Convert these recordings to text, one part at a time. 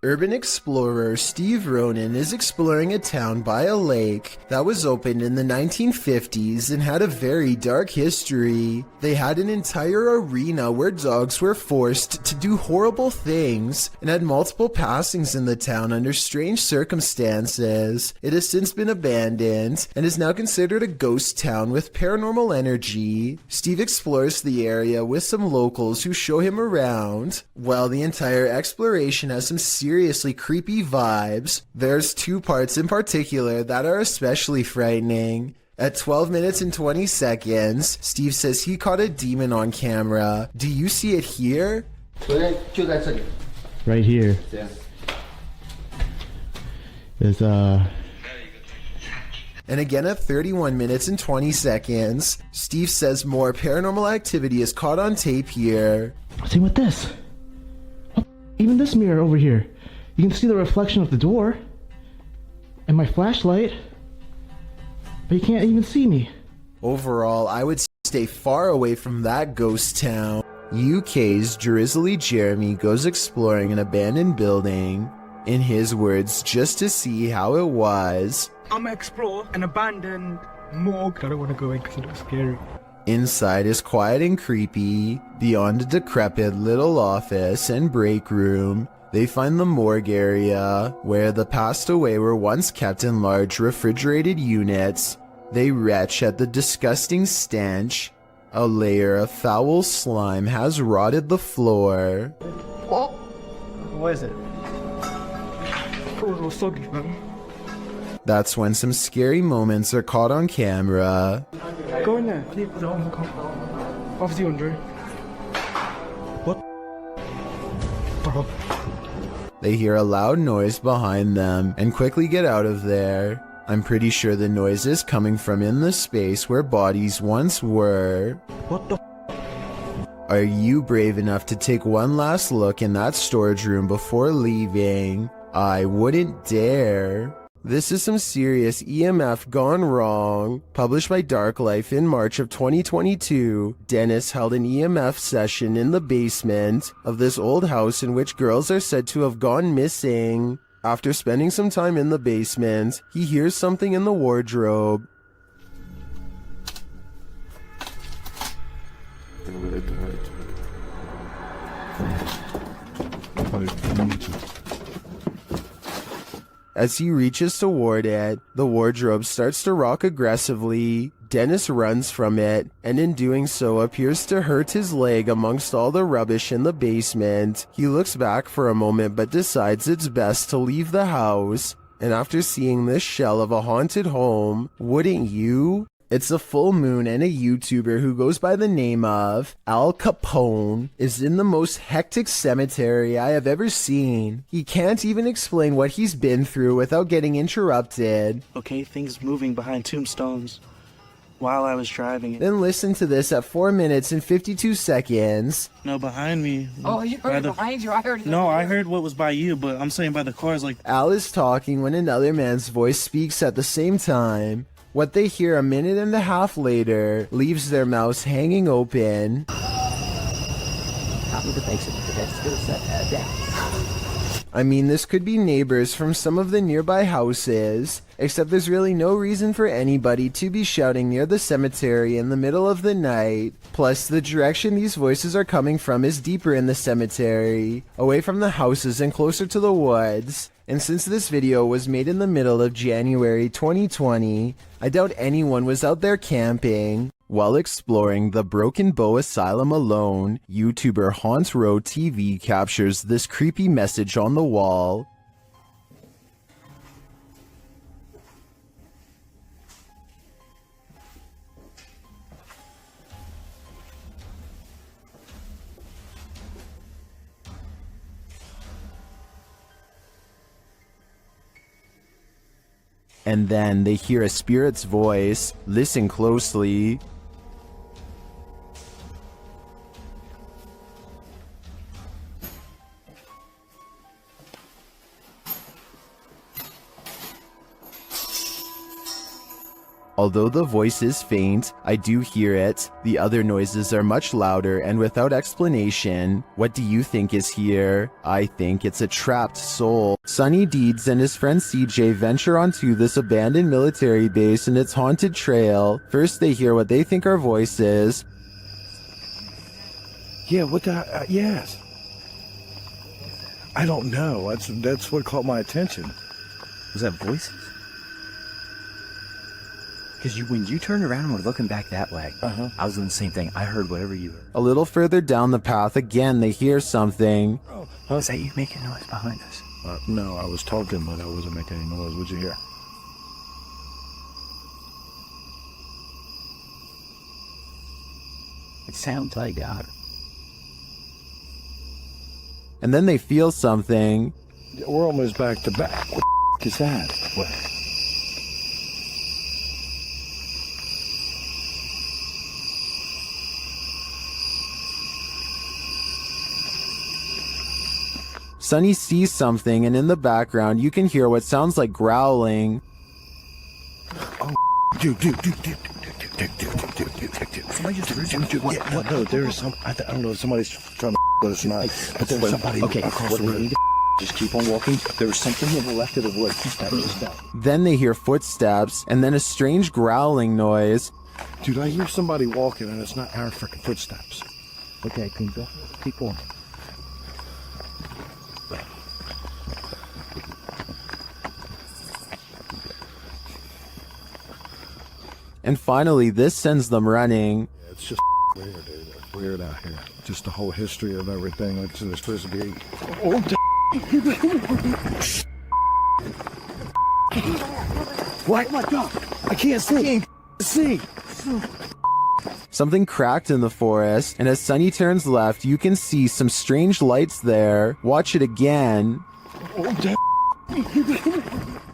Urban explorer Steve Ronan is exploring a town by a lake that was opened in the 1950s and had a very dark history. They had an entire arena where dogs were forced to do horrible things and had multiple passings in the town under strange circumstances. It has since been abandoned and is now considered a ghost town with paranormal energy. Steve explores the area with some locals who show him around. While the entire exploration has some seriously creepy vibes, there's two parts in particular that are especially frightening. At 12 minutes and 20 seconds, Steve says he caught a demon on camera. Do you see it here? Right here. Yeah. Is And again at 31 minutes and 20 seconds, Steve says more paranormal activity is caught on tape here. same with this. Even this mirror over here. You can see the reflection of the door and my flashlight, but you can't even see me. Overall, I would stay far away from that ghost town. UK's Drizzly Jeremy goes exploring an abandoned building, in his words, just to see how it was. I'm gonna explore an abandoned morgue. I don't want to go in because it looks scary. Inside is quiet and creepy. Beyond a decrepit little office and break room, they find the morgue area, where the passed away were once kept in large refrigerated units. They retch at the disgusting stench. A layer of foul slime has rotted the floor. What? What is it? It was all soggy, man. That's when some scary moments are caught on camera. Go in there. Obviously, Andre. What? Bro. They hear a loud noise behind them and quickly get out of there. I'm pretty sure the noise is coming from in the space where bodies once were. What the? Are you brave enough to take one last look in that storage room before leaving? I wouldn't dare. This is some serious EMF gone wrong. Published by Dark Life in March of 2022, Dennis held an EMF session in the basement of this old house in which girls are said to have gone missing. After spending some time in the basement, he hears something in the wardrobe. As he reaches toward it, the wardrobe starts to rock aggressively. Dennis runs from it, and in doing so appears to hurt his leg amongst all the rubbish in the basement. He looks back for a moment but decides it's best to leave the house. And after seeing this shell of a haunted home, wouldn't you? It's a full moon, and a YouTuber who goes by the name of Al Capone is in the most hectic cemetery I have ever seen. He can't even explain what he's been through without getting interrupted. Okay, things moving behind tombstones while I was driving it. Then listen to this at 4 minutes and 52 seconds. No, behind me. Oh, you heard it behind you? I heard it. No, I heard what was by you, but I'm saying by the cars, like... Al is talking when another man's voice speaks at the same time. What they hear a minute and a half later leaves their mouths hanging open. I mean, this could be neighbors from some of the nearby houses, except there's really no reason for anybody to be shouting near the cemetery in the middle of the night. Plus, the direction these voices are coming from is deeper in the cemetery, away from the houses and closer to the woods. And since this video was made in the middle of January 2020, I doubt anyone was out there camping. While exploring the Broken Bow Asylum alone, YouTuber Haunt Row TV captures this creepy message on the wall. And then they hear a spirit's voice. Listen closely. Although the voice is faint, I do hear it. The other noises are much louder and without explanation. What do you think is here? I think it's a trapped soul. Sonny Deeds and his friend CJ venture onto this abandoned military base and its haunted trail. First they hear what they think are voices. Yeah, what the, yes. I don't know, that's what caught my attention. Was that voices? Because when you turned around and were looking back that way, I was doing the same thing. I heard whatever you heard. A little further down the path again they hear something. Was that you making noise behind us? No, I was talking, but I wasn't making any noise. What'd you hear? It sounds like God. And then they feel something. We're almost back to back. What the is that? What? Sonny sees something, and in the background you can hear what sounds like growling. Oh, dude. Somebody just heard you. No, there's some. I don't know if somebody's trying to but it's not. But there's somebody across the road. Just keep on walking. There was something in the left of the wood. Then they hear footsteps, and then a strange growling noise. Dude, I hear somebody walking, and it's not our freaking footsteps. Okay, keep going. And finally, this sends them running. Yeah, it's just weird, dude. It's weird out here. Just the whole history of everything. It's supposed to be. Oh, what? Oh my God! I can't see. Something cracked in the forest, and as Sonny turns left, you can see some strange lights there. Watch it again. Oh,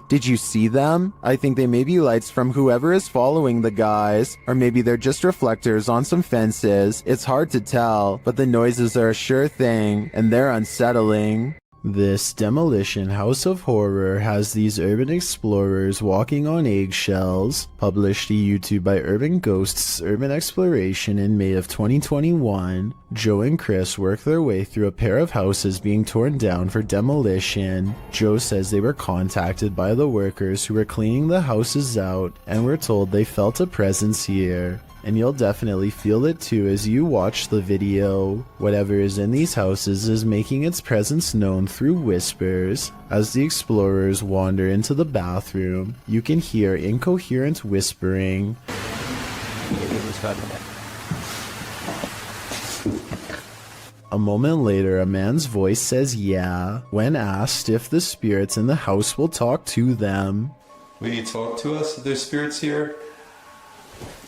Did you see them? I think they may be lights from whoever is following the guys, or maybe they're just reflectors on some fences. It's hard to tell, but the noises are a sure thing, and they're unsettling. This demolition house of horror has these urban explorers walking on eggshells. Published to YouTube by Urban Ghosts Urban Exploration in May of 2021, Joe and Chris work their way through a pair of houses being torn down for demolition. Joe says they were contacted by the workers who were cleaning the houses out and were told they felt a presence here. And you'll definitely feel it too as you watch the video. Whatever is in these houses is making its presence known through whispers. As the explorers wander into the bathroom, you can hear incoherent whispering. A moment later, a man's voice says yeah, when asked if the spirits in the house will talk to them. Will you talk to us if there's spirits here?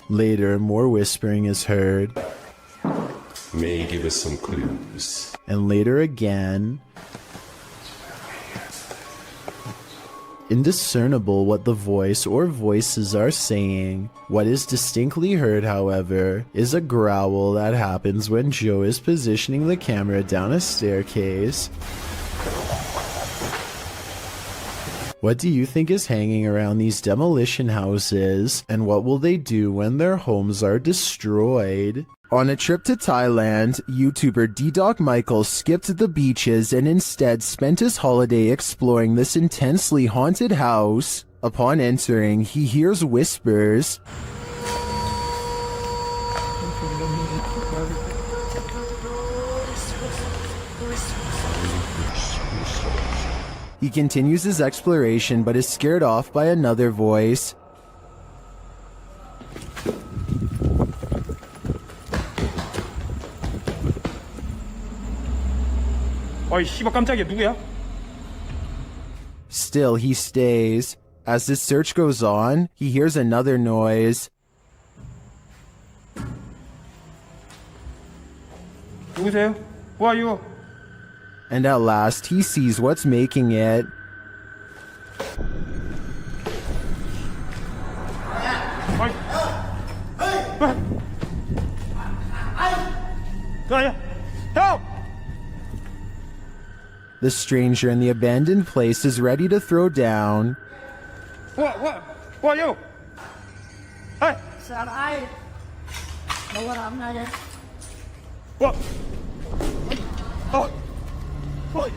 Later, more whispering is heard. May give us some clues. And later again. Indiscernible what the voice or voices are saying. What is distinctly heard, however, is a growl that happens when Joe is positioning the camera down a staircase. What do you think is hanging around these demolition houses, and what will they do when their homes are destroyed? On a trip to Thailand, YouTuber D-Doc Michael skipped the beaches and instead spent his holiday exploring this intensely haunted house. Upon entering, he hears whispers. He continues his exploration but is scared off by another voice. 어이 씨발 깜짝이야 누구야? Still, he stays. As his search goes on, he hears another noise. 누구세요? Who are you? And at last, he sees what's making it. Help! The stranger in the abandoned place is ready to throw down. Who are you? Hey! Sound I know what I'm not in. What? Oh! What?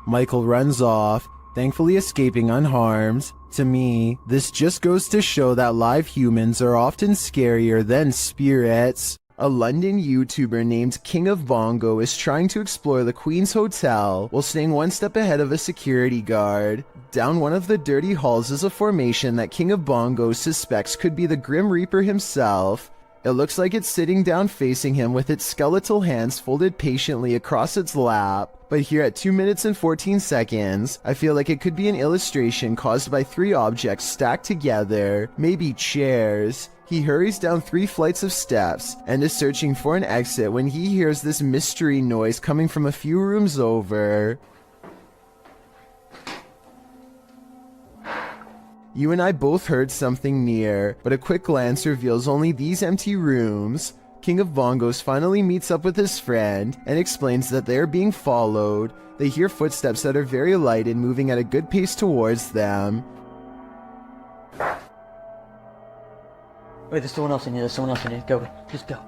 Michael runs off, thankfully escaping unharmed. To me, this just goes to show that live humans are often scarier than spirits. A London YouTuber named King of Bongo is trying to explore the Queen's Hotel while staying one step ahead of a security guard. Down one of the dirty halls is a formation that King of Bongo suspects could be the Grim Reaper himself. It looks like it's sitting down facing him with its skeletal hands folded patiently across its lap. But here at 2 minutes and 14 seconds, I feel like it could be an illustration caused by 3 objects stacked together, maybe chairs. He hurries down 3 flights of steps and is searching for an exit when he hears this mystery noise coming from a few rooms over. You and I both heard something near, but a quick glance reveals only these empty rooms. King of Bongos finally meets up with his friend and explains that they are being followed. They hear footsteps that are very light and moving at a good pace towards them. Wait, there's someone else in here. There's someone else in here. Go. Just go.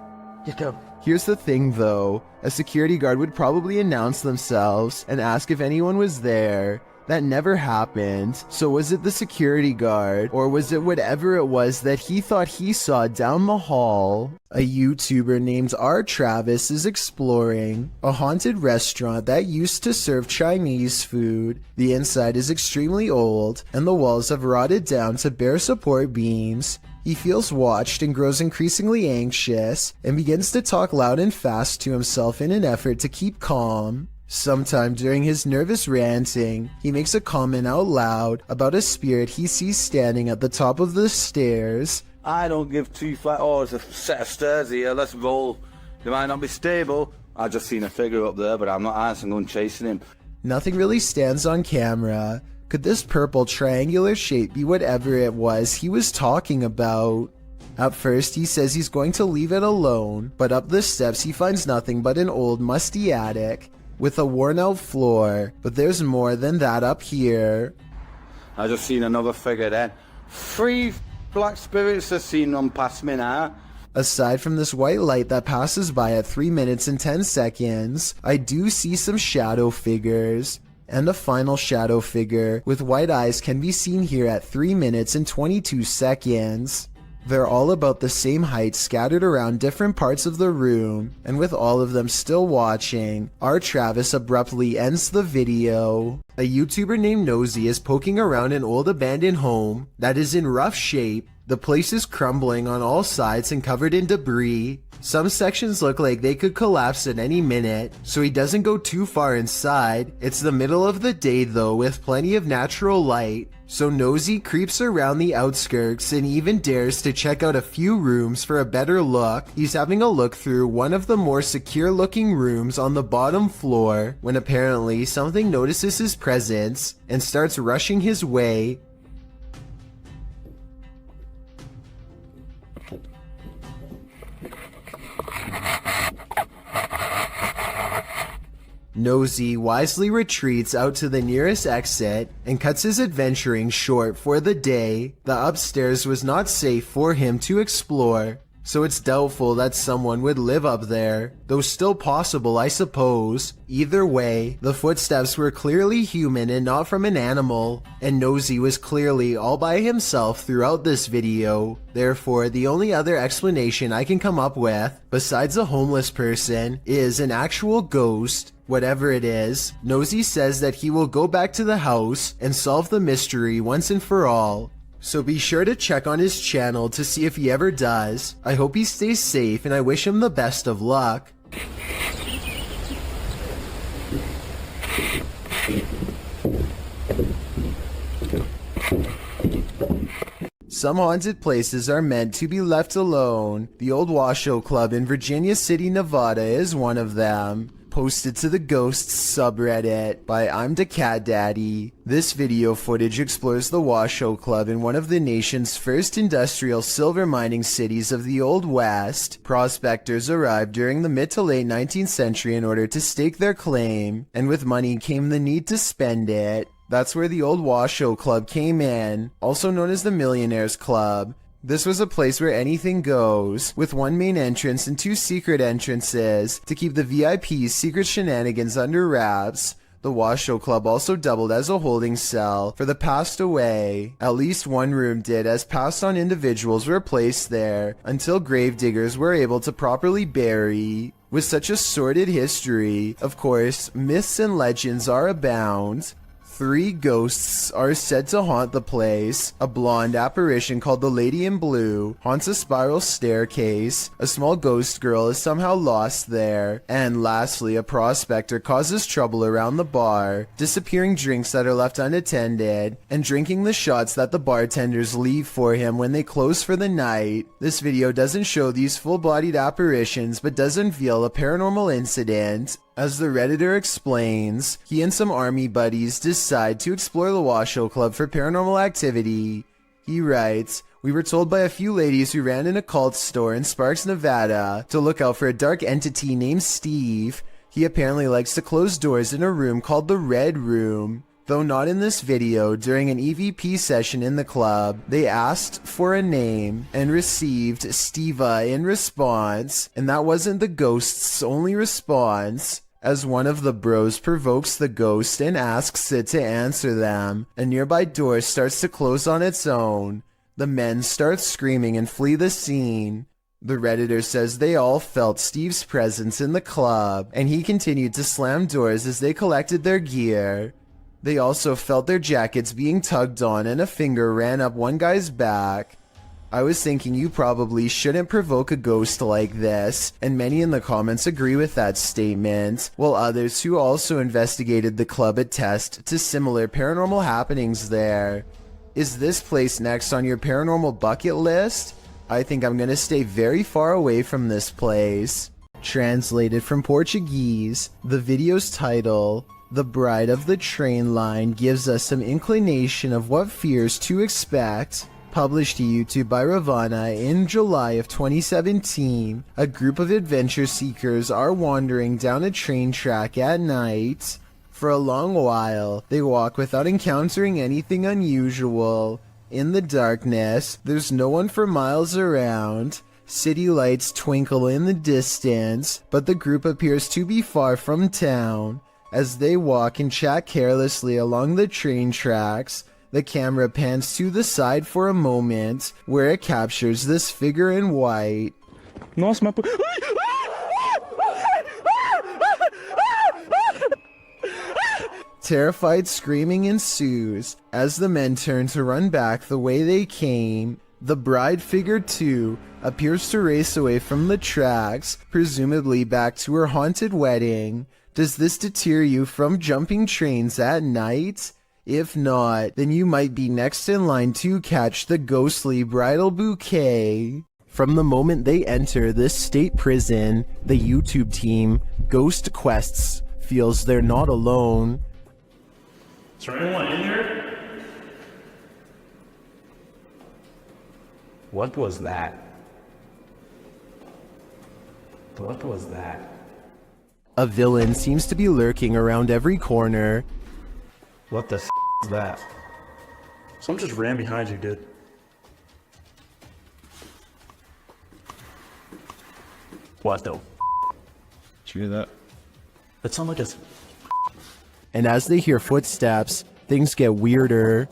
Just go. Here's the thing though, a security guard would probably announce themselves and ask if anyone was there. That never happened. So was it the security guard, or was it whatever it was that he thought he saw down the hall? A YouTuber named R. Travis is exploring a haunted restaurant that used to serve Chinese food. The inside is extremely old, and the walls have rotted down to bare support beams. He feels watched and grows increasingly anxious, and begins to talk loud and fast to himself in an effort to keep calm. Sometime during his nervous ranting, he makes a comment out loud about a spirit he sees standing at the top of the stairs. I don't give 2 flat. Oh, there's a set of stairs here. Let's roll. They might not be stable. I just seen a figure up there, but I'm not answering, going chasing him. Nothing really stands on camera. Could this purple triangular shape be whatever it was he was talking about? At first, he says he's going to leave it alone, but up the steps he finds nothing but an old, musty attic with a worn-out floor, but there's more than that up here. I just seen another figure then. 3 black spirits have seen them pass me now. Aside from this white light that passes by at 3 minutes and 10 seconds, I do see some shadow figures. And a final shadow figure with white eyes can be seen here at 3 minutes and 22 seconds. They're all about the same height, scattered around different parts of the room, and with all of them still watching, R. Travis abruptly ends the video. A YouTuber named Nosy is poking around an old abandoned home that is in rough shape. The place is crumbling on all sides and covered in debris. Some sections look like they could collapse at any minute, so he doesn't go too far inside. It's the middle of the day though, with plenty of natural light, so Nosy creeps around the outskirts and even dares to check out a few rooms for a better look. He's having a look through one of the more secure looking rooms on the bottom floor, when apparently something notices his presence and starts rushing his way. Nosy wisely retreats out to the nearest exit and cuts his adventuring short for the day. The upstairs was not safe for him to explore, so it's doubtful that someone would live up there, though still possible, I suppose. Either way, the footsteps were clearly human and not from an animal, and Nosy was clearly all by himself throughout this video. Therefore, the only other explanation I can come up with, besides a homeless person, is an actual ghost. Whatever it is, Nosy says that he will go back to the house and solve the mystery once and for all. So be sure to check on his channel to see if he ever does. I hope he stays safe and I wish him the best of luck. Some haunted places are meant to be left alone. The old Washoe Club in Virginia City, Nevada is one of them. Posted to the Ghosts subreddit by I'm the Cat Daddy. This video footage explores the Washoe Club in one of the nation's first industrial silver mining cities of the Old West. Prospectors arrived during the mid to late 19th century in order to stake their claim, and with money came the need to spend it. That's where the old Washoe Club came in, also known as the Millionaires Club. This was a place where anything goes, with one main entrance and 2 secret entrances to keep the VIP's secret shenanigans under wraps. The Washoe Club also doubled as a holding cell for the passed away. At least one room did, as passed on individuals were placed there until gravediggers were able to properly bury. With such a sordid history, of course, myths and legends are abound. 3 ghosts are said to haunt the place. A blonde apparition called the Lady in Blue haunts a spiral staircase. A small ghost girl is somehow lost there. And lastly, a prospector causes trouble around the bar, disappearing drinks that are left unattended, and drinking the shots that the bartenders leave for him when they close for the night. This video doesn't show these full-bodied apparitions, but does unveil a paranormal incident. As the Redditor explains, he and some army buddies decide to explore the Washoe Club for paranormal activity. He writes, "We were told by a few ladies who ran an occult store in Sparks, Nevada, to look out for a dark entity named Steve. He apparently likes to close doors in a room called the Red Room." Though not in this video, during an EVP session in the club, they asked for a name and received Steva in response, and that wasn't the ghost's only response. As one of the bros provokes the ghost and asks it to answer them, a nearby door starts to close on its own. The men start screaming and flee the scene. The Redditor says they all felt Steve's presence in the club, and he continued to slam doors as they collected their gear. They also felt their jackets being tugged on and a finger ran up one guy's back. I was thinking you probably shouldn't provoke a ghost like this, and many in the comments agree with that statement, while others who also investigated the club attest to similar paranormal happenings there. Is this place next on your paranormal bucket list? I think I'm gonna stay very far away from this place. Translated from Portuguese, the video's title, "The Bride of the Train Line," gives us some inclination of what fears to expect. Published to YouTube by Ravana in July of 2017, a group of adventure seekers are wandering down a train track at night. For a long while, they walk without encountering anything unusual. In the darkness, there's no one for miles around. City lights twinkle in the distance, but the group appears to be far from town. As they walk and chat carelessly along the train tracks, the camera pans to the side for a moment, where it captures this figure in white. Nossa, mas... Terrified screaming ensues as the men turn to run back the way they came. The bride figure, too, appears to race away from the tracks, presumably back to her haunted wedding. Does this deter you from jumping trains at night? If not, then you might be next in line to catch the ghostly bridal bouquet. From the moment they enter this state prison, the YouTube team, Ghost Quests, feels they're not alone. Is there anyone in here? What was that? What was that? A villain seems to be lurking around every corner. What the is that? Someone just ran behind you, dude. What the? Did you hear that? That sounded like a... And as they hear footsteps, things get weirder.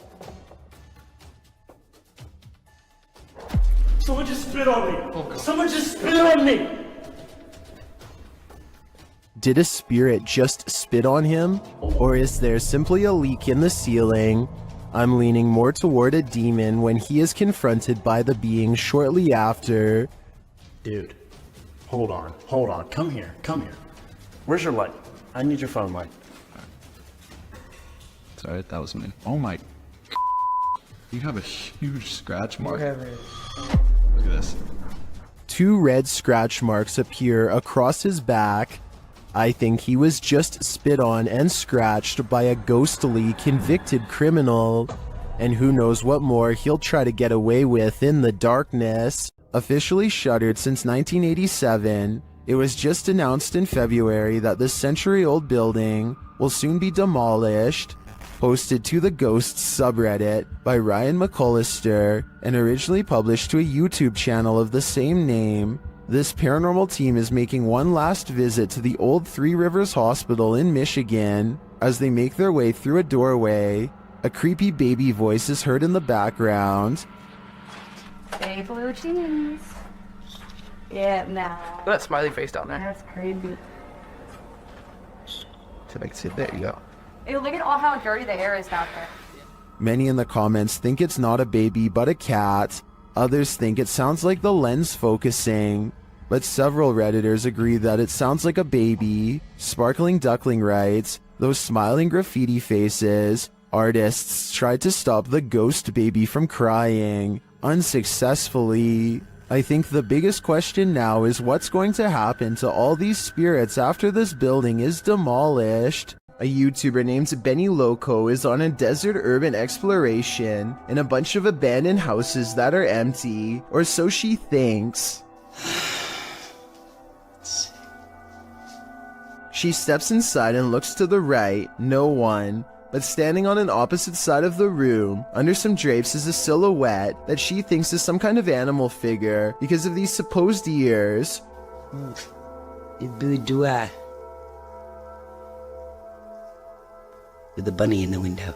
Someone just spit on me! Oh, someone just spit on me! Did a spirit just spit on him? Or is there simply a leak in the ceiling? I'm leaning more toward a demon when he is confronted by the being shortly after. Dude, hold on, come here. Where's your light? I need your phone light. Sorry, that was me. Oh my... You have a huge scratch mark. Look at this. 2 red scratch marks appear across his back. I think he was just spit on and scratched by a ghostly convicted criminal. And who knows what more he'll try to get away with in the darkness. Officially shuttered since 1987, it was just announced in February that this century-old building will soon be demolished. posted to the Ghosts subreddit by Ryan McCullister and originally published to a YouTube channel of the same name. This paranormal team is making one last visit to the old Three Rivers Hospital in Michigan. As they make their way through a doorway, a creepy baby voice is heard in the background. Hey, blue jeans. Yeah, nah. That smiley face down there. That's creepy. So I can see it. There you go. Ew, look at all how dirty the air is down there. Many in the comments think it's not a baby but a cat. Others think it sounds like the lens focusing. But several Redditors agree that it sounds like a baby. Sparkling Duckling writes, those smiling graffiti faces. Artists tried to stop the ghost baby from crying, unsuccessfully. I think the biggest question now is what's going to happen to all these spirits after this building is demolished. A YouTuber named Benny Loco is on a desert urban exploration in a bunch of abandoned houses that are empty, or so she thinks. She steps inside and looks to the right, no one. But standing on an opposite side of the room, under some drapes, is a silhouette that she thinks is some kind of animal figure because of these supposed ears. With a bunny in the window.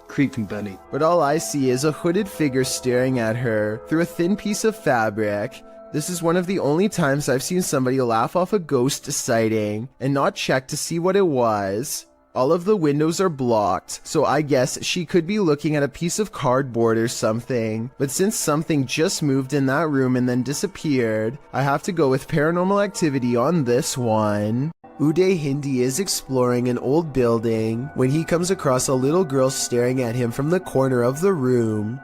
Creepy bunny. But all I see is a hooded figure staring at her through a thin piece of fabric. This is one of the only times I've seen somebody laugh off a ghost sighting and not check to see what it was. All of the windows are blocked, so I guess she could be looking at a piece of cardboard or something. But since something just moved in that room and then disappeared, I have to go with paranormal activity on this one. Uday Hindi is exploring an old building when he comes across a little girl staring at him from the corner of the room.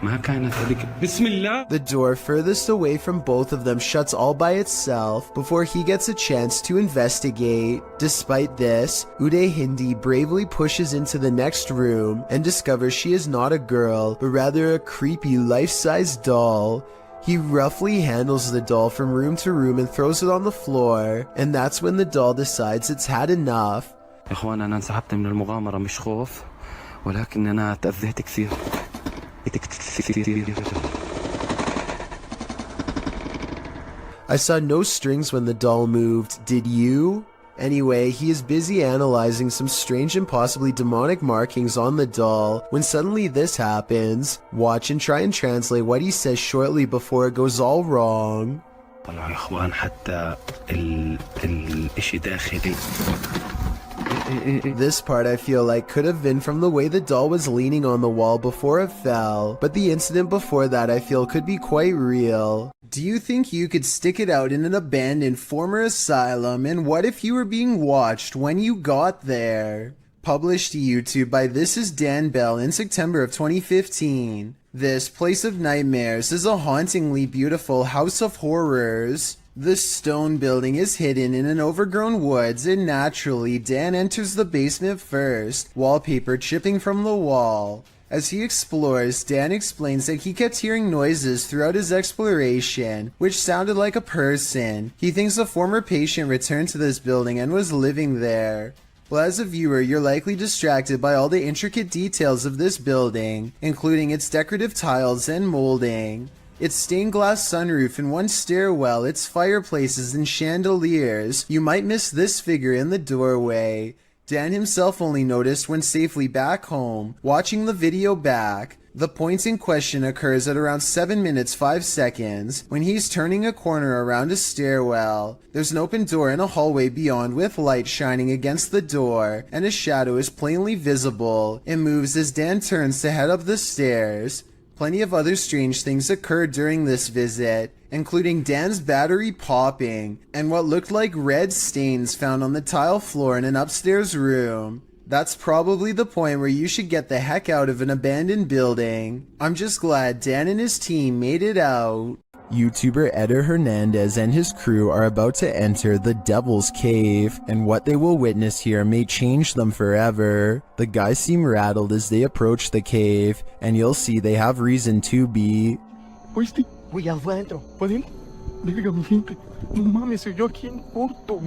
The door furthest away from both of them shuts all by itself before he gets a chance to investigate. Despite this, Uday Hindi bravely pushes into the next room and discovers she is not a girl, but rather a creepy life-size doll. He roughly handles the doll from room to room and throws it on the floor, and that's when the doll decides it's had enough. I saw no strings when the doll moved, did you? Anyway, he is busy analyzing some strange and possibly demonic markings on the doll when suddenly this happens. Watch and try and translate what he says shortly before it goes all wrong. This part I feel like could have been from the way the doll was leaning on the wall before it fell, but the incident before that I feel could be quite real. Do you think you could stick it out in an abandoned former asylum, and what if you were being watched when you got there? Published to YouTube by This Is Dan Bell in September of 2015. This Place of Nightmares is a hauntingly beautiful house of horrors. The stone building is hidden in an overgrown woods, and naturally Dan enters the basement first, wallpaper chipping from the wall. As he explores, Dan explains that he kept hearing noises throughout his exploration, which sounded like a person. He thinks a former patient returned to this building and was living there. Well, as a viewer, you're likely distracted by all the intricate details of this building, including its decorative tiles and molding. Its stained glass sunroof and one stairwell, its fireplaces and chandeliers. You might miss this figure in the doorway. Dan himself only noticed when safely back home, watching the video back. The point in question occurs at around 7 minutes 5 seconds when he's turning a corner around a stairwell. There's an open door in a hallway beyond with light shining against the door, and a shadow is plainly visible. It moves as Dan turns to head up the stairs. Plenty of other strange things occurred during this visit, including Dan's battery popping and what looked like red stains found on the tile floor in an upstairs room. That's probably the point where you should get the heck out of an abandoned building. I'm just glad Dan and his team made it out. YouTuber Eder Hernandez and his crew are about to enter the Devil's Cave, and what they will witness here may change them forever. The guys seem rattled as they approach the cave, and you'll see they have reason to be. ¿Oíste? Güey, algo adentro. ¿Podemos? Verga, mi gente. No mames, se oyó aquí en corto.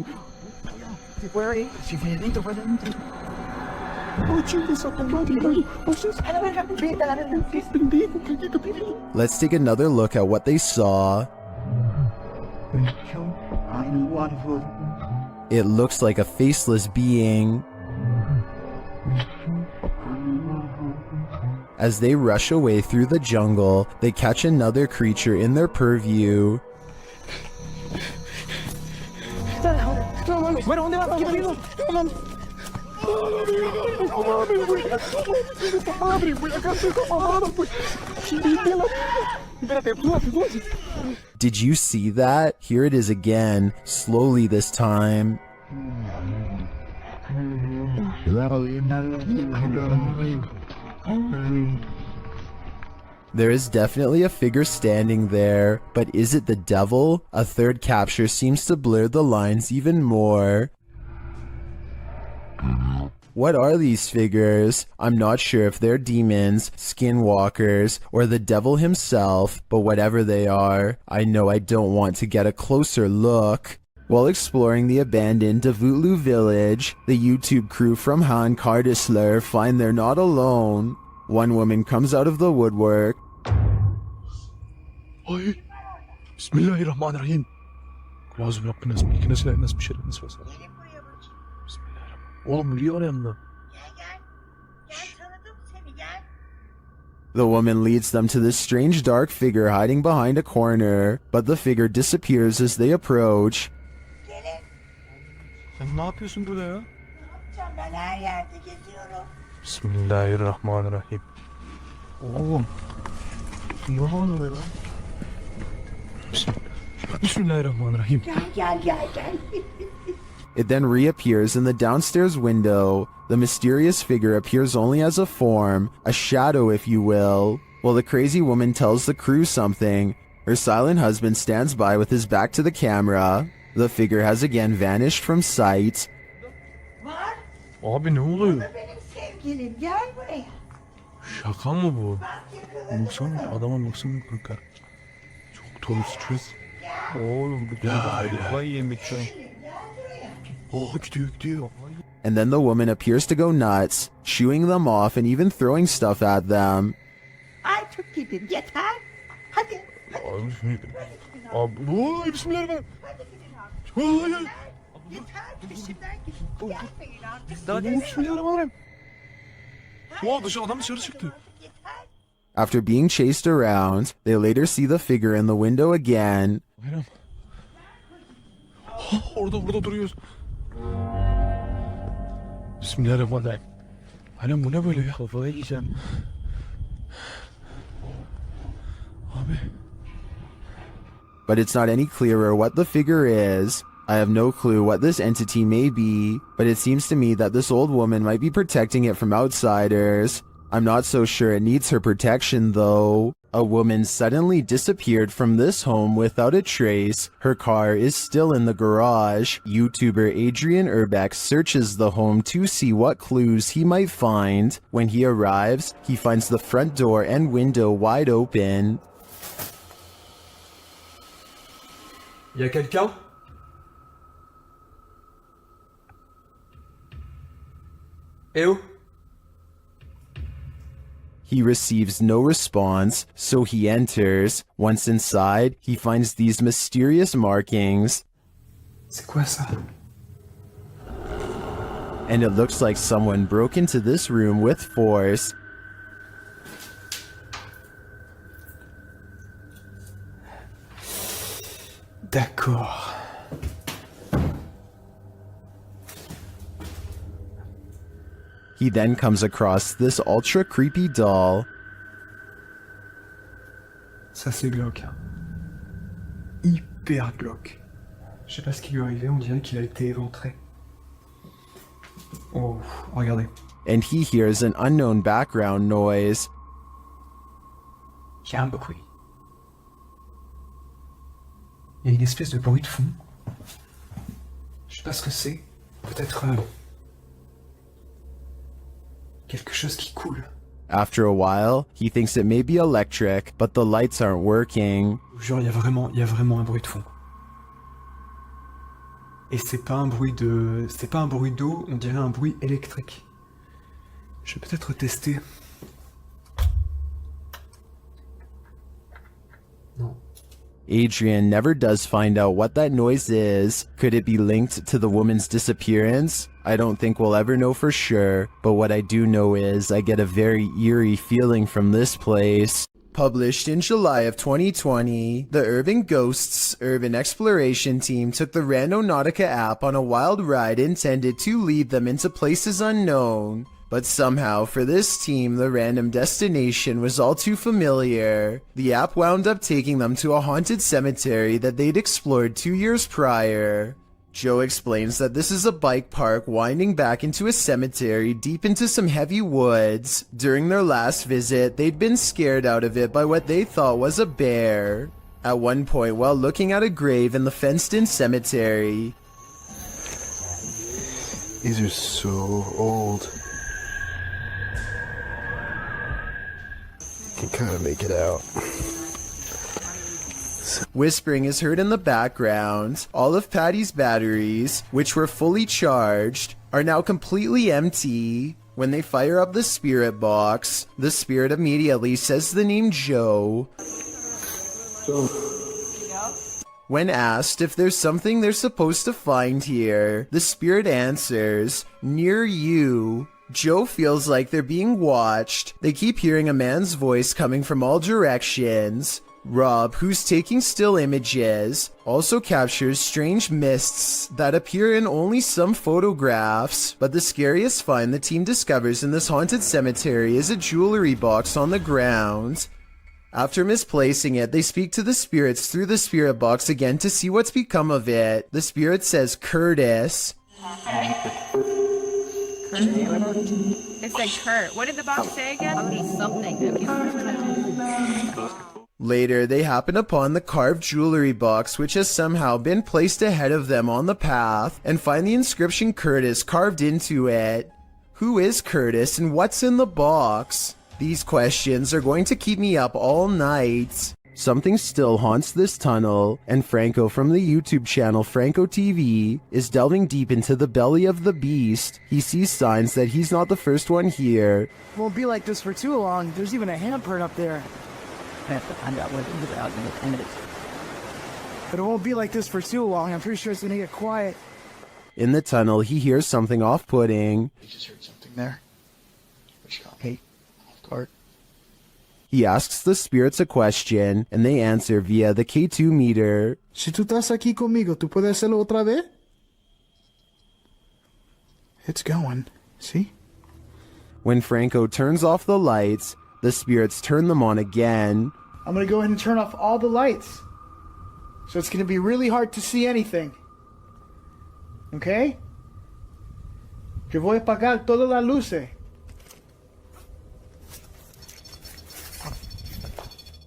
Let's take another look at what they saw. It looks like a faceless being. As they rush away through the jungle, they catch another creature in their purview. Did you see that? Here it is again, slowly this time. There is definitely a figure standing there, but is it the devil? A third capture seems to blur the lines even more. What are these figures? I'm not sure if they're demons, skinwalkers, or the devil himself, but whatever they are, I know I don't want to get a closer look. While exploring the abandoned Davutlu village, the YouTube crew from Han Kardisler find they're not alone. One woman comes out of the woodwork. Ay, Bismillahirrahmanirrahim. Lazım Rabbine ismini silah nasıl bir şey nasıl olsa. Bismillahirrahmanirrahim. Oğlum yürüyor yanına. The woman leads them to this strange dark figure hiding behind a corner, but the figure disappears as they approach. Sen ne yapıyorsun burada ya? Ben her yerde geziyorum. Bismillahirrahmanirrahim. Oğlum. Ne oluyor lan? Bismillahirrahmanirrahim. Gel. It then reappears in the downstairs window. The mysterious figure appears only as a form, a shadow if you will. While the crazy woman tells the crew something, her silent husband stands by with his back to the camera. The figure has again vanished from sight. Var. Abi ne oluyor? Benim sevgilim gel buraya. Şaka mı bu? Baksana adama baksana kanka. Çok torun stres. Oğlum bu kafayı yemek şu an. Oh gidiyor. And then the woman appears to go nuts, shooing them off and even throwing stuff at them. Artık gidin yeter. Hadi. Abi bismillahirrahmanirrahim. Yeter peşimden gidin. Gelmeyin artık. Daha ne bismillahirrahmanirrahim. Adam dışarı çıktı. After being chased around, they later see the figure in the window again. Bayram. Burada duruyoruz. Bismillahirrahmanirrahim. Bayram bu ne böyle ya? Kafaya yiyeceğim. Abi. But it's not any clearer what the figure is. I have no clue what this entity may be, but it seems to me that this old woman might be protecting it from outsiders. I'm not so sure it needs her protection though. A woman suddenly disappeared from this home without a trace. Her car is still in the garage. YouTuber Adrian Urbeck searches the home to see what clues he might find. When he arrives, he finds the front door and window wide open. Y a quelqu'un? Eh oh? He receives no response, so he enters. Once inside, he finds these mysterious markings. C'est quoi ça? And it looks like someone broke into this room with force. D'accord. He then comes across this ultra creepy doll. Ça c'est glauque. Hyper glauque. Je sais pas ce qui lui est arrivé, on dirait qu'il a été éventré. Oh, regardez. And he hears an unknown background noise. Il y a un bruit. Il y a une espèce de bruit de fond. Je sais pas ce que c'est. Peut-être quelque chose qui coule. After a while, he thinks it may be electric, but the lights aren't working. Je vous jure, il y a vraiment un bruit de fond. Et c'est pas un bruit d'eau, on dirait un bruit électrique. Je vais peut-être tester. Non. Adrian never does find out what that noise is. Could it be linked to the woman's disappearance? I don't think we'll ever know for sure, but what I do know is I get a very eerie feeling from this place. Published in July of 2020, the Urban Ghosts Urban Exploration Team took the Randonautica app on a wild ride intended to lead them into places unknown. But somehow, for this team, the random destination was all too familiar. The app wound up taking them to a haunted cemetery that they'd explored 2 years prior. Joe explains that this is a bike park winding back into a cemetery deep into some heavy woods. During their last visit, they'd been scared out of it by what they thought was a bear. At one point, while looking at a grave in the fenced-in cemetery, These are so old. Can kind of make it out. whispering is heard in the background. All of Patty's batteries, which were fully charged, are now completely empty. When they fire up the spirit box, the spirit immediately says the name Joe. When asked if there's something they're supposed to find here, the spirit answers, "Near you." Joe feels like they're being watched. They keep hearing a man's voice coming from all directions. Rob, who's taking still images, also captures strange mists that appear in only some photographs. But the scariest find the team discovers in this haunted cemetery is a jewelry box on the ground. After misplacing it, they speak to the spirits through the spirit box again to see what's become of it. The spirit says Curtis. It said Kurt. What did the box say again? Something. Later, they happen upon the carved jewelry box, which has somehow been placed ahead of them on the path, and find the inscription Curtis carved into it. Who is Curtis and what's in the box? These questions are going to keep me up all night. Something still haunts this tunnel, and Franco from the YouTube channel Franco TV is delving deep into the belly of the beast. He sees signs that he's not the first one here. Won't be like this for too long. There's even a handprint up there. I have to find out what it is about in 10 minutes. But it won't be like this for too long. I'm pretty sure it's gonna get quiet. In the tunnel, he hears something off-putting. I just heard something there. Which got me off guard. He asks the spirits a question, and they answer via the K2 meter. Si tú estás aquí conmigo, ¿tú puedes hacerlo otra vez? It's going. See? When Franco turns off the lights, the spirits turn them on again. I'm gonna go ahead and turn off all the lights. So it's gonna be really hard to see anything. Okay? Yo voy a apagar todas las luces.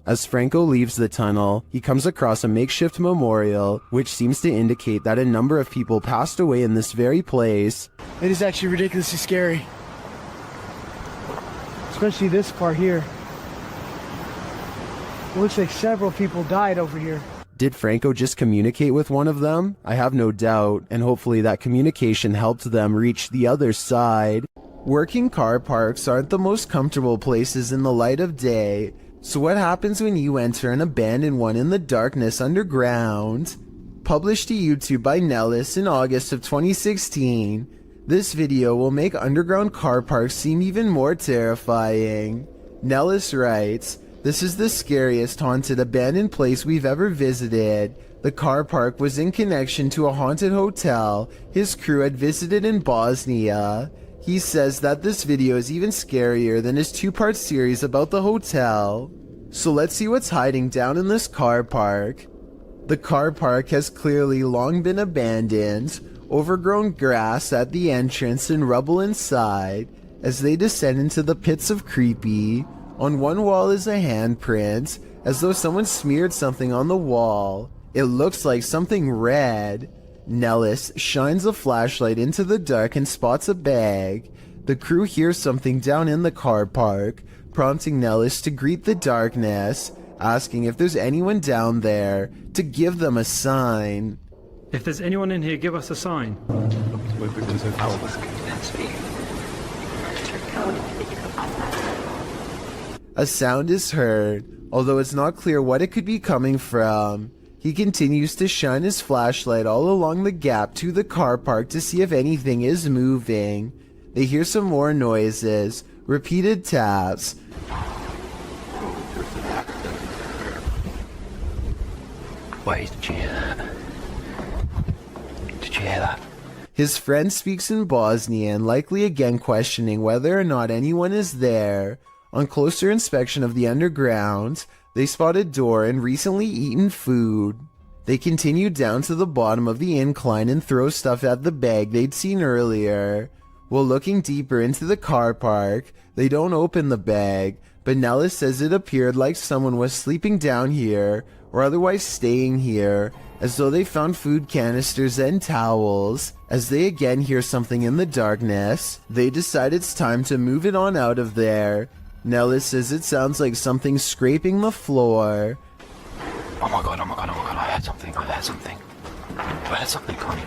As Franco leaves the tunnel, he comes across a makeshift memorial, which seems to indicate that a number of people passed away in this very place. It is actually ridiculously scary. Especially this part here. It looks like several people died over here. Did Franco just communicate with one of them? I have no doubt, and hopefully that communication helped them reach the other side. Working car parks aren't the most comfortable places in the light of day. So what happens when you enter an abandoned one in the darkness underground? Published to YouTube by Nellis in August of 2016, this video will make underground car parks seem even more terrifying. Nellis writes, "This is the scariest haunted abandoned place we've ever visited. The car park was in connection to a haunted hotel his crew had visited in Bosnia." He says that this video is even scarier than his two-part series about the hotel. So let's see what's hiding down in this car park. The car park has clearly long been abandoned, overgrown grass at the entrance and rubble inside. As they descend into the pits of creepy, on one wall is a handprint, as though someone smeared something on the wall. It looks like something red. Nellis shines a flashlight into the dark and spots a bag. The crew hears something down in the car park, prompting Nellis to greet the darkness, asking if there's anyone down there to give them a sign. If there's anyone in here, give us a sign. A sound is heard, although it's not clear what it could be coming from. He continues to shine his flashlight all along the gap to the car park to see if anything is moving. They hear some more noises, repeated taps. Wait, did you hear that? Did you hear that? His friend speaks in Bosnian, likely again questioning whether or not anyone is there. On closer inspection of the underground, they spot a door and recently eaten food. They continue down to the bottom of the incline and throw stuff at the bag they'd seen earlier. While looking deeper into the car park, they don't open the bag, but Nellis says it appeared like someone was sleeping down here or otherwise staying here, as though they found food canisters and towels. As they again hear something in the darkness, they decide it's time to move it on out of there. Nellis says it sounds like something scraping the floor. Oh my god, I heard something, I heard something coming.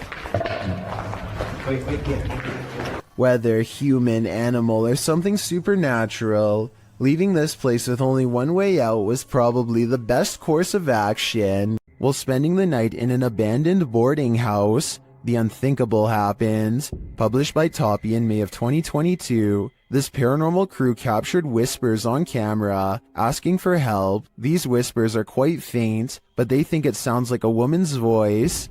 Whether human, animal, or something supernatural, leaving this place with only one way out was probably the best course of action. While spending the night in an abandoned boarding house, the unthinkable happened. Published by Toppy in May of 2022, this paranormal crew captured whispers on camera, asking for help. These whispers are quite faint, but they think it sounds like a woman's voice.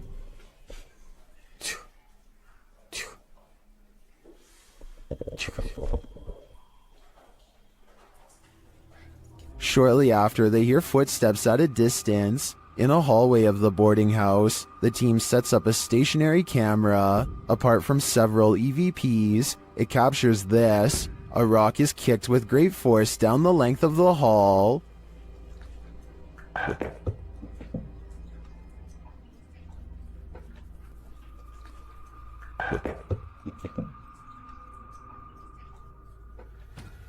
Shortly after, they hear footsteps at a distance. In a hallway of the boarding house, the team sets up a stationary camera. Apart from several EVPs, it captures this. A rock is kicked with great force down the length of the hall.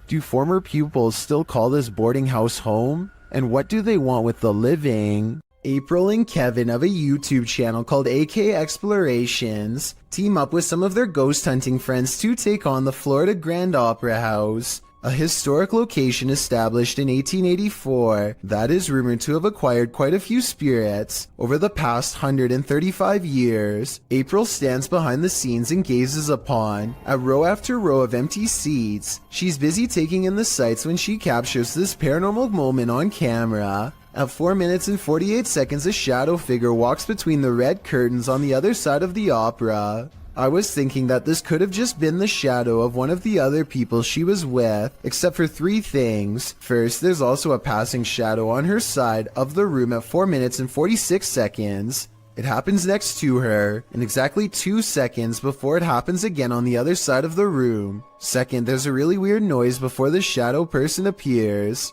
Do former pupils still call this boarding house home? And what do they want with the living? April and Kevin of a YouTube channel called AK Explorations team up with some of their ghost hunting friends to take on the Florida Grand Opera House, a historic location established in 1884 that is rumored to have acquired quite a few spirits over the past 135 years. April stands behind the scenes and gazes upon a row after row of empty seats. She's busy taking in the sights when she captures this paranormal moment on camera. At 4 minutes and 48 seconds, a shadow figure walks between the red curtains on the other side of the opera. I was thinking that this could have just been the shadow of one of the other people she was with, except for 3 things. First, there's also a passing shadow on her side of the room at 4 minutes and 46 seconds. It happens next to her, in exactly 2 seconds before it happens again on the other side of the room. Second, there's a really weird noise before the shadow person appears.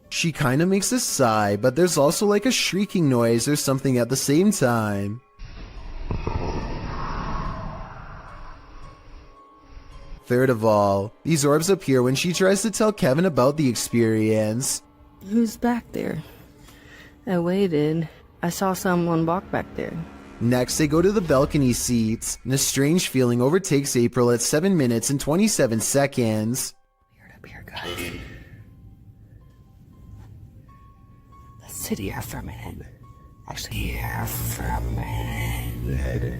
She kinda makes a sigh, but there's also like a shrieking noise or something at the same time. Third of all, these orbs appear when she tries to tell Kevin about the experience. Who's back there? I waited. I saw someone walk back there. Next, they go to the balcony seats, and a strange feeling overtakes April at 7 minutes and 27 seconds. Up here, guys. Let's sit here for a minute. Actually, here for a minute.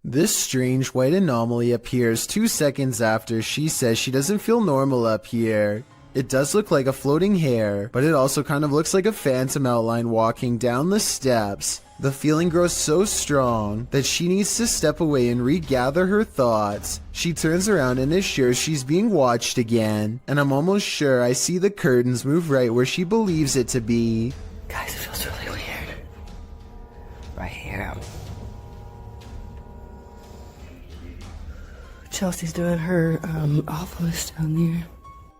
This strange white anomaly appears 2 seconds after she says she doesn't feel normal up here. It does look like a floating hair, but it also kind of looks like a phantom outline walking down the steps. The feeling grows so strong that she needs to step away and regather her thoughts. She turns around and is sure she's being watched again, and I'm almost sure I see the curtains move right where she believes it to be. Guys, it feels really weird. Right here. Chelsea's doing her office down there.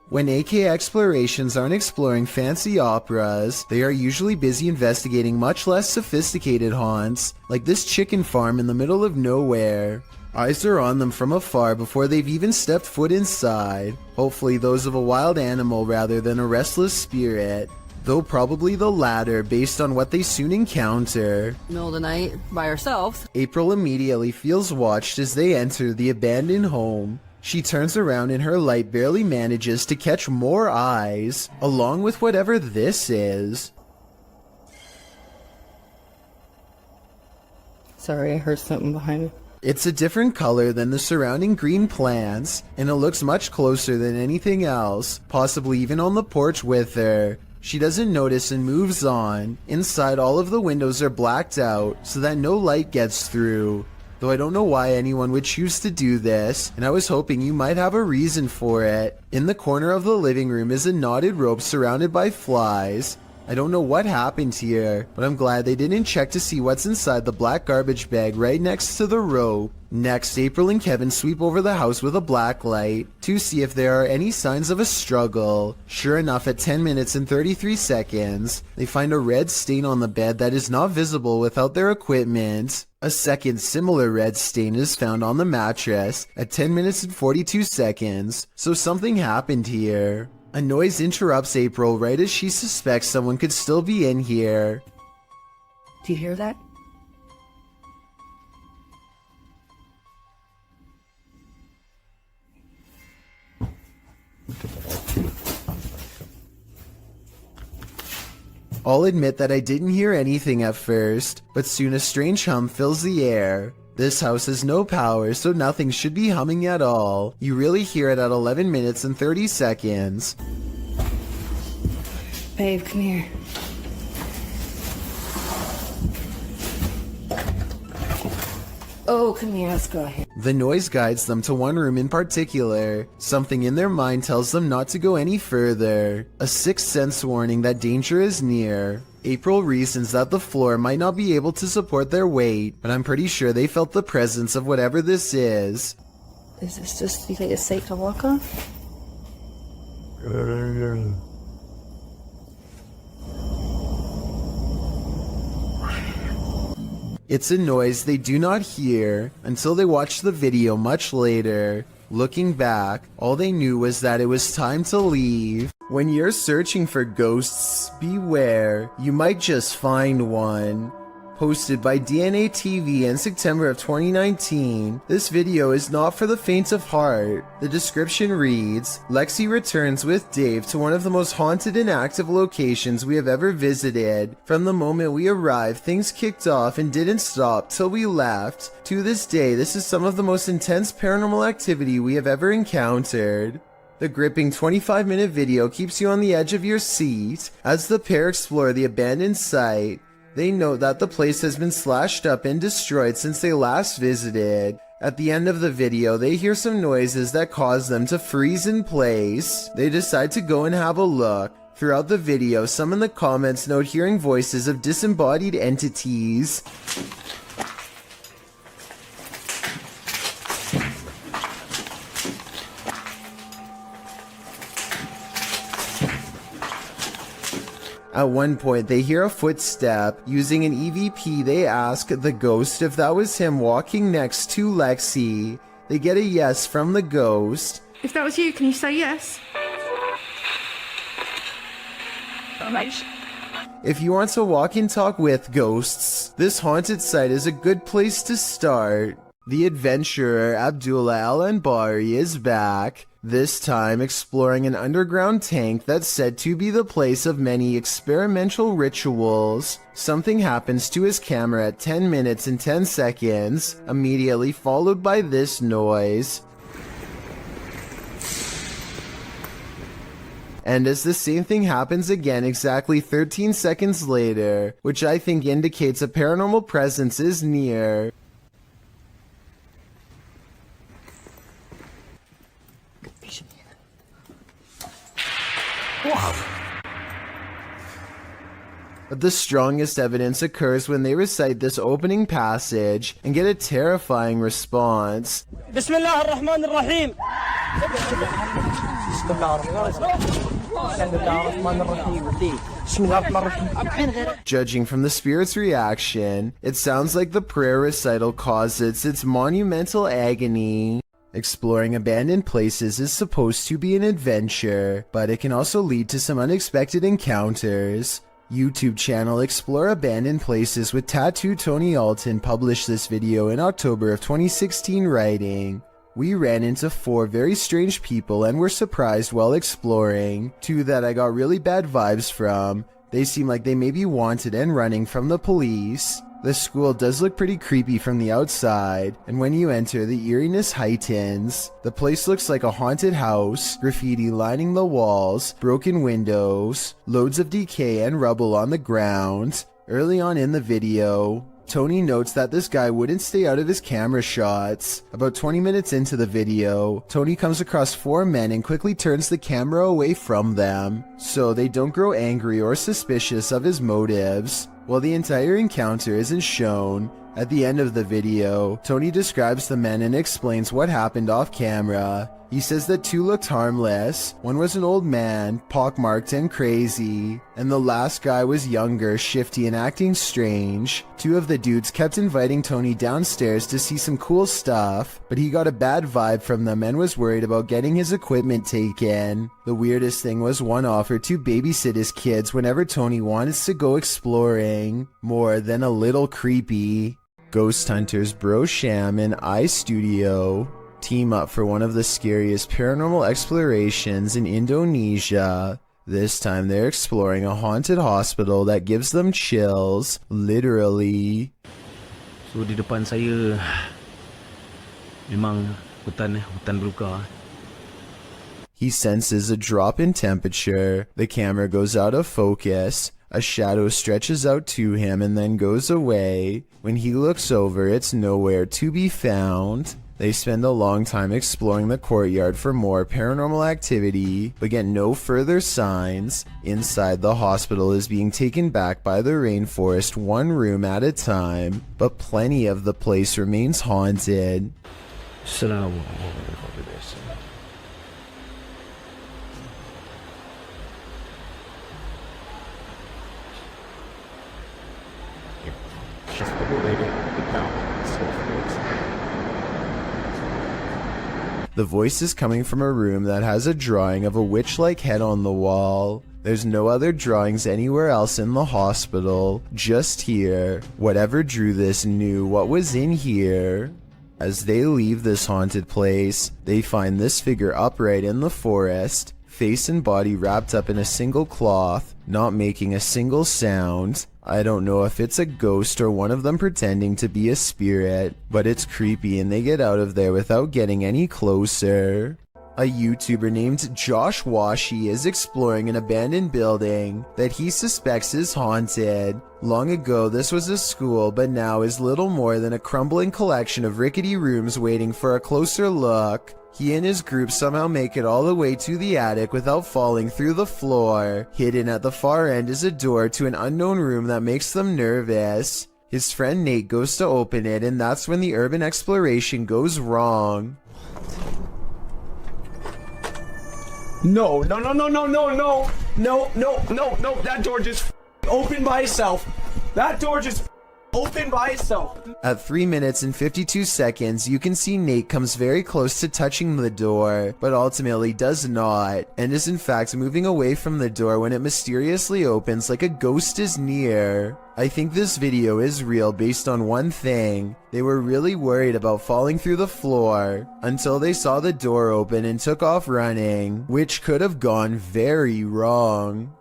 When AK Explorations aren't exploring fancy operas, they are usually busy investigating much less sophisticated haunts, like this chicken farm in the middle of nowhere. Eyes are on them from afar before they've even stepped foot inside, hopefully those of a wild animal rather than a restless spirit. though probably the latter based on what they soon encounter. Middle of the night, by ourselves. April immediately feels watched as they enter the abandoned home. She turns around and her light barely manages to catch more eyes, along with whatever this is. Sorry, I heard something behind me. It's a different color than the surrounding green plants, and it looks much closer than anything else, possibly even on the porch with her. She doesn't notice and moves on. Inside, all of the windows are blacked out so that no light gets through. Though I don't know why anyone would choose to do this, and I was hoping you might have a reason for it. In the corner of the living room is a knotted rope surrounded by flies. I don't know what happened here, but I'm glad they didn't check to see what's inside the black garbage bag right next to the rope. Next, April and Kevin sweep over the house with a black light to see if there are any signs of a struggle. Sure enough, at 10 minutes and 33 seconds, they find a red stain on the bed that is not visible without their equipment. A second similar red stain is found on the mattress at 10 minutes and 42 seconds, so something happened here. A noise interrupts April right as she suspects someone could still be in here. Do you hear that? I'll admit that I didn't hear anything at first, but soon a strange hum fills the air. This house has no power, so nothing should be humming at all. You really hear it at 11 minutes and 30 seconds. Babe, come here. Oh, come here, let's go ahead. The noise guides them to one room in particular. Something in their mind tells them not to go any further. A sixth sense warning that danger is near. April reasons that the floor might not be able to support their weight, but I'm pretty sure they felt the presence of whatever this is. Is this just, you think it's safe to walk on? It's a noise they do not hear until they watch the video much later. Looking back, all they knew was that it was time to leave. When you're searching for ghosts, beware, you might just find one. Posted by DNA TV in September of 2019, this video is not for the faint of heart. The description reads, Lexi returns with Dave to one of the most haunted and active locations we have ever visited. From the moment we arrived, things kicked off and didn't stop till we left. To this day, this is some of the most intense paranormal activity we have ever encountered. The gripping 25-minute video keeps you on the edge of your seat as the pair explore the abandoned site. They note that the place has been slashed up and destroyed since they last visited. At the end of the video, they hear some noises that cause them to freeze in place. They decide to go and have a look. Throughout the video, some in the comments note hearing voices of disembodied entities. At one point, they hear a footstep. Using an EVP, they ask the ghost if that was him walking next to Lexi. They get a yes from the ghost. If that was you, can you say yes? If you want to walk and talk with ghosts, this haunted site is a good place to start. The adventurer Abdullah Al-Anbari is back, this time exploring an underground tank that's said to be the place of many experimental rituals. Something happens to his camera at 10 minutes and 10 seconds, immediately followed by this noise. And as the same thing happens again exactly 13 seconds later, which I think indicates a paranormal presence is near. But the strongest evidence occurs when they recite this opening passage and get a terrifying response. Bismillah ar-Rahman ar-Rahim. Judging from the spirit's reaction, it sounds like the prayer recital causes its monumental agony. Exploring abandoned places is supposed to be an adventure, but it can also lead to some unexpected encounters. YouTube channel Explore Abandoned Places with Tattoo Tony Alton published this video in October of 2016, writing, "We ran into 4 very strange people and were surprised while exploring. 2 that I got really bad vibes from. They seem like they may be wanted and running from the police. The school does look pretty creepy from the outside, and when you enter, the eeriness heightens. The place looks like a haunted house, graffiti lining the walls, broken windows, loads of decay and rubble on the ground." Early on in the video, Tony notes that this guy wouldn't stay out of his camera shots. About 20 minutes into the video, Tony comes across 4 men and quickly turns the camera away from them, so they don't grow angry or suspicious of his motives. While the entire encounter isn't shown, at the end of the video, Tony describes the men and explains what happened off camera. He says that 2 looked harmless, 1 was an old man, pockmarked and crazy, and the last guy was younger, shifty and acting strange. 2 of the dudes kept inviting Tony downstairs to see some cool stuff, but he got a bad vibe from them and was worried about getting his equipment taken. The weirdest thing was 1 offered to babysit his kids whenever Tony wanted to go exploring. More than a little creepy. Ghost hunters Bro Sham and iStudio team up for one of the scariest paranormal explorations in Indonesia. This time they're exploring a haunted hospital that gives them chills, literally. So di depan saya memang hutan belukar. He senses a drop in temperature. The camera goes out of focus. A shadow stretches out to him and then goes away. When he looks over, it's nowhere to be found. They spend a long time exploring the courtyard for more paranormal activity, but get no further signs. Inside, the hospital is being taken back by the rainforest 1 room at a time, but plenty of the place remains haunted. The voice is coming from a room that has a drawing of a witch-like head on the wall. There's no other drawings anywhere else in the hospital, just here. Whatever drew this knew what was in here. As they leave this haunted place, they find this figure upright in the forest, face and body wrapped up in a single cloth, not making a single sound. I don't know if it's a ghost or one of them pretending to be a spirit, but it's creepy and they get out of there without getting any closer. A YouTuber named Josh Washi is exploring an abandoned building that he suspects is haunted. Long ago this was a school, but now is little more than a crumbling collection of rickety rooms waiting for a closer look. He and his group somehow make it all the way to the attic without falling through the floor. Hidden at the far end is a door to an unknown room that makes them nervous. His friend Nate goes to open it, and that's when the urban exploration goes wrong. No, that door just opened by itself. That door just opened by itself. At 3 minutes and 52 seconds, you can see Nate comes very close to touching the door, but ultimately does not, and is in fact moving away from the door when it mysteriously opens like a ghost is near. I think this video is real based on one thing. They were really worried about falling through the floor until they saw the door open and took off running, which could have gone very wrong.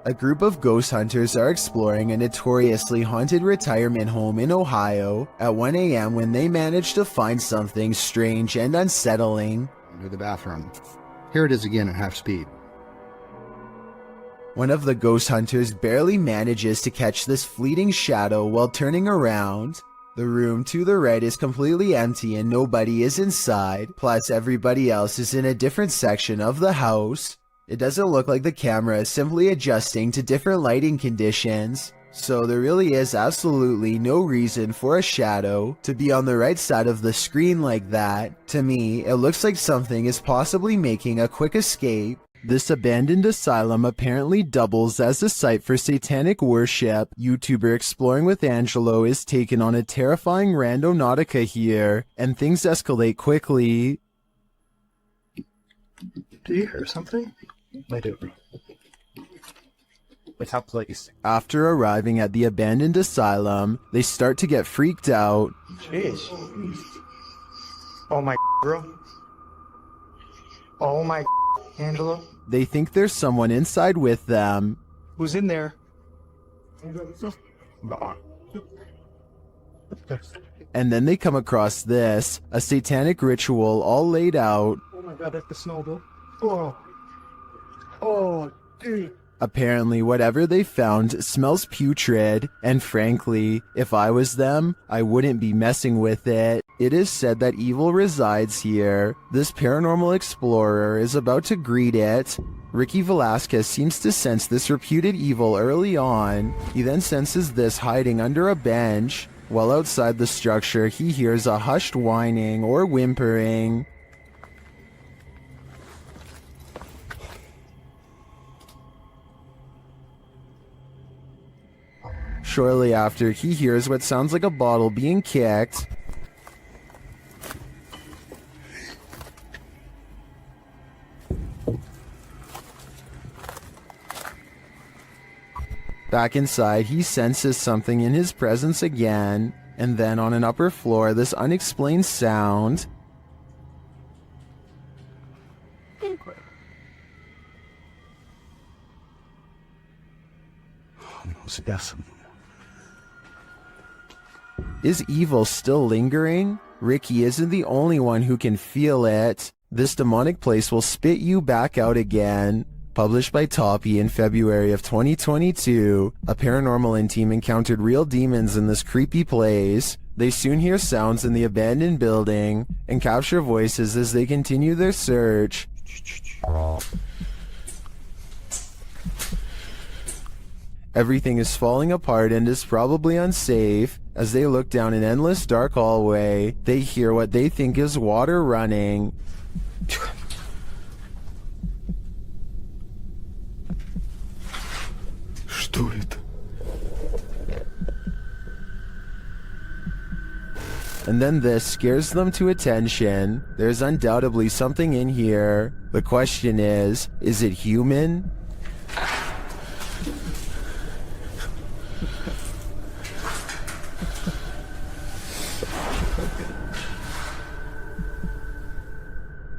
A group of ghost hunters are exploring a notoriously haunted retirement home in Ohio at 1 a.m. when they manage to find something strange and unsettling. Near the bathroom. Here it is again at half speed. One of the ghost hunters barely manages to catch this fleeting shadow while turning around. The room to the right is completely empty and nobody is inside, plus everybody else is in a different section of the house. It doesn't look like the camera is simply adjusting to different lighting conditions, so there really is absolutely no reason for a shadow to be on the right side of the screen like that. To me, it looks like something is possibly making a quick escape. This abandoned asylum apparently doubles as a site for satanic worship. YouTuber Exploring with Angelo is taken on a terrifying randonautica here, and things escalate quickly. Do you hear something? I do. It's how place. After arriving at the abandoned asylum, they start to get freaked out. Jeez. Oh my bro. Oh my Angelo. They think there's someone inside with them. Who's in there? And then they come across this, a satanic ritual all laid out. Oh my god, that's the snowball. Oh. Oh, dude. Apparently, whatever they found smells putrid, and frankly, if I was them, I wouldn't be messing with it. It is said that evil resides here. This paranormal explorer is about to greet it. Ricky Velasquez seems to sense this reputed evil early on. He then senses this hiding under a bench. While outside the structure, he hears a hushed whining or whimpering. Shortly after, he hears what sounds like a bottle being kicked. Back inside, he senses something in his presence again, and then on an upper floor, this unexplained sound. Is evil still lingering? Ricky isn't the only one who can feel it. This demonic place will spit you back out again. Published by Toppy in February of 2022, a paranormal team encountered real demons in this creepy place. They soon hear sounds in the abandoned building and capture voices as they continue their search. Everything is falling apart and is probably unsafe. As they look down an endless dark hallway, they hear what they think is water running. Что это? And then this scares them to attention. There's undoubtedly something in here. The question is it human?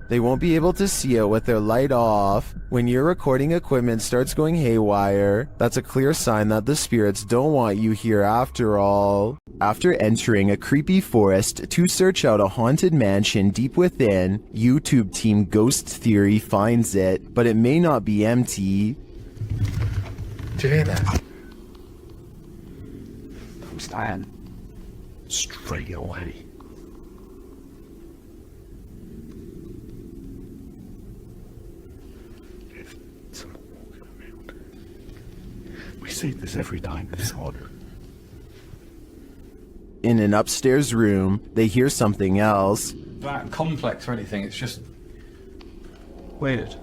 They won't be able to see it with their light off. When your recording equipment starts going haywire, that's a clear sign that the spirits don't want you here after all. After entering a creepy forest to search out a haunted mansion deep within, YouTube team Ghost Theory finds it, but it may not be empty. Do you hear that? I'm staying straight away. We see this every time it's odd. In an upstairs room, they hear something else. That complex or anything, it's just weirded.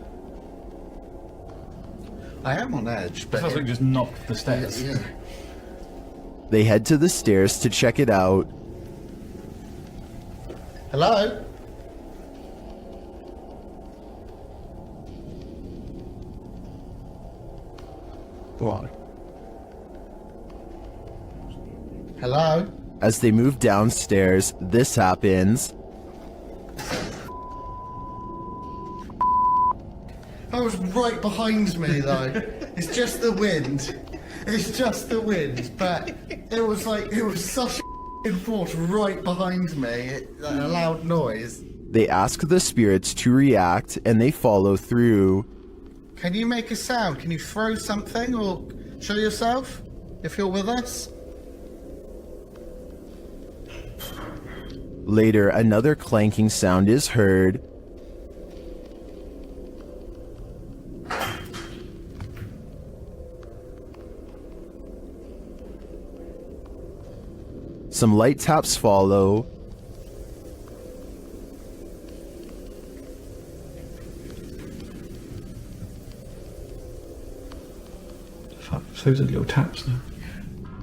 I am on edge, but Something just knocked the stairs. Yeah. They head to the stairs to check it out. Hello? What? Hello? As they move downstairs, this happens. That was right behind me, though. It's just the wind. It's just the wind, but it was such a force right behind me, a loud noise. They ask the spirits to react, and they follow through. Can you make a sound? Can you throw something or show yourself if you're with us? Later, another clanking sound is heard. Some light taps follow. supposedly little taps now.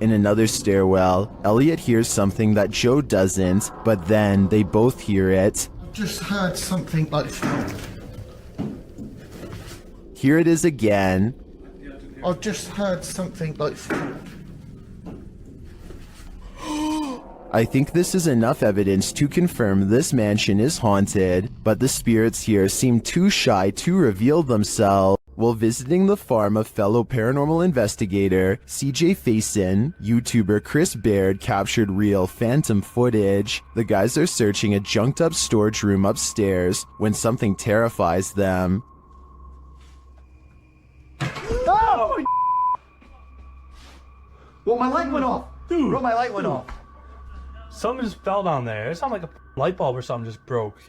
In another stairwell, Elliot hears something that Joe doesn't, but then they both hear it. Just heard something like. Here it is again. I've just heard something like. I think this is enough evidence to confirm this mansion is haunted, but the spirits here seem too shy to reveal themselves. While visiting the farm of fellow paranormal investigator CJ Faison, YouTuber Chris Baird captured real phantom footage. The guys are searching a junked up storage room upstairs when something terrifies them. Oh! Well, my light went off. Dude, bro, my light went off. Something just fell down there. It sounded like a light bulb or something just broke.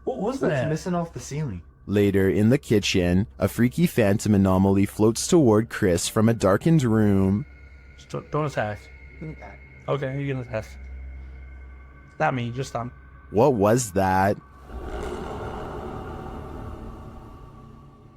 What was that? What's missing off the ceiling? Later, in the kitchen, a freaky phantom anomaly floats toward Chris from a darkened room. Don't attack. Okay, you can attack. Not me, just them. What was that?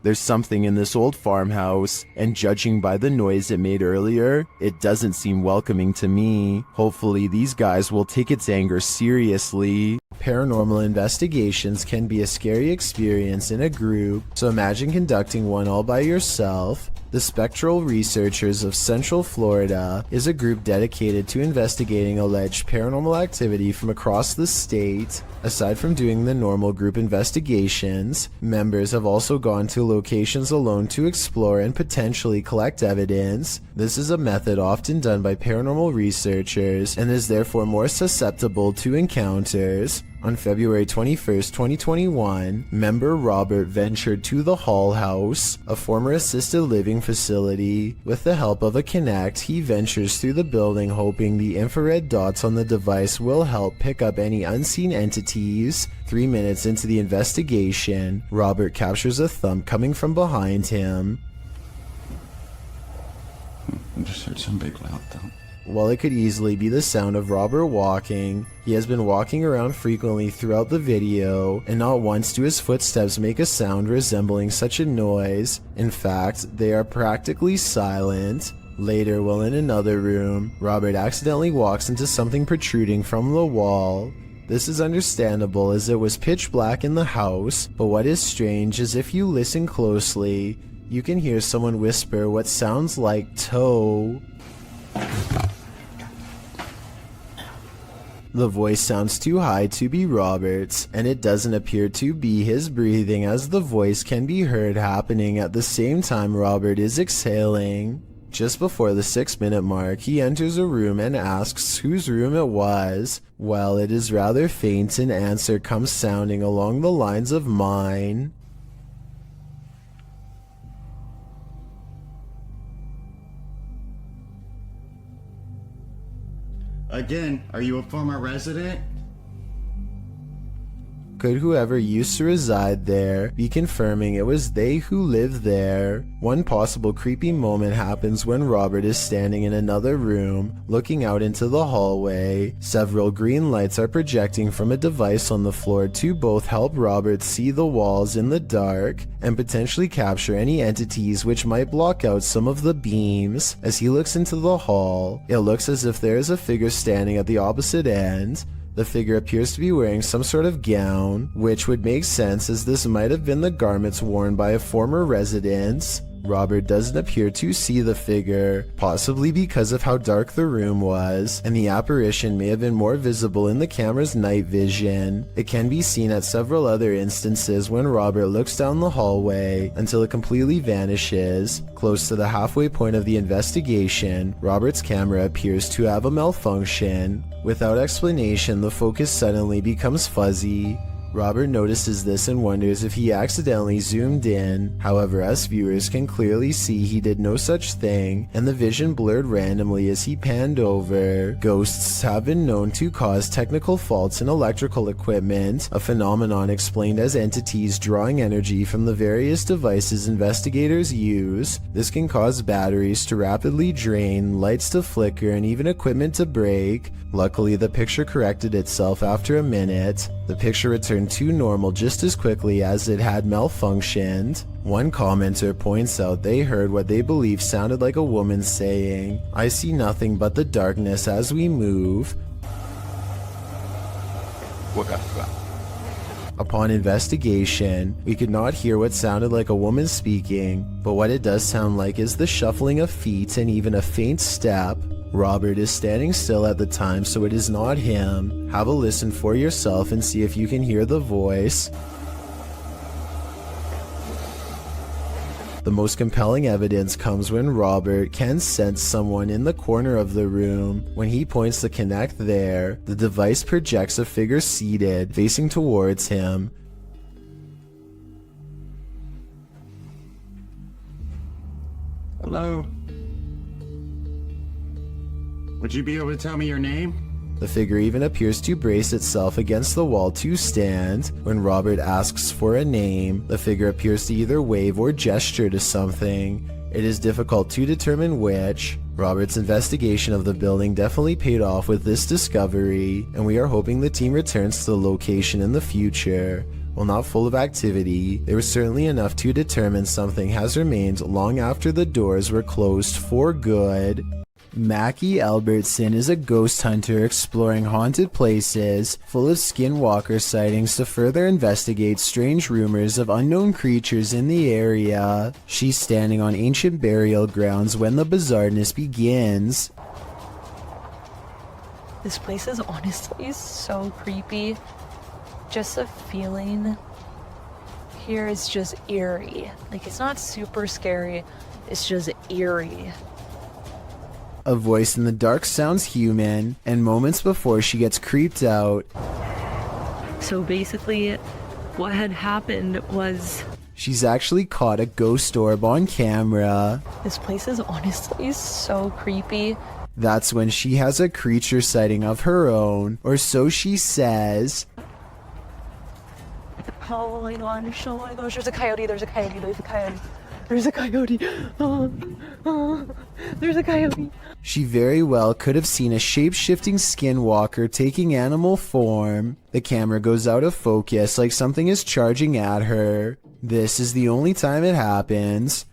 There's something in this old farmhouse, and judging by the noise it made earlier, it doesn't seem welcoming to me. Hopefully these guys will take its anger seriously. Paranormal investigations can be a scary experience in a group, so imagine conducting one all by yourself. The Spectral Researchers of Central Florida is a group dedicated to investigating alleged paranormal activity from across the state. Aside from doing the normal group investigations, members have also gone to locations alone to explore and potentially collect evidence. This is a method often done by paranormal researchers and is therefore more susceptible to encounters. On February 21st, 2021, member Robert ventured to the Hall House, a former assisted living facility. With the help of a Kinect, he ventures through the building hoping the infrared dots on the device will help pick up any unseen entities. 3 minutes into the investigation, Robert captures a thump coming from behind him. I just heard some big loud thump. While it could easily be the sound of Robert walking, he has been walking around frequently throughout the video, and not once do his footsteps make a sound resembling such a noise. In fact, they are practically silent. Later, while in another room, Robert accidentally walks into something protruding from the wall. This is understandable as it was pitch black in the house, but what is strange is if you listen closely, you can hear someone whisper what sounds like toe. The voice sounds too high to be Robert's, and it doesn't appear to be his breathing as the voice can be heard happening at the same time Robert is exhaling. Just before the 6-minute mark, he enters a room and asks whose room it was. Well, it is rather faint, an answer comes sounding along the lines of mine. Again, are you a former resident? Could whoever used to reside there be confirming it was they who lived there? One possible creepy moment happens when Robert is standing in another room, looking out into the hallway. Several green lights are projecting from a device on the floor to both help Robert see the walls in the dark and potentially capture any entities which might block out some of the beams. As he looks into the hall, it looks as if there is a figure standing at the opposite end. The figure appears to be wearing some sort of gown, which would make sense as this might have been the garments worn by a former resident. Robert doesn't appear to see the figure, possibly because of how dark the room was, and the apparition may have been more visible in the camera's night vision. It can be seen at several other instances when Robert looks down the hallway until it completely vanishes. Close to the halfway point of the investigation, Robert's camera appears to have a malfunction. Without explanation, the focus suddenly becomes fuzzy. Robert notices this and wonders if he accidentally zoomed in. However, us viewers can clearly see he did no such thing, and the vision blurred randomly as he panned over. Ghosts have been known to cause technical faults in electrical equipment, a phenomenon explained as entities drawing energy from the various devices investigators use. This can cause batteries to rapidly drain, lights to flicker, and even equipment to break. Luckily, the picture corrected itself after a minute. The picture returned to normal just as quickly as it had malfunctioned. One commenter points out they heard what they believe sounded like a woman saying, "I see nothing but the darkness as we move." Upon investigation, we could not hear what sounded like a woman speaking, but what it does sound like is the shuffling of feet and even a faint step. Robert is standing still at the time, so it is not him. Have a listen for yourself and see if you can hear the voice. The most compelling evidence comes when Robert can sense someone in the corner of the room. When he points the Kinect there, the device projects a figure seated, facing towards him. Hello? Would you be able to tell me your name? The figure even appears to brace itself against the wall to stand. When Robert asks for a name, the figure appears to either wave or gesture to something. It is difficult to determine which. Robert's investigation of the building definitely paid off with this discovery, and we are hoping the team returns to the location in the future. While not full of activity, there was certainly enough to determine something has remained long after the doors were closed for good. Mackie Albertson is a ghost hunter exploring haunted places full of skinwalker sightings to further investigate strange rumors of unknown creatures in the area. She's standing on ancient burial grounds when the bizarreness begins. This place is honestly so creepy. Just the feeling here is just eerie. Like, it's not super scary, it's just eerie. A voice in the dark sounds human, and moments before she gets creeped out. So basically, what had happened was... She's actually caught a ghost orb on camera. This place is honestly so creepy. That's when she has a creature sighting of her own, or so she says. Oh my gosh, there's a coyote, there's a coyote, there's a coyote. There's a coyote. There's a coyote. She very well could have seen a shape-shifting skinwalker taking animal form. The camera goes out of focus like something is charging at her. This is the only time it happens.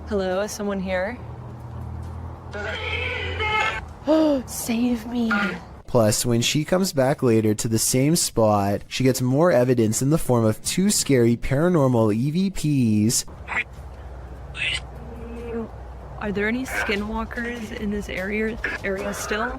Hello, is someone here? Oh, save me. Plus, when she comes back later to the same spot, she gets more evidence in the form of two scary paranormal EVPs. Are there any skinwalkers in this area still?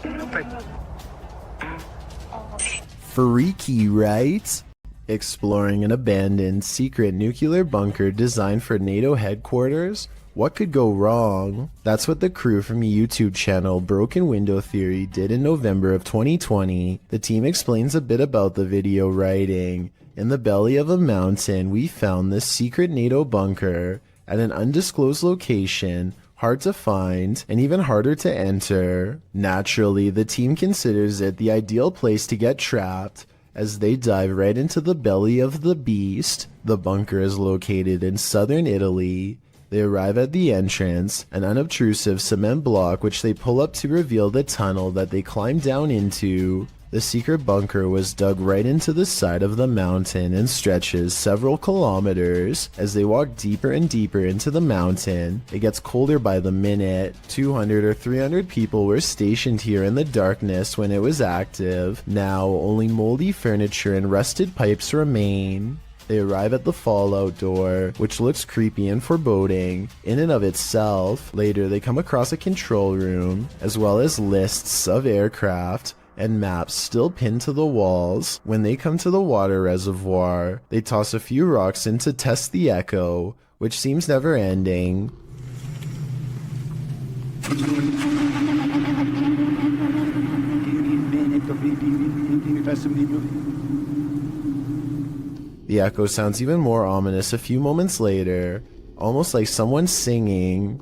Freaky, right? Exploring an abandoned secret nuclear bunker designed for NATO headquarters? What could go wrong? That's what the crew from YouTube channel Broken Window Theory did in November of 2020. The team explains a bit about the video, writing, "In the belly of a mountain, we found this secret NATO bunker at an undisclosed location, hard to find and even harder to enter. Naturally, the team considers it the ideal place to get trapped, as they dive right into the belly of the beast. The bunker is located in southern Italy. They arrive at the entrance, an unobtrusive cement block which they pull up to reveal the tunnel that they climb down into. The secret bunker was dug right into the side of the mountain and stretches several kilometers. As they walk deeper and deeper into the mountain, it gets colder by the minute. 200 or 300 people were stationed here in the darkness when it was active. Now, only moldy furniture and rusted pipes remain. They arrive at the fallout door, which looks creepy and foreboding in and of itself. Later, they come across a control room, as well as lists of aircraft and maps still pinned to the walls. When they come to the water reservoir, they toss a few rocks in to test the echo, which seems never ending. The echo sounds even more ominous a few moments later, almost like someone singing.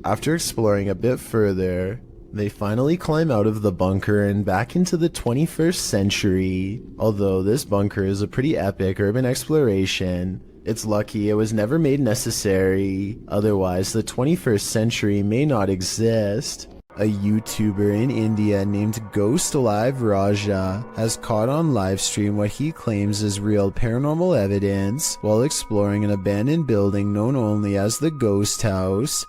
After exploring a bit further, they finally climb out of the bunker and back into the 21st century. Although this bunker is a pretty epic urban exploration, It's lucky it was never made necessary, otherwise the 21st century may not exist. A YouTuber in India named Ghost Alive Raja has caught on livestream what he claims is real paranormal evidence while exploring an abandoned building known only as the Ghost House.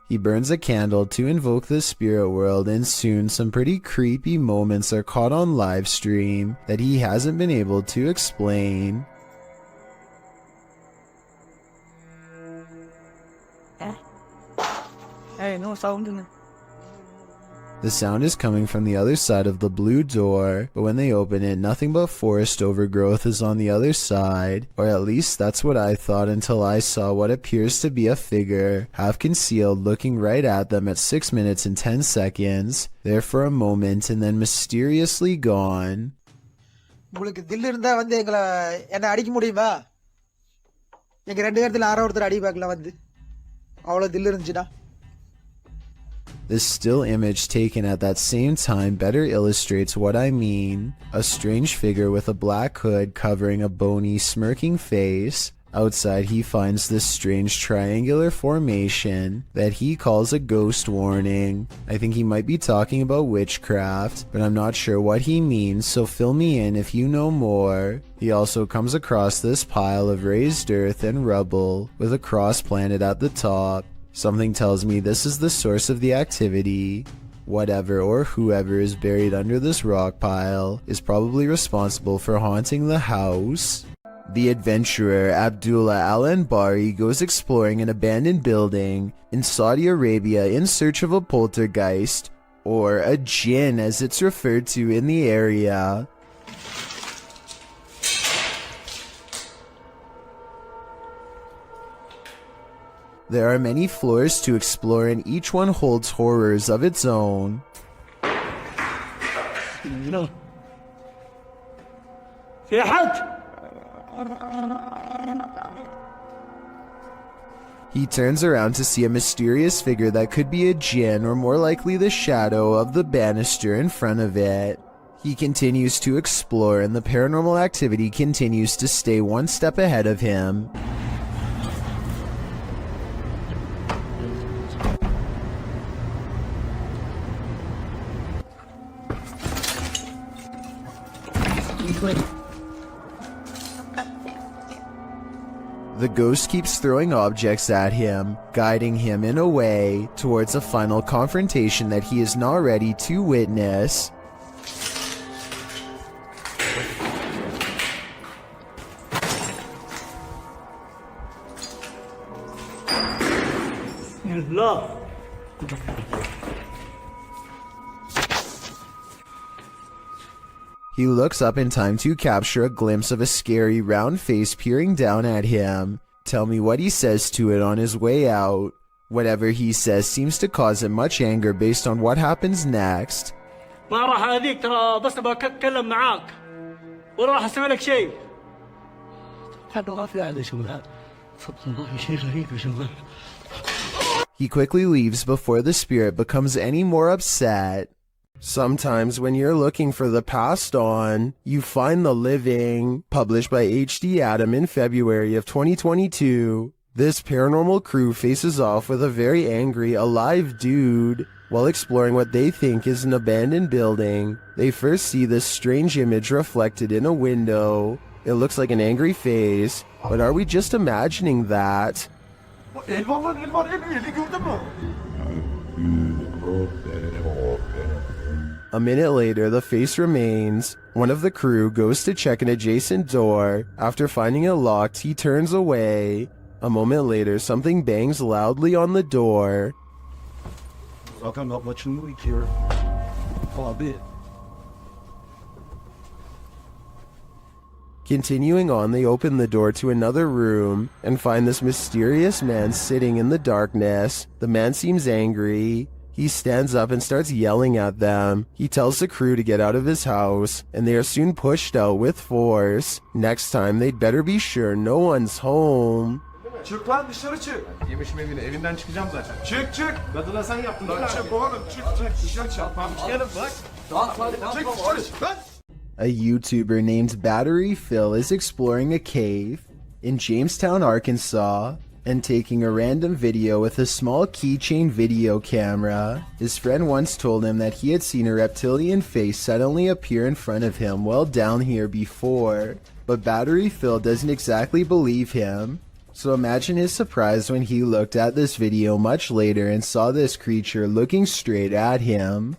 He burns a candle to invoke the spirit world, and soon some pretty creepy moments are caught on livestream that he hasn't been able to explain. Hey, no sound in it. The sound is coming from the other side of the blue door, but when they open it, nothing but forest overgrowth is on the other side, or at least that's what I thought until I saw what appears to be a figure, half concealed, looking right at them at 6 minutes and 10 seconds, there for a moment and then mysteriously gone. உங்களுக்கு தில் இருந்தா வந்து என்ன அடிக்க முடியுமா? எங்க ரெண்டு பேர்த்துல ஆரோ ஒருத்தர் அடி பார்க்கல வந்து. அவ்வளவு தில் இருந்துச்சுடா. This still image taken at that same time better illustrates what I mean. A strange figure with a black hood covering a bony, smirking face. Outside he finds this strange triangular formation that he calls a ghost warning. I think he might be talking about witchcraft, but I'm not sure what he means, so fill me in if you know more. He also comes across this pile of raised earth and rubble with a cross planted at the top. Something tells me this is the source of the activity. Whatever or whoever is buried under this rock pile is probably responsible for haunting the house. The adventurer Abdullah Al-Anbari goes exploring an abandoned building in Saudi Arabia in search of a poltergeist, or a jinn as it's referred to in the area. There are many floors to explore and each one holds horrors of its own. No. في حد. He turns around to see a mysterious figure that could be a jinn or more likely the shadow of the banister in front of it. He continues to explore and the paranormal activity continues to stay one step ahead of him. The ghost keeps throwing objects at him, guiding him in a way towards a final confrontation that he is not ready to witness. Love. He looks up in time to capture a glimpse of a scary round face peering down at him. Tell me what he says to it on his way out. Whatever he says seems to cause him much anger based on what happens next. ما راح اذيك ترى بس بتكلم معاك وراح اسوي لك شيء. هذا غافل على شغل والله شيء غريب يا شباب. He quickly leaves before the spirit becomes any more upset. Sometimes when you're looking for the passed on, you find the living. Published by H.D. Adam in February of 2022. This paranormal crew faces off with a very angry, alive dude. While exploring what they think is an abandoned building, they first see this strange image reflected in a window. It looks like an angry face, but are we just imagining that? A minute later, the face remains. One of the crew goes to check an adjacent door. After finding it locked, he turns away. A moment later, something bangs loudly on the door. Zaten ablacının here. Abi. Continuing on, they open the door to another room and find this mysterious man sitting in the darkness. The man seems angry. He stands up and starts yelling at them. He tells the crew to get out of his house, and they are soon pushed out with force. Next time, they'd better be sure no one's home. Çık lan dışarı çık. Yemişim evinden çıkacağım zaten. Çık çık. Kadına sen yaptın. Lan çık oğlum çık çık. Dışarı çık. Tamam çıkalım bak. Çık dışarı. Lan. A YouTuber named Battery Phil is exploring a cave in Jamestown, Arkansas, and taking a random video with a small keychain video camera. His friend once told him that he had seen a reptilian face suddenly appear in front of him while down here before, but Battery Phil doesn't exactly believe him. So imagine his surprise when he looked at this video much later and saw this creature looking straight at him.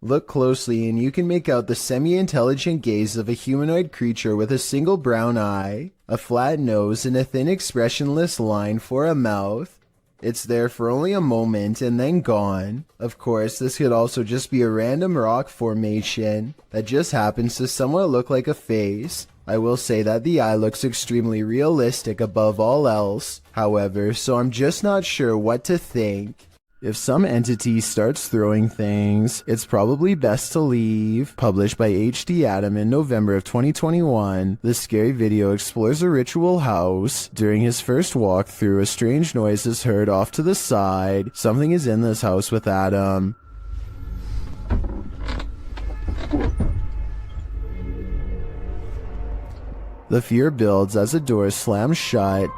Look closely and you can make out the semi-intelligent gaze of a humanoid creature with a single brown eye, a flat nose, and a thin expressionless line for a mouth. It's there for only a moment and then gone. Of course, this could also just be a random rock formation that just happens to somewhat look like a face. I will say that the eye looks extremely realistic above all else, however, so I'm just not sure what to think. If some entity starts throwing things, it's probably best to leave. Published by HD Adam in November of 2021, this scary video explores a ritual house. During his first walkthrough, a strange noise is heard off to the side. Something is in this house with Adam. The fear builds as a door slams shut.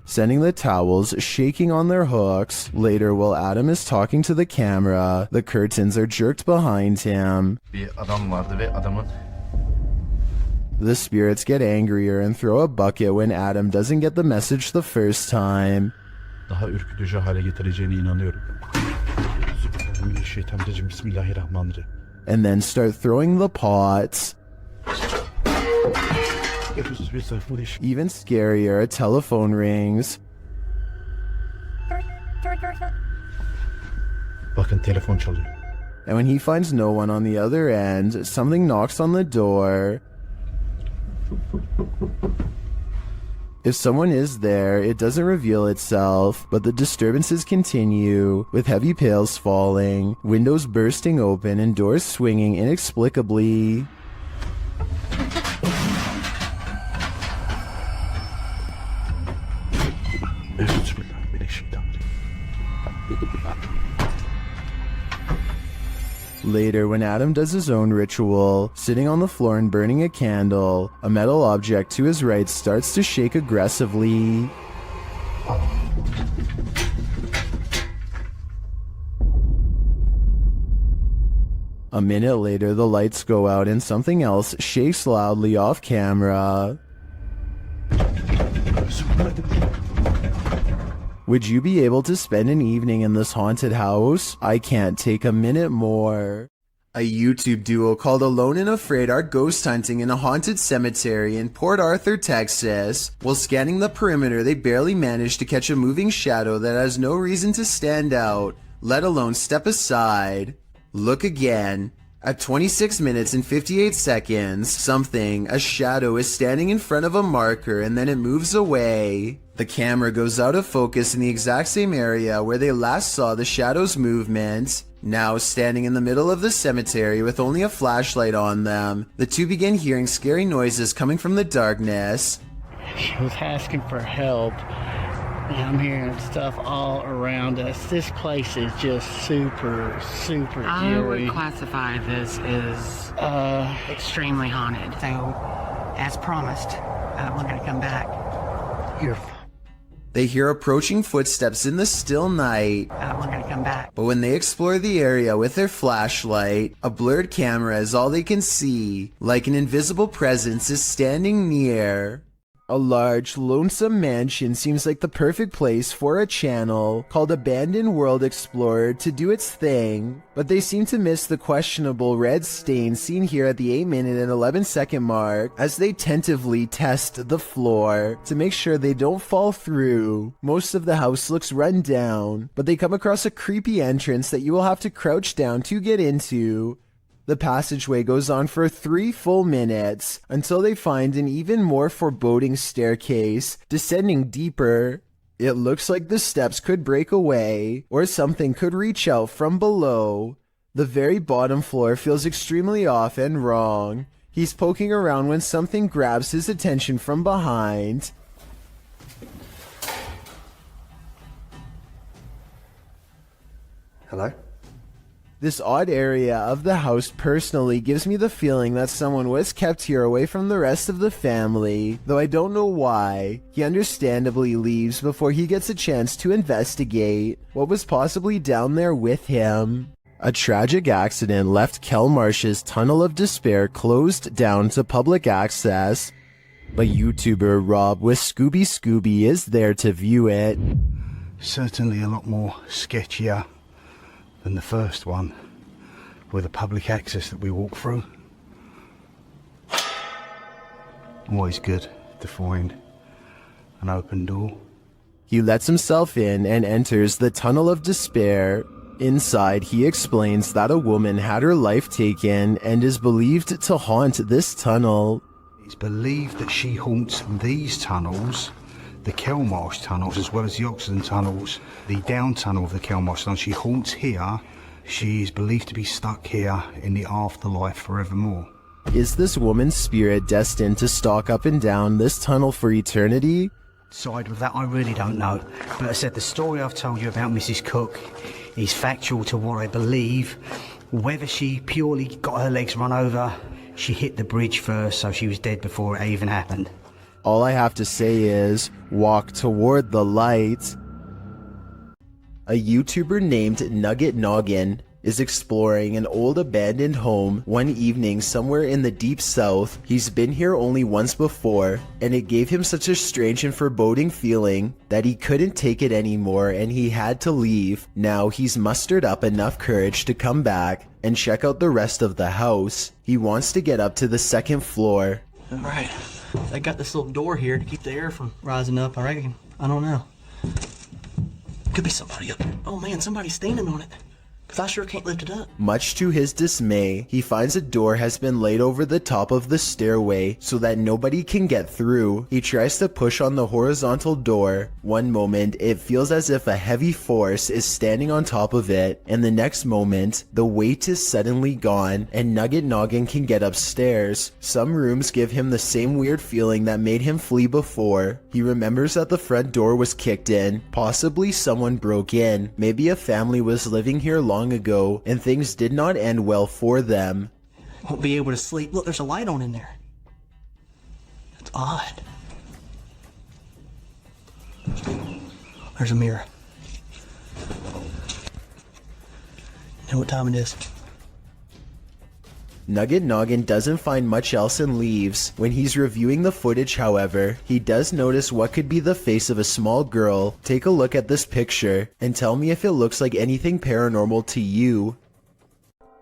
Sending the towels shaking on their hooks. Later, while Adam is talking to the camera, the curtains are jerked behind him. Bir adam vardı ve adamın The spirits get angrier and throw a bucket when Adam doesn't get the message the first time. daha ürkütücü hale getireceğine inanıyorum. Şeytanirracim, Bismillahirrahmanirrahim. And then start throwing the pots. Even scarier, a telephone rings. Bakın telefon çalıyor. And when he finds no one on the other end, something knocks on the door. If someone is there, it doesn't reveal itself, but the disturbances continue, with heavy pails falling, windows bursting open, and doors swinging inexplicably. Later, when Adam does his own ritual, sitting on the floor and burning a candle, a metal object to his right starts to shake aggressively. A minute later, the lights go out and something else shakes loudly off camera. Would you be able to spend an evening in this haunted house? I can't take a minute more. A YouTube duo called Alone and Afraid are ghost hunting in a haunted cemetery in Port Arthur, Texas. While scanning the perimeter, they barely manage to catch a moving shadow that has no reason to stand out, let alone step aside. Look again. At 26 minutes and 58 seconds, a shadow is standing in front of a marker and then it moves away. The camera goes out of focus in the exact same area where they last saw the shadow's movement. Now standing in the middle of the cemetery with only a flashlight on them, the two begin hearing scary noises coming from the darkness. She was asking for help. And I'm hearing stuff all around us. This place is just super I eerie. would classify this as extremely haunted. So, as promised, we're going to come back. They hear approaching footsteps in the still night. We're going to come back. But when they explore the area with their flashlight, a blurred camera is all they can see, like an invisible presence is standing near. A large, lonesome mansion seems like the perfect place for a channel called Abandoned World Explorer to do its thing, but they seem to miss the questionable red stain seen here at the 8-minute and 11-second mark as they tentatively test the floor to make sure they don't fall through. Most of the house looks run down, but they come across a creepy entrance that you will have to crouch down to get into. The passageway goes on for 3 full minutes until they find an even more foreboding staircase descending deeper. It looks like the steps could break away or something could reach out from below. The very bottom floor feels extremely off and wrong. He's poking around when something grabs his attention from behind. Hello? This odd area of the house personally gives me the feeling that someone was kept here away from the rest of the family, though I don't know why. He understandably leaves before he gets a chance to investigate what was possibly down there with him. A tragic accident left Kelmarsh's Tunnel of Despair closed down to public access, but YouTuber Rob with Scooby is there to view it. Certainly a lot more sketchier than the first one with the public access that we walk through. Always good to find an open door. He lets himself in and enters the Tunnel of Despair. Inside, he explains that a woman had her life taken and is believed to haunt this tunnel. It's believed that she haunts these tunnels, the Kelmarsh tunnels, as well as the Oxenden tunnels, the down tunnel of the Kelmarsh tunnel. She haunts here. She is believed to be stuck here in the afterlife forevermore. Is this woman's spirit destined to stalk up and down this tunnel for eternity? Side with that, I really don't know. But I said the story I've told you about Mrs. Cook is factual to what I believe. Whether she purely got her legs run over, she hit the bridge first, so she was dead before it even happened. All I have to say is, walk toward the light. A YouTuber named Nugget Noggin is exploring an old abandoned home one evening somewhere in the deep south. He's been here only once before, and it gave him such a strange and foreboding feeling that he couldn't take it anymore and he had to leave. Now he's mustered up enough courage to come back and check out the rest of the house. He wants to get up to the second floor. Alright, they got this little door here to keep the air from rising up, I reckon. I don't know. Could be somebody up there. Oh man, somebody's standing on it. Cause I sure can't lift it up. Much to his dismay, he finds a door has been laid over the top of the stairway so that nobody can get through. He tries to push on the horizontal door. One moment, it feels as if a heavy force is standing on top of it, and the next moment, the weight is suddenly gone, and Nugget Noggin can get upstairs. Some rooms give him the same weird feeling that made him flee before. He remembers that the front door was kicked in. Possibly someone broke in. Maybe a family was living here long ago, and things did not end well for them. Won't be able to sleep. Look, there's a light on in there. That's odd. There's a mirror. You know what time it is? Nugget Noggin doesn't find much else and leaves. When he's reviewing the footage, however, he does notice what could be the face of a small girl. Take a look at this picture and tell me if it looks like anything paranormal to you.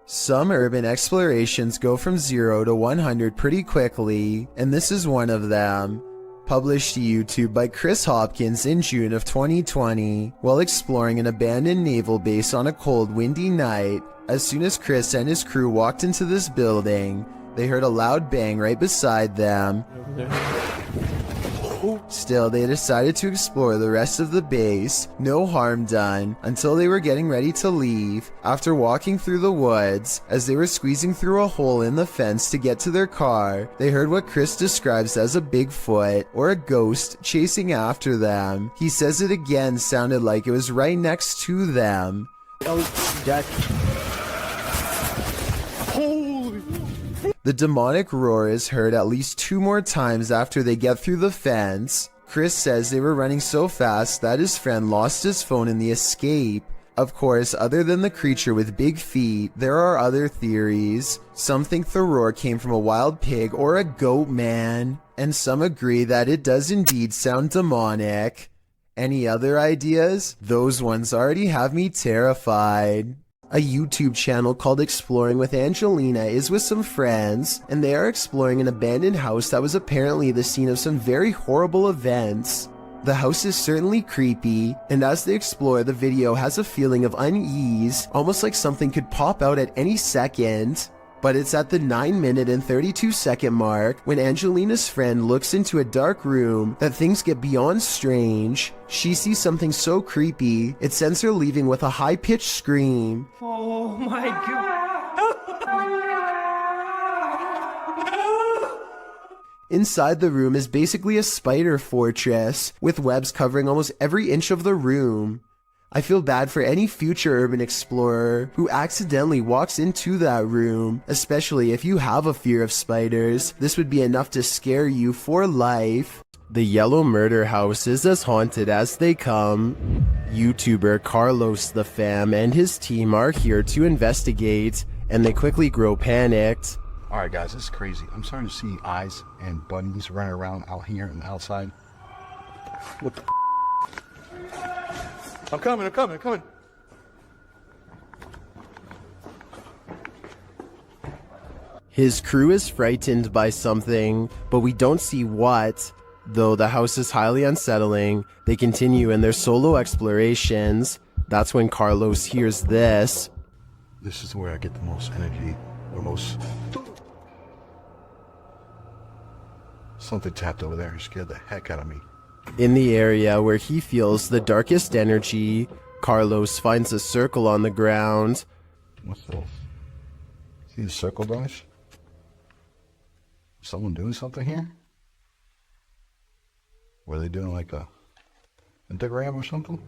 Some urban explorations go from 0 to 100 pretty quickly, and this is one of them. Published to YouTube by Chris Hopkins in June of 2020. While exploring an abandoned naval base on a cold, windy night, as soon as Chris and his crew walked into this building, they heard a loud bang right beside them. Still, they decided to explore the rest of the base, no harm done, until they were getting ready to leave. After walking through the woods, as they were squeezing through a hole in the fence to get to their car, they heard what Chris describes as a Bigfoot, or a ghost, chasing after them. He says it again sounded like it was right next to them. Oh, Jack. The demonic roar is heard at least 2 more times after they get through the fence. Chris says they were running so fast that his friend lost his phone in the escape. Of course, other than the creature with big feet, there are other theories. Some think the roar came from a wild pig or a goat man, and some agree that it does indeed sound demonic. Any other ideas? Those ones already have me terrified. A YouTube channel called Exploring with Angelina is with some friends, and they are exploring an abandoned house that was apparently the scene of some very horrible events. The house is certainly creepy, and as they explore, the video has a feeling of unease, almost like something could pop out at any second. But it's at the 9-minute and 32-second mark when Angelina's friend looks into a dark room that things get beyond strange. She sees something so creepy, it sends her leaving with a high-pitched scream. Oh my god. Inside the room is basically a spider fortress, with webs covering almost every inch of the room. I feel bad for any future urban explorer who accidentally walks into that room, especially if you have a fear of spiders. This would be enough to scare you for life. The Yellow Murder House is as haunted as they come. YouTuber Carlos the Fam and his team are here to investigate, and they quickly grow panicked. Alright guys, this is crazy. I'm starting to see eyes and bunnies running around out here and outside. What the I'm coming. His crew is frightened by something, but we don't see what. Though the house is highly unsettling, they continue in their solo explorations. That's when Carlos hears this. This is where I get the most energy, or most... Something tapped over there and scared the heck out of me. In the area where he feels the darkest energy, Carlos finds a circle on the ground. What's this? See the circle, guys? Someone doing something here? Were they doing like a pentagram or something?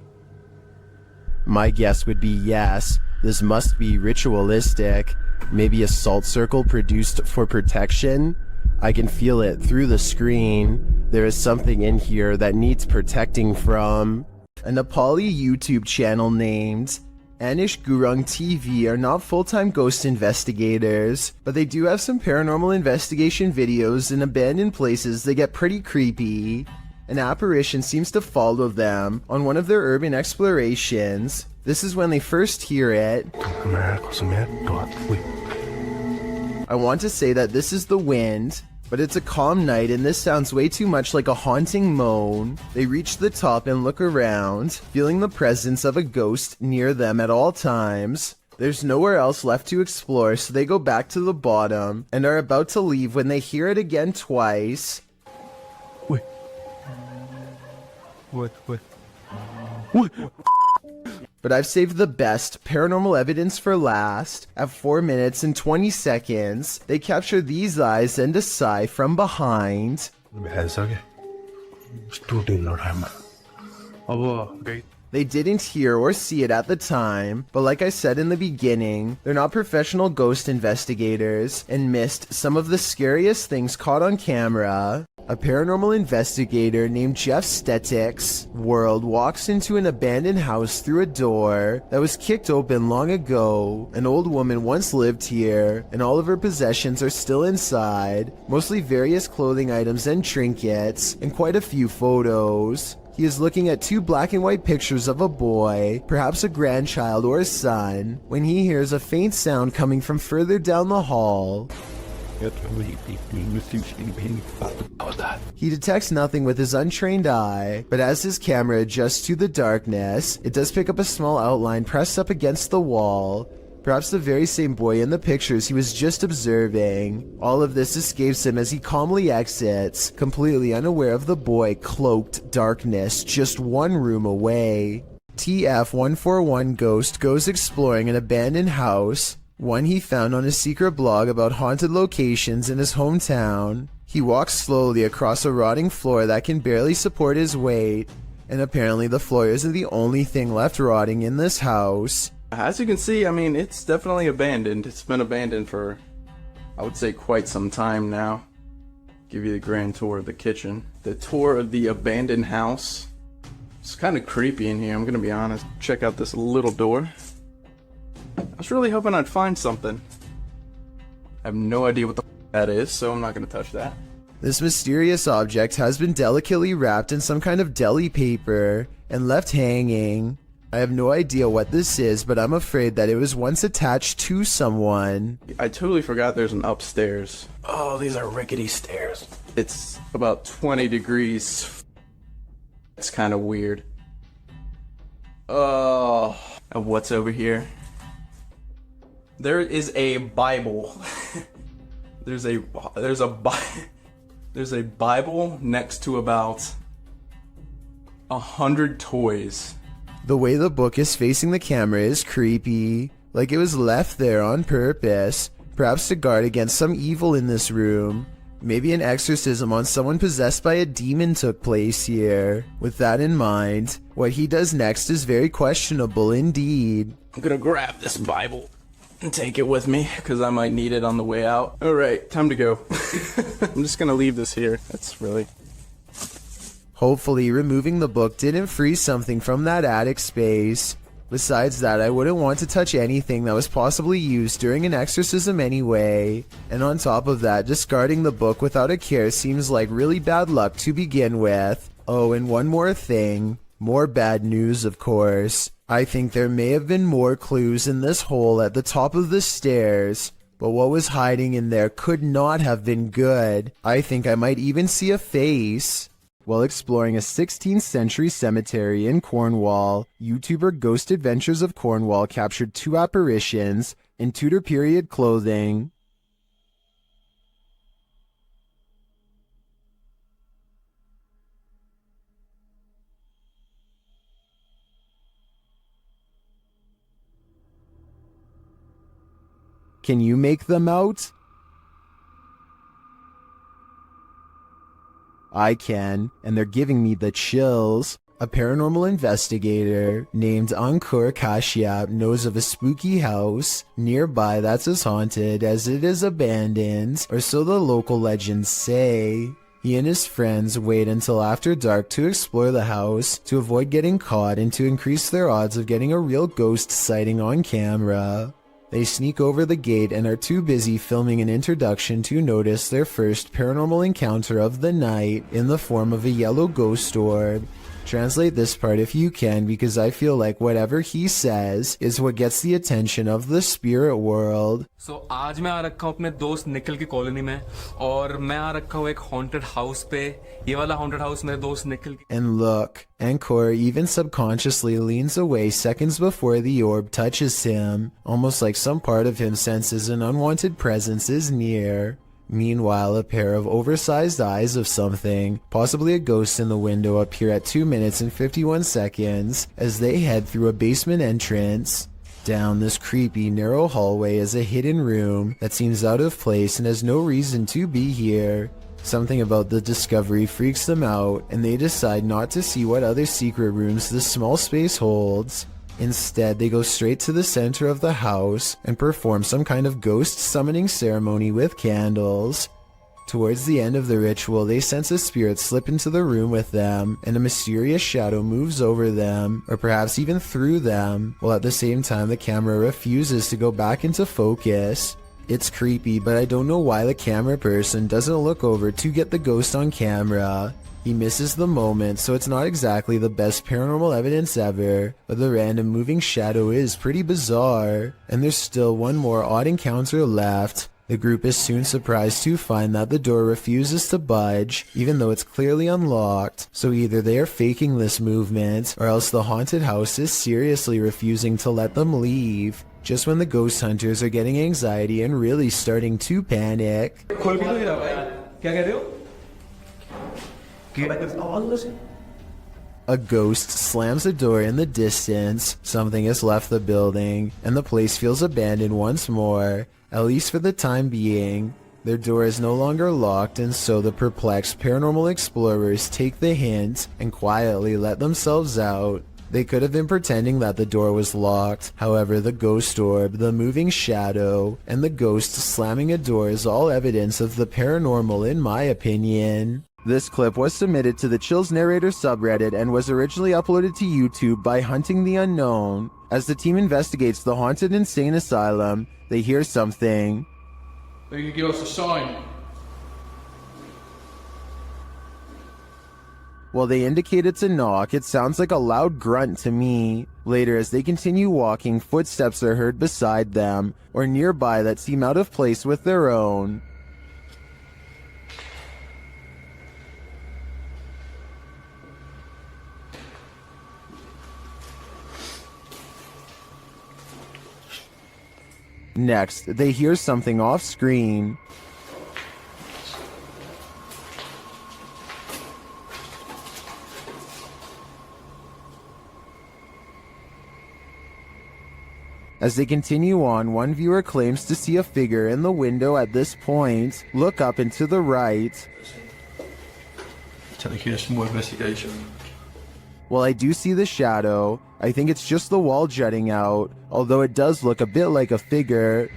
My guess would be yes. This must be ritualistic. Maybe a salt circle produced for protection? I can feel it through the screen. There is something in here that needs protecting from. A Nepali YouTube channel named Anish Gurung TV are not full-time ghost investigators, but they do have some paranormal investigation videos in abandoned places that get pretty creepy. An apparition seems to follow them on one of their urban explorations. This is when they first hear it. I want to say that this is the wind, but it's a calm night and this sounds way too much like a haunting moan. They reach the top and look around, feeling the presence of a ghost near them at all times. There's nowhere else left to explore, so they go back to the bottom and are about to leave when they hear it again twice. Wait. What? But I've saved the best paranormal evidence for last. At 4 minutes and 20 seconds, they capture these eyes and a sigh from behind. They didn't hear or see it at the time, but like I said in the beginning, they're not professional ghost investigators and missed some of the scariest things caught on camera. A paranormal investigator named Jeff Stetik's world walks into an abandoned house through a door that was kicked open long ago. An old woman once lived here, and all of her possessions are still inside, mostly various clothing items and trinkets, and quite a few photos. He is looking at 2 black and white pictures of a boy, perhaps a grandchild or a son, when he hears a faint sound coming from further down the hall. He detects nothing with his untrained eye, but as his camera adjusts to the darkness, it does pick up a small outline pressed up against the wall. Perhaps the very same boy in the pictures he was just observing. All of this escapes him as he calmly exits, completely unaware of the boy cloaked darkness just 1 room away. TF141 Ghost goes exploring an abandoned house, one he found on a secret blog about haunted locations in his hometown. He walks slowly across a rotting floor that can barely support his weight, and apparently the floor isn't the only thing left rotting in this house. As you can see, I mean, it's definitely abandoned. It's been abandoned for, I would say, quite some time now. Give you the grand tour of the kitchen. The tour of the abandoned house. It's kind of creepy in here, I'm gonna be honest. Check out this little door. I was really hoping I'd find something. I have no idea what the that is, so I'm not gonna touch that. This mysterious object has been delicately wrapped in some kind of deli paper and left hanging. I have no idea what this is, but I'm afraid that it was once attached to someone. I totally forgot there's an upstairs. Oh, these are rickety stairs. It's about 20 degrees. It's kind of weird. Oh, what's over here? There is a Bible. There's a Bible next to about 100 toys. The way the book is facing the camera is creepy, like it was left there on purpose, perhaps to guard against some evil in this room. Maybe an exorcism on someone possessed by a demon took place here. With that in mind, what he does next is very questionable indeed. I'm gonna grab this Bible and take it with me, because I might need it on the way out. Alright, time to go. I'm just gonna leave this here. That's really... Hopefully, removing the book didn't freeze something from that attic space. Besides that, I wouldn't want to touch anything that was possibly used during an exorcism anyway. And on top of that, discarding the book without a care seems like really bad luck to begin with. Oh, and one more thing. More bad news, of course. I think there may have been more clues in this hole at the top of the stairs, but what was hiding in there could not have been good. I think I might even see a face. While exploring a 16th century cemetery in Cornwall, YouTuber Ghost Adventures of Cornwall captured 2 apparitions in Tudor period clothing. Can you make them out? I can, and they're giving me the chills. A paranormal investigator named Ankur Kashyap knows of a spooky house nearby that's as haunted as it is abandoned, or so the local legends say. He and his friends wait until after dark to explore the house to avoid getting caught and to increase their odds of getting a real ghost sighting on camera. They sneak over the gate and are too busy filming an introduction to notice their first paranormal encounter of the night in the form of a yellow ghost orb. Translate this part if you can, because I feel like whatever he says is what gets the attention of the spirit world. So आज मैं आ रखा हूँ अपने दोस्त निखिल की colony में और मैं आ रखा हूँ एक haunted house पे ये वाला haunted house मेरे दोस्त निखिल की And look, Ankor even subconsciously leans away seconds before the orb touches him, almost like some part of him senses an unwanted presence is near. Meanwhile, a pair of oversized eyes of something, possibly a ghost in the window, appear at 2 minutes and 51 seconds as they head through a basement entrance. Down this creepy, narrow hallway is a hidden room that seems out of place and has no reason to be here. Something about the discovery freaks them out, and they decide not to see what other secret rooms this small space holds. Instead, they go straight to the center of the house and perform some kind of ghost summoning ceremony with candles. Towards the end of the ritual, they sense a spirit slip into the room with them, and a mysterious shadow moves over them, or perhaps even through them, while at the same time the camera refuses to go back into focus. It's creepy, but I don't know why the camera person doesn't look over to get the ghost on camera. He misses the moment, so it's not exactly the best paranormal evidence ever, but the random moving shadow is pretty bizarre. And there's still one more odd encounter left. The group is soon surprised to find that the door refuses to budge, even though it's clearly unlocked. So either they are faking this movement, or else the haunted house is seriously refusing to let them leave. Just when the ghost hunters are getting anxiety and really starting to panic. A ghost slams a door in the distance, something has left the building, and the place feels abandoned once more, at least for the time being. Their door is no longer locked, and so the perplexed paranormal explorers take the hint and quietly let themselves out. They could have been pretending that the door was locked, however the ghost orb, the moving shadow, and the ghost slamming a door is all evidence of the paranormal in my opinion. This clip was submitted to the Chills Narrator subreddit and was originally uploaded to YouTube by Hunting the Unknown. As the team investigates the haunted insane asylum, they hear something. They can give us a sign. While they indicate it's a knock, it sounds like a loud grunt to me. Later, as they continue walking, footsteps are heard beside them, or nearby that seem out of place with their own. Next, they hear something off-screen. As they continue on, one viewer claims to see a figure in the window at this point. Look up and to the right. Take here some more investigation. While I do see the shadow, I think it's just the wall jutting out, although it does look a bit like a figure.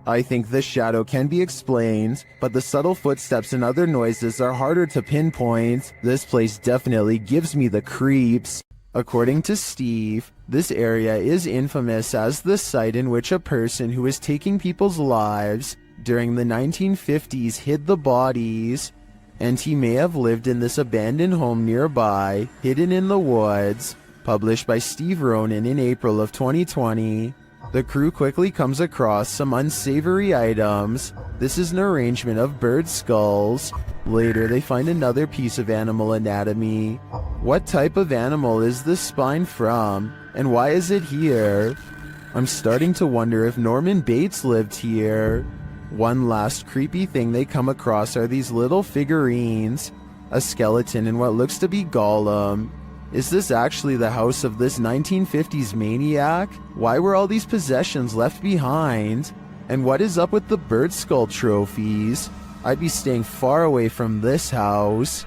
I think the shadow can be explained, but the subtle footsteps and other noises are harder to pinpoint. This place definitely gives me the creeps. According to Steve, this area is infamous as the site in which a person who was taking people's lives during the 1950s hid the bodies, and he may have lived in this abandoned home nearby, hidden in the woods. Published by Steve Ronan in April of 2020. The crew quickly comes across some unsavory items. This is an arrangement of bird skulls. Later, they find another piece of animal anatomy. What type of animal is this spine from? And why is it here? I'm starting to wonder if Norman Bates lived here. One last creepy thing they come across are these little figurines. A skeleton and what looks to be Gollum. Is this actually the house of this 1950s maniac? Why were all these possessions left behind? And what is up with the bird skull trophies? I'd be staying far away from this house.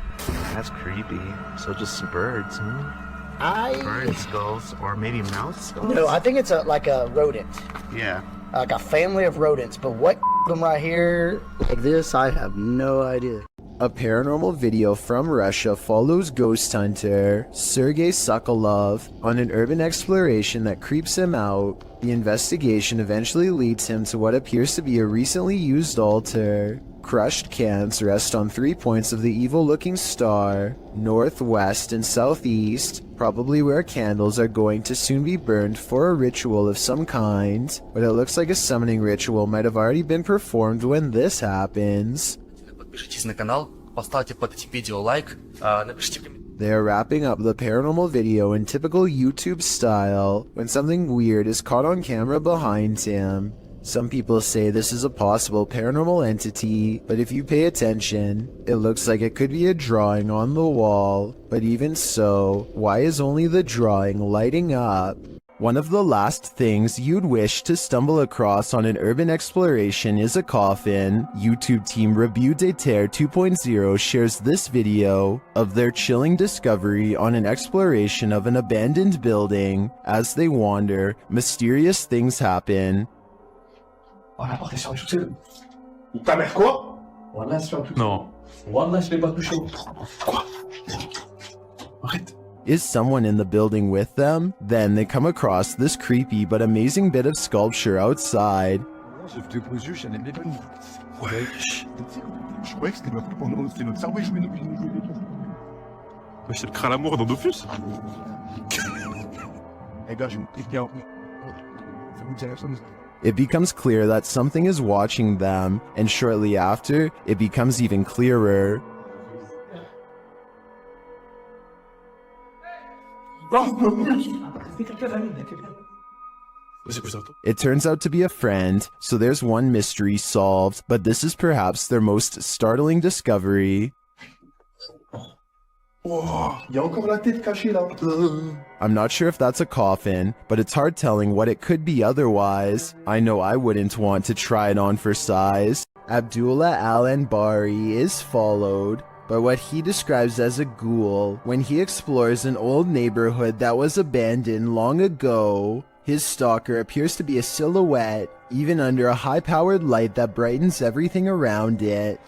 That's creepy. So just some birds, huh? Bird skulls, or maybe mouse skulls? No, I think it's like a rodent. Yeah. Like a family of rodents. But what them right here like this, I have no idea. A paranormal video from Russia follows ghost hunter Sergei Sokolov on an urban exploration that creeps him out. The investigation eventually leads him to what appears to be a recently used altar. Crushed cans rest on 3 points of the evil-looking star, north, west, and southeast, probably where candles are going to soon be burned for a ritual of some kind. But it looks like a summoning ritual might have already been performed when this happens. Подпишитесь на канал, поставьте под этим видео лайк, напишите комментарий. They are wrapping up the paranormal video in typical YouTube style when something weird is caught on camera behind him. Some people say this is a possible paranormal entity, but if you pay attention, it looks like it could be a drawing on the wall. But even so, why is only the drawing lighting up? One of the last things you'd wish to stumble across on an urban exploration is a coffin. YouTube team Review de Terre 2.0 shares this video of their chilling discovery on an exploration of an abandoned building. As they wander, mysterious things happen. On a porté sur le tout. Ta mère quoi? Voilà sur le tout. Non. Voilà, je l'ai pas touché. Quoi? Arrête. Is someone in the building with them? Then they come across this creepy but amazing bit of sculpture outside. Wesh. C'est le crâne à mort dans Dofus. It becomes clear that something is watching them, and shortly after, it becomes even clearer. It turns out to be a friend, so there's one mystery solved, but this is perhaps their most startling discovery. I'm not sure if that's a coffin, but it's hard telling what it could be otherwise. I know I wouldn't want to try it on for size. Abdullah Al-Anbari is followed by what he describes as a ghoul when he explores an old neighborhood that was abandoned long ago. His stalker appears to be a silhouette, even under a high-powered light that brightens everything around it.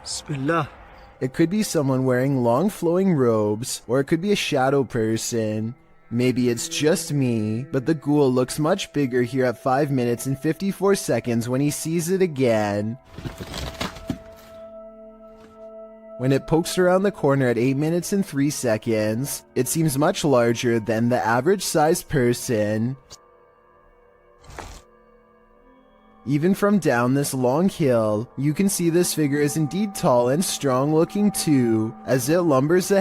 Bismillah. It could be someone wearing long flowing robes, or it could be a shadow person. Maybe it's just me, but the ghoul looks much bigger here at 5 minutes and 54 seconds when he sees it again. When it pokes around the corner at 8 minutes and 3 seconds, it seems much larger than the average sized person. Even from down this long hill, you can see this figure is indeed tall and strong looking too, as it lumbers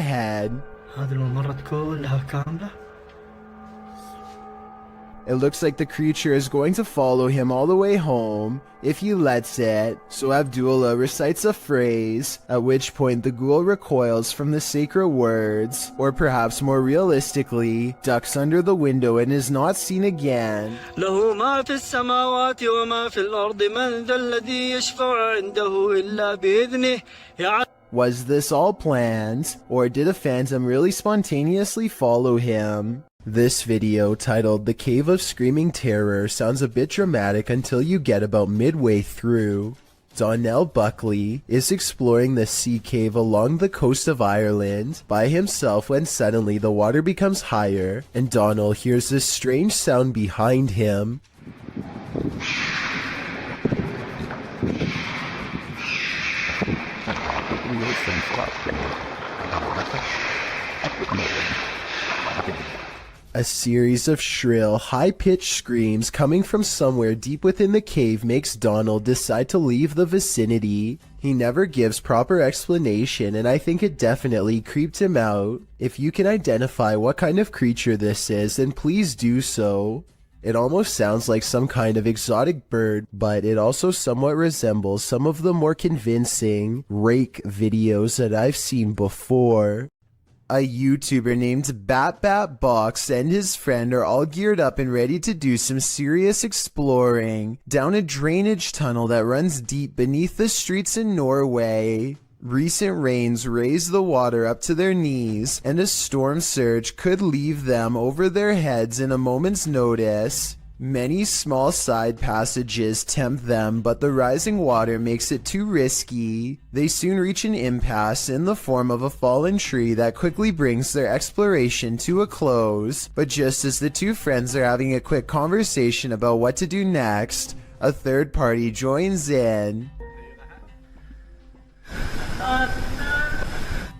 It looks like the creature is going to follow him all the way home if he lets it, so Abdullah recites a phrase, at which point the ghoul recoils from the sacred words, or perhaps more realistically, ducks under the window and is not seen again. له ما في السماوات وما في الأرض من ذا الذي يشفع عنده إلا بإذنه. Was this all planned, or did a phantom really spontaneously follow him? This video, titled The Cave of Screaming Terror, sounds a bit dramatic until you get about midway through. Donnell Buckley is exploring the sea cave along the coast of Ireland by himself when suddenly the water becomes higher and Donnell hears this strange sound behind him. A series of shrill, high-pitched screams coming from somewhere deep within the cave makes Donald decide to leave the vicinity. He never gives proper explanation, and I think it definitely creeped him out. If you can identify what kind of creature this is, then please do so. It almost sounds like some kind of exotic bird, but it also somewhat resembles some of the more convincing rake videos that I've seen before. A YouTuber named BatBatBox and his friend are all geared up and ready to do some serious exploring down a drainage tunnel that runs deep beneath the streets in Norway. Recent rains raise the water up to their knees, and a storm surge could leave them over their heads in a moment's notice. Many small side passages tempt them, but the rising water makes it too risky. They soon reach an impasse in the form of a fallen tree that quickly brings their exploration to a close. But just as the two friends are having a quick conversation about what to do next, a third party joins in.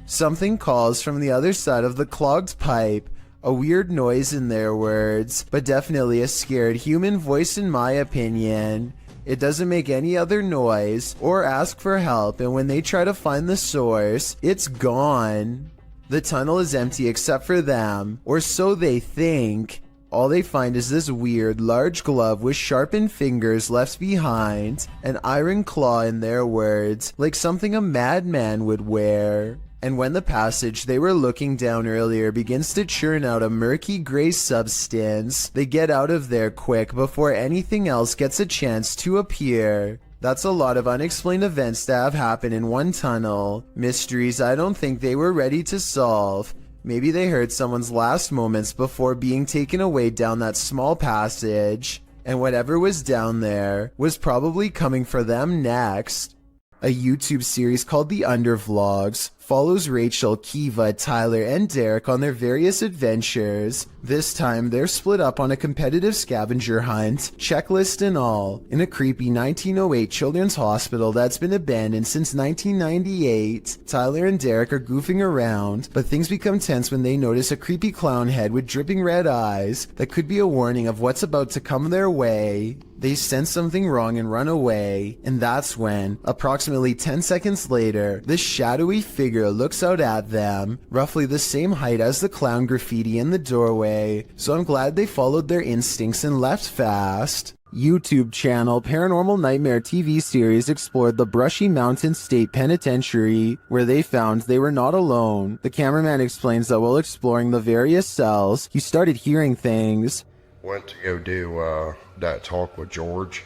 Something calls from the other side of the clogged pipe. A weird noise in their words, but definitely a scared human voice in my opinion. It doesn't make any other noise or ask for help, and when they try to find the source, it's gone. The tunnel is empty except for them, or so they think. All they find is this weird, large glove with sharpened fingers left behind, an iron claw in their words, like something a madman would wear. And when the passage they were looking down earlier begins to churn out a murky gray substance, they get out of there quick before anything else gets a chance to appear. That's a lot of unexplained events that have happened in one tunnel. Mysteries I don't think they were ready to solve. Maybe they heard someone's last moments before being taken away down that small passage, and whatever was down there was probably coming for them next. A YouTube series called The Undervlogs follows Rachel, Kiva, Tyler, and Derek on their various adventures. This time, they're split up on a competitive scavenger hunt, checklist and all, in a creepy 1908 children's hospital that's been abandoned since 1998. Tyler and Derek are goofing around, but things become tense when they notice a creepy clown head with dripping red eyes that could be a warning of what's about to come their way. They sense something wrong and run away, and that's when, approximately 10 seconds later, this shadowy figure looks out at them, roughly the same height as the clown graffiti in the doorway, so I'm glad they followed their instincts and left fast. YouTube channel Paranormal Nightmare TV series explored the Brushy Mountain State Penitentiary, where they found they were not alone. The cameraman explains that while exploring the various cells, he started hearing things. Went to go do that talk with George,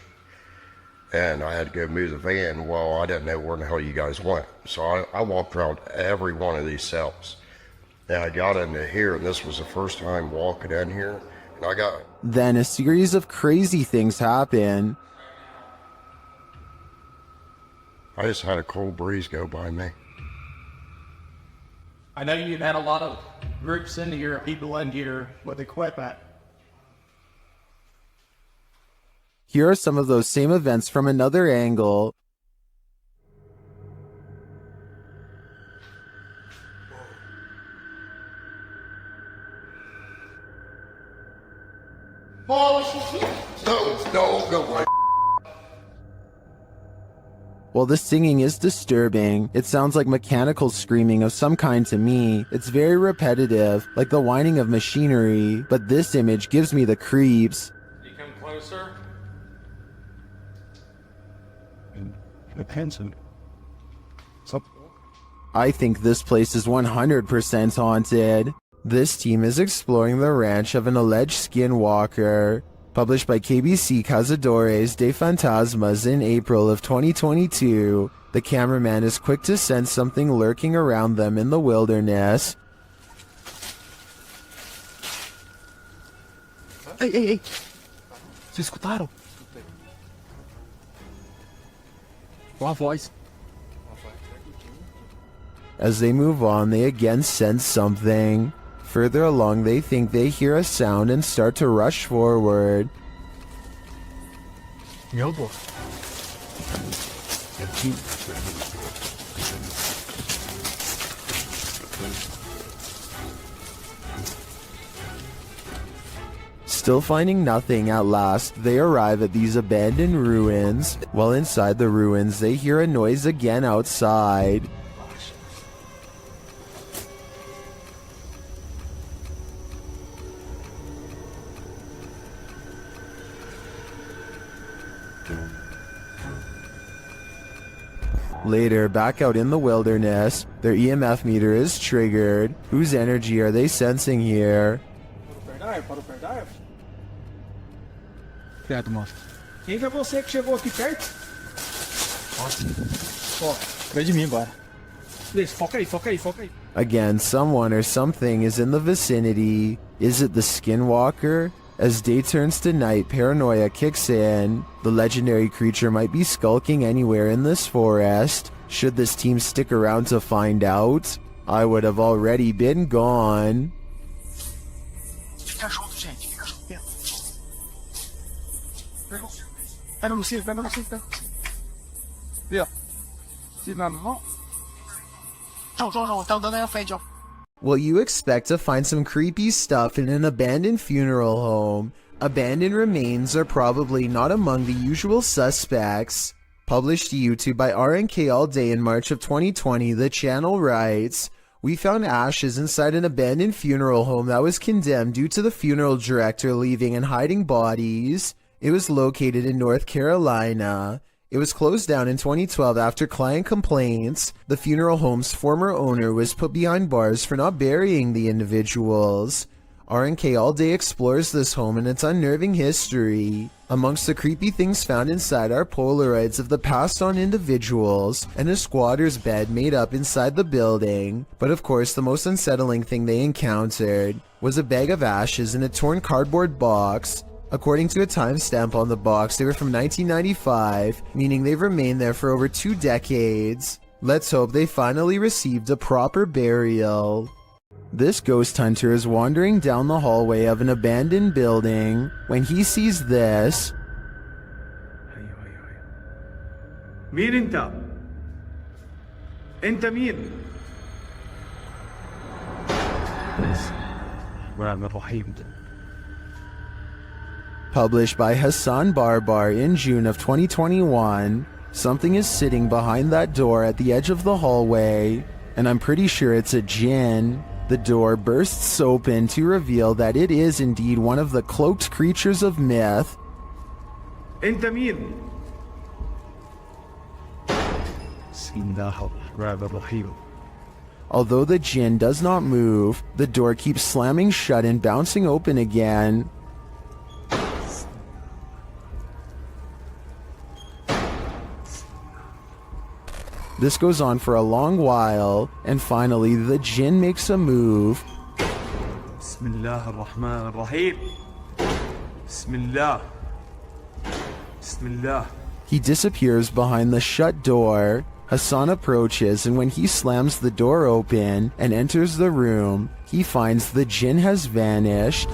and I had to go move the van. Well, I didn't know where the hell you guys went, so I walked around every one of these cells. And I got into here, and this was the first time walking in here, and I got... Then a series of crazy things happen. I just had a cold breeze go by me. I know you've had a lot of groups into here, people in here with equipment. Here are some of those same events from another angle. No, go away. While the singing is disturbing, it sounds like mechanical screaming of some kind to me. It's very repetitive, like the whining of machinery, but this image gives me the creeps. You come closer. I think this place is 100% haunted. This team is exploring the ranch of an alleged skinwalker. Published by KBC Cazadores de Fantasmas in April of 2022, the cameraman is quick to sense something lurking around them in the wilderness. Hey, hey, hey! Se escutaram? Qual a voz? As they move on, they again sense something. Further along, they think they hear a sound and start to rush forward. Still finding nothing, at last, they arrive at these abandoned ruins. While inside the ruins, they hear a noise again outside. Later, back out in the wilderness, their EMF meter is triggered. Whose energy are they sensing here? Quem é você que chegou aqui perto? Ó, atrás de mim agora. Beleza, foca aí, foca aí, foca aí. Again, someone or something is in the vicinity. Is it the skinwalker? As day turns to night, paranoia kicks in. The legendary creature might be skulking anywhere in this forest. Should this team stick around to find out? I would have already been gone. Fica junto, gente. Fica junto. Pega no cinto, pega no cinto, pega. Viu? Se não. Tá andando aí à frente, ó. Well, you expect to find some creepy stuff in an abandoned funeral home. Abandoned remains are probably not among the usual suspects. Published to YouTube by RNK All Day in March of 2020, the channel writes, "We found ashes inside an abandoned funeral home that was condemned due to the funeral director leaving and hiding bodies. It was located in North Carolina. It was closed down in 2012 after client complaints. The funeral home's former owner was put behind bars for not burying the individuals." RNK All Day explores this home and its unnerving history. Amongst the creepy things found inside are Polaroids of the passed on individuals and a squatter's bed made up inside the building. But of course, the most unsettling thing they encountered was a bag of ashes in a torn cardboard box. According to a timestamp on the box, they were from 1995, meaning they've remained there for over 2 decades. Let's hope they finally received a proper burial. This ghost hunter is wandering down the hallway of an abandoned building when he sees this. مين انت؟ انت مين؟ Published by Hassan Barbar in June of 2021, something is sitting behind that door at the edge of the hallway, and I'm pretty sure it's a djinn. The door bursts open to reveal that it is indeed one of the cloaked creatures of myth. انت مين؟ Although the djinn does not move, the door keeps slamming shut and bouncing open again. This goes on for a long while, and finally the djinn makes a move. Bismillah ar-Rahman ar-Rahim. Bismillah. Bismillah. He disappears behind the shut door. Hassan approaches, and when he slams the door open and enters the room, he finds the djinn has vanished.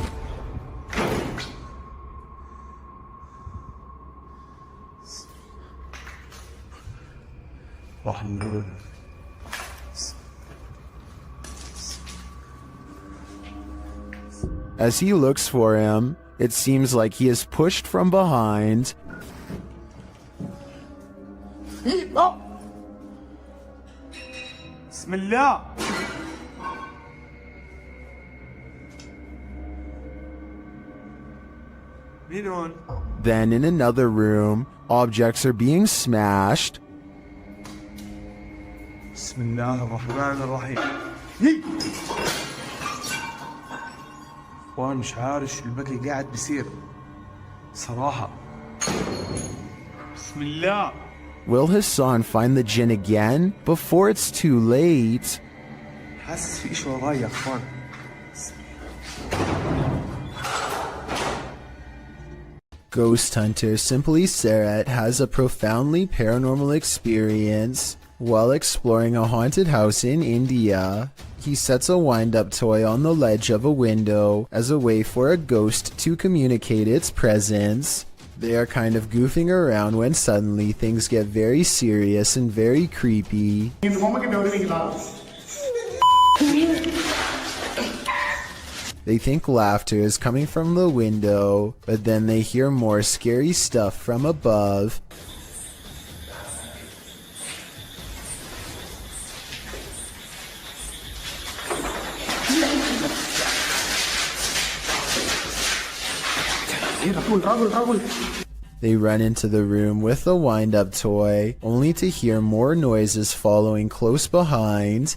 As he looks for him, it seems like he is pushed from behind. بسم الله. مين هون؟ Then in another room, objects are being smashed. بسم الله الرحمن الرحيم. وانا مش عارف شو البكي قاعد بيصير صراحة. بسم الله. Will Hassan find the jinn again before it's too late? حاسس في شيء وراي يا اخوان. Ghost hunter Simply Sarat has a profoundly paranormal experience while exploring a haunted house in India. He sets a wind-up toy on the ledge of a window as a way for a ghost to communicate its presence. They are kind of goofing around when suddenly things get very serious and very creepy. They think laughter is coming from the window, but then they hear more scary stuff from above. They run into the room with the wind-up toy, only to hear more noises following close behind.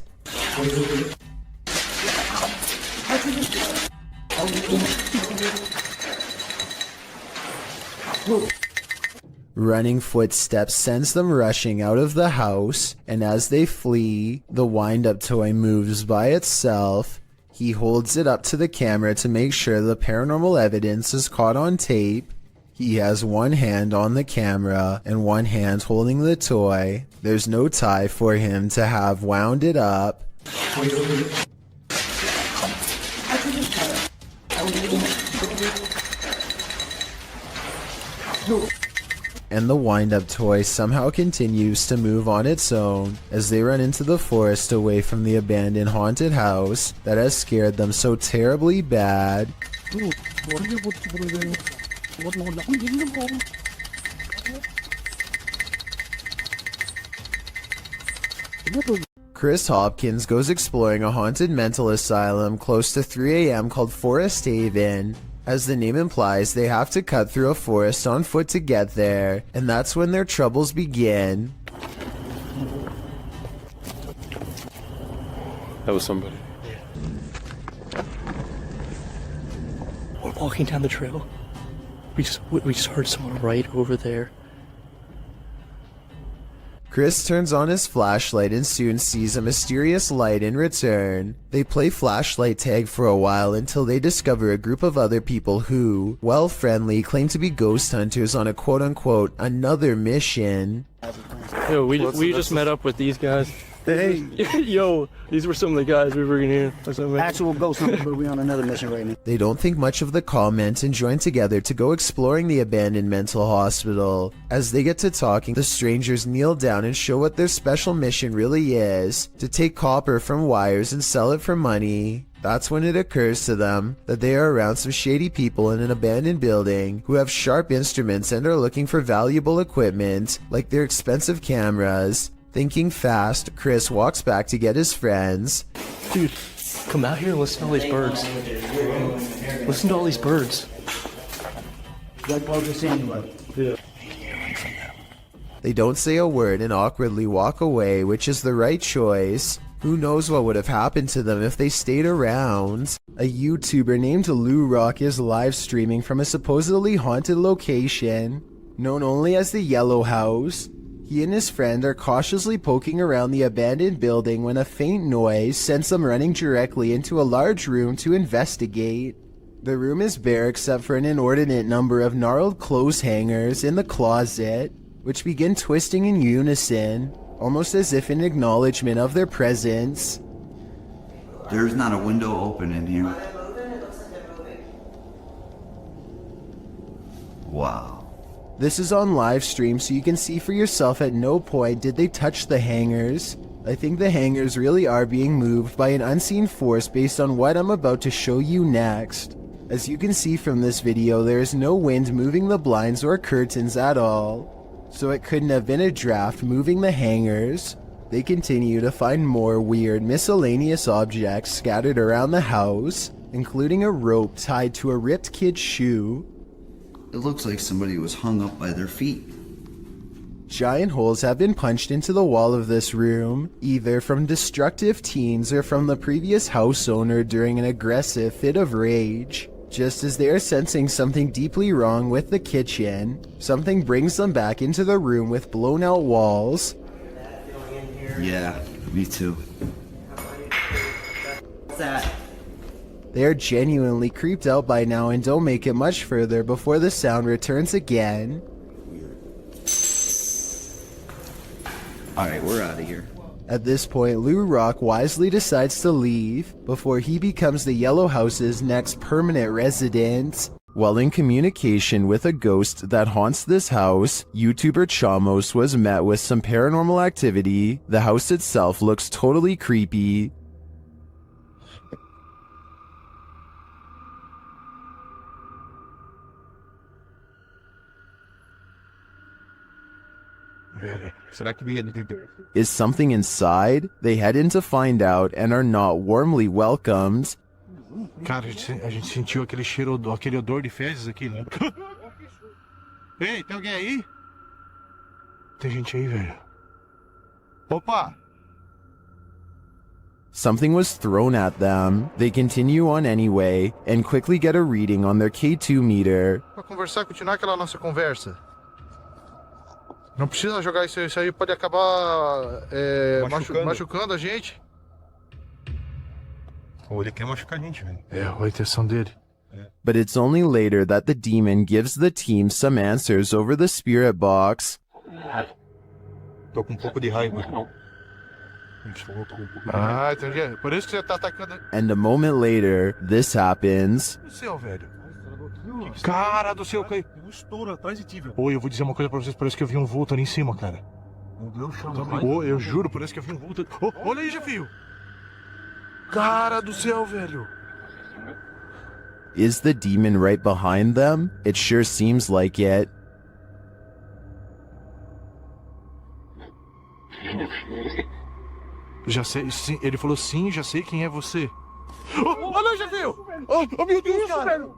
Running footsteps sends them rushing out of the house, and as they flee, the wind-up toy moves by itself. He holds it up to the camera to make sure the paranormal evidence is caught on tape. He has one hand on the camera and one hand holding the toy. There's no tie for him to have wound it up. And the wind-up toy somehow continues to move on its own as they run into the forest away from the abandoned haunted house that has scared them so terribly bad. Chris Hopkins goes exploring a haunted mental asylum close to 3 a.m. called Forest Haven. As the name implies, they have to cut through a forest on foot to get there, and that's when their troubles begin. That was somebody. We're walking down the trail. We just heard someone right over there. Chris turns on his flashlight and soon sees a mysterious light in return. They play flashlight tag for a while until they discover a group of other people who, while friendly, claim to be ghost hunters on a quote-unquote another mission. Yo, we just met up with these guys. Hey, yo, these were some of the guys we were in here. Actual ghost hunter, but we're on another mission right now. They don't think much of the comment and join together to go exploring the abandoned mental hospital. As they get to talking, the strangers kneel down and show what their special mission really is: to take copper from wires and sell it for money. That's when it occurs to them that they are around some shady people in an abandoned building who have sharp instruments and are looking for valuable equipment, like their expensive cameras. Thinking fast, Chris walks back to get his friends. Dude, come out here and listen to all these birds. Listen to all these birds. They don't say a word and awkwardly walk away, which is the right choice. Who knows what would have happened to them if they stayed around? A YouTuber named Lou Rock is live streaming from a supposedly haunted location, known only as the Yellow House. He and his friend are cautiously poking around the abandoned building when a faint noise sends them running directly into a large room to investigate. The room is bare except for an inordinate number of gnarled clothes hangers in the closet, which begin twisting in unison, almost as if in acknowledgement of their presence. There's not a window open in here. Wow. This is on live stream, so you can see for yourself. At no point did they touch the hangers. I think the hangers really are being moved by an unseen force based on what I'm about to show you next. As you can see from this video, there is no wind moving the blinds or curtains at all. so it couldn't have been a draft moving the hangers. They continue to find more weird miscellaneous objects scattered around the house, including a rope tied to a ripped kid's shoe. It looks like somebody was hung up by their feet. Giant holes have been punched into the wall of this room, either from destructive teens or from the previous house owner during an aggressive fit of rage. Just as they are sensing something deeply wrong with the kitchen, something brings them back into the room with blown out walls. Yeah, me too. What's that? They are genuinely creeped out by now and don't make it much further before the sound returns again. Alright, we're out of here. At this point, Lou Rock wisely decides to leave before he becomes the Yellow House's next permanent resident. While in communication with a ghost that haunts this house, YouTuber Chamos was met with some paranormal activity. The house itself looks totally creepy. Is something inside? They head in to find out and are not warmly welcomed. Cara, a gente sentiu aquele cheiro, aquele odor de fezes aqui, né? Ei, tem alguém aí? Tem gente aí, velho. Opa! Something was thrown at them. They continue on anyway and quickly get a reading on their K2 meter. Pra conversar, continuar aquela nossa conversa. Não precisa jogar isso aí pode acabar machucando a gente. Ou ele quer machucar a gente, velho. É, a intenção dele. But it's only later that the demon gives the team some answers over the spirit box. Tô com um pouco de raiva. Ah, entendi. Por isso que você tá atacando. And a moment later, this happens. O céu, velho. Cara do céu, caiu. Um estouro atrás de ti, velho. Oi, eu vou dizer uma coisa pra vocês, parece que eu vi um vulto ali em cima, cara. Meu Deus, chama. Eu juro, parece que eu vi um vulto. Olha aí, Jefio. Cara do céu, velho. Is the demon right behind them? It sure seems like it. Já sei, sim, ele falou sim, já sei quem é você. Olha, Jefio. Oh, meu Deus, cara.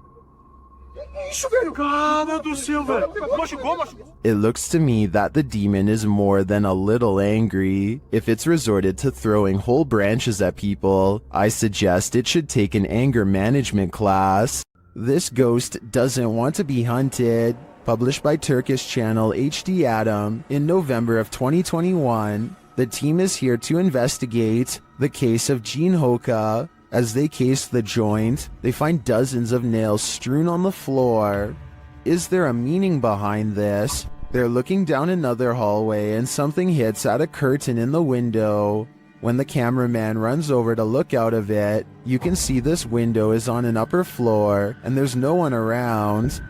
Isso, velho! Cara do céu, velho! Machucou. It looks to me that the demon is more than a little angry. If it's resorted to throwing whole branches at people, I suggest it should take an anger management class. This ghost doesn't want to be hunted. Published by Turkish channel HD Adam in November of 2021, the team is here to investigate the case of Jean Hoka. As they case the joint, they find dozens of nails strewn on the floor. Is there a meaning behind this? They're looking down another hallway and something hits at a curtain in the window. When the cameraman runs over to look out of it, you can see this window is on an upper floor and there's no one around.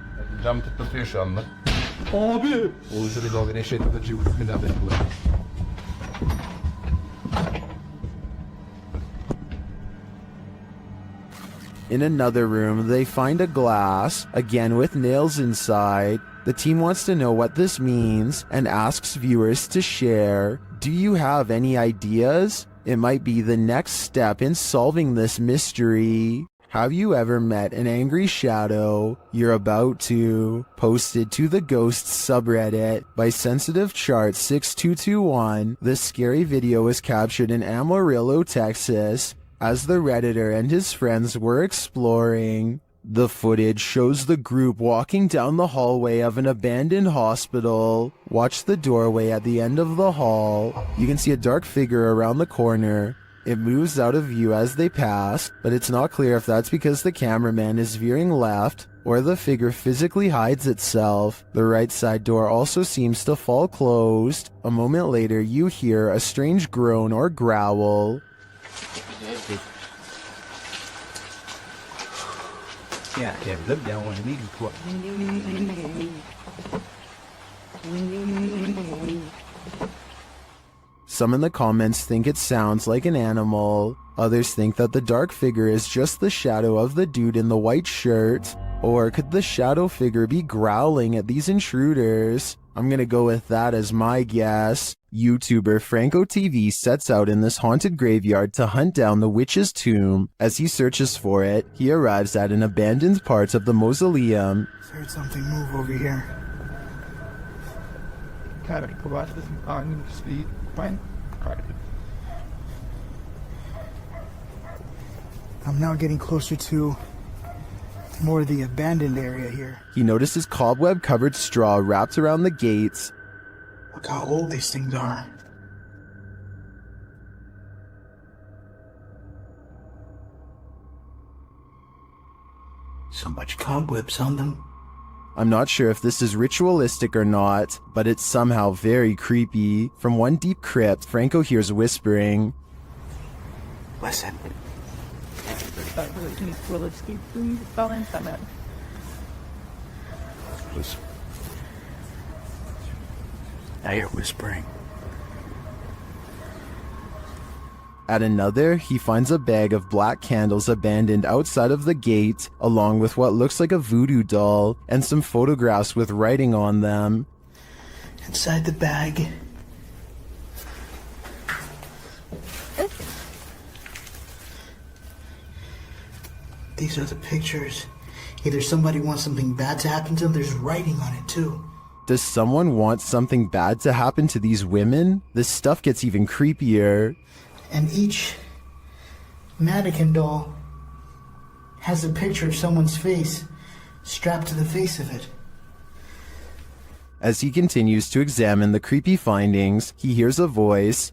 In another room, they find a glass, again with nails inside. The team wants to know what this means and asks viewers to share. Do you have any ideas? It might be the next step in solving this mystery. Have you ever met an angry shadow? You're about to. Posted to the Ghosts subreddit by Sensitive Chart 6221. This scary video was captured in Amarillo, Texas, as the Redditor and his friends were exploring. The footage shows the group walking down the hallway of an abandoned hospital. Watch the doorway at the end of the hall. You can see a dark figure around the corner. It moves out of view as they pass, but it's not clear if that's because the cameraman is veering left or the figure physically hides itself. The right side door also seems to fall closed. A moment later, you hear a strange groan or growl. Yeah, look down on me. Some in the comments think it sounds like an animal. Others think that the dark figure is just the shadow of the dude in the white shirt. Or could the shadow figure be growling at these intruders? I'm gonna go with that as my guess. YouTuber Franco TV sets out in this haunted graveyard to hunt down the witch's tomb. As he searches for it, he arrives at an abandoned part of the mausoleum. Heard something move over here. I'm now getting closer to more of the abandoned area here. He notices cobweb-covered straw wrapped around the gates. Look how old these things are. So much cobwebs on them. I'm not sure if this is ritualistic or not, but it's somehow very creepy. From one deep crypt, Franco hears whispering. Listen. Listen. Now you're whispering. At another, he finds a bag of black candles abandoned outside of the gate, along with what looks like a voodoo doll and some photographs with writing on them. Inside the bag. These are the pictures. Either somebody wants something bad to happen to them, there's writing on it too. Does someone want something bad to happen to these women? This stuff gets even creepier. And each mannequin doll has a picture of someone's face strapped to the face of it. As he continues to examine the creepy findings, he hears a voice.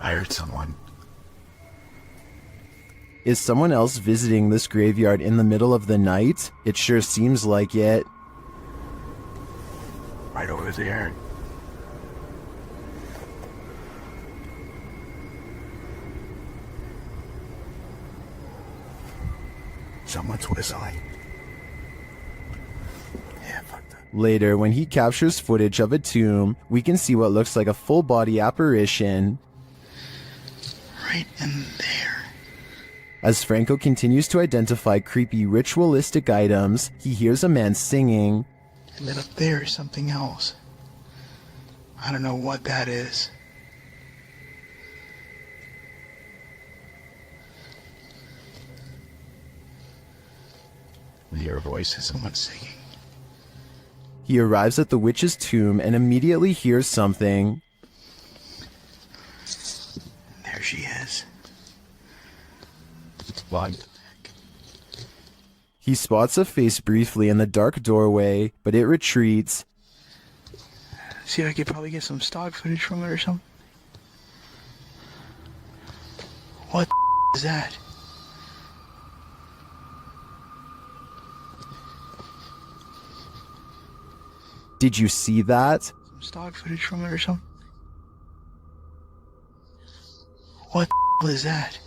I heard someone. Is someone else visiting this graveyard in the middle of the night? It sure seems like it. Right over there. Someone's whistling. Yeah, fuck that. Later, when he captures footage of a tomb, we can see what looks like a full-body apparition. Right in there. As Franco continues to identify creepy ritualistic items, he hears a man singing. And then up there is something else. I don't know what that is. Your voice is someone singing. He arrives at the witch's tomb and immediately hears something. There she is. Blind. He spots a face briefly in the dark doorway, but it retreats. See if I could probably get some stock footage from it or something. What the is that? Did you see that? Some stock footage from it or something. What the is that?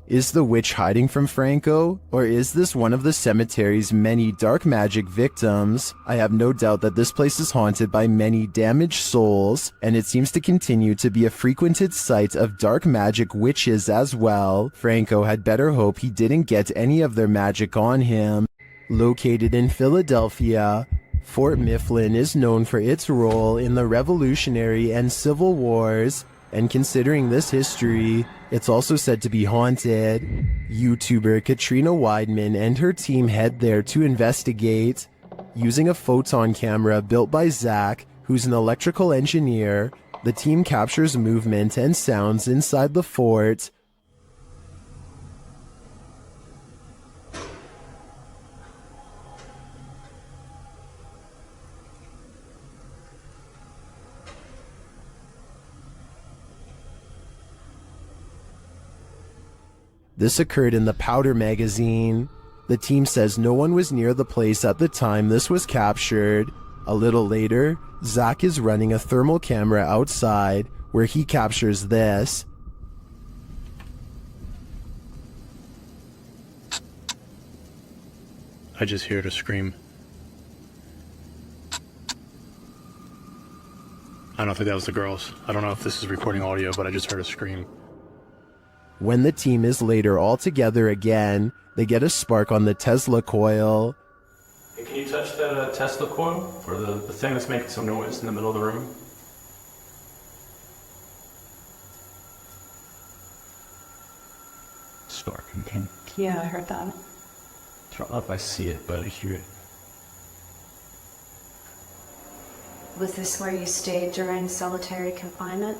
Is the witch hiding from Franco? Or is this one of the cemetery's many dark magic victims? I have no doubt that this place is haunted by many damaged souls, and it seems to continue to be a frequented site of dark magic witches as well. Franco had better hope he didn't get any of their magic on him. Located in Philadelphia, Fort Mifflin is known for its role in the Revolutionary and Civil Wars, and considering this history, it's also said to be haunted. YouTuber Katrina Weidman and her team head there to investigate. Using a photon camera built by Zach, who's an electrical engineer, the team captures movement and sounds inside the fort. This occurred in the Powder magazine. The team says no one was near the place at the time this was captured. A little later, Zach is running a thermal camera outside, where he captures this. I just heard a scream. I don't think that was the girls. I don't know if this is recording audio, but I just heard a scream. When the team is later all together again, they get a spark on the Tesla coil. Hey, can you touch that Tesla coil? Or the thing that's making some noise in the middle of the room? Spark again. Yeah, I heard that. I don't know if I see it, but I hear it. Was this where you stayed during solitary confinement?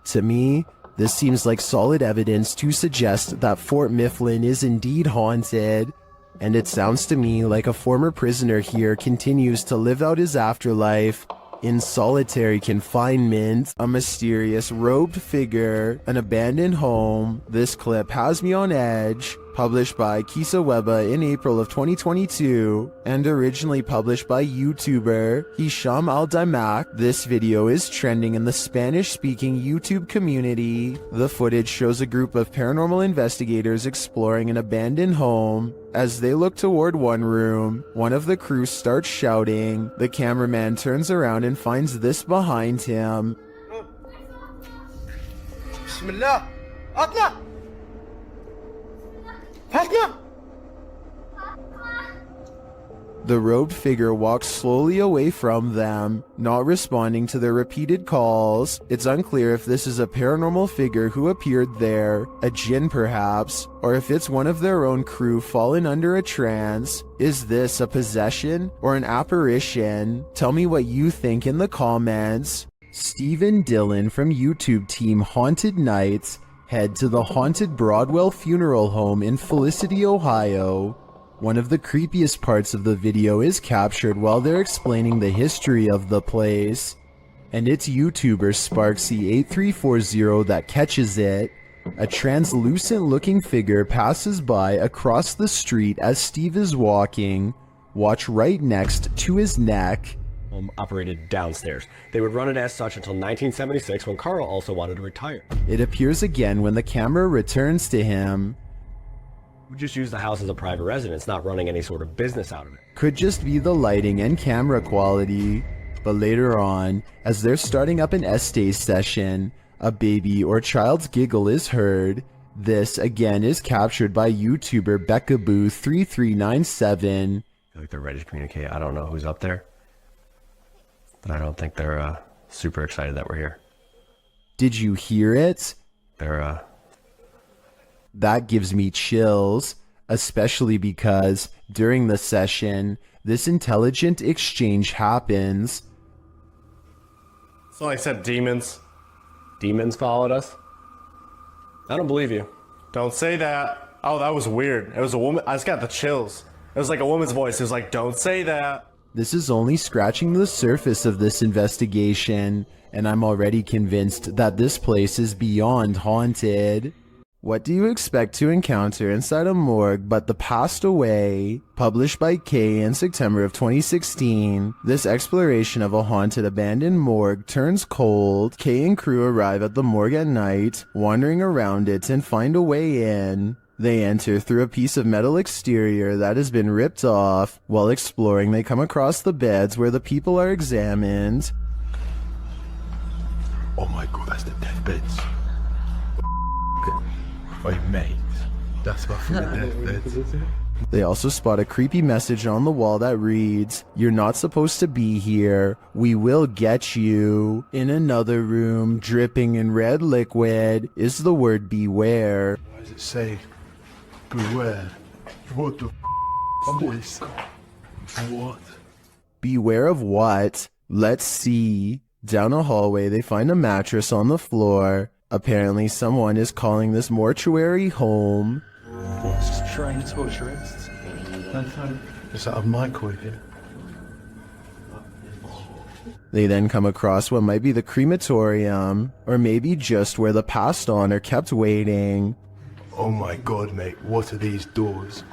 To me, this seems like solid evidence to suggest that Fort Mifflin is indeed haunted, and it sounds to me like a former prisoner here continues to live out his afterlife in solitary confinement. A mysterious robed figure, an abandoned home. This clip has me on edge. Published by Kisa Weba in April of 2022 and originally published by YouTuber Hisham Al-Daimak. This video is trending in the Spanish-speaking YouTube community. The footage shows a group of paranormal investigators exploring an abandoned home. As they look toward one room, one of the crew starts shouting. The cameraman turns around and finds this behind him. Bismillah. Atla. The robed figure walks slowly away from them, not responding to their repeated calls. It's unclear if this is a paranormal figure who appeared there, a jinn perhaps, or if it's one of their own crew fallen under a trance. Is this a possession or an apparition? Tell me what you think in the comments. Stephen Dillon from YouTube team Haunted Nights head to the haunted Broadwell Funeral Home in Felicity, Ohio. One of the creepiest parts of the video is captured while they're explaining the history of the place, and it's YouTuber Sparksy8340 that catches it. A translucent looking figure passes by across the street as Steve is walking. Watch right next to his neck. Operated downstairs. They would run it as such until 1976 when Carl also wanted to retire. It appears again when the camera returns to him. We just use the house as a private residence, not running any sort of business out of it. Could just be the lighting and camera quality. But later on, as they're starting up an essay session, a baby or child's giggle is heard. This again is captured by YouTuber Beckaboo3397. I feel like they're ready to communicate. I don't know who's up there, but I don't think they're super excited that we're here. Did you hear it? That gives me chills, especially because during the session, this intelligent exchange happens. So I said demons. Demons followed us? I don't believe you. Don't say that. Oh, that was weird. It was a woman. I just got the chills. It was like a woman's voice. It was like, don't say that. This is only scratching the surface of this investigation, and I'm already convinced that this place is beyond haunted. What do you expect to encounter inside a morgue but the past away? Published by Kay in September of 2016, this exploration of a haunted abandoned morgue turns cold. Kay and crew arrive at the morgue at night, wandering around it and find a way in. They enter through a piece of metal exterior that has been ripped off. While exploring, they come across the beds where the people are examined. Oh my god, that's the death beds. Wait, mate. That's my fucking death beds. They also spot a creepy message on the wall that reads, "You're not supposed to be here. We will get you." In another room, dripping in red liquid, is the word beware. Why does it say beware? What the f*** What? Beware of what? Let's see. Down a hallway, they find a mattress on the floor. Apparently, someone is calling this mortuary home. Transformists. Is that a microwave here? They then come across what might be the crematorium, or maybe just where the passed on are kept waiting. Oh my god, mate, what are these doors?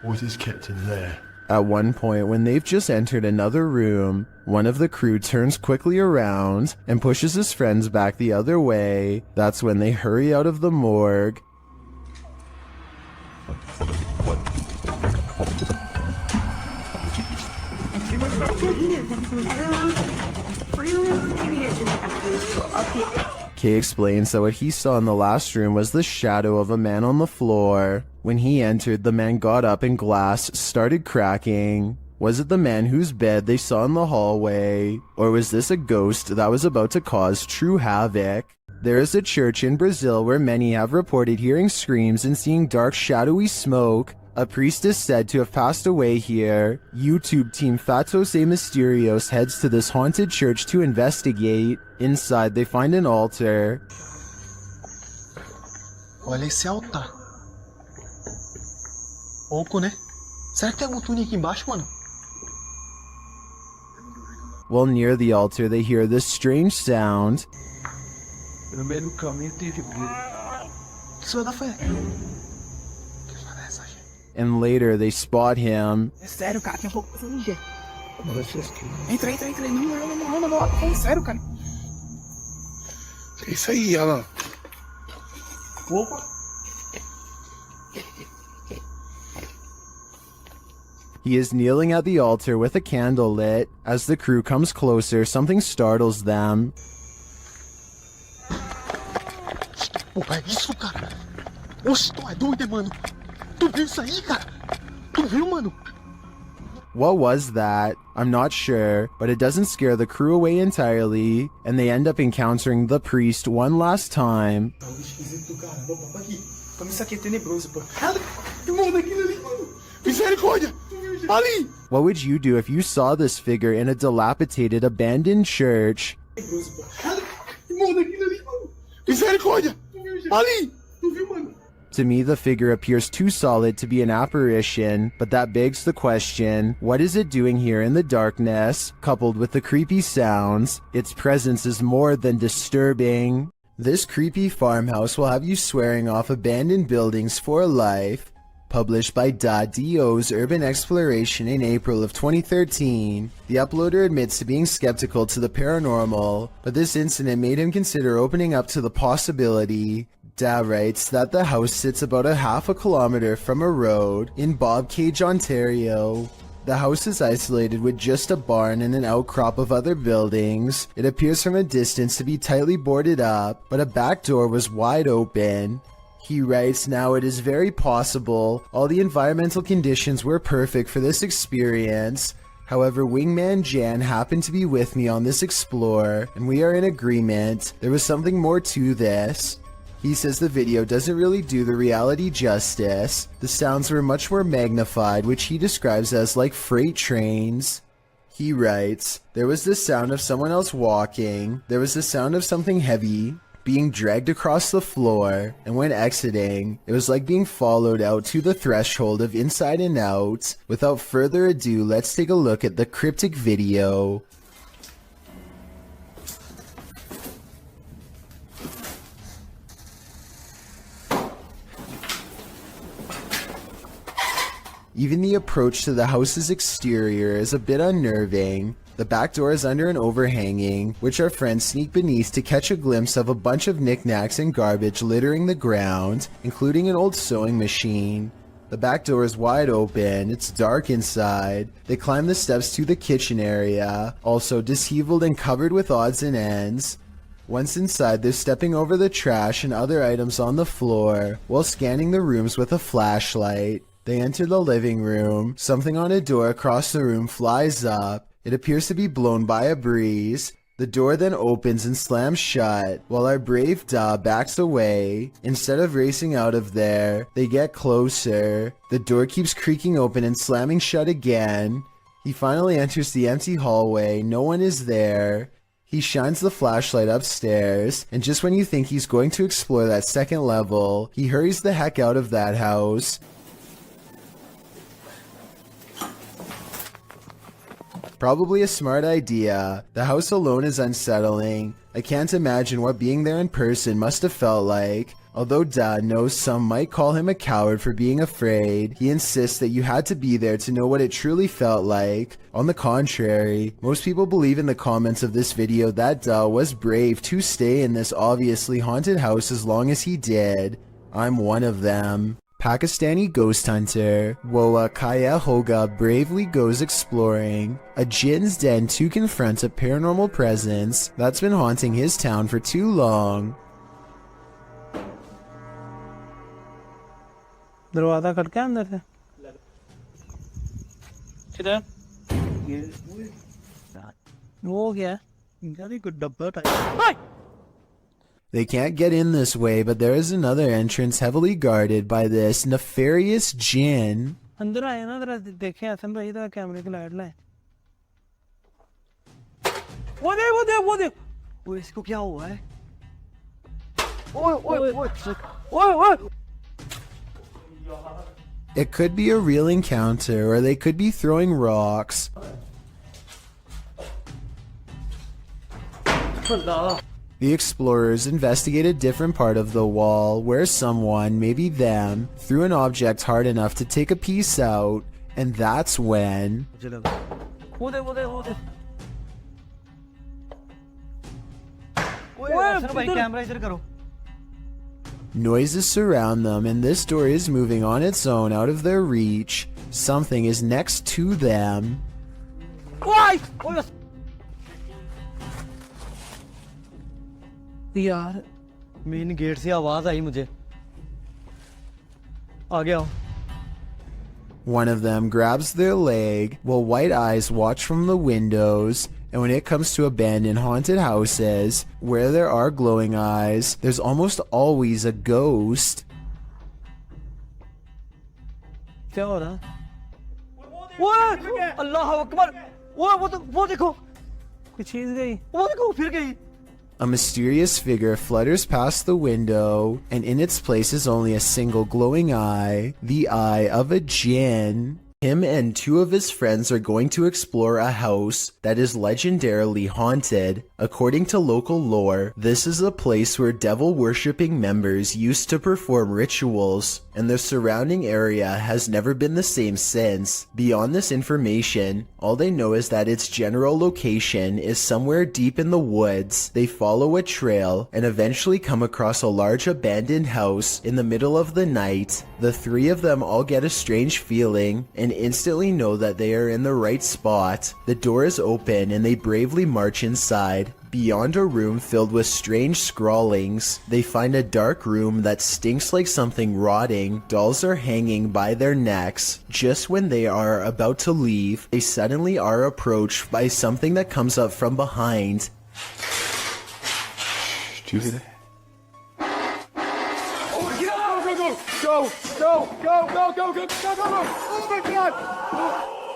What is kept in there? At one point, when they've just entered another room, one of the crew turns quickly around and pushes his friends back the other way. That's when they hurry out of the morgue. Kay explains that what he saw in the last room was the shadow of a man on the floor. When he entered, the man got up and glass started cracking. Was it the man whose bed they saw in the hallway? Or was this a ghost that was about to cause true havoc? There is a church in Brazil where many have reported hearing screams and seeing dark shadowy smoke. A priest is said to have passed away here. YouTube team Fatos e Mysterios heads to this haunted church to investigate. Inside, they find an altar. Olha esse altar. Oco, né? Será que tem algum túnel aqui embaixo, mano? While near the altar, they hear this strange sound. No meio do caminho teve Isso da fé. And later, they spot him. É sério, cara, tem um pouco de ninja. Entra. Não. É sério, cara. É isso aí, Alan. Opa. He is kneeling at the altar with a candle lit. As the crew comes closer, something startles them. Pô, é isso, cara? Oxe, tu é doido, mano. Tu viu isso aí, cara? Tu viu, mano? What was that? I'm not sure, but it doesn't scare the crew away entirely, and they end up encountering the priest one last time. Tá um esquisito do caramba, papai aqui. Como isso aqui é tenebroso, pô. Irmão, daquilo ali, mano. Misericórdia! Ali! What would you do if you saw this figure in a dilapidated, abandoned church? Tenebroso, pô. Irmão, daquilo ali, mano. Misericórdia! Ali! Tu viu, mano? To me, the figure appears too solid to be an apparition, but that begs the question, what is it doing here in the darkness? Coupled with the creepy sounds, its presence is more than disturbing. This creepy farmhouse will have you swearing off abandoned buildings for life. Published by Dio's Urban Exploration in April of 2013, the uploader admits to being skeptical to the paranormal, but this incident made him consider opening up to the possibility. Da writes that the house sits about a half a kilometer from a road in Bobcage, Ontario. The house is isolated with just a barn and an outcrop of other buildings. It appears from a distance to be tightly boarded up, but a back door was wide open. He writes, now it is very possible all the environmental conditions were perfect for this experience. However, Wingman Jan happened to be with me on this explore, and we are in agreement. There was something more to this. He says the video doesn't really do the reality justice. The sounds were much more magnified, which he describes as like freight trains. He writes, there was the sound of someone else walking. There was the sound of something heavy being dragged across the floor, and when exiting, it was like being followed out to the threshold of Inside and Out. Without further ado, let's take a look at the cryptic video. Even the approach to the house's exterior is a bit unnerving. The back door is under an overhanging, which our friends sneak beneath to catch a glimpse of a bunch of knickknacks and garbage littering the ground, including an old sewing machine. The back door is wide open, it's dark inside. They climb the steps to the kitchen area, also disheveled and covered with odds and ends. Once inside, they're stepping over the trash and other items on the floor, while scanning the rooms with a flashlight. They enter the living room. Something on a door across the room flies up. It appears to be blown by a breeze. The door then opens and slams shut, while our brave Da backs away. Instead of racing out of there, they get closer. The door keeps creaking open and slamming shut again. He finally enters the empty hallway. No one is there. He shines the flashlight upstairs, and just when you think he's going to explore that second level, he hurries the heck out of that house. Probably a smart idea. The house alone is unsettling. I can't imagine what being there in person must have felt like. Although Dad knows some might call him a coward for being afraid, he insists that you had to be there to know what it truly felt like. On the contrary, most people believe in the comments of this video that Da was brave to stay in this obviously haunted house as long as he did. I'm one of them. Pakistani ghost hunter Woa Kaya Hoga bravely goes exploring a jinn's den to confront a paranormal presence that's been haunting his town for too long. दरवाजा खटका अंदर से किधर वो क्या गाड़ी को डब्बा type They can't get in this way, but there is another entrance heavily guarded by this nefarious jinn. अंदर आए ना जरा देखें हसन भाई इधर कैमरे की लाइट लाए वो देख वो इसको क्या हुआ है ओए It could be a real encounter, or they could be throwing rocks. The explorers investigate a different part of the wall where someone, maybe them, threw an object hard enough to take a piece out, and that's when... Noises surround them, and this door is moving on its own out of their reach. Something is next to them. यार main gate से आवाज आई मुझे आ गया One of them grabs their leg while white eyes watch from the windows, and when it comes to abandoned haunted houses where there are glowing eyes, there's almost always a ghost. क्या हो रहा है अल्लाह अकबर वो देखो चीज गई वो देखो फिर गई A mysterious figure flutters past the window, and in its place is only a single glowing eye, the eye of a jinn. Him and two of his friends are going to explore a house that is legendarily haunted. According to local lore, this is a place where devil-worshipping members used to perform rituals, and the surrounding area has never been the same since. Beyond this information, all they know is that its general location is somewhere deep in the woods. They follow a trail and eventually come across a large abandoned house in the middle of the night. The three of them all get a strange feeling and instantly know that they are in the right spot. The door is open and they bravely march inside. Beyond a room filled with strange scrawlings, they find a dark room that stinks like something rotting. Dolls are hanging by their necks. Just when they are about to leave, they suddenly are approached by something that comes up from behind. Do you hear that? Go! Oh my god!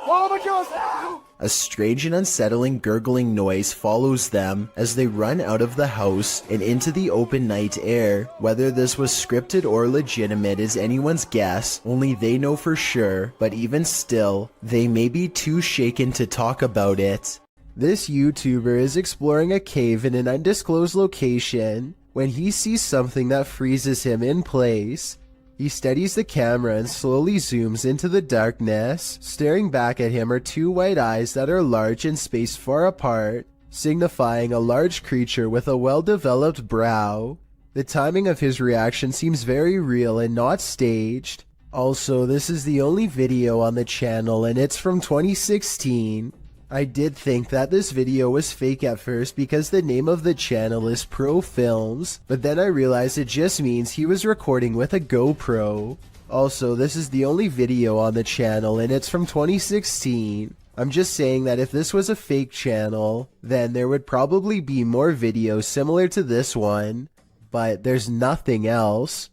Oh my god! A strange and unsettling gurgling noise follows them as they run out of the house and into the open night air. Whether this was scripted or legitimate is anyone's guess, only they know for sure, but even still, they may be too shaken to talk about it. This YouTuber is exploring a cave in an undisclosed location when he sees something that freezes him in place. He steadies the camera and slowly zooms into the darkness. Staring back at him are two white eyes that are large and spaced far apart, signifying a large creature with a well-developed brow. The timing of his reaction seems very real and not staged. Also, this is the only video on the channel and it's from 2016. I did think that this video was fake at first because the name of the channel is Pro Films, but then I realized it just means he was recording with a GoPro. Also, this is the only video on the channel and it's from 2016. I'm just saying that if this was a fake channel, then there would probably be more videos similar to this one, but there's nothing else.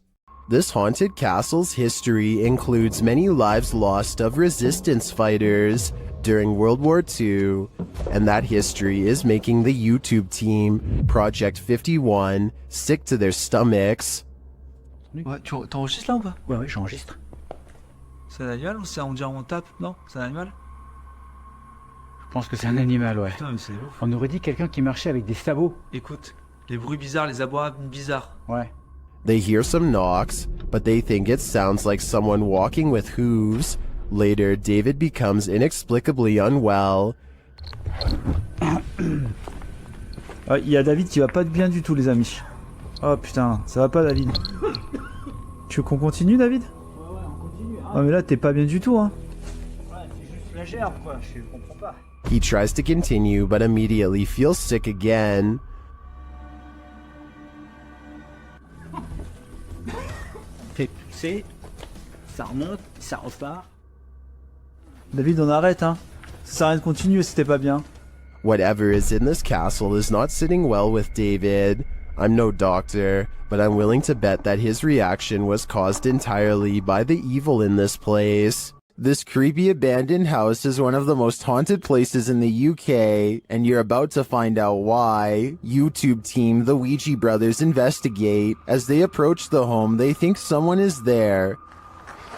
This haunted castle's history includes many lives lost of resistance fighters during World War II, and that history is making the YouTube team, Project 51, sick to their stomachs. Ouais, t'enregistres là ou pas? Ouais, j'enregistre. C'est un animal ou c'est on dirait on tape? Non, c'est un animal? Je pense que c'est un animal, ouais. Putain, mais c'est ouf. On aurait dit quelqu'un qui marchait avec des sabots. Écoute, les bruits bizarres, les abois bizarres. Ouais. They hear some knocks, but they think it sounds like someone walking with hooves. Later, David becomes inexplicably unwell. Il y a David qui va pas bien du tout, les amis. Oh putain, ça va pas, David. Tu veux qu'on continue, David? Oh mais là t'es pas bien du tout hein. La gerbe quoi, je comprends pas. He tries to continue, but immediately feels sick again. Fait pousser, ça remonte, ça repart. David, on arrête hein. Ça sert à rien de continuer si t'es pas bien. Whatever is in this castle is not sitting well with David. I'm no doctor, but I'm willing to bet that his reaction was caused entirely by the evil in this place. This creepy abandoned house is one of the most haunted places in the UK, and you're about to find out why. YouTube team The Ouija Brothers investigate. As they approach the home, they think someone is there.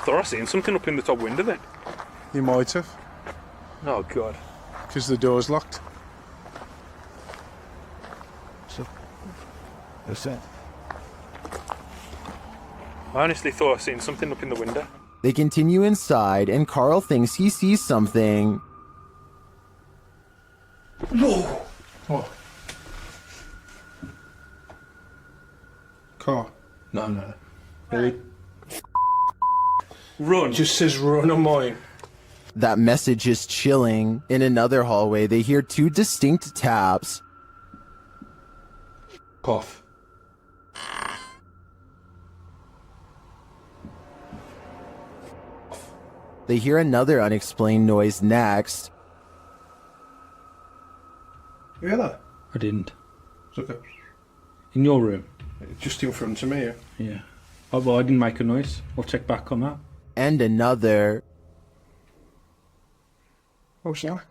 Thought I seen something up in the top window then. You might have. Oh god. Because the door's locked. So, what's that? I honestly thought I seen something up in the window. They continue inside, and Carl thinks he sees something. No! What? Car? No. Really? Run. Just says run on mine. That message is chilling. In another hallway, they hear two distinct taps. Cough. They hear another unexplained noise next. You hear that? I didn't. It's okay. In your room? Just in front of me, yeah. Yeah. Oh, well, I didn't make a noise. I'll check back on that. And another. Oh, snap.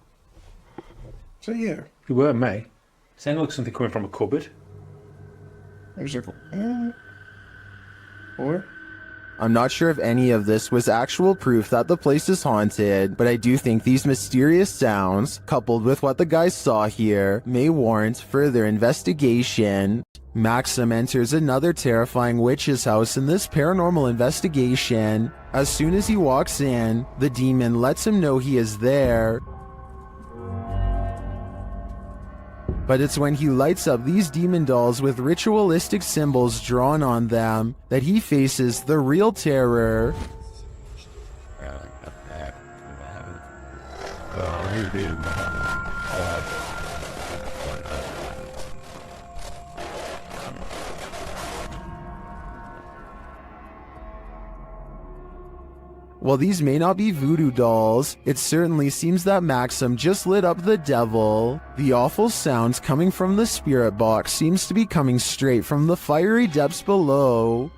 Is that you? You were, mate. Sounded like something coming from a cupboard. I was like, or? I'm not sure if any of this was actual proof that the place is haunted, but I do think these mysterious sounds, coupled with what the guys saw here, may warrant further investigation. Maxim enters another terrifying witch's house in this paranormal investigation. As soon as he walks in, the demon lets him know he is there. But it's when he lights up these demon dolls with ritualistic symbols drawn on them that he faces the real terror. While these may not be voodoo dolls, it certainly seems that Maxim just lit up the devil. The awful sounds coming from the spirit box seems to be coming straight from the fiery depths below.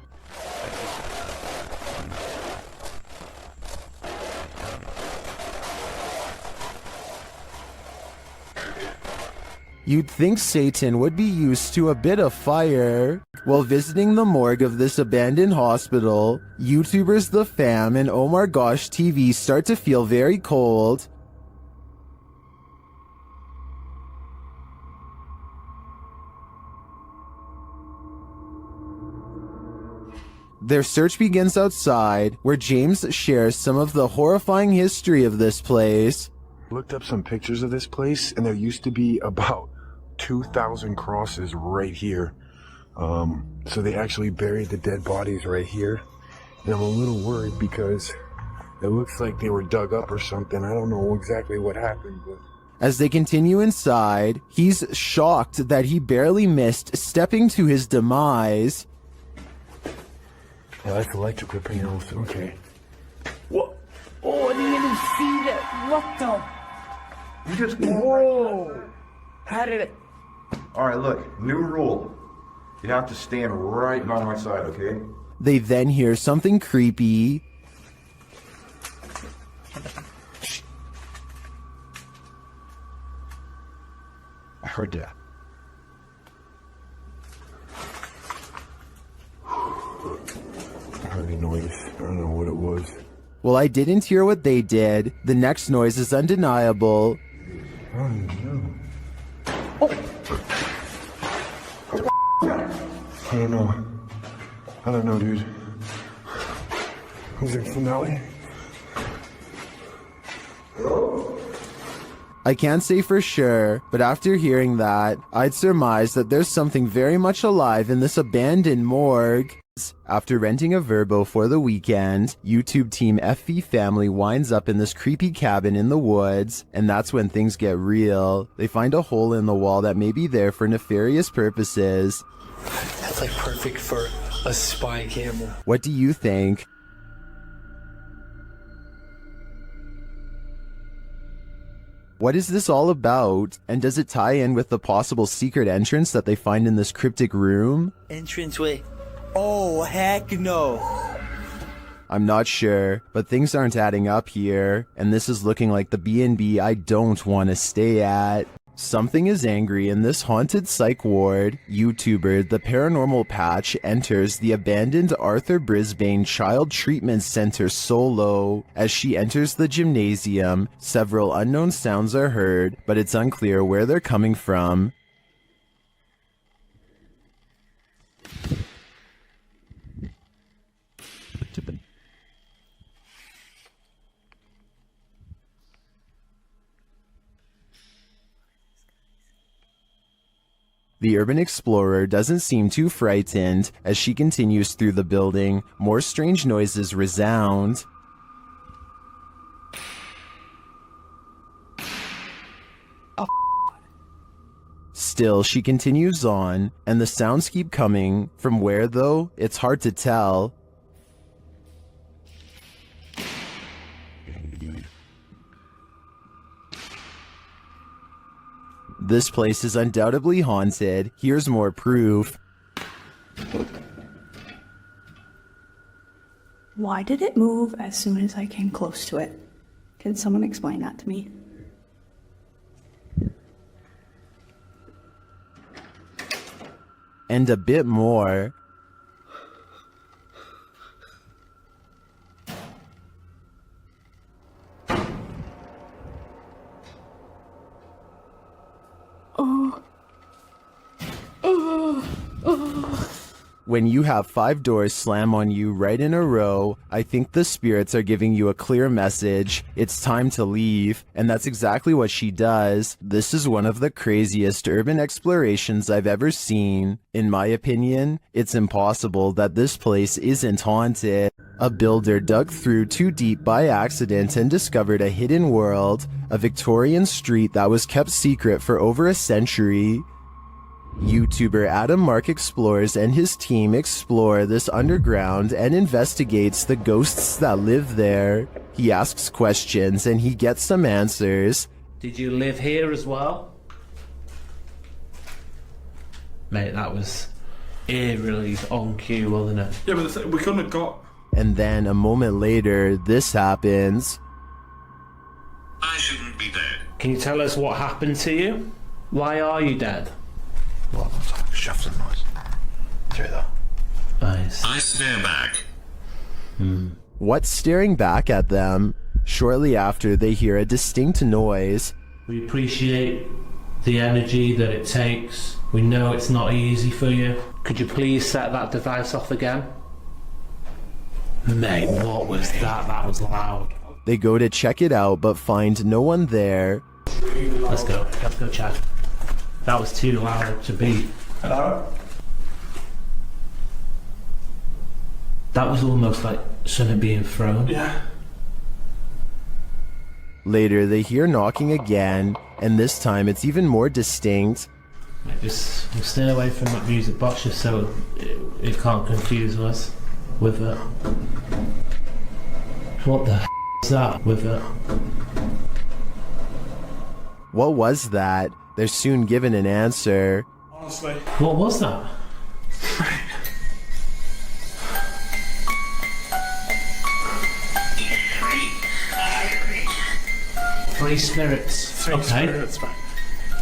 You'd think Satan would be used to a bit of fire. While visiting the morgue of this abandoned hospital, YouTubers The Fam and Oh My Gosh TV start to feel very cold. Their search begins outside, where James shares some of the horrifying history of this place. Looked up some pictures of this place, and there used to be about 2,000 crosses right here. So they actually buried the dead bodies right here. And I'm a little worried because it looks like they were dug up or something. I don't know exactly what happened, but... As they continue inside, he's shocked that he barely missed stepping to his demise. Yeah, that's electric panels. Okay. What? Oh, I didn't even see that. What the? You just... Whoa! How did it... Alright, look. New rule. You have to stand right by my side, okay? They then hear something creepy. I heard that. I heard a noise. I don't know what it was. Well, I didn't hear what they did. The next noise is undeniable. Oh, no. I don't know. I don't know, dude. Was it finale? I can't say for sure, but after hearing that, I'd surmise that there's something very much alive in this abandoned morgue. After renting a Verbo for the weekend, YouTube team FV Family winds up in this creepy cabin in the woods, and that's when things get real. They find a hole in the wall that may be there for nefarious purposes. That's like perfect for a spy camera. What do you think? What is this all about? And does it tie in with the possible secret entrance that they find in this cryptic room? Entranceway. Oh, heck no. I'm not sure, but things aren't adding up here, and this is looking like the B&B I don't want to stay at. Something is angry in this haunted psych ward. YouTuber The Paranormal Patch enters the abandoned Arthur Brisbane Child Treatment Center solo. As she enters the gymnasium, several unknown sounds are heard, but it's unclear where they're coming from. The urban explorer doesn't seem too frightened. As she continues through the building, more strange noises resound. Still, she continues on, and the sounds keep coming. From where, though, it's hard to tell. This place is undoubtedly haunted. Here's more proof. Why did it move as soon as I came close to it? Can someone explain that to me? And a bit more. When you have 5 doors slam on you right in a row, I think the spirits are giving you a clear message. It's time to leave, and that's exactly what she does. This is one of the craziest urban explorations I've ever seen. In my opinion, it's impossible that this place isn't haunted. A builder dug through too deep by accident and discovered a hidden world, a Victorian street that was kept secret for over a century. YouTuber Adam Mark Explores and his team explore this underground and investigates the ghosts that live there. He asks questions and he gets some answers. Did you live here as well? Mate, that was eerily on cue, wasn't it? Yeah, but we couldn't have got... And then a moment later, this happens. I shouldn't be dead. Can you tell us what happened to you? Why are you dead? Well, it's like a shuffling noise. Through there. Nice. I stare back. What's staring back at them? Shortly after, they hear a distinct noise. We appreciate the energy that it takes. We know it's not easy for you. Could you please set that device off again? Mate, what was that? That was loud. They go to check it out, but find no one there. Let's go check. That was too loud to beat. Hello? That was almost like something being thrown. Yeah. Later, they hear knocking again, and this time it's even more distinct. Just stay away from that music box just so it can't confuse us with it. What the is that with it? What was that? They're soon given an answer. Honestly. What was that? Three spirits. Three spirits,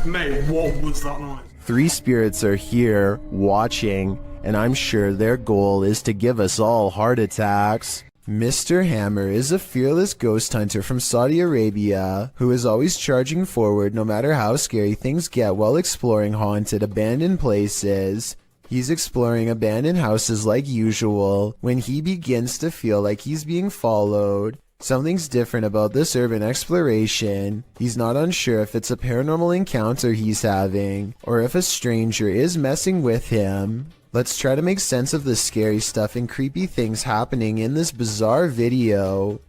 mate, what was that noise? 3 spirits are here, watching, and I'm sure their goal is to give us all heart attacks. Mr. Hammer is a fearless ghost hunter from Saudi Arabia who is always charging forward no matter how scary things get while exploring haunted, abandoned places. He's exploring abandoned houses like usual when he begins to feel like he's being followed. Something's different about this urban exploration. He's not unsure if it's a paranormal encounter he's having, or if a stranger is messing with him. Let's try to make sense of the scary stuff and creepy things happening in this bizarre video.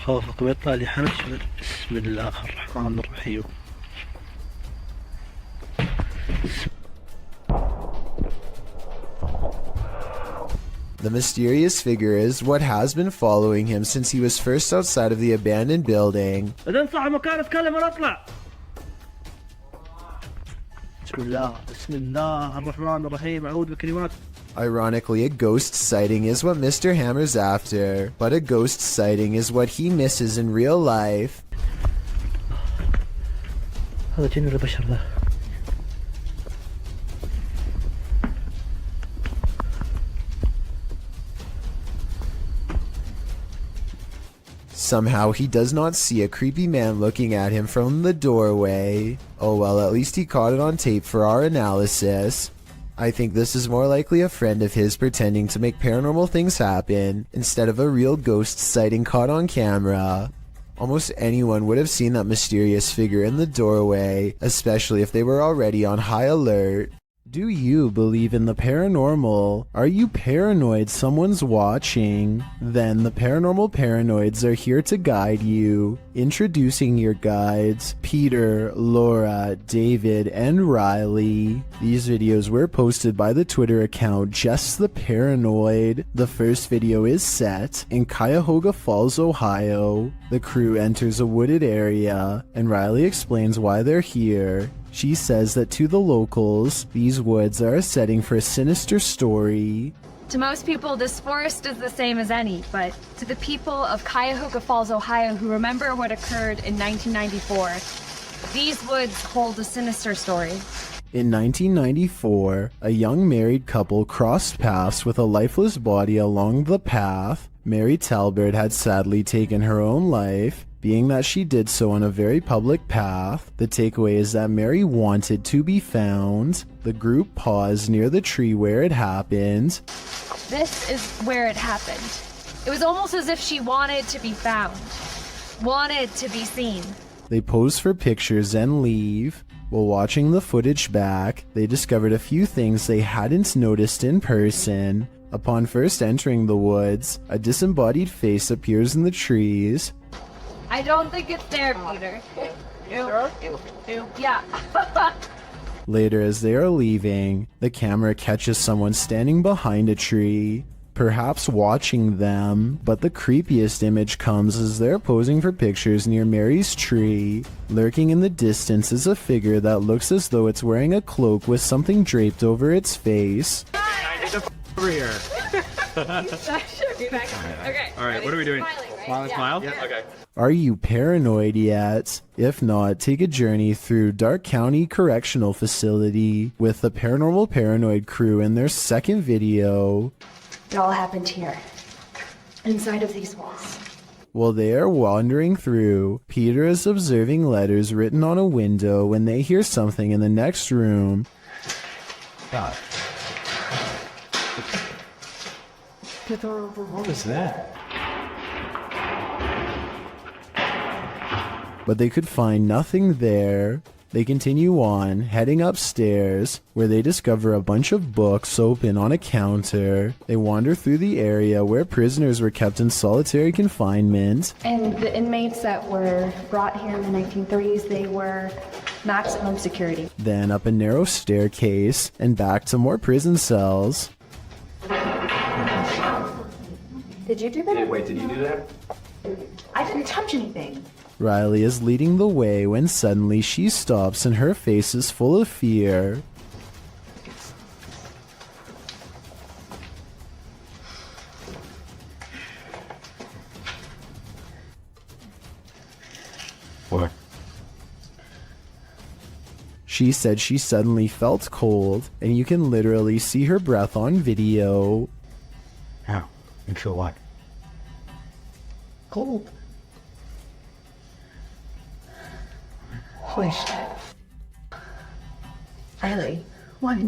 خوفكم يطلع لي حنش. بسم الله الرحمن الرحيم. The mysterious figure is what has been following him since he was first outside of the abandoned building. إذا صح مكان اتكلم ولا اطلع. بسم الله الرحمن الرحيم. أعوذ بكلمات. Ironically, a ghost sighting is what Mr. Hammer's after, but a ghost sighting is what he misses in real life. هذا جن البشر ذا. Somehow he does not see a creepy man looking at him from the doorway. Oh well, at least he caught it on tape for our analysis. I think this is more likely a friend of his pretending to make paranormal things happen instead of a real ghost sighting caught on camera. Almost anyone would have seen that mysterious figure in the doorway, especially if they were already on high alert. Do you believe in the paranormal? Are you paranoid someone's watching? Then the paranormal paranoids are here to guide you. Introducing your guides, Peter, Laura, David, and Riley. These videos were posted by the Twitter account Just the Paranoid. The first video is set in Cuyahoga Falls, Ohio. The crew enters a wooded area, and Riley explains why they're here. She says that to the locals, these woods are a setting for a sinister story. To most people, this forest is the same as any, but to the people of Cuyahoga Falls, Ohio, who remember what occurred in 1994, these woods hold a sinister story. In 1994, a young married couple crossed paths with a lifeless body along the path. Mary Talbert had sadly taken her own life. Being that she did so on a very public path, the takeaway is that Mary wanted to be found. The group paused near the tree where it happened. This is where it happened. It was almost as if she wanted to be found, wanted to be seen. They pose for pictures and leave. While watching the footage back, they discovered a few things they hadn't noticed in person. Upon first entering the woods, a disembodied face appears in the trees. I don't think it's there, Peter. Yeah. Later, as they are leaving, the camera catches someone standing behind a tree, perhaps watching them, but the creepiest image comes as they're posing for pictures near Mary's tree. Lurking in the distance is a figure that looks as though it's wearing a cloak with something draped over its face. Over here. Okay. Alright, what are we doing? Smile? Yeah. Okay. Are you paranoid yet? If not, take a journey through Dark County Correctional Facility with the Paranormal Paranoid crew in their second video. It all happened here, inside of these walls. While they are wandering through, Peter is observing letters written on a window when they hear something in the next room. God. What was that? But they could find nothing there. They continue on, heading upstairs, where they discover a bunch of books open on a counter. They wander through the area where prisoners were kept in solitary confinement. And the inmates that were brought here in the 1930s, they were maximum security. Then up a narrow staircase, and back to more prison cells. Did you do that? Wait, did you do that? I didn't touch anything. Riley is leading the way when suddenly she stops and her face is full of fear. What? She said she suddenly felt cold, and you can literally see her breath on video. How? You feel what? Cold. Wait. Riley, what?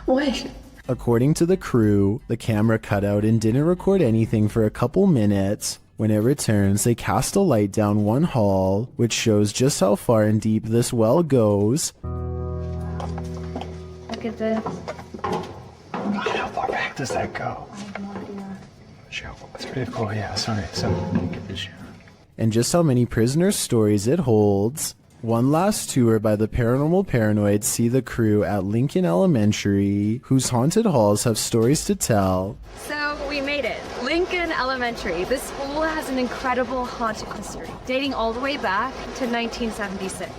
Wait. According to the crew, the camera cut out and didn't record anything for a couple minutes. When it returns, they cast a light down one hall, which shows just how far and deep this well goes. Look at this. How far back does that go? I have no idea. That's pretty cool, yeah, sorry. So, And just how many prisoners' stories it holds. One last tour by the Paranormal Paranoids see the crew at Lincoln Elementary, whose haunted halls have stories to tell. So we made it. Lincoln Elementary. This school has an incredible haunted history, dating all the way back to 1976.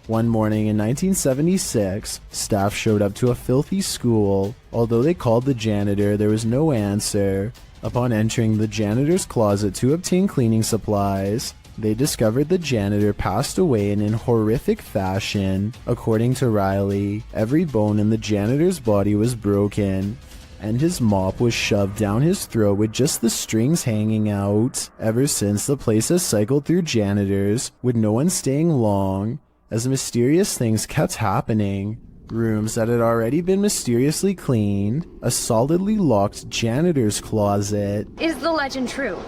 One morning in 1976, staff showed up to a filthy school. Although they called the janitor, there was no answer. Upon entering the janitor's closet to obtain cleaning supplies, they discovered the janitor passed away in horrific fashion. According to Riley, every bone in the janitor's body was broken, and his mop was shoved down his throat with just the strings hanging out. Ever since, the place has cycled through janitors, with no one staying long, as mysterious things kept happening. Rooms that had already been mysteriously cleaned, a solidly locked janitor's closet. Is the legend true?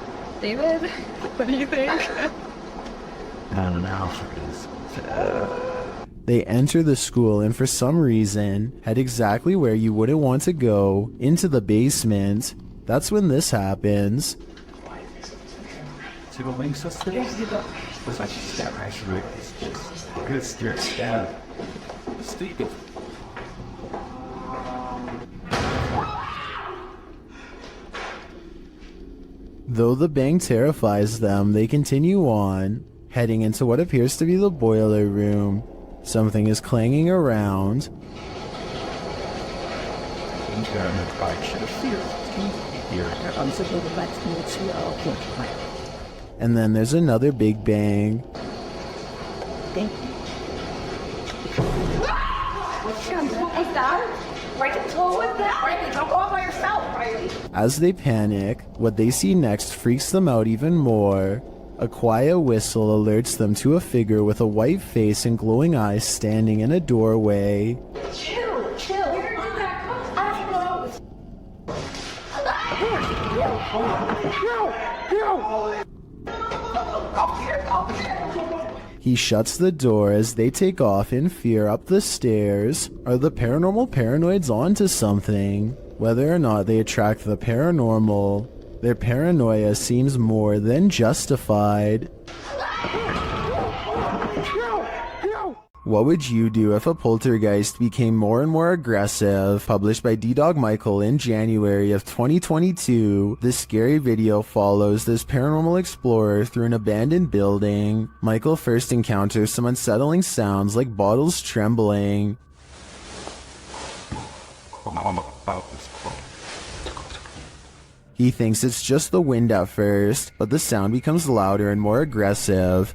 David, what do you think? I don't know. They enter the school and for some reason head exactly where you wouldn't want to go, into the basement. That's when this happens. Though the bang terrifies them, they continue on, heading into what appears to be the boiler room. Something is clanging around. And then there's another big bang. As they panic, what they see next freaks them out even more. A quiet whistle alerts them to a figure with a white face and glowing eyes standing in a doorway. Chill. He shuts the door as they take off in fear up the stairs. Are the paranormal paranoids onto something? Whether or not they attract the paranormal, their paranoia seems more than justified. What would you do if a poltergeist became more and more aggressive? Published by D-Dog Michael in January of 2022, this scary video follows this paranormal explorer through an abandoned building. Michael first encounters some unsettling sounds like bottles trembling. He thinks it's just the wind at first, but the sound becomes louder and more aggressive.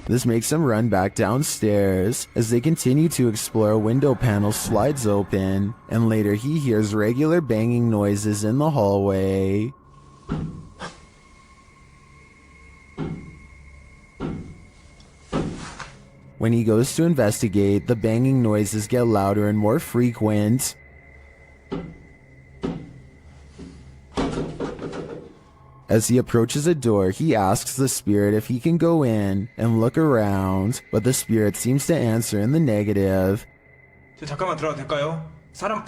This makes him run back downstairs. As they continue to explore, a window panel slides open, and later he hears regular banging noises in the hallway. When he goes to investigate, the banging noises get louder and more frequent. As he approaches a door, he asks the spirit if he can go in and look around, but the spirit seems to answer in the negative. 잠깐만 들어가도 될까요? 사람.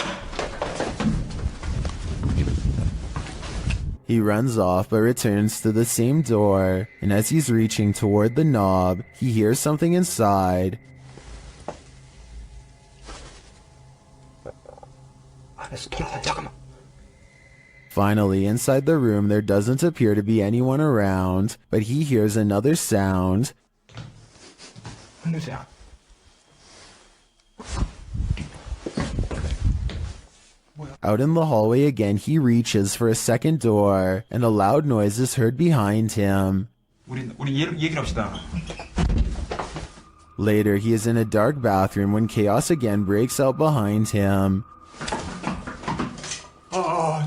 He runs off but returns to the same door, and as he's reaching toward the knob, he hears something inside. 잠깐만. Finally, inside the room, there doesn't appear to be anyone around, but he hears another sound. Out in the hallway again, he reaches for a second door, and a loud noise is heard behind him. Later, he is in a dark bathroom when chaos again breaks out behind him.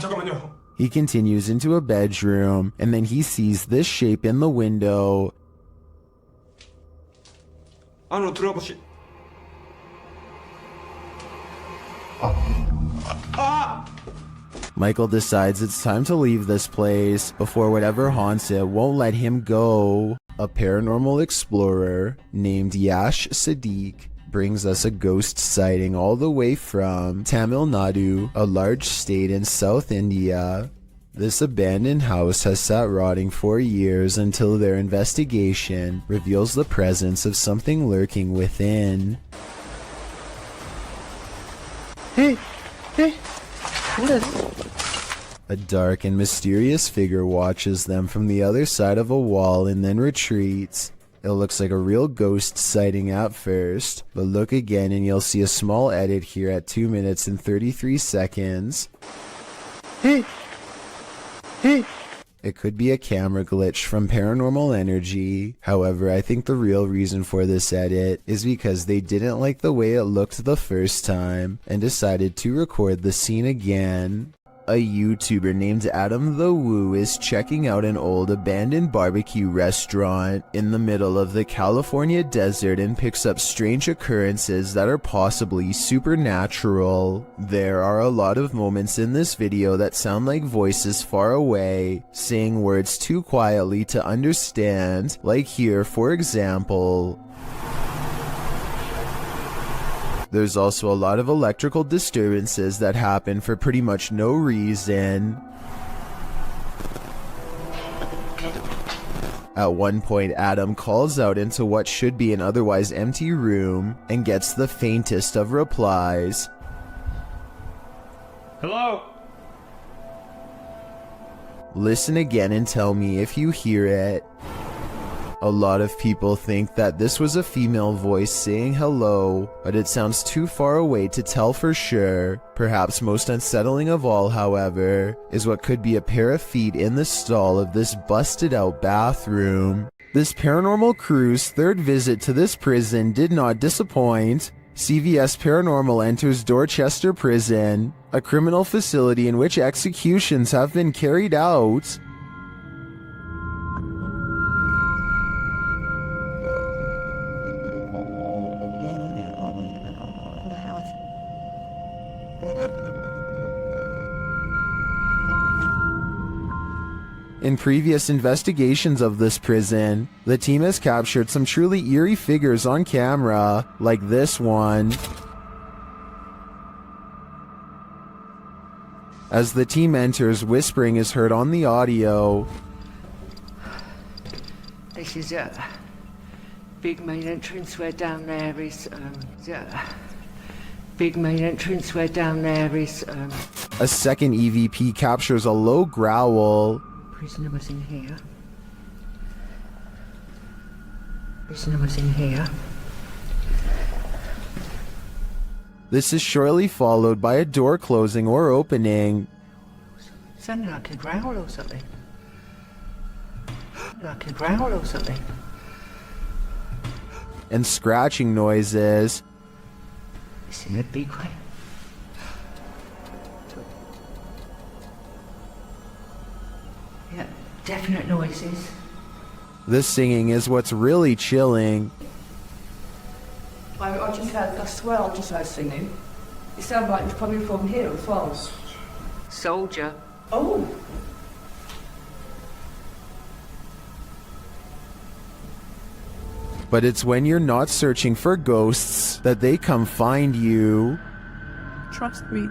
잠깐만요. He continues into a bedroom, and then he sees this shape in the window. 안으로 들어가 보시. Michael decides it's time to leave this place before whatever haunts it won't let him go. A paranormal explorer named Yash Sadiq brings us a ghost sighting all the way from Tamil Nadu, a large state in South India. This abandoned house has sat rotting for years until their investigation reveals the presence of something lurking within. Hey! What is A dark and mysterious figure watches them from the other side of a wall and then retreats. It looks like a real ghost sighting at first, but look again and you'll see a small edit here at 2 minutes and 33 seconds. Hey! It could be a camera glitch from Paranormal Energy. However, I think the real reason for this edit is because they didn't like the way it looked the first time and decided to record the scene again. A YouTuber named Adam the Woo is checking out an old abandoned barbecue restaurant in the middle of the California desert and picks up strange occurrences that are possibly supernatural. There are a lot of moments in this video that sound like voices far away, saying words too quietly to understand, like here for example. There's also a lot of electrical disturbances that happen for pretty much no reason. At one point, Adam calls out into what should be an otherwise empty room and gets the faintest of replies. Hello? Listen again and tell me if you hear it. A lot of people think that this was a female voice saying hello, but it sounds too far away to tell for sure. Perhaps most unsettling of all, however, is what could be a pair of feet in the stall of this busted out bathroom. This paranormal crew's third visit to this prison did not disappoint. CVS Paranormal enters Dorchester Prison, a criminal facility in which executions have been carried out. In previous investigations of this prison, the team has captured some truly eerie figures on camera, like this one. As the team enters, whispering is heard on the audio. This is a big main entrance where down there is, big main entrance where down there is, A second EVP captures a low growl. Prisoner was in here. Prisoner was in here. This is shortly followed by a door closing or opening. Sounded like a growl or something. Like a growl or something. And scratching noises. Listen, a big one. Yeah, definite noises. This singing is what's really chilling. I swear I just heard singing. It sounded like it was coming from here as well. Soldier. Oh. But it's when you're not searching for ghosts that they come find you. Trust me.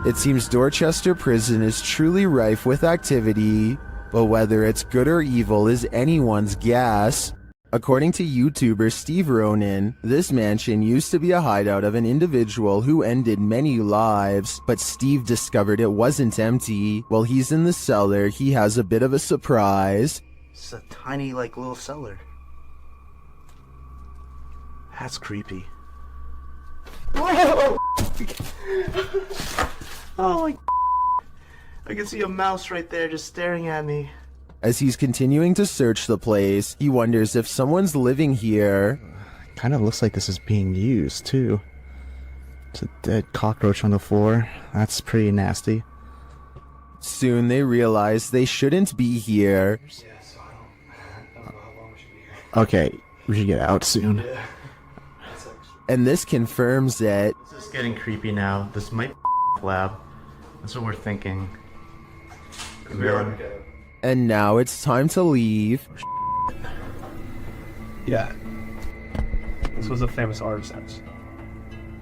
It seems Dorchester Prison is truly rife with activity, but whether it's good or evil is anyone's guess. According to YouTuber Steve Ronan, this mansion used to be a hideout of an individual who ended many lives, but Steve discovered it wasn't empty. While he's in the cellar, he has a bit of a surprise. It's a tiny, little cellar. That's creepy. Oh my! I can see a mouse right there just staring at me. As he's continuing to search the place, he wonders if someone's living here. Kind of looks like this is being used too. It's a dead cockroach on the floor. That's pretty nasty. Soon they realize they shouldn't be here. Okay, we should get out soon. And this confirms it. This is getting creepy now. This might be lab. That's what we're thinking. And now it's time to leave. Yeah. This was a famous artist house.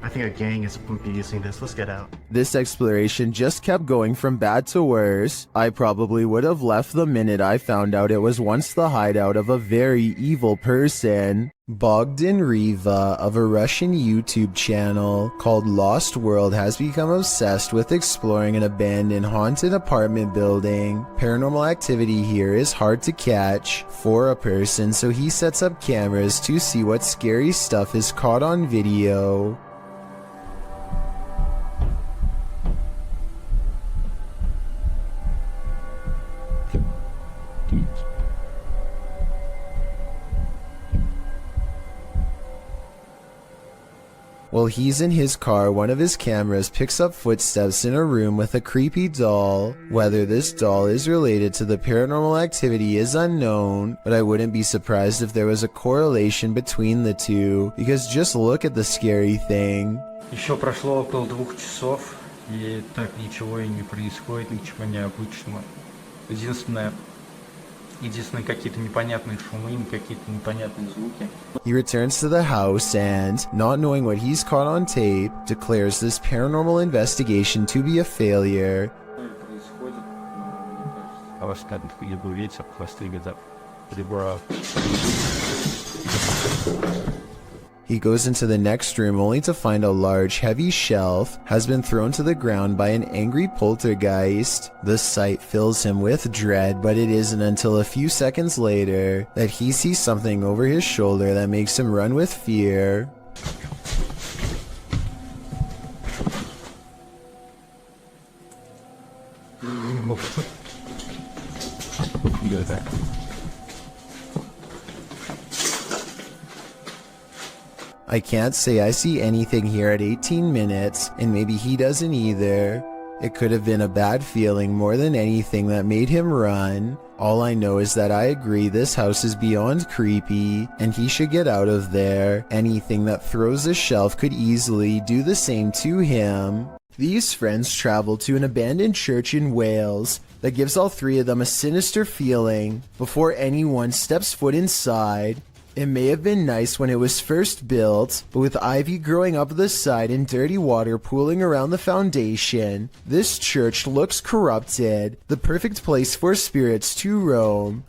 I think a gang is going to be using this. Let's get out. This exploration just kept going from bad to worse. I probably would have left the minute I found out it was once the hideout of a very evil person. Bogdan Riva of a Russian YouTube channel called Lost World has become obsessed with exploring an abandoned haunted apartment building. Paranormal activity here is hard to catch for a person, so he sets up cameras to see what scary stuff is caught on video. While he's in his car, one of his cameras picks up footsteps in a room with a creepy doll. Whether this doll is related to the paranormal activity is unknown, but I wouldn't be surprised if there was a correlation between the two, because just look at the scary thing. Еще прошло около 2 часов, и так ничего и не происходит, ничего необычного. Единственные какие-то непонятные шумы, какие-то непонятные звуки. He returns to the house and, not knowing what he's caught on tape, declares this paranormal investigation to be a failure. А ваш был ветер, хвосты где-то ребра. He goes into the next room only to find a large, heavy shelf has been thrown to the ground by an angry poltergeist. The sight fills him with dread, but it isn't until a few seconds later that he sees something over his shoulder that makes him run with fear. You go there. I can't say I see anything here at 18 minutes, and maybe he doesn't either. It could have been a bad feeling more than anything that made him run. All I know is that I agree this house is beyond creepy, and he should get out of there. Anything that throws a shelf could easily do the same to him. These friends travel to an abandoned church in Wales that gives all three of them a sinister feeling before anyone steps foot inside. It may have been nice when it was first built, but with ivy growing up the side and dirty water pooling around the foundation, this church looks corrupted, the perfect place for spirits to roam.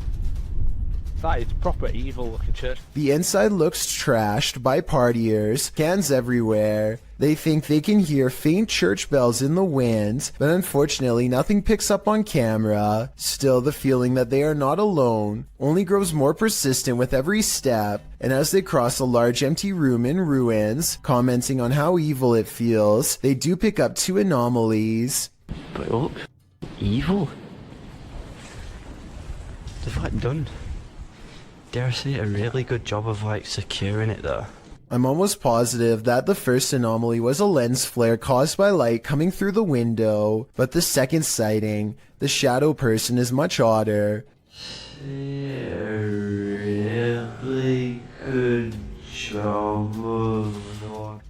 That is proper evil looking church. The inside looks trashed by partiers, cans everywhere. They think they can hear faint church bells in the wind, but unfortunately nothing picks up on camera. Still, the feeling that they are not alone only grows more persistent with every step, and as they cross a large empty room in ruins, commenting on how evil it feels, they do pick up two anomalies. But look, evil? They've like done, dare I say, a really good job of like securing it though. I'm almost positive that the first anomaly was a lens flare caused by light coming through the window, but the second sighting, the shadow person, is much odder. A really good job of...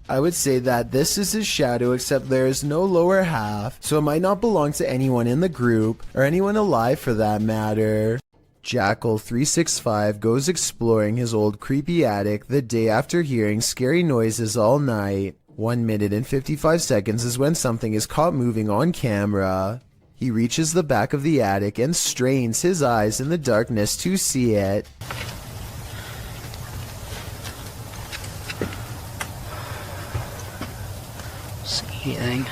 I would say that this is his shadow, except there is no lower half, so it might not belong to anyone in the group, or anyone alive for that matter. Jackal365 goes exploring his old creepy attic the day after hearing scary noises all night. 1 minute and 55 seconds is when something is caught moving on camera. He reaches the back of the attic and strains his eyes in the darkness to see it. Sneaky thing.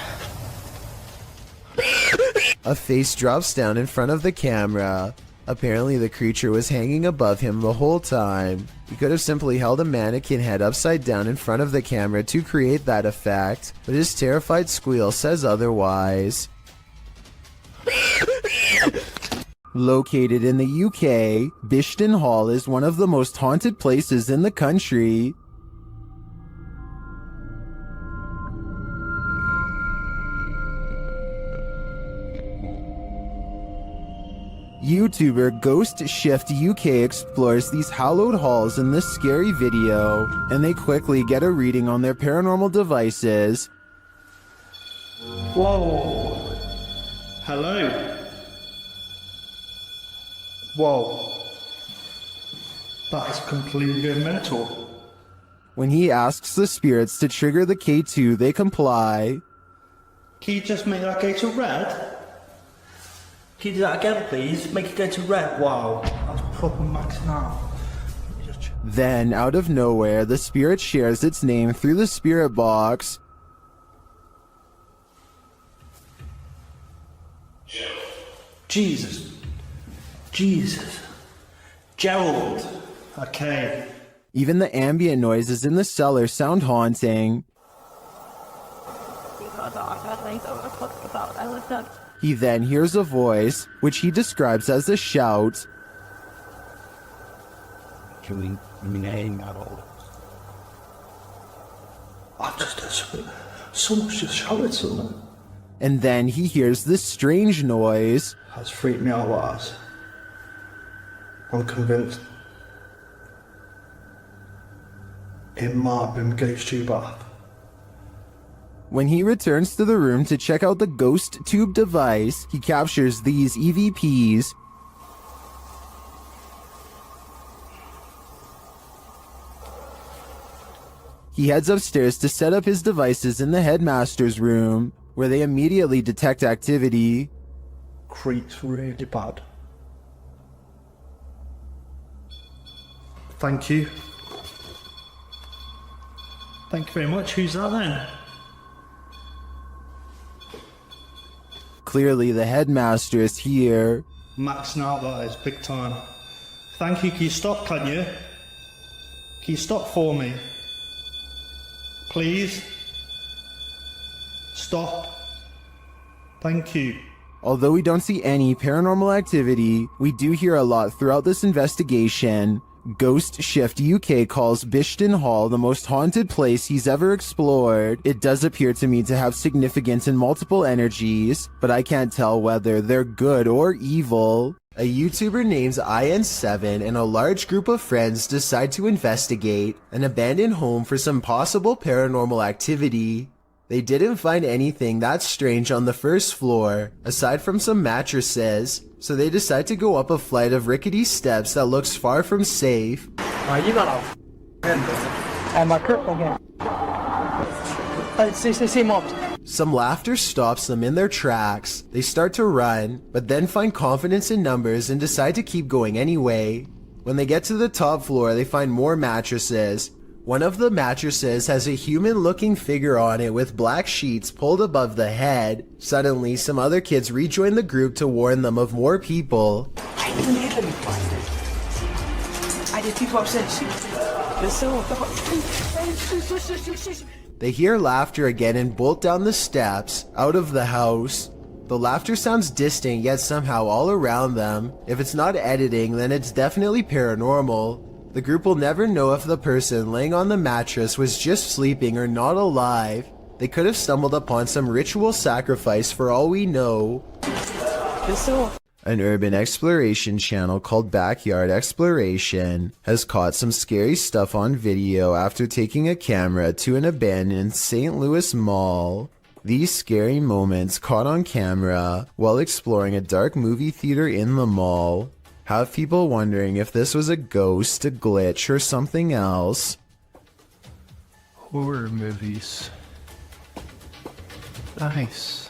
A face drops down in front of the camera. Apparently the creature was hanging above him the whole time. He could have simply held a mannequin head upside down in front of the camera to create that effect, but his terrified squeal says otherwise. Located in the UK, Bishton Hall is one of the most haunted places in the country. YouTuber Ghost Shift UK explores these hallowed halls in this scary video, and they quickly get a reading on their paranormal devices. Whoa. Hello. Whoa. That is completely mental. When he asks the spirits to trigger the K2, they comply. Can you just make that go to red? Can you do that again, please? Make it go to red. Wow. That's proper maxing out. Then, out of nowhere, the spirit shares its name through the spirit box. Jesus. Jesus. Gerald. Okay. Even the ambient noises in the cellar sound haunting. He then hears a voice, which he describes as a shout. Killing meaning at all. I've just heard someone's just shouted something. And then he hears this strange noise. That's freaked me out, lads. I'm convinced it might have been Ghost Tube Bath. When he returns to the room to check out the ghost tube device, he captures these EVPs. He heads upstairs to set up his devices in the headmaster's room, where they immediately detect activity. Creeps really bad. Thank you. Thank you very much. Who's that then? Clearly the headmaster is here. Maxing out, that is, big time. Thank you. Can you stop, can you? Can you stop for me? Please? Stop. Thank you. Although we don't see any paranormal activity, we do hear a lot throughout this investigation. Ghost Shift UK calls Bishton Hall the most haunted place he's ever explored. It does appear to me to have significance in multiple energies, but I can't tell whether they're good or evil. A YouTuber named IN7 and a large group of friends decide to investigate an abandoned home for some possible paranormal activity. They didn't find anything that strange on the first floor, aside from some mattresses, so they decide to go up a flight of rickety steps that looks far from safe. You got and my curl again. See, Mom. Some laughter stops them in their tracks. They start to run, but then find confidence in numbers and decide to keep going anyway. When they get to the top floor, they find more mattresses. One of the mattresses has a human-looking figure on it with black sheets pulled above the head. Suddenly, some other kids rejoin the group to warn them of more people. I didn't let me find it. I just keep upset. They hear laughter again and bolt down the steps, out of the house. The laughter sounds distant, yet somehow all around them. If it's not editing, then it's definitely paranormal. The group will never know if the person laying on the mattress was just sleeping or not alive. They could have stumbled upon some ritual sacrifice for all we know. An urban exploration channel called Backyard Exploration has caught some scary stuff on video after taking a camera to an abandoned St. Louis mall. These scary moments caught on camera while exploring a dark movie theater in the mall have people wondering if this was a ghost, a glitch, or something else. Horror movies. Nice.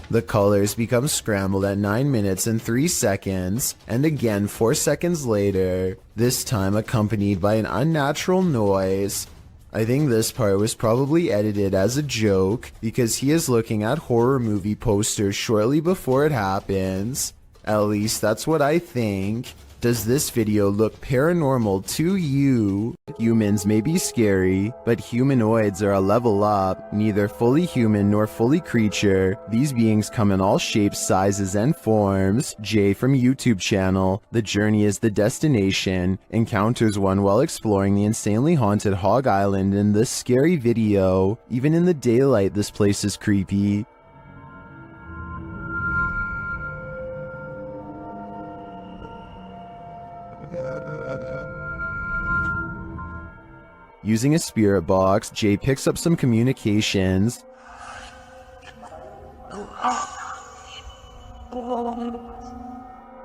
The colors become scrambled at 9 minutes and 3 seconds, and again 4 seconds later, this time accompanied by an unnatural noise. I think this part was probably edited as a joke because he is looking at horror movie posters shortly before it happens. At least that's what I think. Does this video look paranormal to you? Humans may be scary, but humanoids are a level up, neither fully human nor fully creature. These beings come in all shapes, sizes, and forms. Jay from YouTube channel, The Journey is the Destination, encounters one while exploring the insanely haunted Hog Island in this scary video. Even in the daylight, this place is creepy. Using a spirit box, Jay picks up some communications.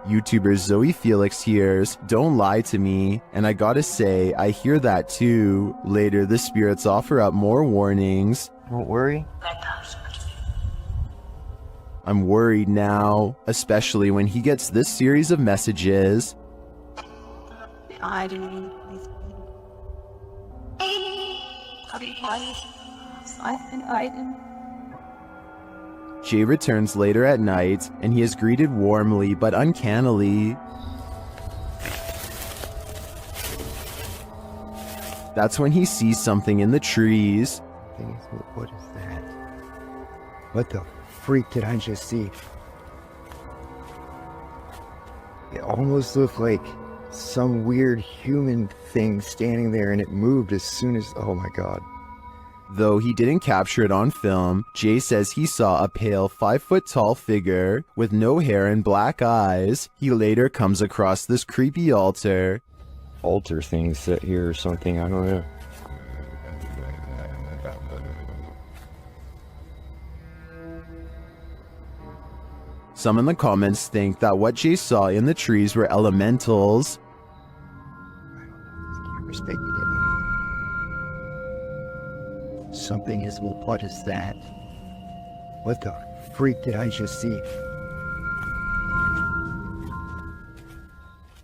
YouTuber Zoe Felix hears, "Don't lie to me," and I gotta say, I hear that too. Later, the spirits offer up more warnings. Don't worry. I'm worried now, especially when he gets this series of messages. I didn't. Jay returns later at night, and he is greeted warmly but uncannily. That's when he sees something in the trees. What is that? What the freak did I just see? It almost looked like some weird human thing standing there, and it moved as soon as, oh my god. Though he didn't capture it on film, Jay says he saw a pale 5-foot-tall figure with no hair and black eyes. He later comes across this creepy altar. Altar thing set here or something, I don't know. Some in the comments think that what Jay saw in the trees were elementals. Something is, well, what is that? What the freak did I just see?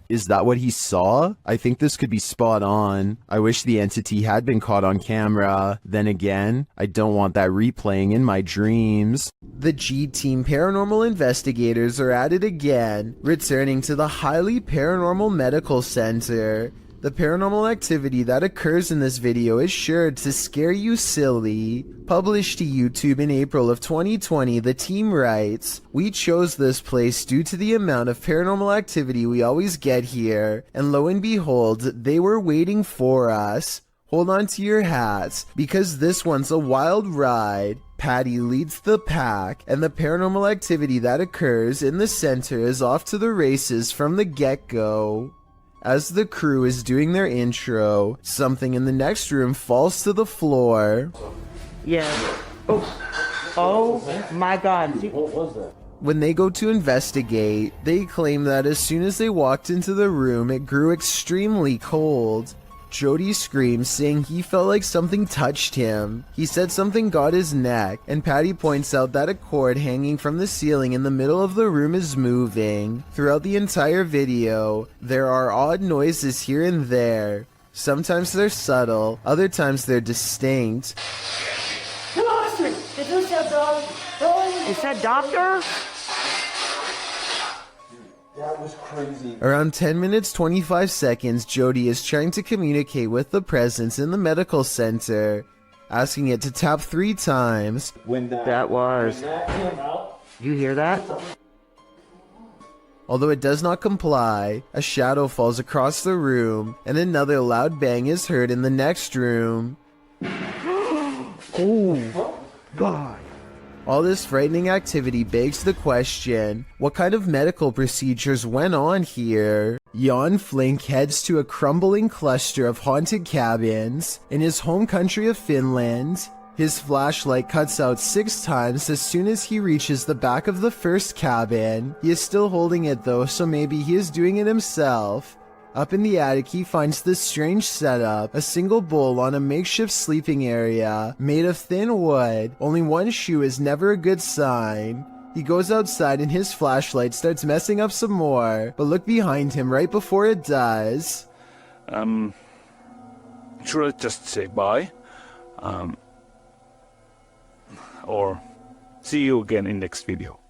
Is that what he saw? I think this could be spot on. I wish the entity had been caught on camera. Then again, I don't want that replaying in my dreams. The G-Team paranormal investigators are at it again, returning to the highly paranormal medical center. The paranormal activity that occurs in this video is sure to scare you silly. Published to YouTube in April of 2020, the team writes, "We chose this place due to the amount of paranormal activity we always get here, and lo and behold, they were waiting for us. Hold on to your hats, because this one's a wild ride." Patty leads the pack, and the paranormal activity that occurs in the center is off to the races from the get-go. As the crew is doing their intro, something in the next room falls to the floor. Yeah. Oh my god. What was that? When they go to investigate, they claim that as soon as they walked into the room, it grew extremely cold. Jody screams, saying he felt like something touched him. He said something got his neck, and Patty points out that a cord hanging from the ceiling in the middle of the room is moving. Throughout the entire video, there are odd noises here and there. Sometimes they're subtle, other times they're distinct. Is that doctor? That was crazy. Around 10 minutes 25 seconds, Jody is trying to communicate with the presence in the medical center, asking it to tap 3 times. When that came out, you hear that? Although it does not comply, a shadow falls across the room, and another loud bang is heard in the next room. Oh, God. All this frightening activity begs the question, what kind of medical procedures went on here? Jan Flink heads to a crumbling cluster of haunted cabins in his home country of Finland. His flashlight cuts out 6 times as soon as he reaches the back of the first cabin. He is still holding it though, so maybe he is doing it himself. Up in the attic, he finds this strange setup, a single bowl on a makeshift sleeping area, made of thin wood. Only one shoe is never a good sign. He goes outside and his flashlight starts messing up some more, but look behind him right before it does. Should I just say bye? Or see you again in next video.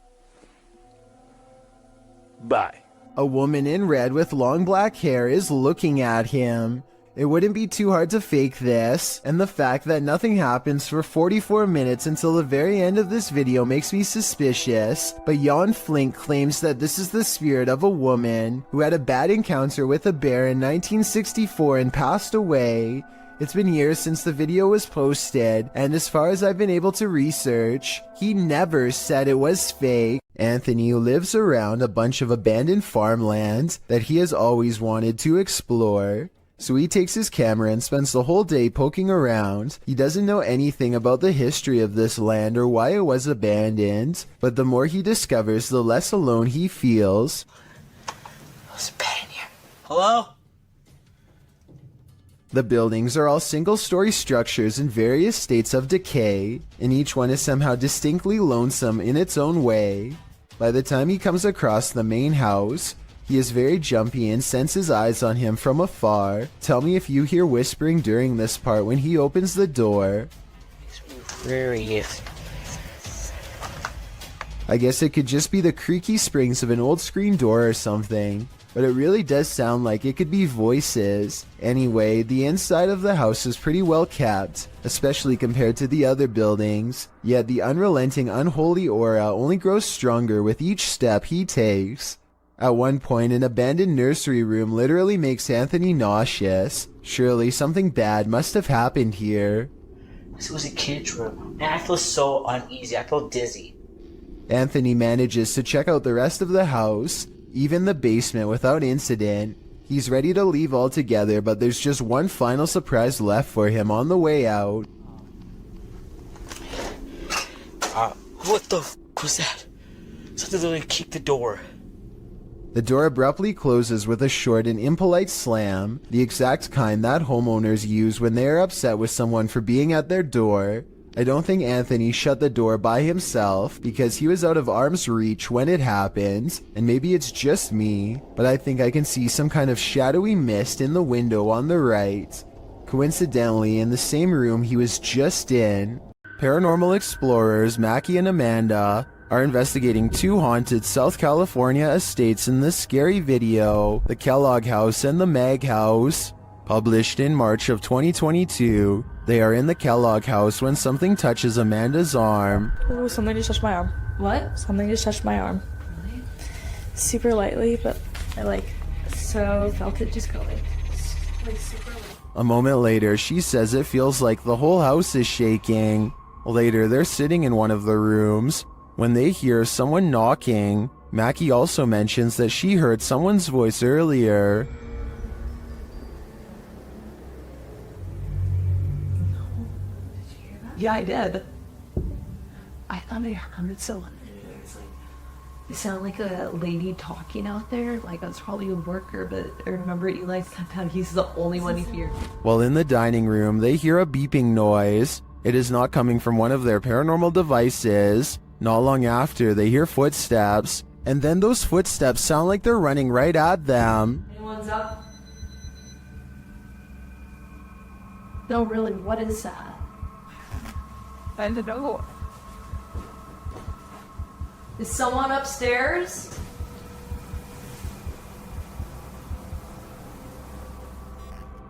Bye. A woman in red with long black hair is looking at him. It wouldn't be too hard to fake this, and the fact that nothing happens for 44 minutes until the very end of this video makes me suspicious, but Jan Flink claims that this is the spirit of a woman who had a bad encounter with a bear in 1964 and passed away. It's been years since the video was posted, and as far as I've been able to research, he never said it was fake. Anthony lives around a bunch of abandoned farmland that he has always wanted to explore. So he takes his camera and spends the whole day poking around. He doesn't know anything about the history of this land or why it was abandoned, but the more he discovers, the less alone he feels. There's a bed in here. Hello? The buildings are all single-story structures in various states of decay, and each one is somehow distinctly lonesome in its own way. By the time he comes across the main house, he is very jumpy and senses eyes on him from afar. Tell me if you hear whispering during this part when he opens the door. I guess it could just be the creaky springs of an old screen door or something, but it really does sound like it could be voices. Anyway, the inside of the house is pretty well kept, especially compared to the other buildings, yet the unrelenting unholy aura only grows stronger with each step he takes. At one point, an abandoned nursery room literally makes Anthony nauseous. Surely something bad must have happened here. This was a kid's room, and I feel so uneasy. I feel dizzy. Anthony manages to check out the rest of the house, even the basement, without incident. He's ready to leave altogether, but there's just one final surprise left for him on the way out. What the f was that? Something literally kicked the door. The door abruptly closes with a short and impolite slam, the exact kind that homeowners use when they are upset with someone for being at their door. I don't think Anthony shut the door by himself because he was out of arm's reach when it happened, and maybe it's just me, but I think I can see some kind of shadowy mist in the window on the right. Coincidentally, in the same room he was just in, paranormal explorers Mackie and Amanda are investigating two haunted South California estates in this scary video, the Kellogg House and the Mag House. Published in March of 2022, they are in the Kellogg House when something touches Amanda's arm. Oh, something just touched my arm. What? Something just touched my arm. Really? Super lightly, but I felt it just go like super light. A moment later, she says it feels like the whole house is shaking. Later, they're sitting in one of the rooms when they hear someone knocking. Mackie also mentions that she heard someone's voice earlier. Yeah, I did. I thought I heard someone. It sounded like a lady talking out there. Like I was probably a worker, but I remember Eli said that he's the only one who hears. While in the dining room, they hear a beeping noise. It is not coming from one of their paranormal devices. Not long after, they hear footsteps, and then those footsteps sound like they're running right at them. Anyone's up? No, really, what is that? I don't know. Is someone upstairs?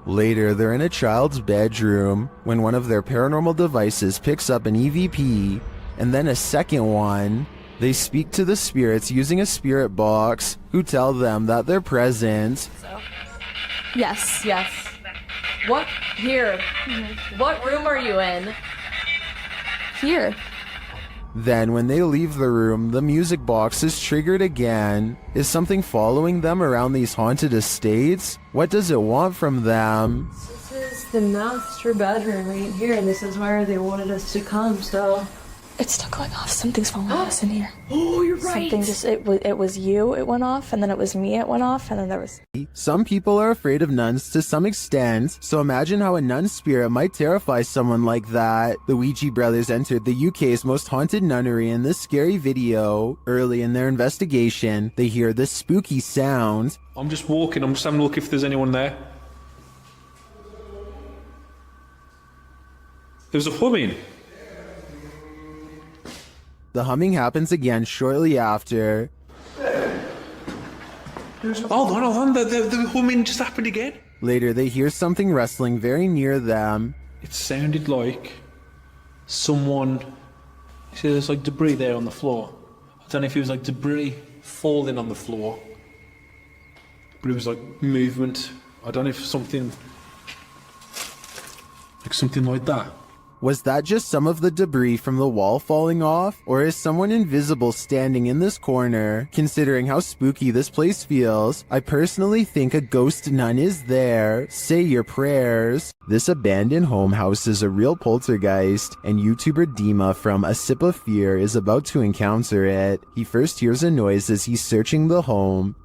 Later, they're in a child's bedroom when one of their paranormal devices picks up an EVP, and then a second one. They speak to the spirits using a spirit box, who tell them that they're present. Yes. Yes. What? Here. What room are you in? Here. Then, when they leave the room, the music box is triggered again. Is something following them around these haunted estates? What does it want from them? This is the master bedroom right here, and this is where they wanted us to come, so... It's still going off. Something's following us in here. Oh, you're right. Something just, it was you, it went off, and then it was me, it went off, and then there was... Some people are afraid of nuns to some extent, so imagine how a nun spirit might terrify someone like that. The Ouija brothers entered the UK's most haunted nunnery in this scary video. Early in their investigation, they hear this spooky sound. I'm just walking, I'm just having a look if there's anyone there. There's a humming. The humming happens again shortly after. Hold on, the humming just happened again. Later, they hear something rustling very near them. It sounded like someone. You see, there's like debris there on the floor. I don't know if it was like debris falling on the floor, but it was like movement. I don't know if something like that. Was that just some of the debris from the wall falling off? Or is someone invisible standing in this corner? Considering how spooky this place feels, I personally think a ghost nun is there. Say your prayers. This abandoned home house is a real poltergeist, and YouTuber Dima from A Sip of Fear is about to encounter it. He first hears a noise as he's searching the home.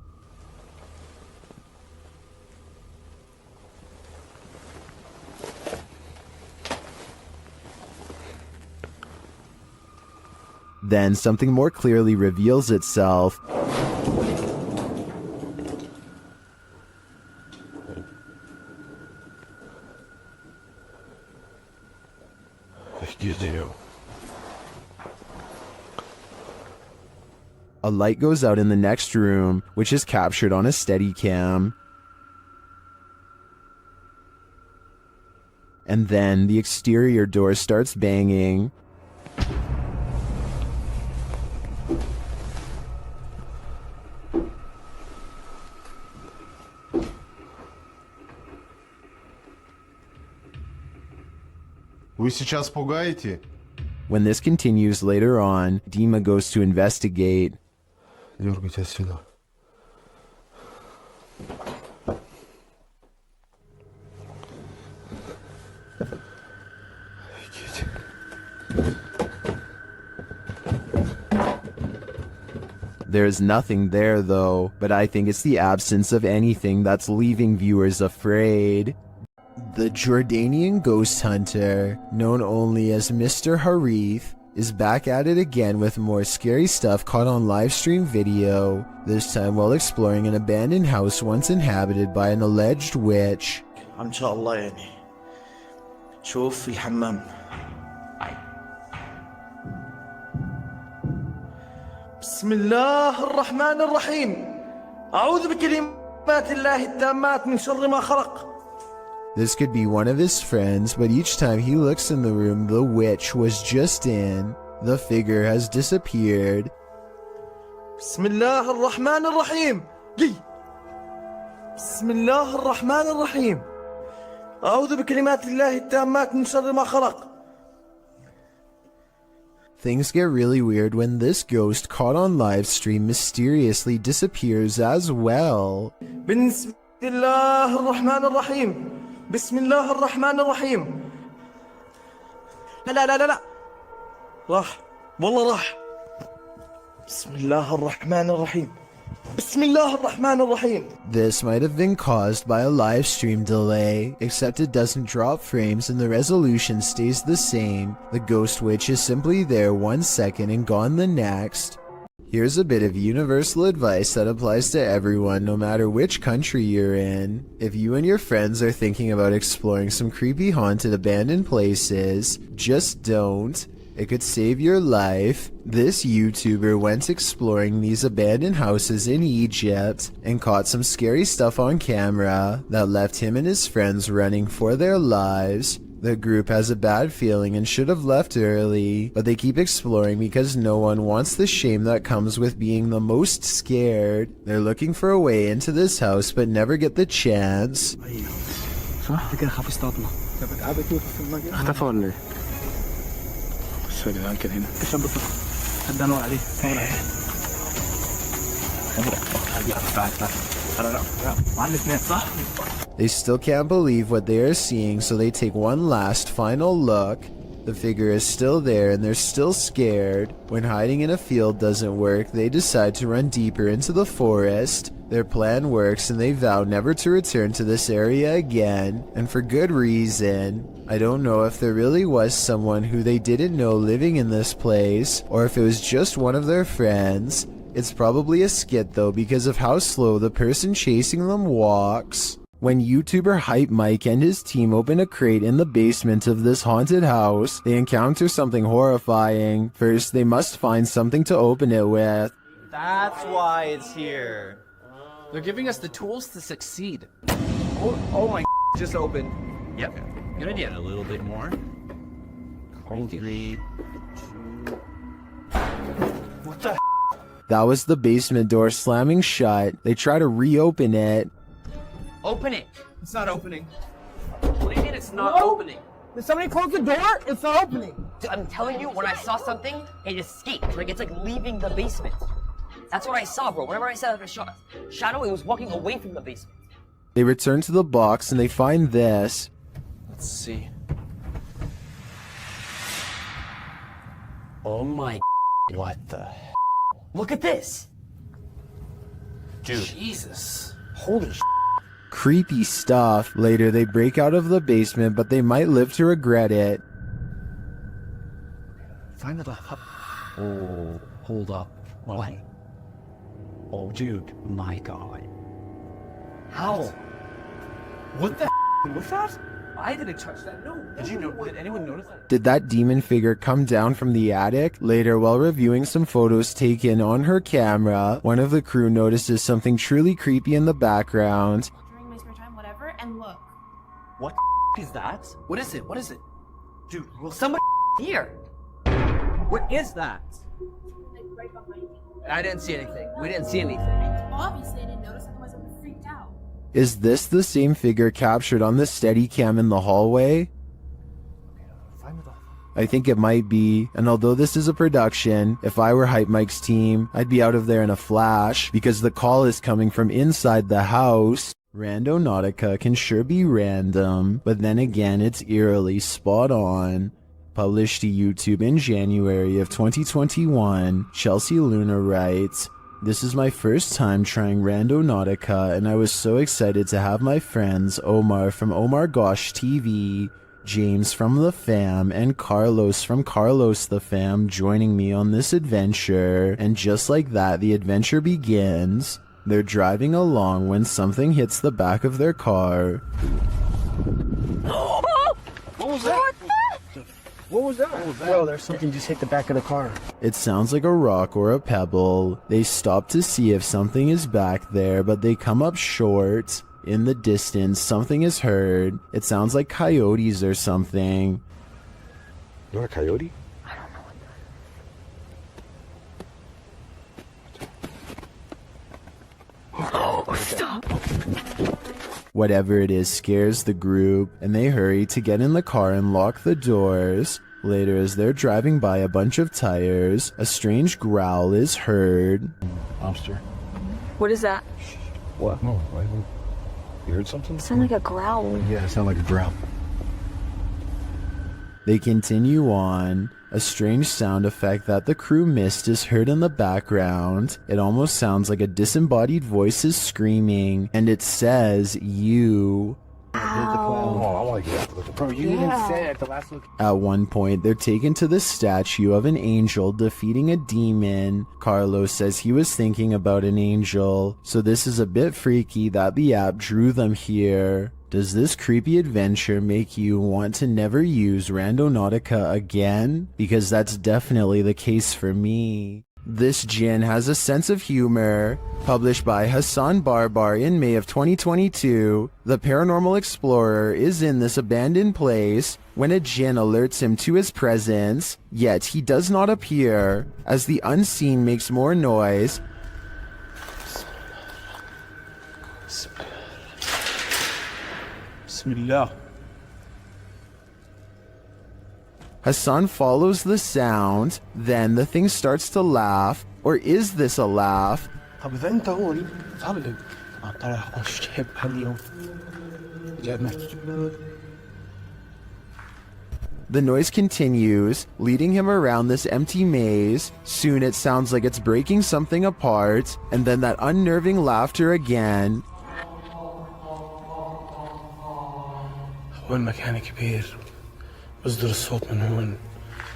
Then something more clearly reveals itself. A light goes out in the next room, which is captured on a Steadicam. And then the exterior door starts banging. Вы сейчас пугаете? When this continues later on, Dima goes to investigate. Дергайте отсюда. There's nothing there though, but I think it's the absence of anything that's leaving viewers afraid. The Jordanian ghost hunter, known only as Mr. Harith, is back at it again with more scary stuff caught on live stream video, this time while exploring an abandoned house once inhabited by an alleged witch. إن شاء الله يعني شوف في الحمام. بسم الله الرحمن الرحيم أعوذ بكلمات الله التامات من شر ما خلق. This could be one of his friends, but each time he looks in the room the witch was just in, the figure has disappeared. بسم الله الرحمن الرحيم. بسم الله الرحمن الرحيم أعوذ بكلمات الله التامات من شر ما خلق. Things get really weird when this ghost caught on live stream mysteriously disappears as well. بسم الله الرحمن الرحيم. بسم الله الرحمن الرحيم. لا راح والله راح. بسم الله الرحمن الرحيم. بسم الله الرحمن الرحيم. This might have been caused by a live stream delay, except it doesn't drop frames and the resolution stays the same. The ghost witch is simply there 1 second and gone the next. Here's a bit of universal advice that applies to everyone, no matter which country you're in. If you and your friends are thinking about exploring some creepy haunted abandoned places, just don't. It could save your life. This YouTuber went exploring these abandoned houses in Egypt and caught some scary stuff on camera that left him and his friends running for their lives. The group has a bad feeling and should have left early, but they keep exploring because no one wants the shame that comes with being the most scared. They're looking for a way into this house but never get the chance. صح كده خاف اصطادنا. اختفى ولا ايه؟ بص يا جدعان كده هنا. الشاب بص. حد انور عليه. انور عليه. They still can't believe what they are seeing, so they take one last final look. The figure is still there and they're still scared. When hiding in a field doesn't work, they decide to run deeper into the forest. Their plan works and they vow never to return to this area again, and for good reason. I don't know if there really was someone who they didn't know living in this place, or if it was just one of their friends. It's probably a skit though because of how slow the person chasing them walks. When YouTuber Hype Mike and his team open a crate in the basement of this haunted house, they encounter something horrifying. First, they must find something to open it with. That's why it's here. They're giving us the tools to succeed. Oh my, just opened. Yep. Good idea. A little bit more. 3. What the? That was the basement door slamming shut. They try to reopen it. Open it. It's not opening. What do you mean it's not opening? Did somebody close the door? It's not opening. Dude, I'm telling you, when I saw something, it escaped. Like, it's like leaving the basement. That's what I saw, bro. Whenever I saw a shadow, it was walking away from the basement. They return to the box and they find this. Let's see. Oh my. What the? Look at this. Dude. Jesus. Holy Creepy stuff. Later, they break out of the basement, but they might live to regret it. Find the Oh, hold up. What? Oh, dude. My God. How? What the was that? I didn't touch that. No. Did anyone notice that? Did that demon figure come down from the attic? Later, while reviewing some photos taken on her camera, one of the crew notices something truly creepy in the background. During my spare time, whatever, and look. What is that? What is it? What is it? Dude, will somebody here? What is that? Like right behind you. I didn't see anything. We didn't see anything. Obviously, I didn't notice, otherwise I would have freaked out. Is this the same figure captured on the Steadicam in the hallway? I think it might be, and although this is a production, if I were Hype Mike's team, I'd be out of there in a flash, because the call is coming from inside the house. Randonautica can sure be random, but then again it's eerily spot on. Published to YouTube in January of 2021, Chelsea Luna writes, "This is my first time trying Randonautica, and I was so excited to have my friends Omar from Omar Gosh TV, James from The Fam, and Carlos from Carlos The Fam joining me on this adventure." And just like that, the adventure begins. They're driving along when something hits the back of their car. What was that? What was that? Bro, there's something just hit the back of the car. It sounds like a rock or a pebble. They stop to see if something is back there, but they come up short. In the distance, something is heard. It sounds like coyotes or something. Not a coyote? Oh, stop. Whatever it is scares the group, and they hurry to get in the car and lock the doors. Later, as they're driving by a bunch of tires, a strange growl is heard. Lobster. What is that? What? No, you heard something? It sounded like a growl. Yeah, it sounded like a growl. They continue on. A strange sound effect that the crew missed is heard in the background. It almost sounds like a disembodied voice is screaming, and it says, "You." Oh, I like it. Bro, you didn't say it at the last look. At one point, they're taken to the statue of an angel defeating a demon. Carlos says he was thinking about an angel, so this is a bit freaky that the app drew them here. Does this creepy adventure make you want to never use Randonautica again? Because that's definitely the case for me. This Jinn has a sense of humor. Published by Hassan Barbar in May of 2022, the paranormal explorer is in this abandoned place when a Jinn alerts him to his presence, yet he does not appear. As the unseen makes more noise, Bismillah. Hassan follows the sound, then the thing starts to laugh. Or is this a laugh? طب إذا أنت هون صار لي طلع الشيب هاليوم جابنا. The noise continues, leading him around this empty maze. Soon it sounds like it's breaking something apart, and then that unnerving laughter again. هو المكان كبير بصدر الصوت من هون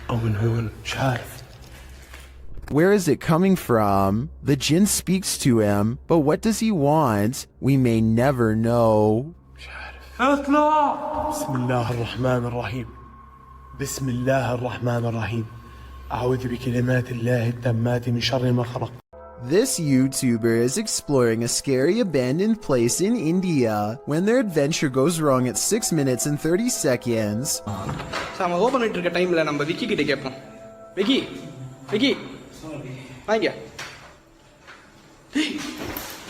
أو من هون مش عارف. Where is it coming from? The Jinn speaks to him, but what does he want? We may never know. اطلع. بسم الله الرحمن الرحيم. بسم الله الرحمن الرحيم. أعوذ بكلمات الله التامات من شر ما خلق. This YouTuber is exploring a scary abandoned place in India when their adventure goes wrong at 6 minutes and 30 seconds. நம்ம open பண்ணிட்டு இருக்க டைம்ல நம்ம விக்கி கிட்ட கேட்போம். விக்கி விக்கி வாங்க.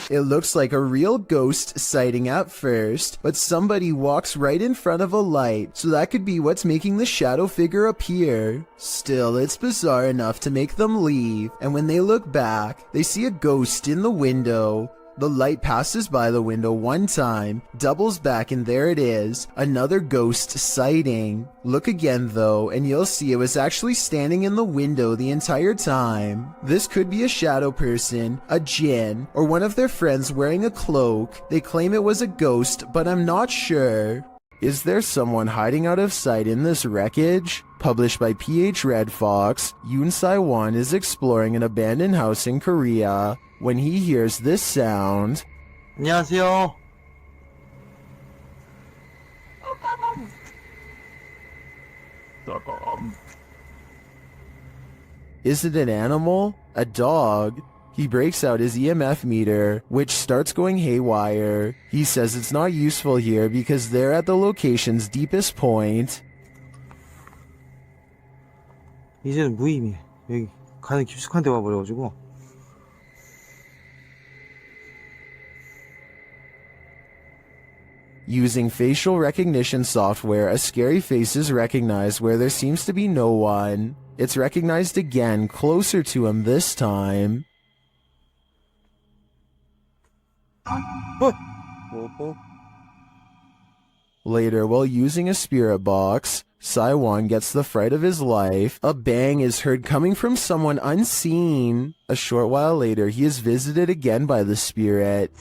It looks like a real ghost sighting at first, but somebody walks right in front of a light, so that could be what's making the shadow figure appear. Still, it's bizarre enough to make them leave, and when they look back, they see a ghost in the window. The light passes by the window one time, doubles back, and there it is, another ghost sighting. Look again though, and you'll see it was actually standing in the window the entire time. This could be a shadow person, a jinn, or one of their friends wearing a cloak. They claim it was a ghost, but I'm not sure. Is there someone hiding out of sight in this wreckage? Published by PH Red Fox, Yoon Sai-won is exploring an abandoned house in Korea. When he hears this sound, 안녕하세요. is it an animal? A dog? He breaks out his EMF meter, which starts going haywire. He says it's not useful here because they're at the location's deepest point. 이제는 무의미해. 여기 가는 깊숙한 데 와버려가지고. Using facial recognition software, a scary face is recognized where there seems to be no one. It's recognized again, closer to him this time. Later, while using a spirit box, Sai-won gets the fright of his life. A bang is heard coming from someone unseen. A short while later, he is visited again by the spirit.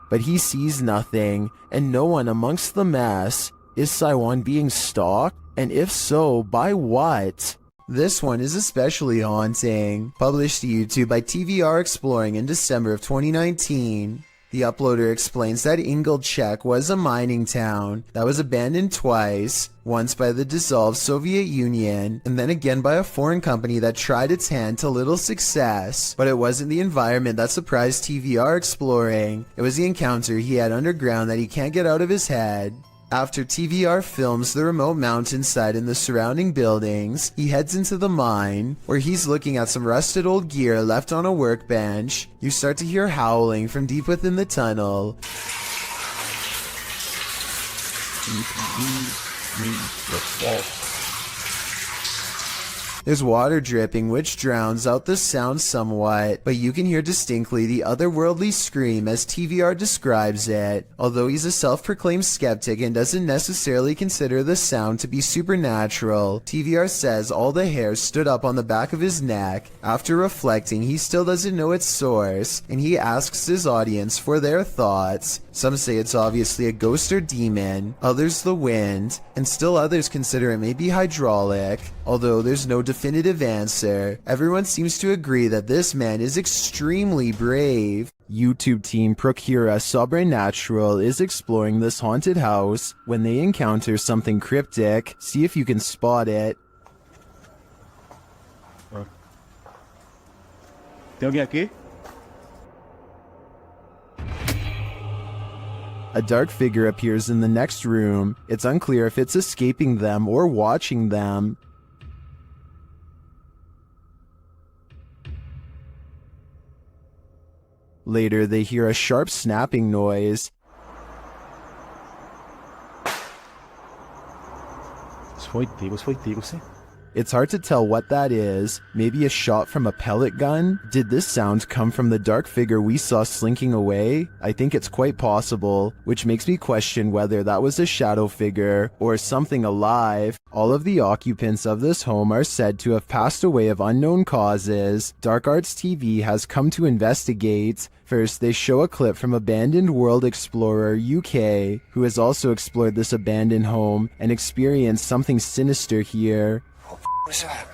But he sees nothing, and no one amongst the mess. Is Sai-won being stalked? And if so, by what? This one is especially haunting. Published to YouTube by TVR Exploring in December of 2019. The uploader explains that Ingolchek was a mining town that was abandoned twice, once by the dissolved Soviet Union, and then again by a foreign company that tried its hand to little success. But it wasn't the environment that surprised TVR Exploring, it was the encounter he had underground that he can't get out of his head. After TVR films the remote mountainside and the surrounding buildings, he heads into the mine, where he's looking at some rusted old gear left on a workbench. You start to hear howling from deep within the tunnel. There's water dripping, which drowns out the sound somewhat, but you can hear distinctly the otherworldly scream as TVR describes it. Although he's a self-proclaimed skeptic and doesn't necessarily consider the sound to be supernatural, TVR says all the hairs stood up on the back of his neck. After reflecting, he still doesn't know its source, and he asks his audience for their thoughts. Some say it's obviously a ghost or demon, others the wind, and still others consider it may be hydraulic. Although there's no definitive answer, everyone seems to agree that this man is extremely brave. YouTube team Procura Sobrenatural is exploring this haunted house when they encounter something cryptic. See if you can spot it. 여기 할게. A dark figure appears in the next room. It's unclear if it's escaping them or watching them. Later, they hear a sharp snapping noise. It's hard to tell what that is. Maybe a shot from a pellet gun? Did this sound come from the dark figure we saw slinking away? I think it's quite possible, which makes me question whether that was a shadow figure or something alive. All of the occupants of this home are said to have passed away of unknown causes. Dark Arts TV has come to investigate. First, they show a clip from Abandoned World Explorer UK, who has also explored this abandoned home and experienced something sinister here. What's that?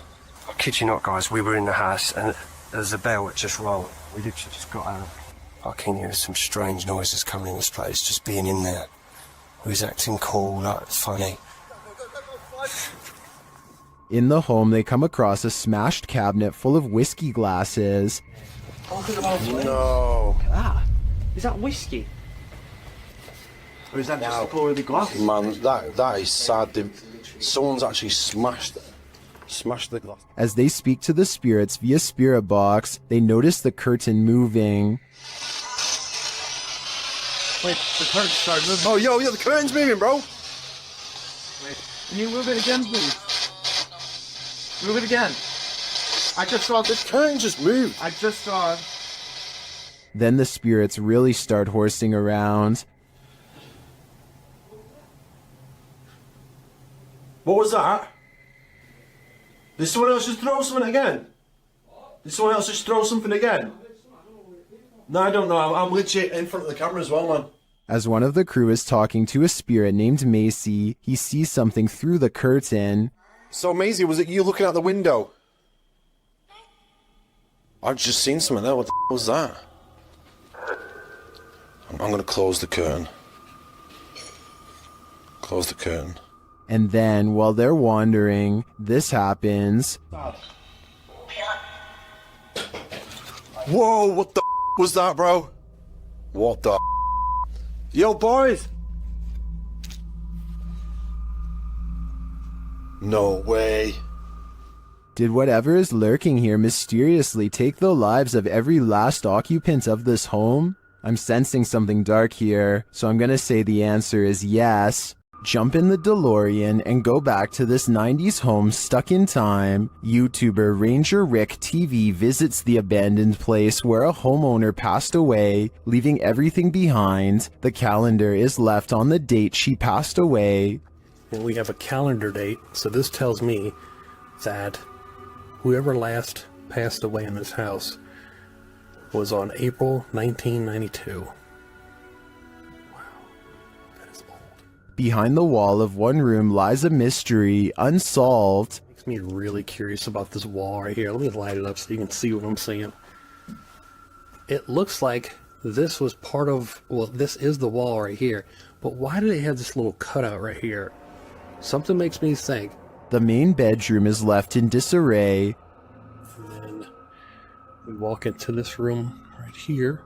I kid you not, guys, we were in the house and there's a bell that just rolled. We literally just got out. I can hear some strange noises coming in this place, just being in there. He was acting cool, like, funny. In the home, they come across a smashed cabinet full of whiskey glasses. No. Ah, is that whiskey? Or is that just the colour of the glass? Man, that is sad. Someone's actually smashed the glass. As they speak to the spirits via spirit box, they notice the curtain moving. Wait, the curtain started moving. Oh, yo, the curtain's moving, bro. Wait, can you move it again, please? Move it again. I just saw this curtain just moved. I just saw it. Then the spirits really start horsing around. What was that? Did someone else just throw something again? Did someone else just throw something again? No, I don't know. I'm legit in front of the camera as well, man. As one of the crew is talking to a spirit named Macy, he sees something through the curtain. So, Maisie, was it you looking out the window? I've just seen something there. What the was that? I'm going to close the curtain. Close the curtain. And then, while they're wandering, this happens. Whoa, what the was that, bro? What the Yo, boys! No way. Did whatever is lurking here mysteriously take the lives of every last occupant of this home? I'm sensing something dark here, so I'm gonna say the answer is yes. Jump in the DeLorean and go back to this 90s home stuck in time. YouTuber Ranger Rick TV visits the abandoned place where a homeowner passed away, leaving everything behind. The calendar is left on the date she passed away. And we have a calendar date, so this tells me that whoever last passed away in this house was on April 1992. Behind the wall of one room lies a mystery, unsolved. Makes me really curious about this wall right here. Let me light it up so you can see what I'm seeing. It looks like this was part of, well, this is the wall right here, but why do they have this little cutout right here? Something makes me think. The main bedroom is left in disarray. And then we walk into this room right here.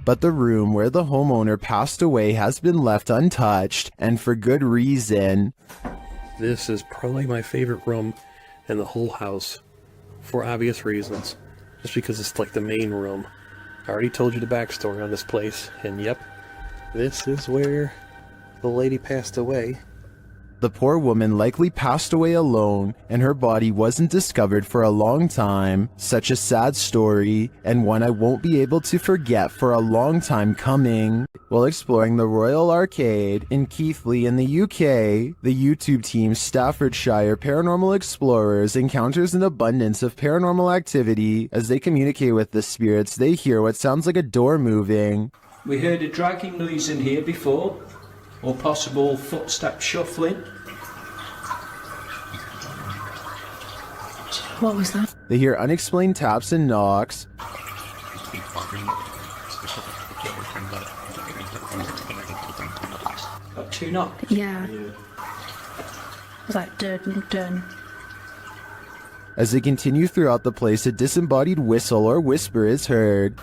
But the room where the homeowner passed away has been left untouched, and for good reason. This is probably my favorite room in the whole house, for obvious reasons. Just because it's like the main room. I already told you the backstory on this place, and yep, this is where the lady passed away. The poor woman likely passed away alone, and her body wasn't discovered for a long time. Such a sad story, and one I won't be able to forget for a long time coming. While exploring the Royal Arcade in Keighley in the UK, the YouTube team Staffordshire Paranormal Explorers encounters an abundance of paranormal activity. As they communicate with the spirits, they hear what sounds like a door moving. We heard a dragging noise in here before, or possible footstep shuffling. What was that? They hear unexplained taps and knocks. Got two knocks? Yeah. Was that dun? As they continue throughout the place, a disembodied whistle or whisper is heard.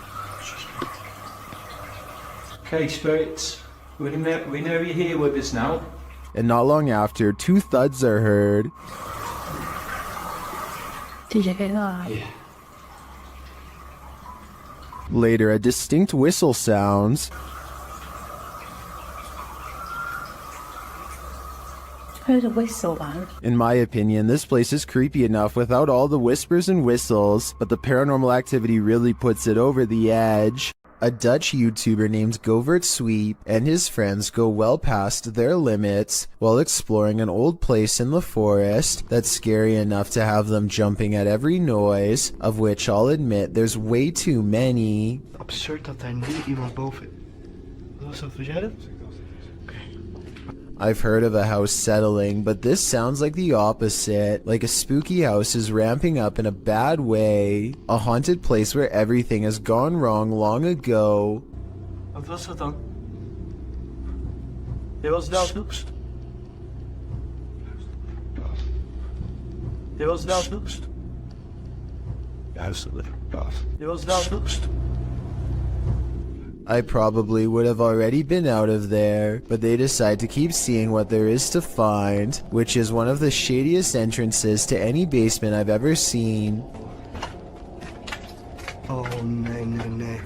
Okay, spirits. We know you're here with us now. And not long after, two thuds are heard. Did you hear that? Yeah. Later, a distinct whistle sounds. Heard a whistle, man. In my opinion, this place is creepy enough without all the whispers and whistles, but the paranormal activity really puts it over the edge. A Dutch YouTuber named Govert Sweep and his friends go well past their limits while exploring an old place in the forest that's scary enough to have them jumping at every noise, of which I'll admit there's way too many. Absurd dat daar nu iemand boven. Was dat wat jij doet? I've heard of a house settling, but this sounds like the opposite. Like a spooky house is ramping up in a bad way. A haunted place where everything has gone wrong long ago. Wat was dat dan? Dit was snel. Dit was snel. Dit was snel. I probably would have already been out of there, but they decide to keep seeing what there is to find, which is one of the shadiest entrances to any basement I've ever seen. Oh, no.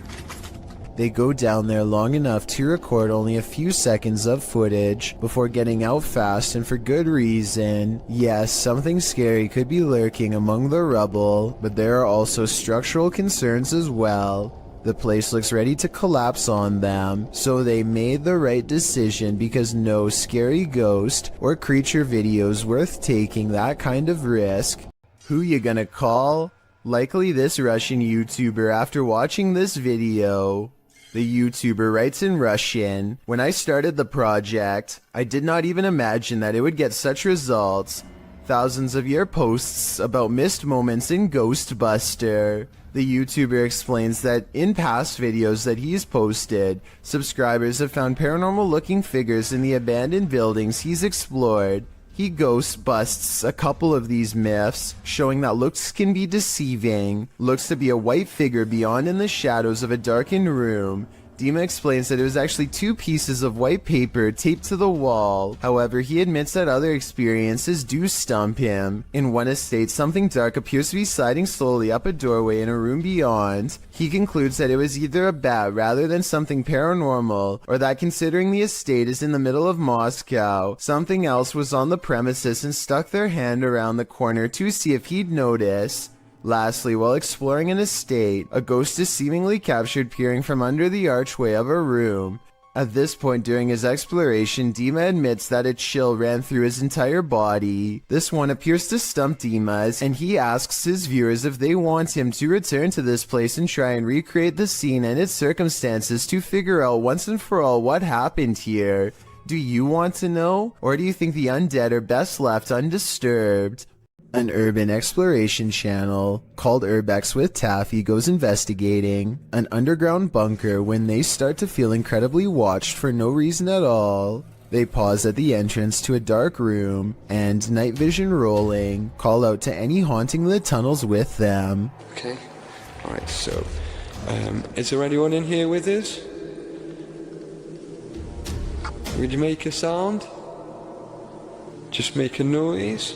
They go down there long enough to record only a few seconds of footage before getting out fast, and for good reason. Yes, something scary could be lurking among the rubble, but there are also structural concerns as well. The place looks ready to collapse on them, so they made the right decision because no scary ghost or creature videos worth taking that kind of risk. Who you gonna call? Likely this Russian YouTuber after watching this video. The YouTuber writes in Russian, "When I started the project, I did not even imagine that it would get such results. Thousands of your posts about missed moments in Ghostbuster." The YouTuber explains that in past videos that he's posted, subscribers have found paranormal looking figures in the abandoned buildings he's explored. He ghost busts a couple of these myths, showing that looks can be deceiving. Looks to be a white figure beyond in the shadows of a darkened room. Dima explains that it was actually 2 pieces of white paper taped to the wall. However, he admits that other experiences do stump him. In one estate, something dark appears to be sliding slowly up a doorway in a room beyond. He concludes that it was either a bat rather than something paranormal, or that considering the estate is in the middle of Moscow, something else was on the premises and stuck their hand around the corner to see if he'd notice. Lastly, while exploring an estate, a ghost is seemingly captured peering from under the archway of a room. At this point during his exploration, Dima admits that a chill ran through his entire body. This one appears to stump Dima, and he asks his viewers if they want him to return to this place and try and recreate the scene and its circumstances to figure out once and for all what happened here. Do you want to know? Or do you think the undead are best left undisturbed? An urban exploration channel called Urbex with Taffy goes investigating an underground bunker when they start to feel incredibly watched for no reason at all. They pause at the entrance to a dark room and, night vision rolling, call out to any haunting the tunnels with them. Okay, alright, so is there anyone in here with us? Would you make a sound? Just make a noise?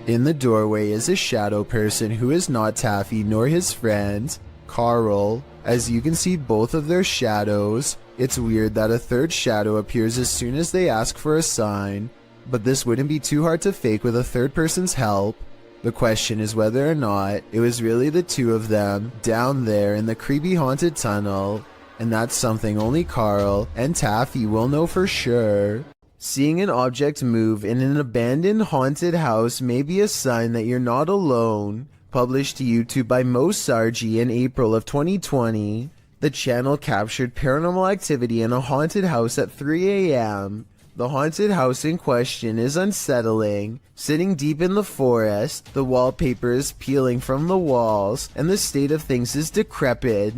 In the doorway is a shadow person who is not Taffy nor his friend, Carl. As you can see both of their shadows. It's weird that a third shadow appears as soon as they ask for a sign, but this wouldn't be too hard to fake with a third person's help. The question is whether or not it was really the 2 of them down there in the creepy haunted tunnel, and that's something only Carl and Taffy will know for sure. Seeing an object move in an abandoned haunted house may be a sign that you're not alone. Published to YouTube by Mo Sargi in April of 2020, the channel captured paranormal activity in a haunted house at 3 a.m. The haunted house in question is unsettling. Sitting deep in the forest, the wallpaper is peeling from the walls, and the state of things is decrepit.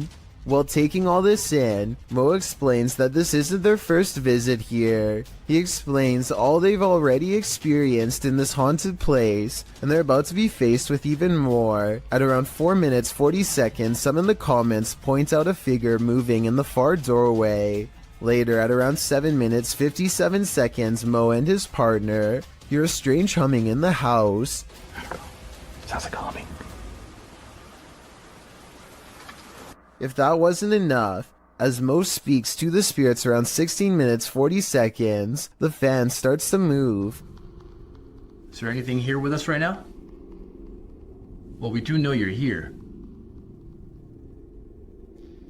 While taking all this in, Mo explains that this isn't their first visit here. He explains all they've already experienced in this haunted place, and they're about to be faced with even more. At around 4 minutes 40 seconds, some in the comments point out a figure moving in the far doorway. Later, at around 7 minutes 57 seconds, Mo and his partner hear a strange humming in the house. Sounds like a humming. If that wasn't enough, as Mo speaks to the spirits around 16 minutes 40 seconds, the fan starts to move. Is there anything here with us right now? Well, we do know you're here.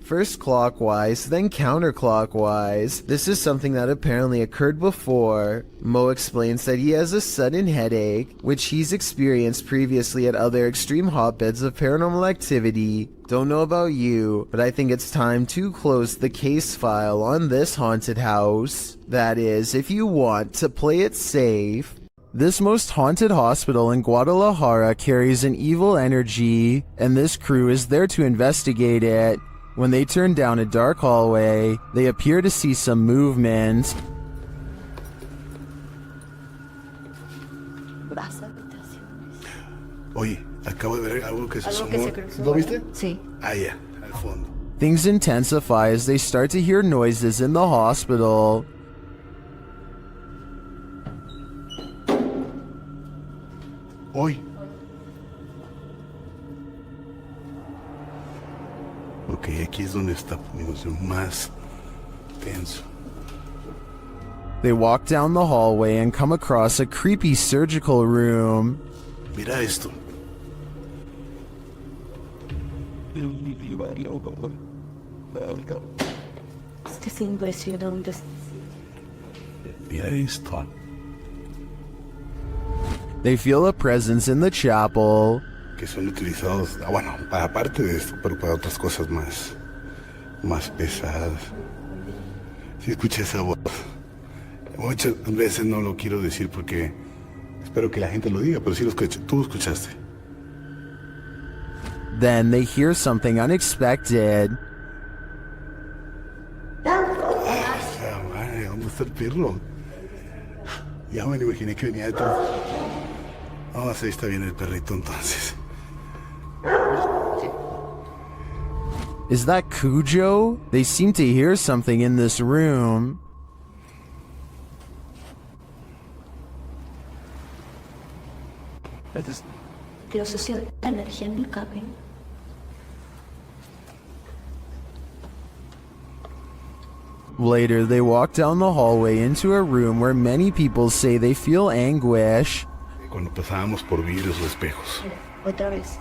First clockwise, then counterclockwise. This is something that apparently occurred before. Mo explains that he has a sudden headache, which he's experienced previously at other extreme hotbeds of paranormal activity. Don't know about you, but I think it's time to close the case file on this haunted house. That is, if you want to play it safe. This most haunted hospital in Guadalajara carries an evil energy, and this crew is there to investigate it. When they turn down a dark hallway, they appear to see some movement. Oye, acabo de ver algo que se Algo que asomó. se cruzó, ¿Lo viste? Sí. Ah, ya, al fondo. Things intensify as they start to hear noises in the hospital. Hoy. Ok, aquí es donde está poniéndose más tenso. They walk down the hallway and come across a creepy surgical room. Mira esto. Este es impresionante. Mira esto. They feel a presence in the chapel. Que son utilizados, bueno, para parte de esto, pero para otras cosas más pesadas. Si escuché esa voz. Muchas veces no lo quiero decir porque espero que la gente lo diga, pero sí lo escuché. Tú lo escuchaste. Then they hear something unexpected. Madre, ¿dónde está el perro? Ya me lo imaginé que venía detrás. Vamos a ver, está bien el perrito entonces. Is that Cujo? They seem to hear something in this room. Que asocia la energía en el cabello. Later, they walk down the hallway into a room where many people say they feel anguish. Cuando pasábamos por vidrios o espejos. Otra vez.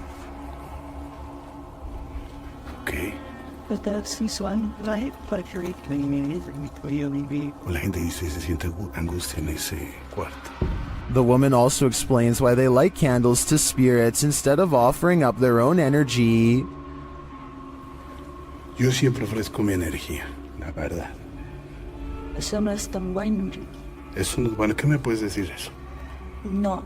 Ok. Otra vez visual, right? La gente dice se siente angustia en ese cuarto. The woman also explains why they light candles to spirits instead of offering up their own energy. Yo siempre ofrezco mi energía, la verdad. Eso no es tan bueno. Eso no es bueno. ¿Qué me puedes decir eso? No.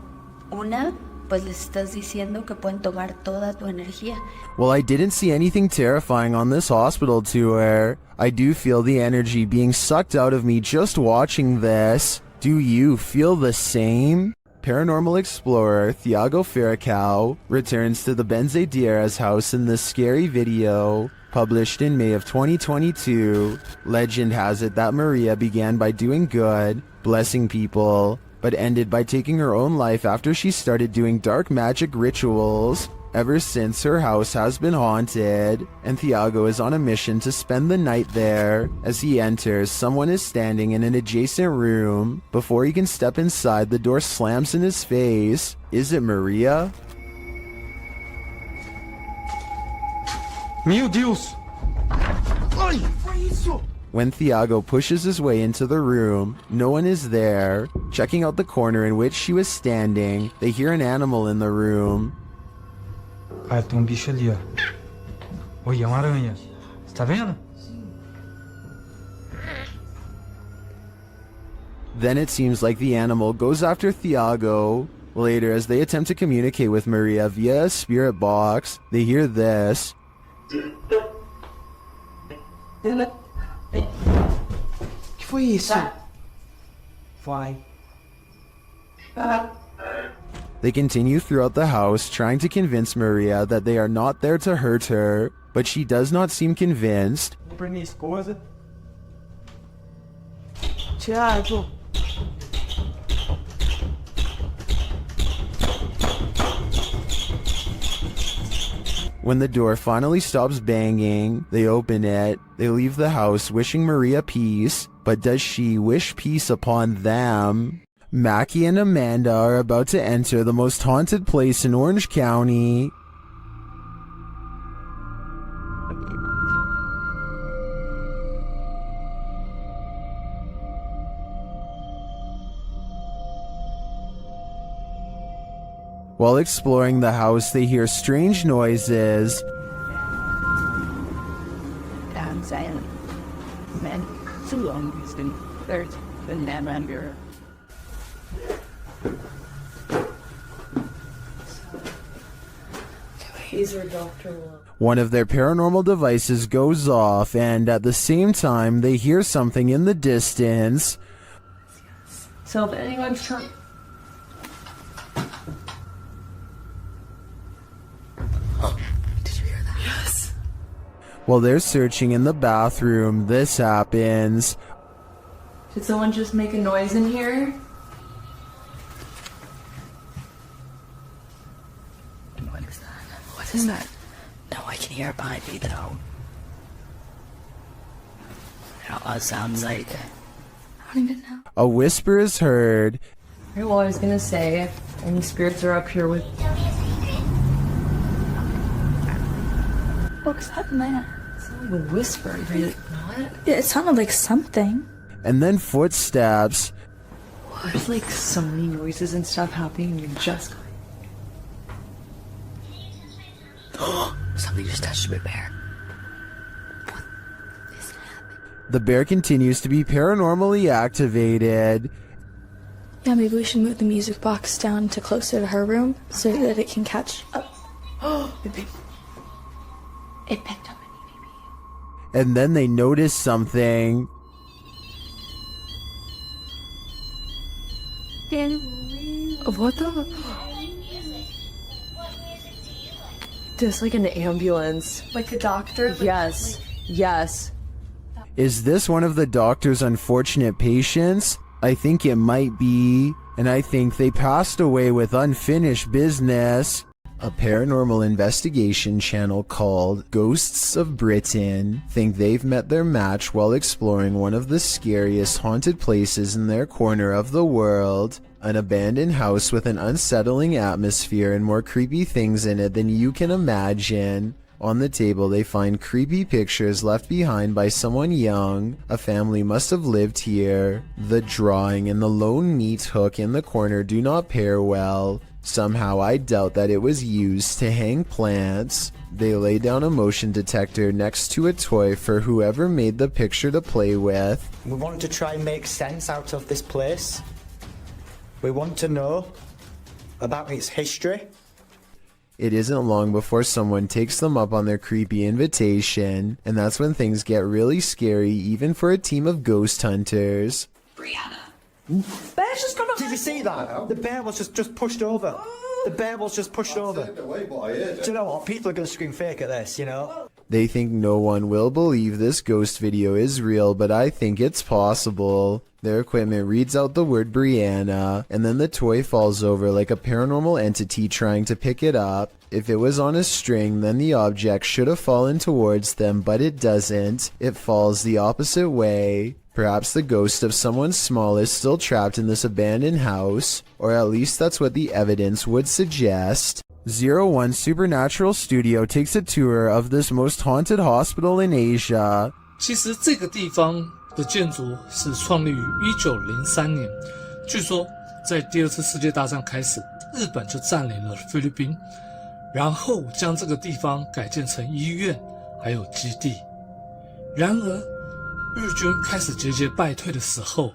Una, pues les estás diciendo que pueden tomar toda tu energía. Well, I didn't see anything terrifying on this hospital tour. I do feel the energy being sucked out of me just watching this. Do you feel the same? Paranormal explorer Thiago Ferracao returns to the Benzedeiras house in this scary video, published in May of 2022. Legend has it that Maria began by doing good, blessing people, but ended by taking her own life after she started doing dark magic rituals. Ever since, her house has been haunted, and Thiago is on a mission to spend the night there. As he enters, someone is standing in an adjacent room. Before he can step inside, the door slams in his face. Is it Maria? Meu Deus! Ai, foi isso? When Thiago pushes his way into the room, no one is there. Checking out the corner in which she was standing, they hear an animal in the room. Ah, tem um bicho ali, ó. Oi, é uma aranha. Você tá vendo? Then it seems like the animal goes after Thiago. Later, as they attempt to communicate with Maria via a spirit box, they hear this. Que foi isso? Vai. They continue throughout the house, trying to convince Maria that they are not there to hurt her, but she does not seem convinced. Pra minha esposa. Thiago. When the door finally stops banging, they open it. They leave the house wishing Maria peace, but does she wish peace upon them? Mackie and Amanda are about to enter the most haunted place in Orange County. While exploring the house, they hear strange noises. I'm saying, man, so long it's been there's been that around here. taser doctor work? One of their paranormal devices goes off, and at the same time, they hear something in the distance. So if anyone's trying... Did you hear that? Yes. While they're searching in the bathroom, this happens. Did someone just make a noise in here? What is that? What is that? No, I can hear it behind me though. How it sounds like. I don't even know. A whisper is heard. Okay, well, I was gonna say, any spirits are up here with... What's that in there? Someone whispered. Really? What? Yeah, it sounded like something. And then footsteps. There's like so many noises and stuff happening and you're just... Something just touched my bear. The bear continues to be paranormally activated. Yeah, maybe we should move the music box down to closer to her room so that it can catch up. It picked up. And then they notice something. What the? Just like an ambulance. Like a doctor? Yes. Yes. Is this one of the doctor's unfortunate patients? I think it might be. And I think they passed away with unfinished business. A paranormal investigation channel called Ghosts of Britain think they've met their match while exploring one of the scariest haunted places in their corner of the world. An abandoned house with an unsettling atmosphere and more creepy things in it than you can imagine. On the table, they find creepy pictures left behind by someone young. A family must have lived here. The drawing and the lone meat hook in the corner do not pair well. Somehow I doubt that it was used to hang plants. They lay down a motion detector next to a toy for whoever made the picture to play with. We want to try and make sense out of this place. We want to know about its history. It isn't long before someone takes them up on their creepy invitation, and that's when things get really scary even for a team of ghost hunters. Brianna. Bear's just gone. Did you see that? The bear was just pushed over. The bear was just pushed over. Do you know what? People are going to scream fake at this, you know? They think no one will believe this ghost video is real, but I think it's possible. Their equipment reads out the word Brianna, and then the toy falls over like a paranormal entity trying to pick it up. If it was on a string, then the object should have fallen towards them, but it doesn't. It falls the opposite way. Perhaps the ghost of someone small is still trapped in this abandoned house, or at least that's what the evidence would suggest. 01 Supernatural Studio takes a tour of this most haunted hospital in Asia. 其实这个地方的建筑是创立于1903年，据说在第二次世界大战开始，日本就占领了菲律宾，然后将这个地方改建成医院还有基地。然而日军开始节节败退的时候，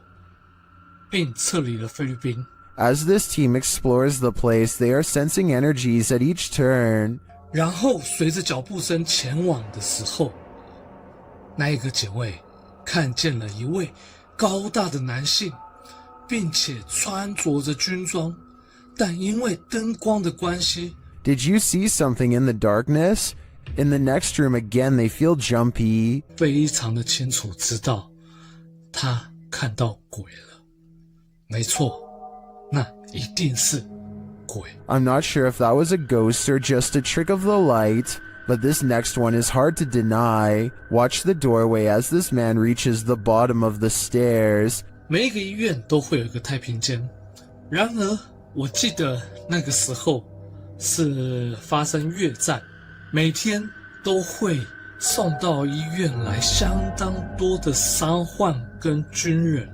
并撤离了菲律宾。As this team explores the place, they are sensing energies at each turn. 然后随着脚步声前往的时候，那一个警卫看见了一位高大的男性，并且穿着着军装，但因为灯光的关系 Did you see something in the darkness? In the next room again, they feel jumpy. 非常的清楚知道他看到鬼了。没错，那一定是鬼。 I'm not sure if that was a ghost or just a trick of the light, but this next one is hard to deny. Watch the doorway as this man reaches the bottom of the stairs. 每一个医院都会有一个太平间，然而我记得那个时候是发生越战，每天都会送到医院来相当多的伤患跟军人。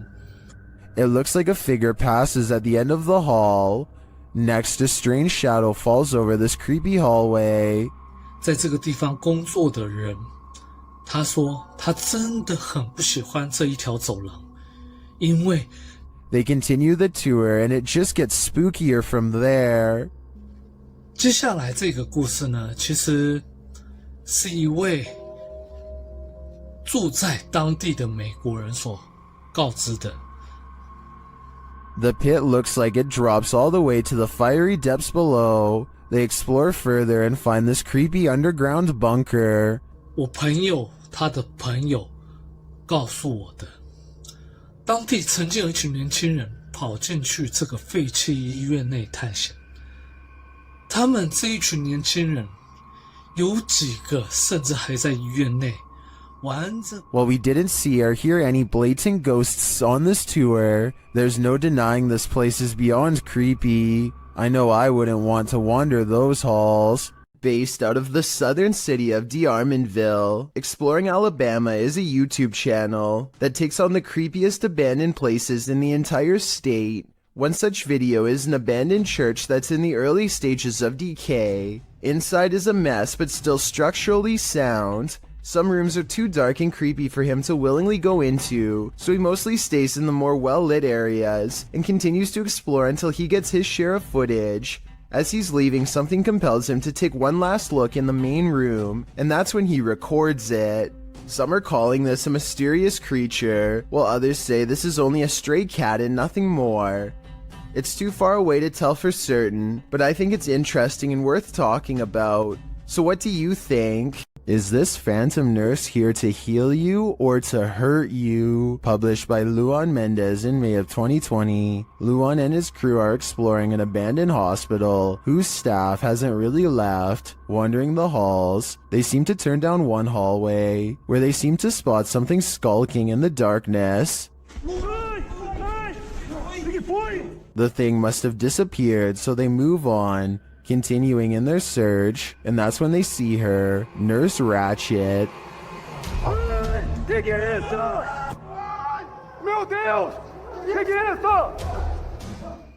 It looks like a figure passes at the end of the hall. Next, a strange shadow falls over this creepy hallway. 在这个地方工作的人，他说他真的很不喜欢这一条走廊，因为 They continue the tour and it just gets spookier from there. 接下来这个故事呢，其实是一位住在当地的美国人所告知的。The pit looks like it drops all the way to the fiery depths below. They explore further and find this creepy underground bunker. 我朋友他的朋友告诉我的，当地曾经有一群年轻人跑进去这个废弃医院内探险。他们这一群年轻人有几个甚至还在医院内玩着。While we didn't see or hear any blatant ghosts on this tour, there's no denying this place is beyond creepy. I know I wouldn't want to wander those halls. Based out of the southern city of D'Armanville, Exploring Alabama is a YouTube channel that takes on the creepiest abandoned places in the entire state. One such video is an abandoned church that's in the early stages of decay. Inside is a mess but still structurally sound. Some rooms are too dark and creepy for him to willingly go into, so he mostly stays in the more well-lit areas and continues to explore until he gets his share of footage. As he's leaving, something compels him to take one last look in the main room, and that's when he records it. Some are calling this a mysterious creature, while others say this is only a stray cat and nothing more. It's too far away to tell for certain, but I think it's interesting and worth talking about. So what do you think? Is this phantom nurse here to heal you or to hurt you? Published by Luan Mendez in May of 2020. Luan and his crew are exploring an abandoned hospital whose staff hasn't really left. Wandering the halls, they seem to turn down one hallway where they seem to spot something skulking in the darkness. The thing must have disappeared, so they move on, continuing in their search, and that's when they see her, Nurse Ratchet.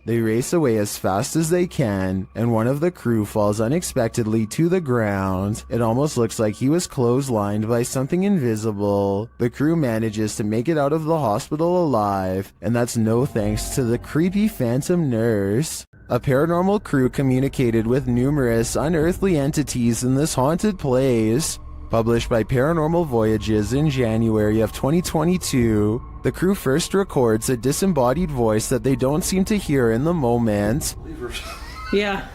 They race away as fast as they can, and one of the crew falls unexpectedly to the ground. It almost looks like he was clotheslined by something invisible. The crew manages to make it out of the hospital alive, and that's no thanks to the creepy phantom nurse. A paranormal crew communicated with numerous unearthly entities in this haunted place. Published by Paranormal Voyages in January of 2022, the crew first records a disembodied voice that they don't seem to hear in the moment. Yeah.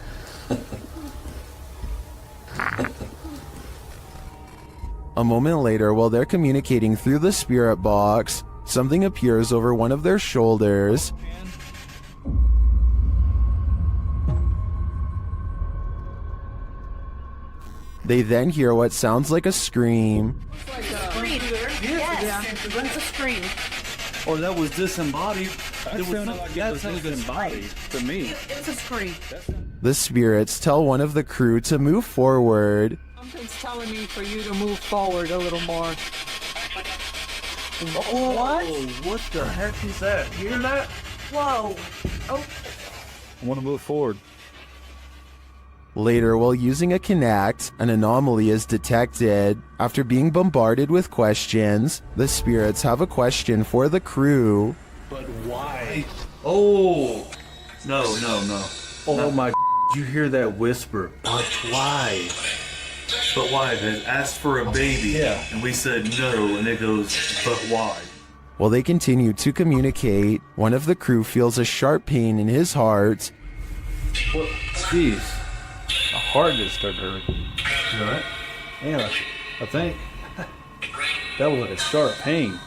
A moment later, while they're communicating through the spirit box, something appears over one of their shoulders. They then hear what sounds like a scream. Yes. What's a scream? Oh, that was disembodied. That's disembodied to me. It's a scream. The spirits tell one of the crew to move forward. Something's telling me for you to move forward a little more. Oh, What? What the heck is that? Hear that? Whoa. Oh. I want to move forward. Later, while using a Kinect, an anomaly is detected. After being bombarded with questions, the spirits have a question for the crew. But why? Oh. No. Oh my. You hear that whisper? But why? But why? They asked for a baby. Yeah. And we said no, and it goes, but why? While they continue to communicate, one of the crew feels a sharp pain in his heart. What? Jeez. My heart just started hurting. You alright? Yeah, I think. That was like a sharp pain.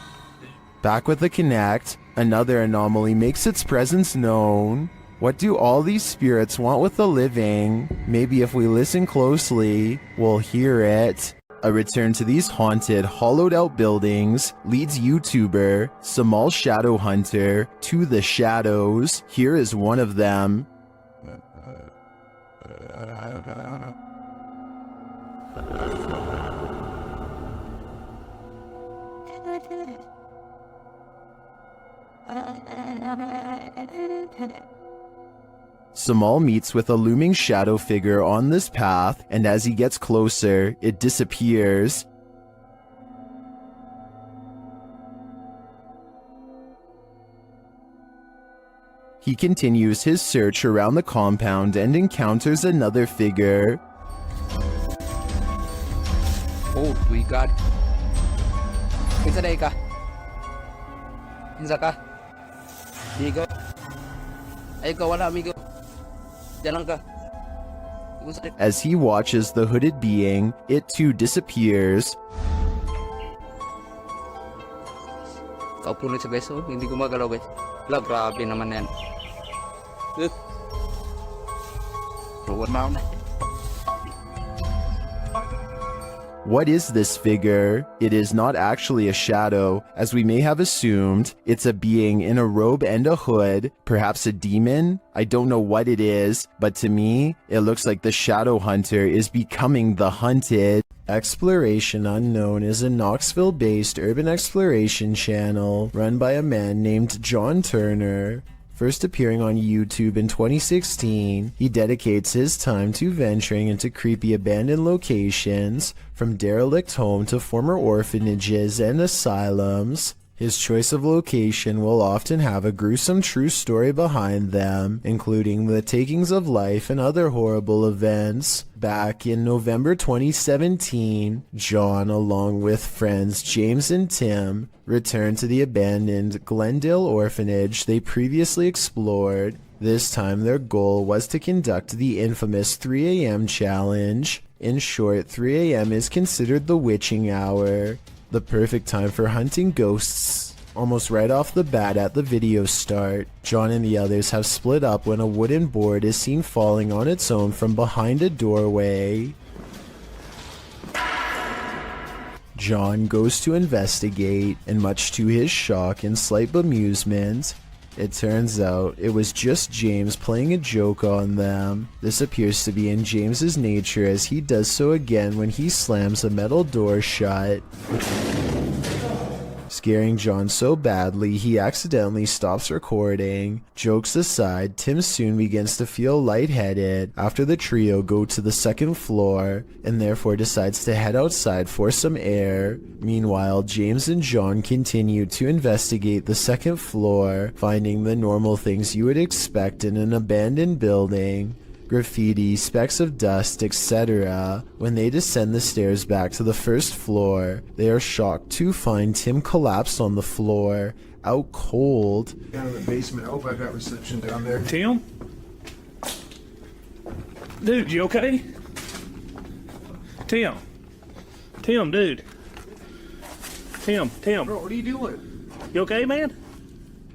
Back with the Kinect, another anomaly makes its presence known. What do all these spirits want with the living? Maybe if we listen closely, we'll hear it. A return to these haunted, hollowed-out buildings leads YouTuber Samal Shadow Hunter to the shadows. Here is one of them. Samal meets with a looming shadow figure on this path, and as he gets closer, it disappears. He continues his search around the compound and encounters another figure. Oh, we got. Kinsa day ka? Kinsa ka? Amigo? Ay, ikaw wala, amigo. Diyan lang ka. As he watches the hooded being, it too disappears. Kaupo ulit sa beso, hindi gumagalaw guys. Wala, grabe naman yan. Ruwan na ako na. What is this figure? It is not actually a shadow, as we may have assumed. It's a being in a robe and a hood, perhaps a demon? I don't know what it is, but to me, it looks like the shadow hunter is becoming the hunted. Exploration Unknown is a Knoxville-based urban exploration channel run by a man named John Turner. First appearing on YouTube in 2016, he dedicates his time to venturing into creepy abandoned locations, from derelict home to former orphanages and asylums. His choice of location will often have a gruesome true story behind them, including the takings of life and other horrible events. Back in November 2017, John, along with friends James and Tim, returned to the abandoned Glendale orphanage they previously explored. This time their goal was to conduct the infamous 3 a.m. challenge. In short, 3 a.m. is considered the witching hour, the perfect time for hunting ghosts. Almost right off the bat at the video start, John and the others have split up when a wooden board is seen falling on its own from behind a doorway. John goes to investigate, and much to his shock and slight bemusement, it turns out it was just James playing a joke on them. This appears to be in James's nature, as he does so again when he slams a metal door shut, scaring John so badly he accidentally stops recording. Jokes aside, Tim soon begins to feel lightheaded after the trio go to the second floor and therefore decides to head outside for some air. Meanwhile, James and John continue to investigate the second floor, finding the normal things you would expect in an abandoned building: graffiti, specks of dust, etc. When they descend the stairs back to the first floor, they are shocked to find Tim collapsed on the floor, out cold. Down in the basement. I hope I got reception down there. Tim? Dude, you okay? Tim? Tim, dude. Tim. Bro, what are you doing? You okay, man?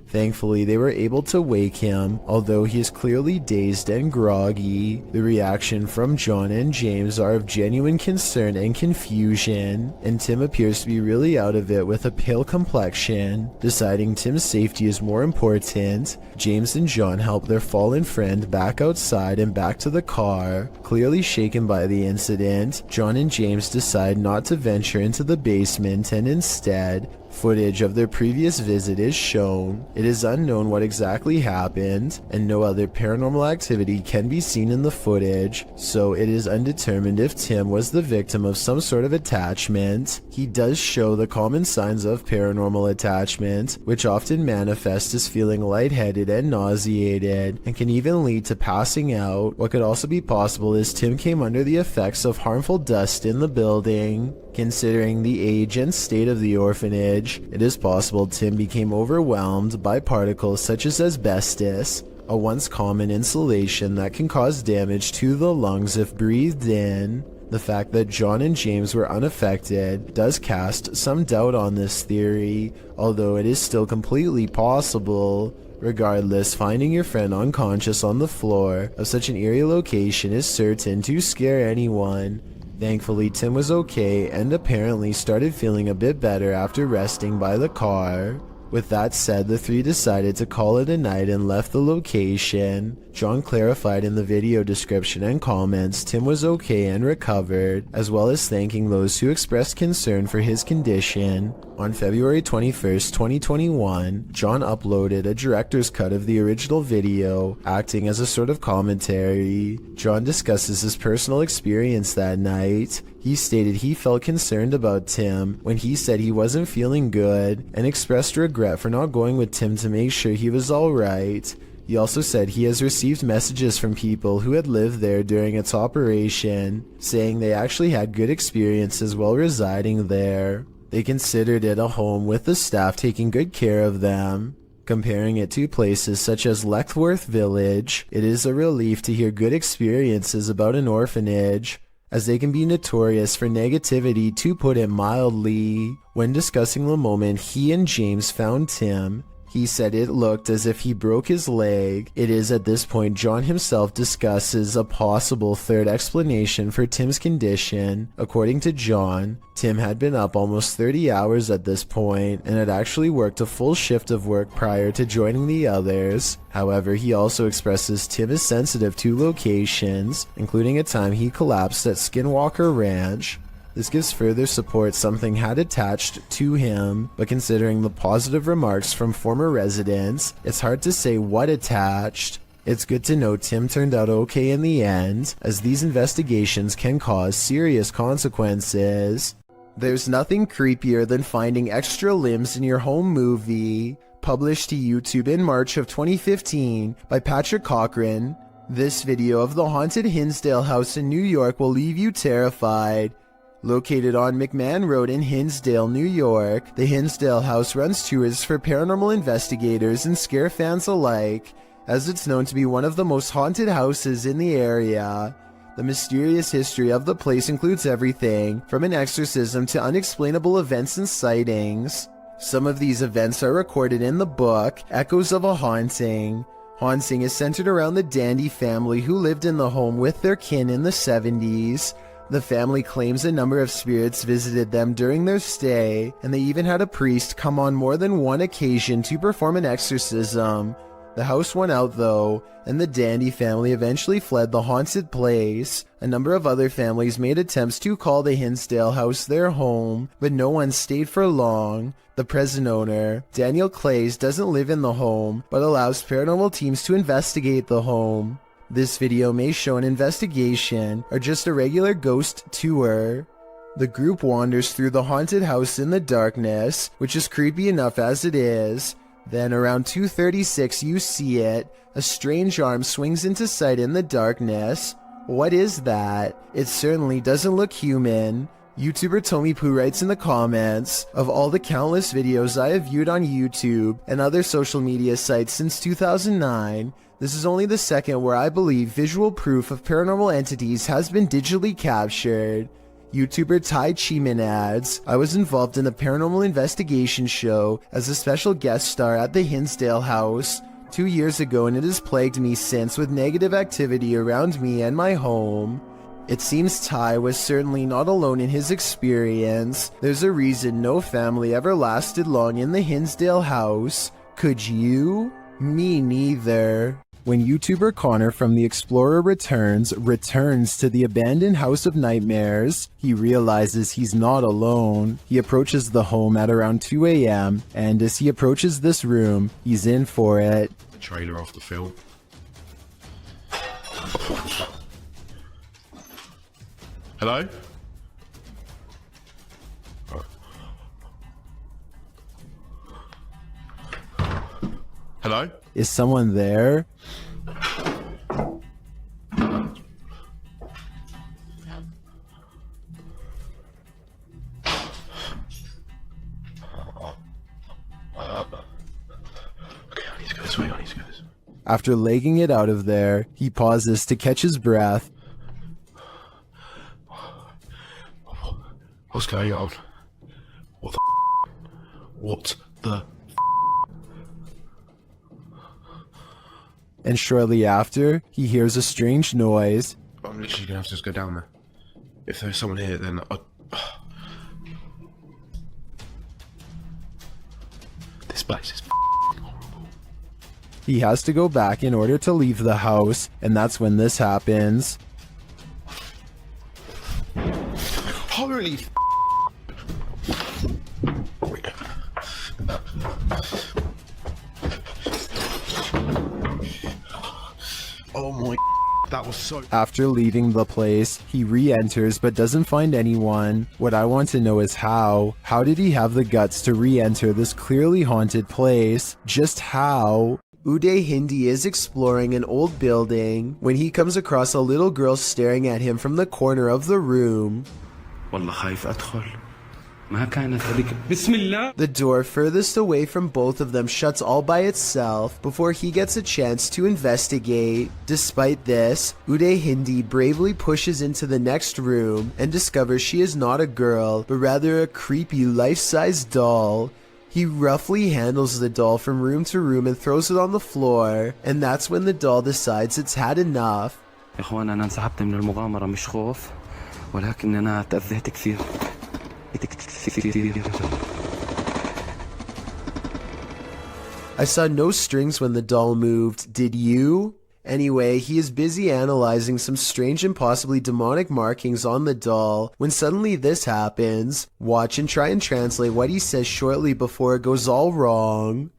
Thankfully, they were able to wake him, although he is clearly dazed and groggy. The reaction from John and James are of genuine concern and confusion, and Tim appears to be really out of it with a pale complexion. Deciding Tim's safety is more important, James and John help their fallen friend back outside and back to the car. Clearly shaken by the incident, John and James decide not to venture into the basement, and instead, footage of their previous visit is shown. It is unknown what exactly happened, and no other paranormal activity can be seen in the footage, so it is undetermined if Tim was the victim of some sort of attachment. He does show the common signs of paranormal attachment, which often manifest as feeling lightheaded and nauseated, and can even lead to passing out. What could also be possible is Tim came under the effects of harmful dust in the building. Considering the age and state of the orphanage, it is possible Tim became overwhelmed by particles such as asbestos, a once common insulation that can cause damage to the lungs if breathed in. The fact that John and James were unaffected does cast some doubt on this theory, although it is still completely possible. Regardless, finding your friend unconscious on the floor of such an eerie location is certain to scare anyone. Thankfully, Tim was okay and apparently started feeling a bit better after resting by the car. With that said, the three decided to call it a night and left the location. John clarified in the video description and comments Tim was okay and recovered, as well as thanking those who expressed concern for his condition. On February 21st, 2021, John uploaded a director's cut of the original video, acting as a sort of commentary. John discusses his personal experience that night. He stated he felt concerned about Tim when he said he wasn't feeling good, and expressed regret for not going with Tim to make sure he was alright. He also said he has received messages from people who had lived there during its operation, saying they actually had good experiences while residing there. They considered it a home with the staff taking good care of them. Comparing it to places such as Leckworth Village, it is a relief to hear good experiences about an orphanage, as they can be notorious for negativity, to put it mildly. When discussing the moment he and James found Tim, he said it looked as if he broke his leg. It is at this point John himself discusses a possible third explanation for Tim's condition. According to John, Tim had been up almost 30 hours at this point and had actually worked a full shift of work prior to joining the others. However, he also expresses Tim is sensitive to locations, including a time he collapsed at Skinwalker Ranch. This gives further support something had attached to him, but considering the positive remarks from former residents, it's hard to say what attached. It's good to know Tim turned out okay in the end, as these investigations can cause serious consequences. There's nothing creepier than finding extra limbs in your home movie. Published to YouTube in March of 2015 by Patrick Cochran, this video of the haunted Hinsdale house in New York will leave you terrified. Located on McMahon Road in Hinsdale, New York, the Hinsdale house runs tours for paranormal investigators and scare fans alike, as it's known to be one of the most haunted houses in the area. The mysterious history of the place includes everything from an exorcism to unexplainable events and sightings. Some of these events are recorded in the book Echoes of a Haunting. Haunting is centered around the Dandy family who lived in the home with their kin in the 70s. The family claims a number of spirits visited them during their stay, and they even had a priest come on more than one occasion to perform an exorcism. The house won out though, and the Dandy family eventually fled the haunted place. A number of other families made attempts to call the Hinsdale house their home, but no one stayed for long. The present owner, Daniel Clays, doesn't live in the home, but allows paranormal teams to investigate the home. This video may show an investigation or just a regular ghost tour. The group wanders through the haunted house in the darkness, which is creepy enough as it is. Then around 2:36 you see it. A strange arm swings into sight in the darkness. What is that? It certainly doesn't look human. YouTuber Tommy Poo writes in the comments, of all the countless videos I have viewed on YouTube and other social media sites since 2009, this is only the second where I believe visual proof of paranormal entities has been digitally captured. YouTuber Tai Chiman adds, I was involved in the paranormal investigation show as a special guest star at the Hinsdale house 2 years ago, and it has plagued me since with negative activity around me and my home. It seems Ty was certainly not alone in his experience. There's a reason no family ever lasted long in the Hinsdale house. Could you? Me neither. When YouTuber Connor from The Explorer returns to the abandoned House of Nightmares, he realizes he's not alone. He approaches the home at around 2 a.m. and as he approaches this room, he's in for it. The trailer off the film. Hello? Hello? Is someone there? After legging it out of there, he pauses to catch his breath. What's going on? What the What the And shortly after, he hears a strange noise. I'm literally gonna have to just go down there. If there's someone here, then this place is horrible. He has to go back in order to leave the house, and that's when this happens. Holy oh my, that was so... After leaving the place, he re-enters but doesn't find anyone. What I want to know is how. How did he have the guts to re-enter this clearly haunted place? Just how? Uday Hindi is exploring an old building when he comes across a little girl staring at him from the corner of the room. The door furthest away from both of them shuts all by itself before he gets a chance to investigate. Despite this, Uday Hindi bravely pushes into the next room and discovers she is not a girl, but rather a creepy life-size doll. He roughly handles the doll from room to room and throws it on the floor, and that's when the doll decides it's had enough. I saw no strings when the doll moved, did you? Anyway, he is busy analyzing some strange and possibly demonic markings on the doll when suddenly this happens. Watch and try and translate what he says shortly before it goes all wrong.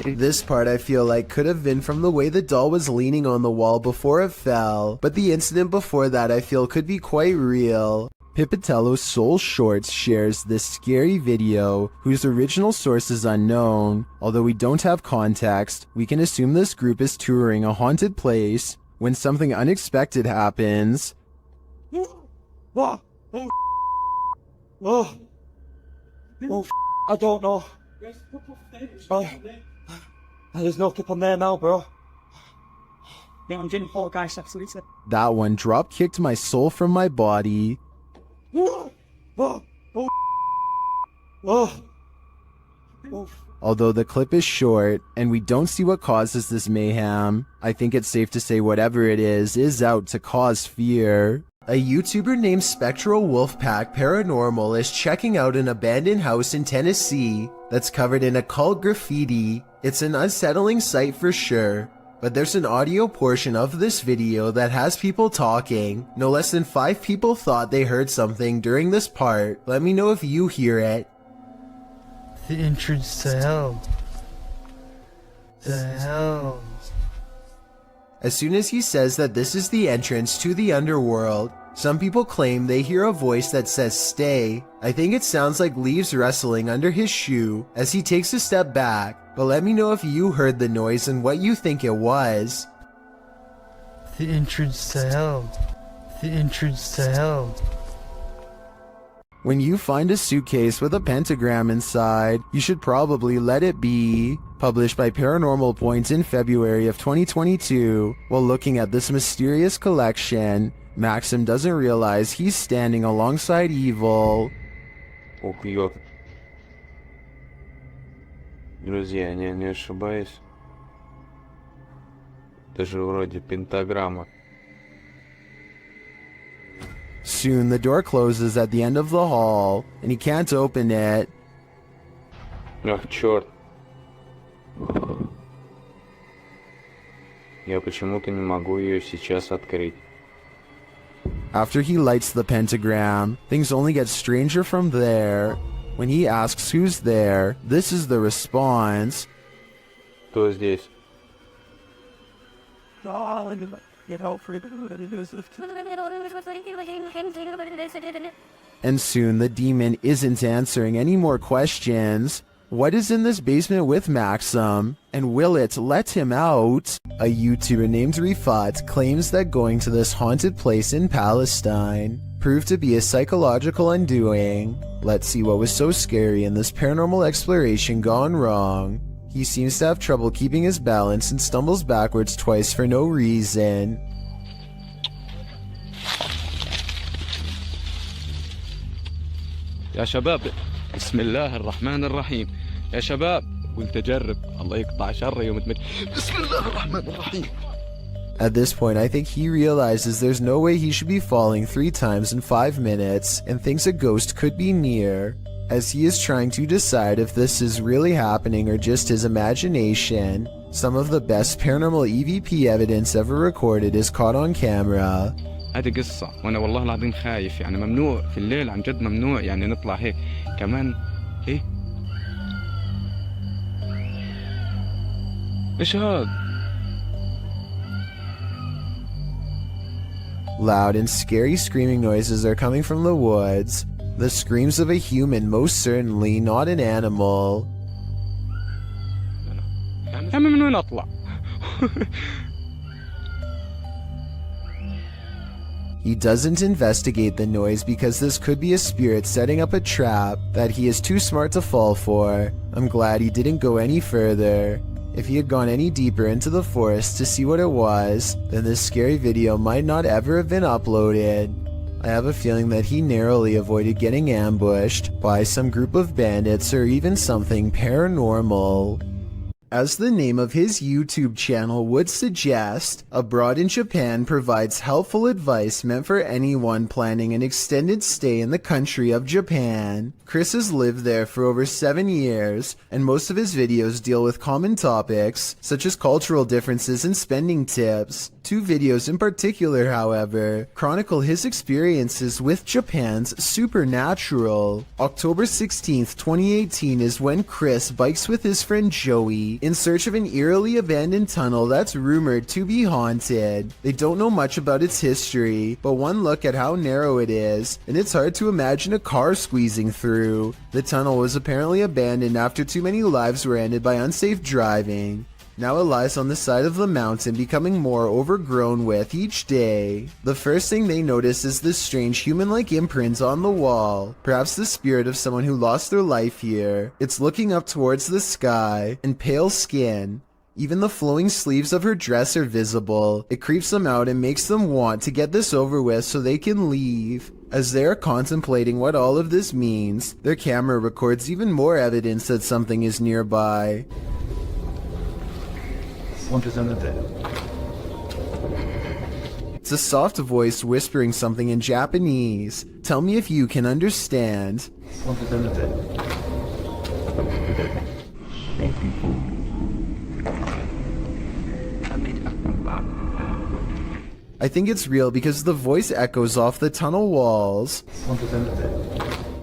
This part I feel like could have been from the way the doll was leaning on the wall before it fell, but the incident before that I feel could be quite real. Pipitello Soul Shorts shares this scary video, whose original source is unknown. Although we don't have context, we can assume this group is touring a haunted place when something unexpected happens. What? I don't know. There's no clip on there now, bro. Yeah, I'm doing 4 guys, absolutely. That one drop kicked my soul from my body. Although the clip is short and we don't see what causes this mayhem, I think it's safe to say whatever it is out to cause fear. A YouTuber named Spectral Wolfpack Paranormal is checking out an abandoned house in Tennessee that's covered in occult graffiti. It's an unsettling sight for sure. But there's an audio portion of this video that has people talking. No less than 5 people thought they heard something during this part. Let me know if you hear it. The entrance to hell. The hell. As soon as he says that this is the entrance to the underworld, some people claim they hear a voice that says stay. I think it sounds like leaves rustling under his shoe as he takes a step back. But let me know if you heard the noise and what you think it was. The entrance to hell. The entrance to hell. When you find a suitcase with a pentagram inside, you should probably let it be. Published by Paranormal Points in February of 2022. While looking at this mysterious collection, Maxim doesn't realize he's standing alongside evil. Друзья, я не ошибаюсь. Это же вроде пентаграмма. Soon the door closes at the end of the hall, and he can't open it. Ах, черт. Я почему-то не могу ее сейчас открыть. After he lights the pentagram, things only get stranger from there. When he asks who's there, this is the response. Кто здесь? And soon the demon isn't answering any more questions. What is in this basement with Maxim? And will it let him out? A YouTuber named Rifat claims that going to this haunted place in Palestine proved to be a psychological undoing. Let's see what was so scary in this paranormal exploration gone wrong. He seems to have trouble keeping his balance and stumbles backwards twice for no reason. يا شباب بسم الله الرحمن الرحيم يا شباب وانت جرب الله يقطع شر يوم بسم الله الرحمن الرحيم. At this point, I think he realizes there's no way he should be falling 3 times in 5 minutes and thinks a ghost could be near. As he is trying to decide if this is really happening or just his imagination, some of the best paranormal EVP evidence ever recorded is caught on camera. هذه قصة وانا والله العظيم خايف يعني ممنوع في الليل عن جد ممنوع يعني نطلع هيك كمان ايه ايش هاد Loud and scary screaming noises are coming from the woods. The screams of a human, most certainly not an animal. من وين اطلع؟ He doesn't investigate the noise because this could be a spirit setting up a trap that he is too smart to fall for. I'm glad he didn't go any further. If he had gone any deeper into the forest to see what it was, then this scary video might not ever have been uploaded. I have a feeling that he narrowly avoided getting ambushed by some group of bandits or even something paranormal. As the name of his YouTube channel would suggest, Abroad in Japan provides helpful advice meant for anyone planning an extended stay in the country of Japan. Chris has lived there for over 7 years, and most of his videos deal with common topics, such as cultural differences and spending tips. 2 videos in particular, however, chronicle his experiences with Japan's supernatural. October 16th, 2018 is when Chris bikes with his friend Joey in search of an eerily abandoned tunnel that's rumored to be haunted. They don't know much about its history, but one look at how narrow it is, and it's hard to imagine a car squeezing through. The tunnel was apparently abandoned after too many lives were ended by unsafe driving. Now it lies on the side of the mountain, becoming more overgrown with each day. The first thing they notice is this strange human-like imprint on the wall, perhaps the spirit of someone who lost their life here. It's looking up towards the sky, and pale skin. Even the flowing sleeves of her dress are visible. It creeps them out and makes them want to get this over with so they can leave. As they are contemplating what all of this means, their camera records even more evidence that something is nearby. It's a soft voice whispering something in Japanese. Tell me if you can understand. I think it's real because the voice echoes off the tunnel walls.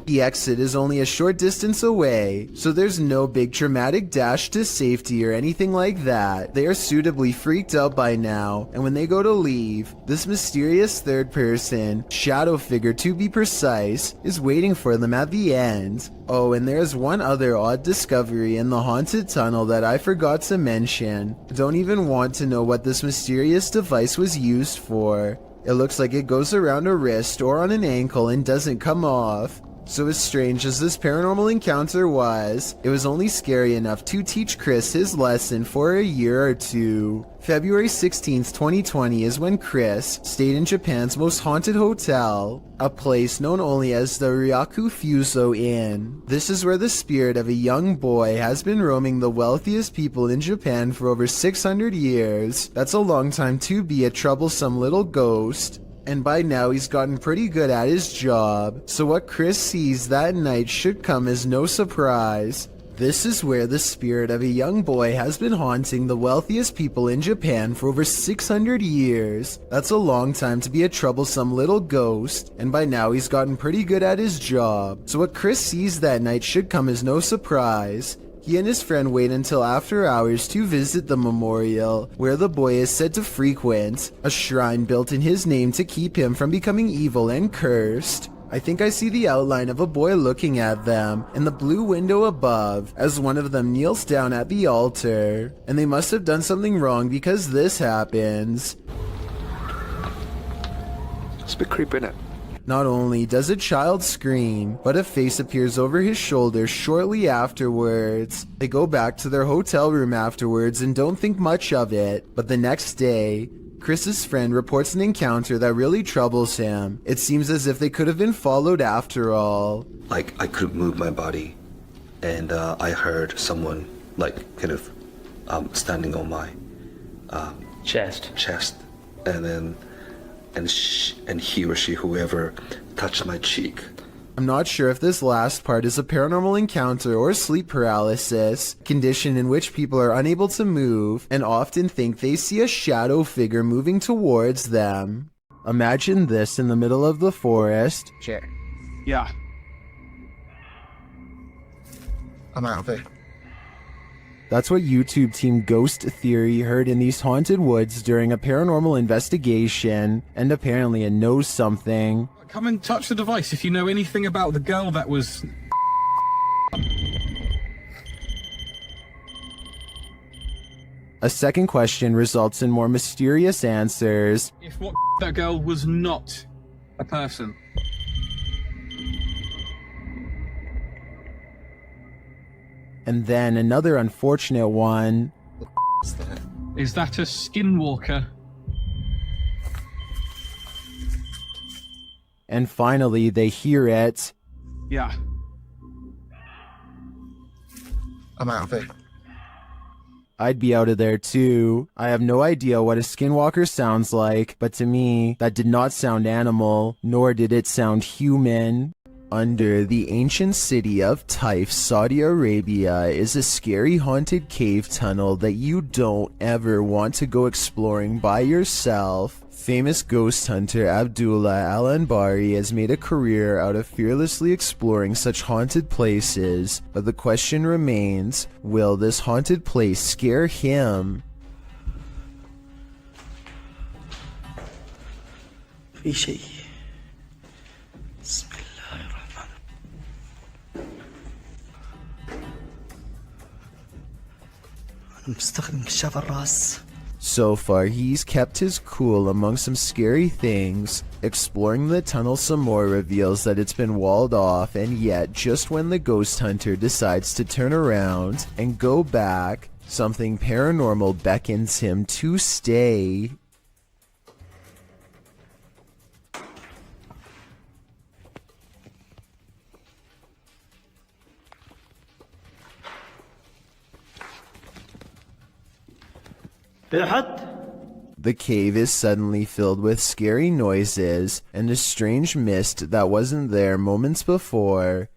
The exit is only a short distance away, so there's no big dramatic dash to safety or anything like that. They are suitably freaked out by now, and when they go to leave, this mysterious third person, shadow figure to be precise, is waiting for them at the end. Oh, and there's one other odd discovery in the haunted tunnel that I forgot to mention. Don't even want to know what this mysterious device was used for. It looks like it goes around a wrist or on an ankle and doesn't come off. So as strange as this paranormal encounter was, it was only scary enough to teach Chris his lesson for a year or two. February 16th, 2020 is when Chris stayed in Japan's most haunted hotel, a place known only as the Ryaku Fuso Inn. This is where the spirit of a young boy has been roaming the wealthiest people in Japan for over 600 years. That's a long time to be a troublesome little ghost. And by now he's gotten pretty good at his job, so what Chris sees that night should come as no surprise. This is where the spirit of a young boy has been haunting the wealthiest people in Japan for over 600 years. That's a long time to be a troublesome little ghost, and by now he's gotten pretty good at his job, so what Chris sees that night should come as no surprise. He and his friend wait until after hours to visit the memorial, where the boy is said to frequent, a shrine built in his name to keep him from becoming evil and cursed. I think I see the outline of a boy looking at them in the blue window above as one of them kneels down at the altar, and they must have done something wrong because this happens. It's a bit creepy, isn't it? Not only does a child scream, but a face appears over his shoulder shortly afterwards. They go back to their hotel room afterwards and don't think much of it, but the next day, Chris's friend reports an encounter that really troubles him. It seems as if they could have been followed after all. Like, I couldn't move my body, and I heard someone, like, kind of standing on my chest, and then and he or she, whoever, touched my cheek. I'm not sure if this last part is a paranormal encounter or sleep paralysis, condition in which people are unable to move and often think they see a shadow figure moving towards them. Imagine this in the middle of the forest. Chair. Yeah. I'm out of it. That's what YouTube team Ghost Theory heard in these haunted woods during a paranormal investigation, and apparently it knows something. Come and touch the device if you know anything about the girl that was... A second question results in more mysterious answers. If what that girl was not a person. And then another unfortunate one. Is that a skinwalker? And finally, they hear it. Yeah. I'm out of it. I'd be out of there too. I have no idea what a skinwalker sounds like, but to me, that did not sound animal, nor did it sound human. Under the ancient city of Taif, Saudi Arabia, is a scary haunted cave tunnel that you don't ever want to go exploring by yourself. Famous ghost hunter Abdullah Al-Anbari has made a career out of fearlessly exploring such haunted places, but the question remains, will this haunted place scare him? في شيء. بسم الله الرحمن أنا مستخدم كشاف الراس. So far, he's kept his cool among some scary things. Exploring the tunnel some more reveals that it's been walled off, and yet, just when the ghost hunter decides to turn around and go back, something paranormal beckons him to stay. The cave is suddenly filled with scary noises and a strange mist that wasn't there moments before.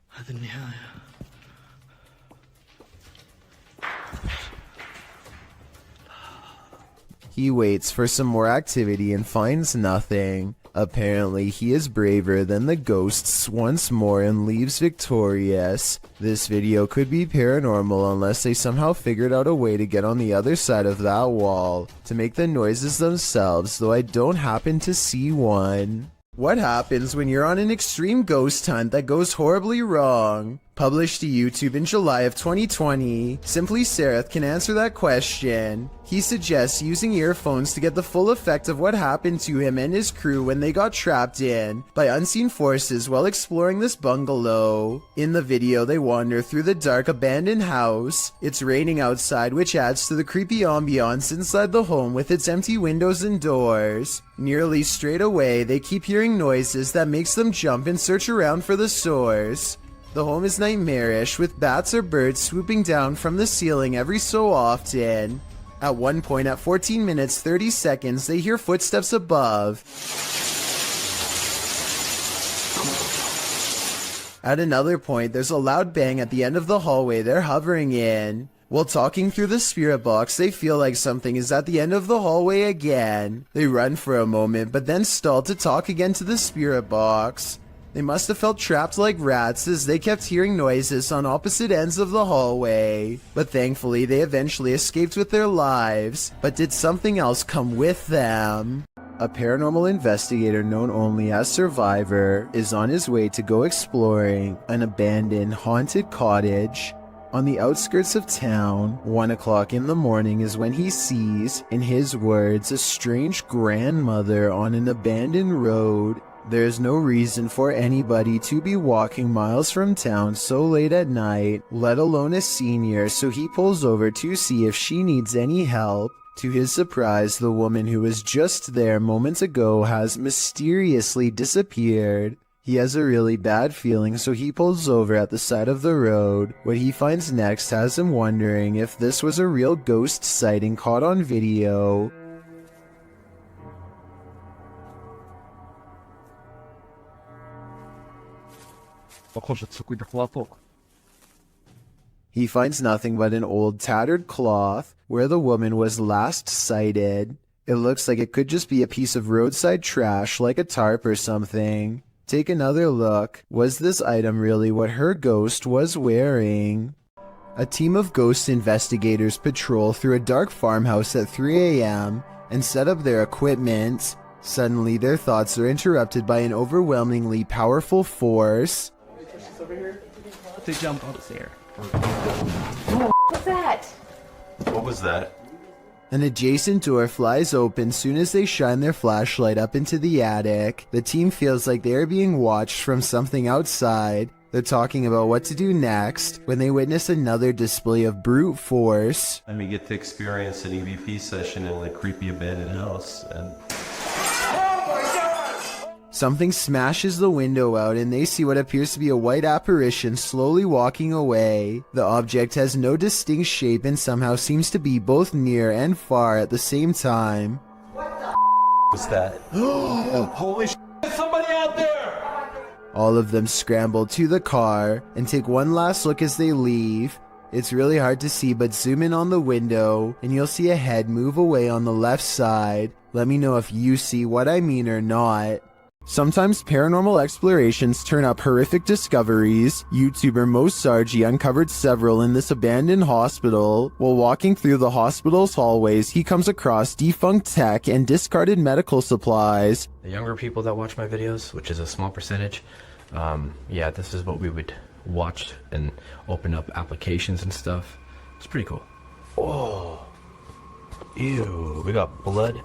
He waits for some more activity and finds nothing. Apparently, he is braver than the ghosts once more and leaves victorious. This video could be paranormal unless they somehow figured out a way to get on the other side of that wall to make the noises themselves, though I don't happen to see one. What happens when you're on an extreme ghost hunt that goes horribly wrong? Published to YouTube in July of 2020, Simply Sereth can answer that question. He suggests using earphones to get the full effect of what happened to him and his crew when they got trapped in by unseen forces while exploring this bungalow. In the video, they wander through the dark abandoned house. It's raining outside, which adds to the creepy ambiance inside the home with its empty windows and doors. Nearly straight away, they keep hearing noises that makes them jump and search around for the source. The home is nightmarish, with bats or birds swooping down from the ceiling every so often. At one point, at 14 minutes 30 seconds, they hear footsteps above. At another point, there's a loud bang at the end of the hallway they're hovering in. While talking through the spirit box, they feel like something is at the end of the hallway again. They run for a moment, but then stall to talk again to the spirit box. They must have felt trapped like rats as they kept hearing noises on opposite ends of the hallway. But thankfully, they eventually escaped with their lives. But did something else come with them? A paranormal investigator known only as Survivor is on his way to go exploring an abandoned haunted cottage. On the outskirts of town, 1 o'clock in the morning is when he sees, in his words, a strange grandmother on an abandoned road. There's no reason for anybody to be walking miles from town so late at night, let alone a senior, so he pulls over to see if she needs any help. To his surprise, the woman who was just there moments ago has mysteriously disappeared. He has a really bad feeling, so he pulls over at the side of the road. What he finds next has him wondering if this was a real ghost sighting caught on video. He finds nothing but an old tattered cloth where the woman was last sighted. It looks like it could just be a piece of roadside trash like a tarp or something. Take another look. Was this item really what her ghost was wearing? A team of ghost investigators patrol through a dark farmhouse at 3 a.m. and set up their equipment. Suddenly, their thoughts are interrupted by an overwhelmingly powerful force. To jump upstairs. What's that? What was that? An adjacent door flies open soon as they shine their flashlight up into the attic. The team feels like they are being watched from something outside. They're talking about what to do next when they witness another display of brute force. And we get to experience an EVP session in a creepy abandoned house. And something smashes the window out and they see what appears to be a white apparition slowly walking away. The object has no distinct shape and somehow seems to be both near and far at the same time. what the was that? Holy shit, somebody out there! All of them scramble to the car and take one last look as they leave. It's really hard to see, but zoom in on the window and you'll see a head move away on the left side. Let me know if you see what I mean or not. Sometimes paranormal explorations turn up horrific discoveries. YouTuber Mo Sargi uncovered several in this abandoned hospital. While walking through the hospital's hallways, he comes across defunct tech and discarded medical supplies. The younger people that watch my videos, which is a small percentage, yeah, this is what we would watch and open up applications and stuff. It's pretty cool. Oh, ew, we got blood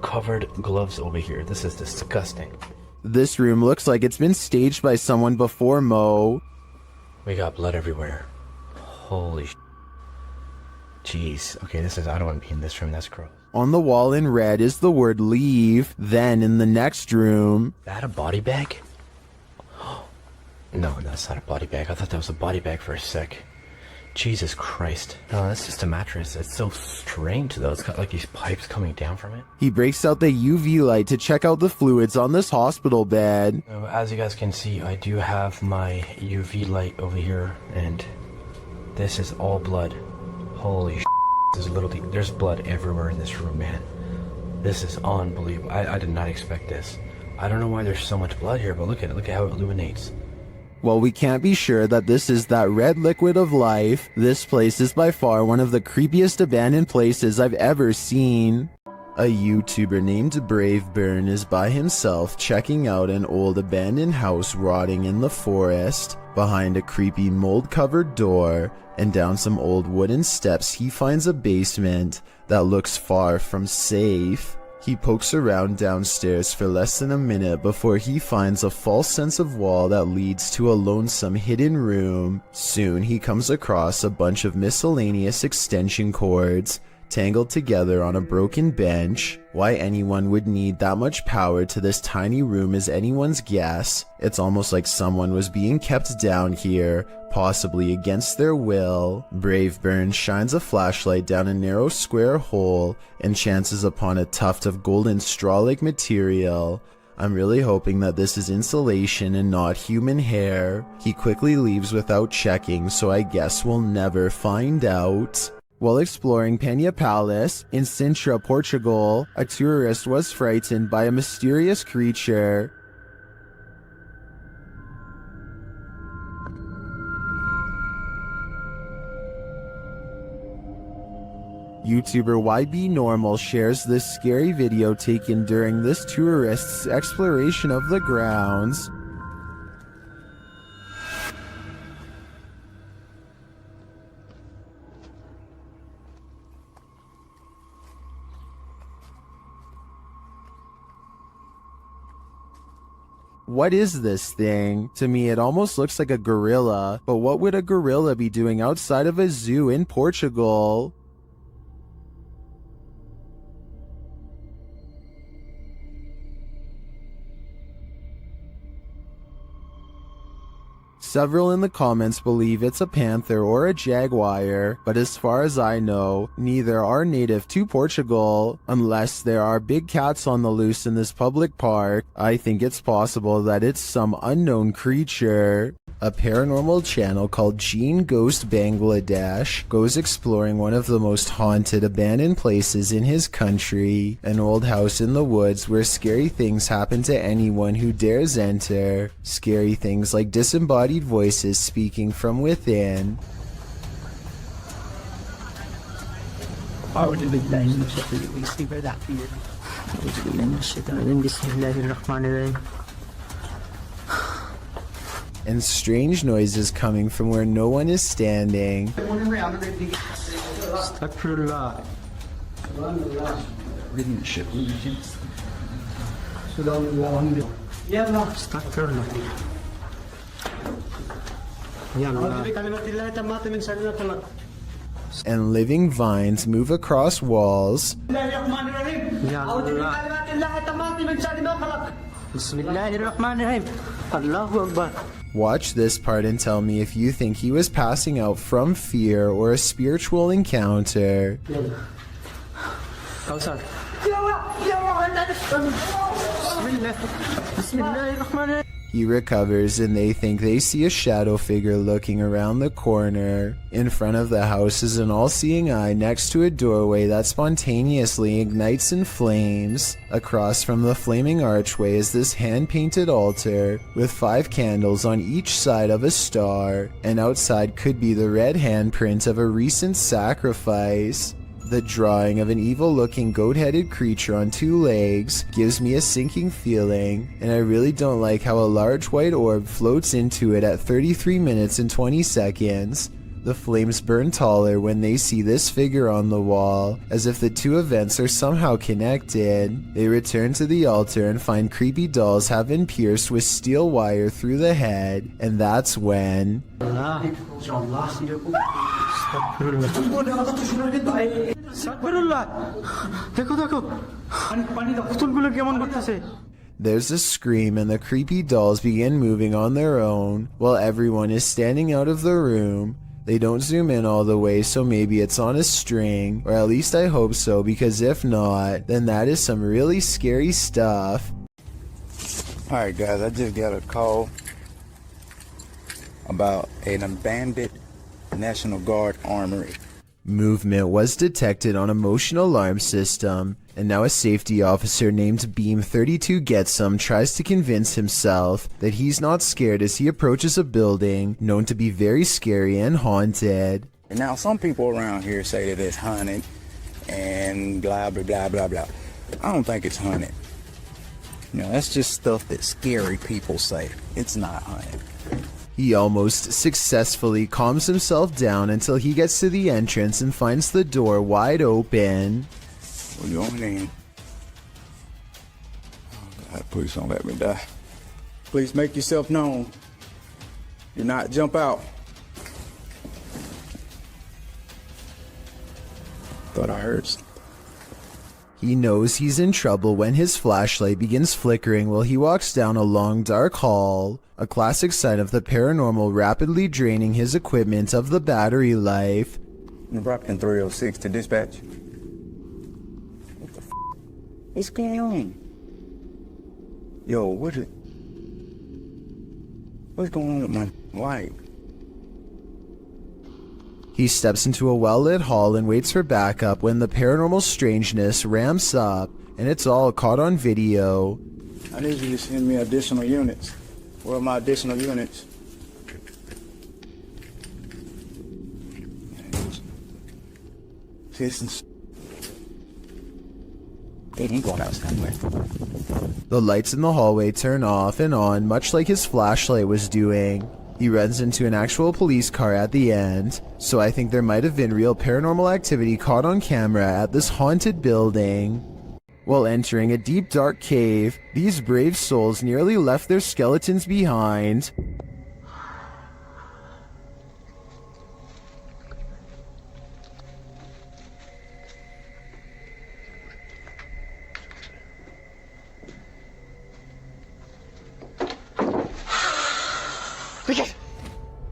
covered gloves over here. This is disgusting. This room looks like it's been staged by someone before Mo. We got blood everywhere. Holy sh**. Jeez. Okay, this is, I don't want to be in this room. That's gross. On the wall in red is the word leave. Then in the next room... Is that a body bag? No, that's not a body bag. I thought that was a body bag for a sec. Jesus Christ. No, that's just a mattress. It's so strange though. It's got like these pipes coming down from it. He breaks out the UV light to check out the fluids on this hospital bed. As you guys can see, I do have my UV light over here, and this is all blood. Holy shit. There's literally, there's blood everywhere in this room, man. This is unbelievable. I did not expect this. I don't know why there's so much blood here, but look at it. Look at how it illuminates. While we can't be sure that this is that red liquid of life, this place is by far one of the creepiest abandoned places I've ever seen. A YouTuber named Braveburn is by himself checking out an old abandoned house rotting in the forest. Behind a creepy mold-covered door and down some old wooden steps, he finds a basement that looks far from safe. He pokes around downstairs for less than a minute before he finds a false sense of wall that leads to a lonesome hidden room. Soon he comes across a bunch of miscellaneous extension cords tangled together on a broken bench. Why anyone would need that much power to this tiny room is anyone's guess. It's almost like someone was being kept down here, possibly against their will. Braveburn shines a flashlight down a narrow square hole and chances upon a tuft of golden straw-like material. I'm really hoping that this is insulation and not human hair. He quickly leaves without checking, so I guess we'll never find out. While exploring Penha Palace in Sintra, Portugal, a tourist was frightened by a mysterious creature. YouTuber YB Normal shares this scary video taken during this tourist's exploration of the grounds. What is this thing? To me, it almost looks like a gorilla, but what would a gorilla be doing outside of a zoo in Portugal? Several in the comments believe it's a panther or a jaguar, but as far as I know, neither are native to Portugal. Unless there are big cats on the loose in this public park, I think it's possible that it's some unknown creature. A paranormal channel called Gene Ghost Bangladesh goes exploring one of the most haunted abandoned places in his country, an old house in the woods where scary things happen to anyone who dares enter. Scary things like disembodied voices speaking from within. I would have been named if we see where that here. And strange noises coming from where no one is standing. And living vines move across walls. Watch this part and tell me if you think he was passing out from fear or a spiritual encounter. He recovers and they think they see a shadow figure looking around the corner. In front of the house is an all-seeing eye next to a doorway that spontaneously ignites in flames. Across from the flaming archway is this hand-painted altar with 5 candles on each side of a star, and outside could be the red handprint of a recent sacrifice. The drawing of an evil-looking goat-headed creature on 2 legs gives me a sinking feeling, and I really don't like how a large white orb floats into it at 33 minutes and 20 seconds. The flames burn taller when they see this figure on the wall, as if the 2 events are somehow connected. They return to the altar and find creepy dolls have been pierced with steel wire through the head, and that's when... There's a scream and the creepy dolls begin moving on their own, while everyone is standing out of the room. They don't zoom in all the way, so maybe it's on a string, or at least I hope so, because if not, then that is some really scary stuff. Alright guys, I just got a call about an abandoned National Guard armory. Movement was detected on a motion alarm system, and now a safety officer named Beam 32 Getsum tries to convince himself that he's not scared as he approaches a building known to be very scary and haunted. And now some people around here say that it's haunted and blah blah blah blah blah. I don't think it's haunted. You know, that's just stuff that scary people say. It's not haunted. He almost successfully calms himself down until he gets to the entrance and finds the door wide open. We're going in. Oh God, please don't let me die. Please make yourself known. Do not jump out. Thought I heard something. He knows he's in trouble when his flashlight begins flickering while he walks down a long dark hall, a classic sign of the paranormal rapidly draining his equipment of the battery life. Nebraska 306 to dispatch. What the f*** is going on? Yo, what's going on with my light? He steps into a well-lit hall and waits for backup when the paranormal strangeness ramps up, and it's all caught on video. I need you to send me additional units. Where are my additional units? Citizens. They ain't going out somewhere. The lights in the hallway turn off and on, much like his flashlight was doing. He runs into an actual police car at the end, so I think there might have been real paranormal activity caught on camera at this haunted building. While entering a deep dark cave, these brave souls nearly left their skeletons behind.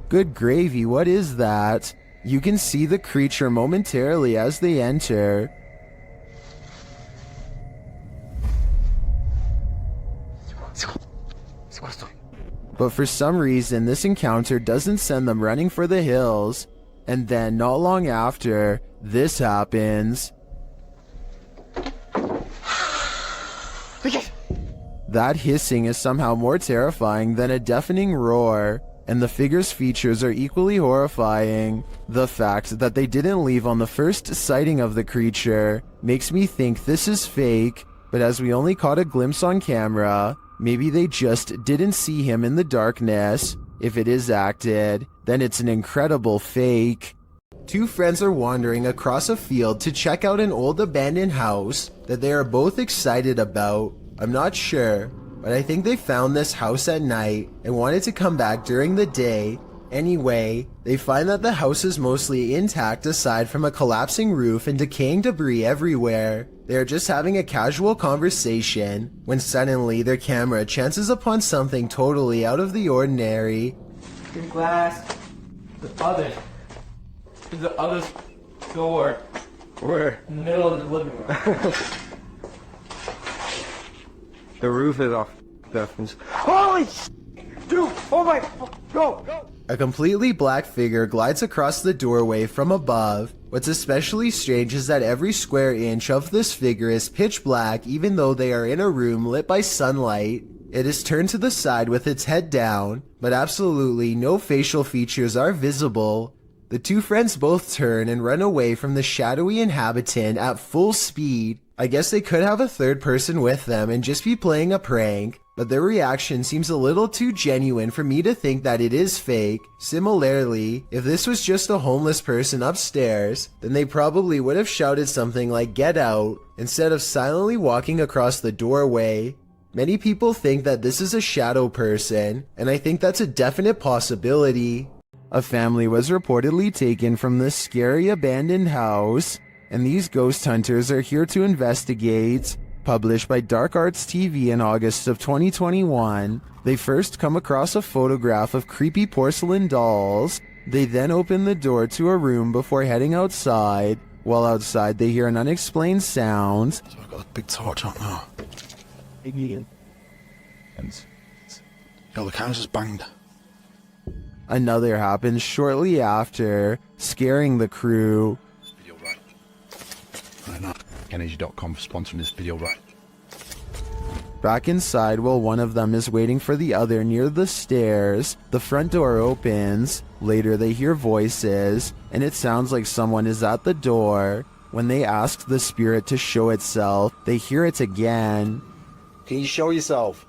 Good gravy, what is that? You can see the creature momentarily as they enter. But for some reason, this encounter doesn't send them running for the hills. And then, not long after, this happens. That hissing is somehow more terrifying than a deafening roar, and the figure's features are equally horrifying. The fact that they didn't leave on the first sighting of the creature makes me think this is fake. but as we only caught a glimpse on camera, maybe they just didn't see him in the darkness. If it is acted, then it's an incredible fake. Two friends are wandering across a field to check out an old abandoned house that they are both excited about. I'm not sure, but I think they found this house at night and wanted to come back during the day. Anyway, they find that the house is mostly intact aside from a collapsing roof and decaying debris everywhere. They are just having a casual conversation when suddenly their camera chances upon something totally out of the ordinary. Your glass. The other door. Where? In the middle of the living room. The roof is off. Holy dude! Oh my! Go! A completely black figure glides across the doorway from above. What's especially strange is that every square inch of this figure is pitch black even though they are in a room lit by sunlight. It is turned to the side with its head down, but absolutely no facial features are visible. The two friends both turn and run away from the shadowy inhabitant at full speed. I guess they could have a third person with them and just be playing a prank, but their reaction seems a little too genuine for me to think that it is fake. Similarly, if this was just a homeless person upstairs, then they probably would have shouted something like "Get out" instead of silently walking across the doorway. Many people think that this is a shadow person, and I think that's a definite possibility. A family was reportedly taken from this scary abandoned house, and these ghost hunters are here to investigate. Published by Dark Arts TV in August of 2021, they first come across a photograph of creepy porcelain dolls. They then open the door to a room before heading outside. While outside, they hear an unexplained sound. So I've got a big torch out now. And the camera's just banged. Another happens shortly after, scaring the crew. Video right. Energy.com for sponsoring this video right. Back inside, while one of them is waiting for the other near the stairs, the front door opens. Later they hear voices, and it sounds like someone is at the door. When they ask the spirit to show itself, they hear it again. Can you show yourself?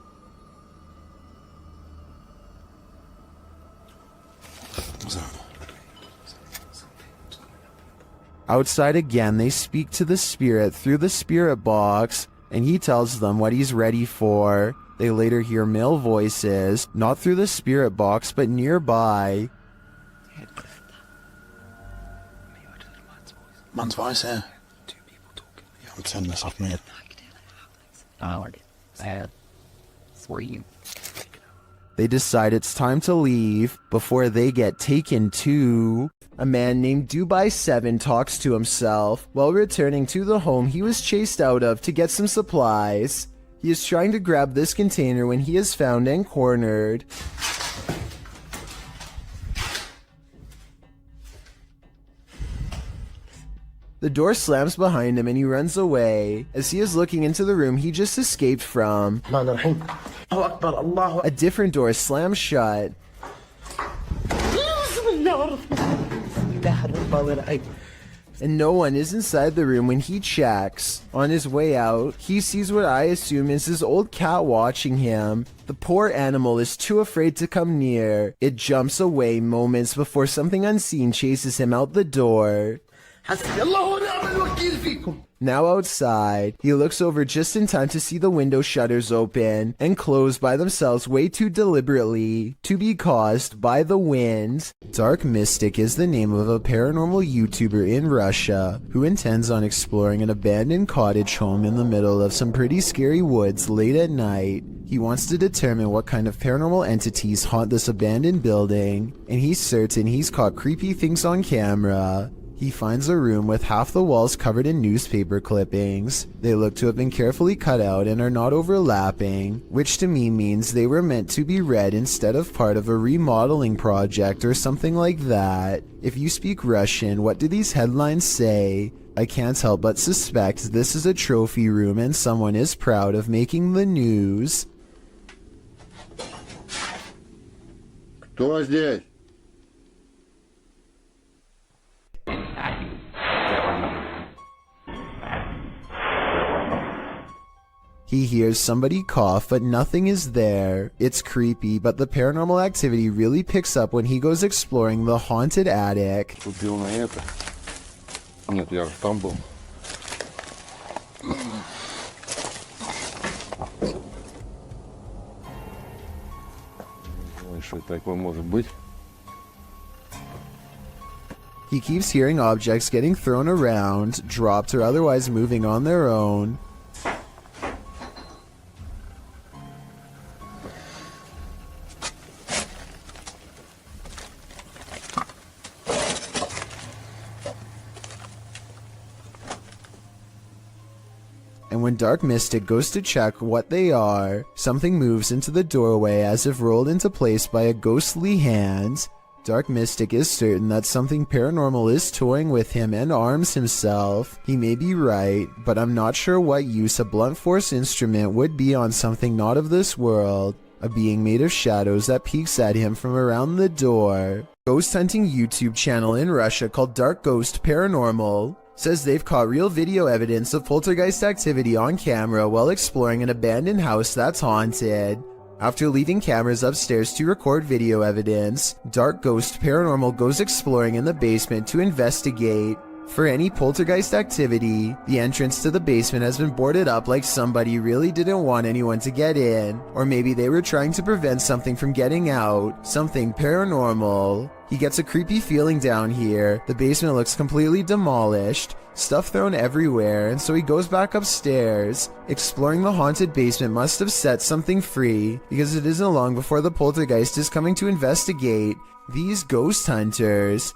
Outside again, they speak to the spirit through the spirit box, and he tells them what he's ready for. They later hear male voices, not through the spirit box, but nearby. Man's voice here. Two people talking. Yeah, I'm turning this off, mate. I like it. Bad. For you. They decide it's time to leave before they get taken to. A man named Dubai7 talks to himself while returning to the home he was chased out of to get some supplies. He is trying to grab this container when he is found and cornered. The door slams behind him and he runs away. As he is looking into the room he just escaped from, a different door slams shut. And no one is inside the room when he checks. On his way out, he sees what I assume is his old cat watching him. The poor animal is too afraid to come near. It jumps away moments before something unseen chases him out the door. Now outside, he looks over just in time to see the window shutters open and close by themselves way too deliberately to be caused by the wind. Dark Mystic is the name of a paranormal YouTuber in Russia who intends on exploring an abandoned cottage home in the middle of some pretty scary woods late at night. He wants to determine what kind of paranormal entities haunt this abandoned building, and he's certain he's caught creepy things on camera. He finds a room with half the walls covered in newspaper clippings. They look to have been carefully cut out and are not overlapping, which to me means they were meant to be read instead of part of a remodeling project or something like that. If you speak Russian, what do these headlines say? I can't help but suspect this is a trophy room and someone is proud of making the news. Кто здесь? He hears somebody cough, but nothing is there. It's creepy, but the paranormal activity really picks up when he goes exploring the haunted attic. He keeps hearing objects getting thrown around, dropped, or otherwise moving on their own. And when Dark Mystic goes to check what they are, something moves into the doorway as if rolled into place by a ghostly hand. Dark Mystic is certain that something paranormal is toying with him and arms himself. He may be right, but I'm not sure what use a blunt force instrument would be on something not of this world. A being made of shadows that peeks at him from around the door. Ghost hunting YouTube channel in Russia called Dark Ghost Paranormal says they've caught real video evidence of poltergeist activity on camera while exploring an abandoned house that's haunted. After leaving cameras upstairs to record video evidence, Dark Ghost Paranormal goes exploring in the basement to investigate for any poltergeist activity. The entrance to the basement has been boarded up like somebody really didn't want anyone to get in, or maybe they were trying to prevent something from getting out, something paranormal. He gets a creepy feeling down here. The basement looks completely demolished, stuff thrown everywhere, and so he goes back upstairs. Exploring the haunted basement must have set something free, because it isn't long before the poltergeist is coming to investigate these ghost hunters.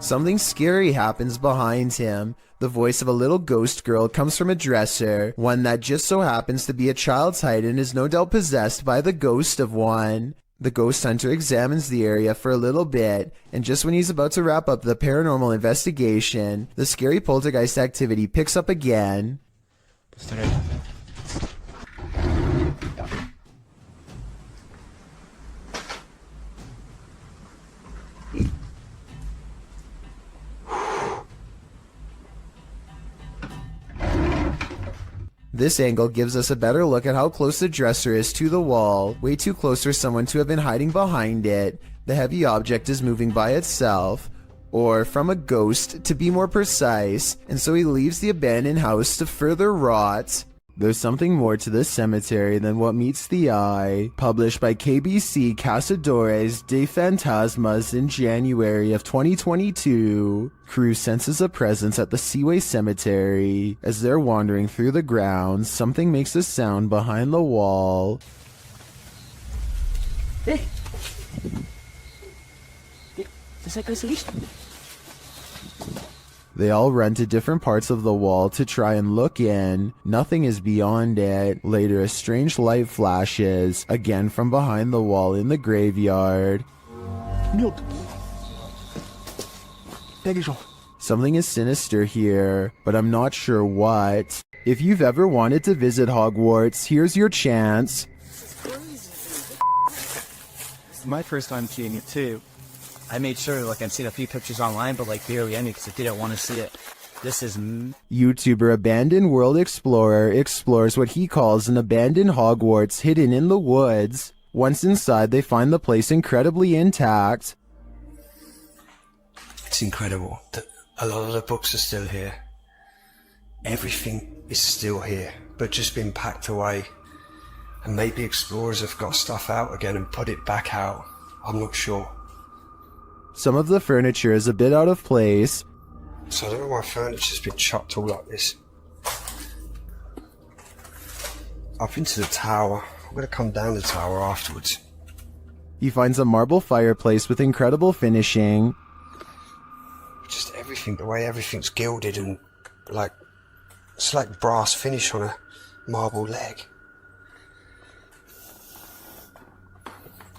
Something scary happens behind him. The voice of a little ghost girl comes from a dresser, one that just so happens to be a child's height and is no doubt possessed by the ghost of one. The ghost hunter examines the area for a little bit, and just when he's about to wrap up the paranormal investigation, the scary poltergeist activity picks up again. This angle gives us a better look at how close the dresser is to the wall, way too close for someone to have been hiding behind it. The heavy object is moving by itself, or from a ghost to be more precise, and so he leaves the abandoned house to further rot. There's something more to this cemetery than what meets the eye. Published by KBC Caçadores de Fantasmas in January of 2022, crew senses a presence at the Seaway Cemetery. As they're wandering through the grounds, something makes a sound behind the wall. They all run to different parts of the wall to try and look in. Nothing is beyond it. Later, a strange light flashes, again from behind the wall in the graveyard. Something is sinister here, but I'm not sure what. If you've ever wanted to visit Hogwarts, here's your chance. My first time seeing it too. I made sure I'd seen a few pictures online, but barely any because I didn't want to see it. This is... YouTuber Abandoned World Explorer explores what he calls an abandoned Hogwarts hidden in the woods. Once inside, they find the place incredibly intact. It's incredible that a lot of the books are still here. Everything is still here, but just been packed away. And maybe explorers have got stuff out again and put it back out. I'm not sure. Some of the furniture is a bit out of place. So I don't know why furniture's been chucked all like this. Up into the tower. I'm going to come down the tower afterwards. He finds a marble fireplace with incredible finishing. Just everything, the way everything's gilded and it's like brass finish on a marble leg.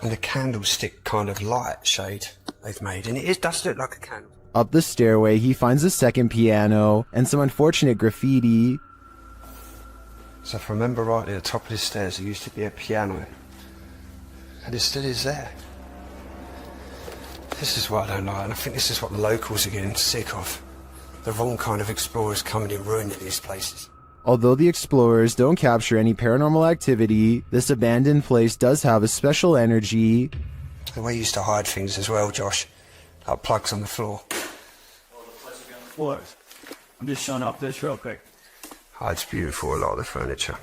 And the candlestick kind of light shade they've made, and does look like a candle. Up the stairway, he finds a second piano and some unfortunate graffiti. So if I remember rightly, at the top of the stairs there used to be a piano. And it still is there. This is what I don't like, and I think this is what the locals are getting sick of. The wrong kind of explorers coming and ruining these places. Although the explorers don't capture any paranormal activity, this abandoned place does have a special energy. The way you used to hide things as well, Josh. Like plugs on the floor. What? I'm just showing up this real quick. Hides beautiful, a lot of the furniture.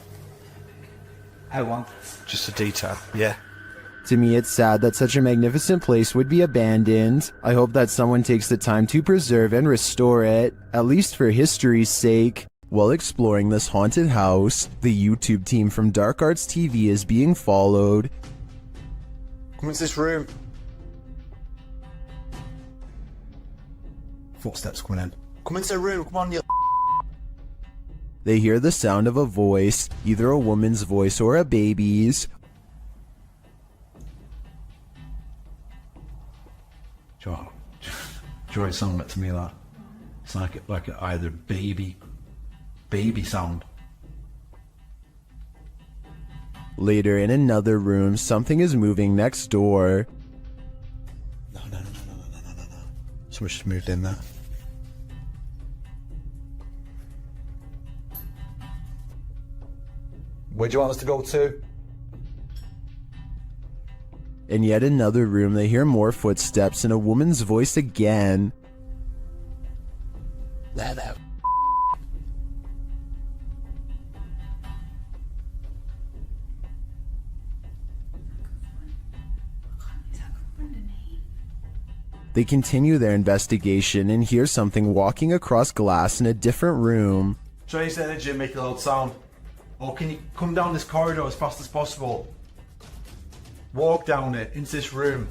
How long? Just a detail, yeah. To me, it's sad that such a magnificent place would be abandoned. I hope that someone takes the time to preserve and restore it, at least for history's sake. While exploring this haunted house, the YouTube team from Dark Arts TV is being followed. Come into this room. Footsteps coming in. Come into the room, come on, you. They hear the sound of a voice, either a woman's voice or a baby's. Joy sounded it to me that. It's like either baby sound. Later in another room, something is moving next door. No. Someone's just moved in there. Where do you want us to go to? In yet another room, they hear more footsteps and a woman's voice again. That. They continue their investigation and hear something walking across glass in a different room. Try use energy and make a loud sound. Or can you come down this corridor as fast as possible? Walk down it, into this room.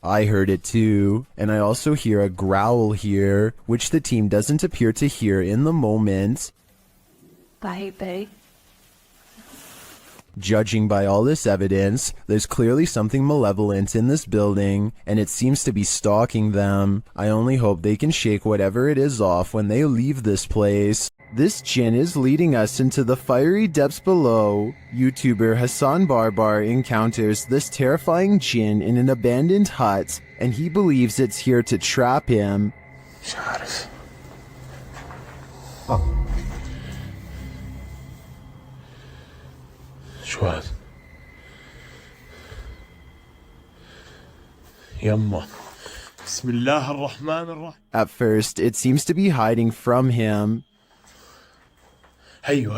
I heard it too, and I also hear a growl here, which the team doesn't appear to hear in the moment. Baby. Judging by all this evidence, there's clearly something malevolent in this building, and it seems to be stalking them. I only hope they can shake whatever it is off when they leave this place. This jinn is leading us into the fiery depths below. YouTuber Hassan Barbar encounters this terrifying jinn in an abandoned hut, and he believes it's here to trap him. شو يما بسم الله الرحمن الرحيم. At first, it seems to be hiding from him. هيو.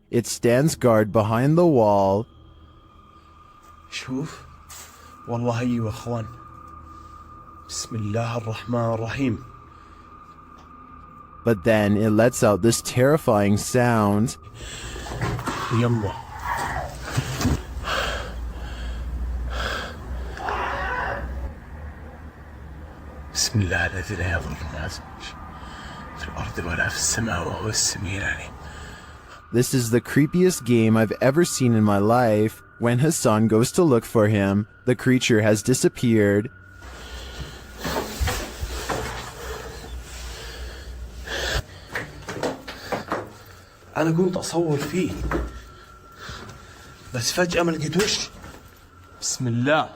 It stands guard behind the wall. شوف والله هيو اخوان بسم الله الرحمن الرحيم. But then it lets out this terrifying sound. يما بسم الله الذي لا يضر مع اسمه في الأرض ولا في السماء وهو السميع العليم. This is the creepiest game I've ever seen in my life. When Hassan goes to look for him, the creature has disappeared. أنا كنت أصور فيه بس فجأة ما لقيتوش. بسم الله.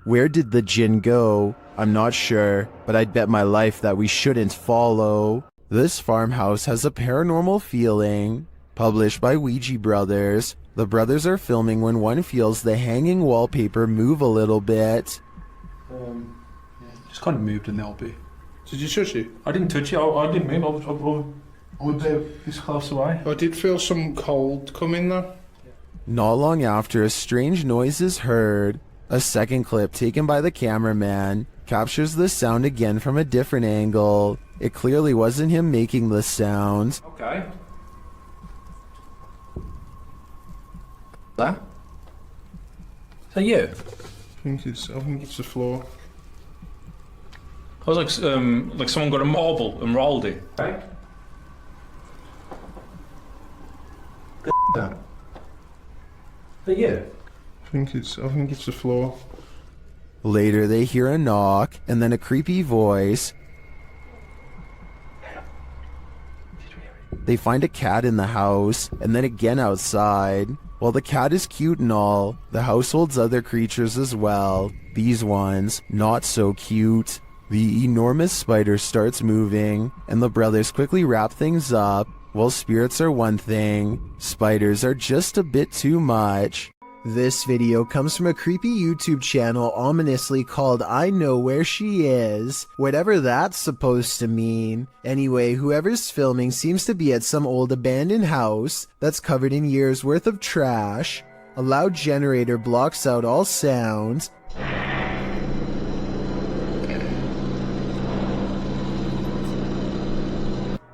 Where did the jinn go? I'm not sure, but I'd bet my life that we shouldn't follow. This farmhouse has a paranormal feeling. Published by Ouija Brothers. The brothers are filming when one feels the hanging wallpaper move a little bit. Just kind of moved in the LB. Did you touch it? I didn't touch it. I didn't move. I was this close away. I did feel some cold coming though. Not long after, a strange noise is heard. A second clip taken by the cameraman captures the sound again from a different angle. It clearly wasn't him making the sound. Okay. That? Is that you? I think it's the floor. I was like someone got a marble and rolled it. Okay. That. But yeah, I think it's the floor. Later, they hear a knock and then a creepy voice. They find a cat in the house and then again outside. While the cat is cute and all, the house holds other creatures as well. These ones, not so cute. The enormous spider starts moving, and the brothers quickly wrap things up. While spirits are one thing, spiders are just a bit too much. This video comes from a creepy YouTube channel ominously called I Know Where She Is, whatever that's supposed to mean. Anyway, whoever's filming seems to be at some old abandoned house that's covered in years worth of trash. A loud generator blocks out all sounds.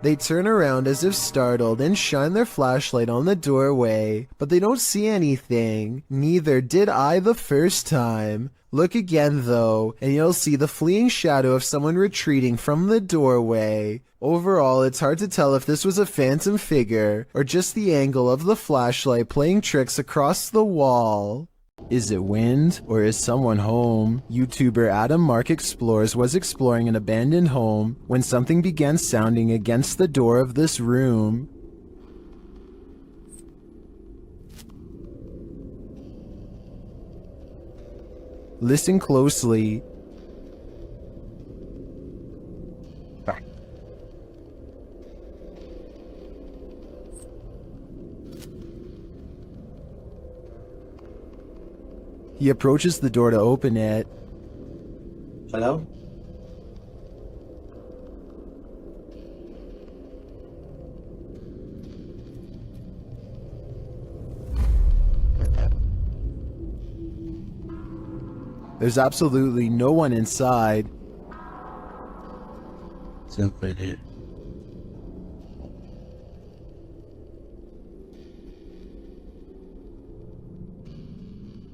They turn around as if startled and shine their flashlight on the doorway, but they don't see anything. Neither did I the first time. Look again though, and you'll see the fleeing shadow of someone retreating from the doorway. Overall, it's hard to tell if this was a phantom figure, or just the angle of the flashlight playing tricks across the wall. Is it wind, or is someone home? YouTuber Adam Mark Explores was exploring an abandoned home when something began sounding against the door of this room. Listen closely. He approaches the door to open it. Hello? There's absolutely no one inside. Something here.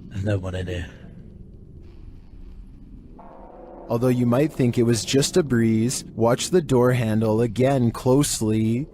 There's no one in here. Although you might think it was just a breeze, watch the door handle again closely.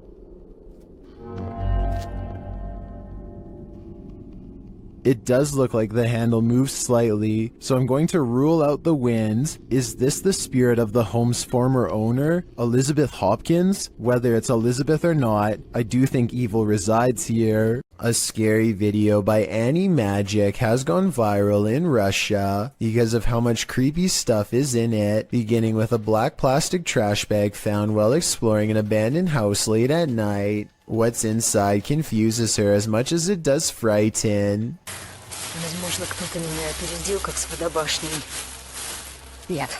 It does look like the handle moves slightly, so I'm going to rule out the wind. Is this the spirit of the home's former owner, Elizabeth Hopkins? Whether it's Elizabeth or not, I do think evil resides here. A scary video by Annie Magic has gone viral in Russia because of how much creepy stuff is in it, beginning with a black plastic trash bag found while exploring an abandoned house late at night. What's inside confuses her as much as it does frighten. Возможно, кто-то меня опередил, как с водобашней. Нет.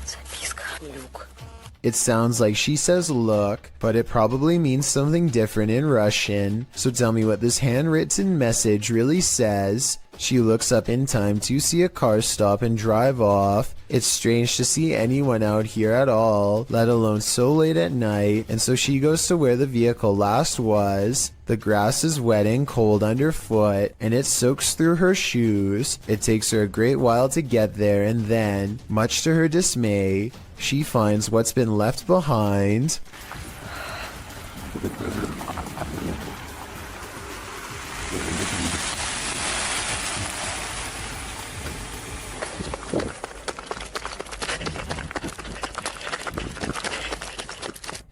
Записка. Люк. It sounds like she says look, but it probably means something different in Russian, so tell me what this handwritten message really says. She looks up in time to see a car stop and drive off. It's strange to see anyone out here at all, let alone so late at night, and so she goes to where the vehicle last was. The grass is wet and cold underfoot, and it soaks through her shoes. It takes her a great while to get there, and then, much to her dismay, she finds what's been left behind.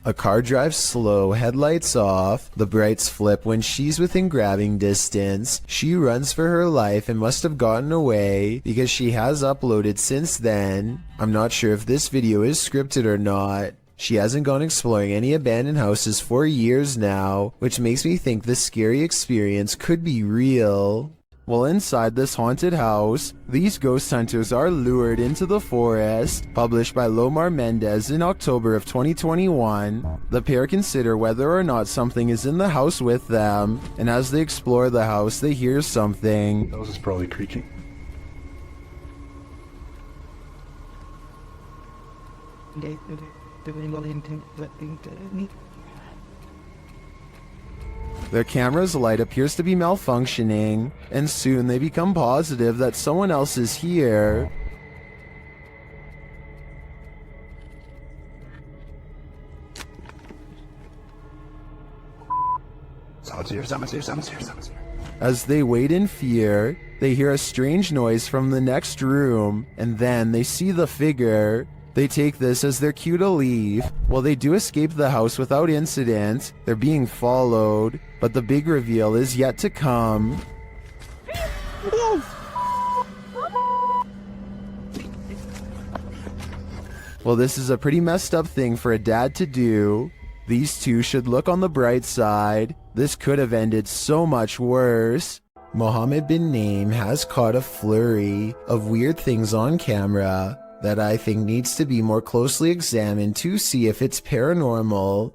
A car drives slow, headlights off. The brights flip when she's within grabbing distance. She runs for her life and must have gotten away because she has uploaded since then. I'm not sure if this video is scripted or not. She hasn't gone exploring any abandoned houses for years now, which makes me think this scary experience could be real. While inside this haunted house, these ghost hunters are lured into the forest. Published by Lomar Mendez in October of 2021, the pair consider whether or not something is in the house with them, and as they explore the house, they hear something. The house is probably creaking. Their camera's light appears to be malfunctioning, and soon they become positive that someone else is here. As they wait in fear, they hear a strange noise from the next room, and then they see the figure. They take this as their cue to leave. While they do escape the house without incident, they're being followed, but the big reveal is yet to come. Well, this is a pretty messed up thing for a dad to do. These two should look on the bright side. This could have ended so much worse. Mohammed bin Naim has caught a flurry of weird things on camera that I think needs to be more closely examined to see if it's paranormal.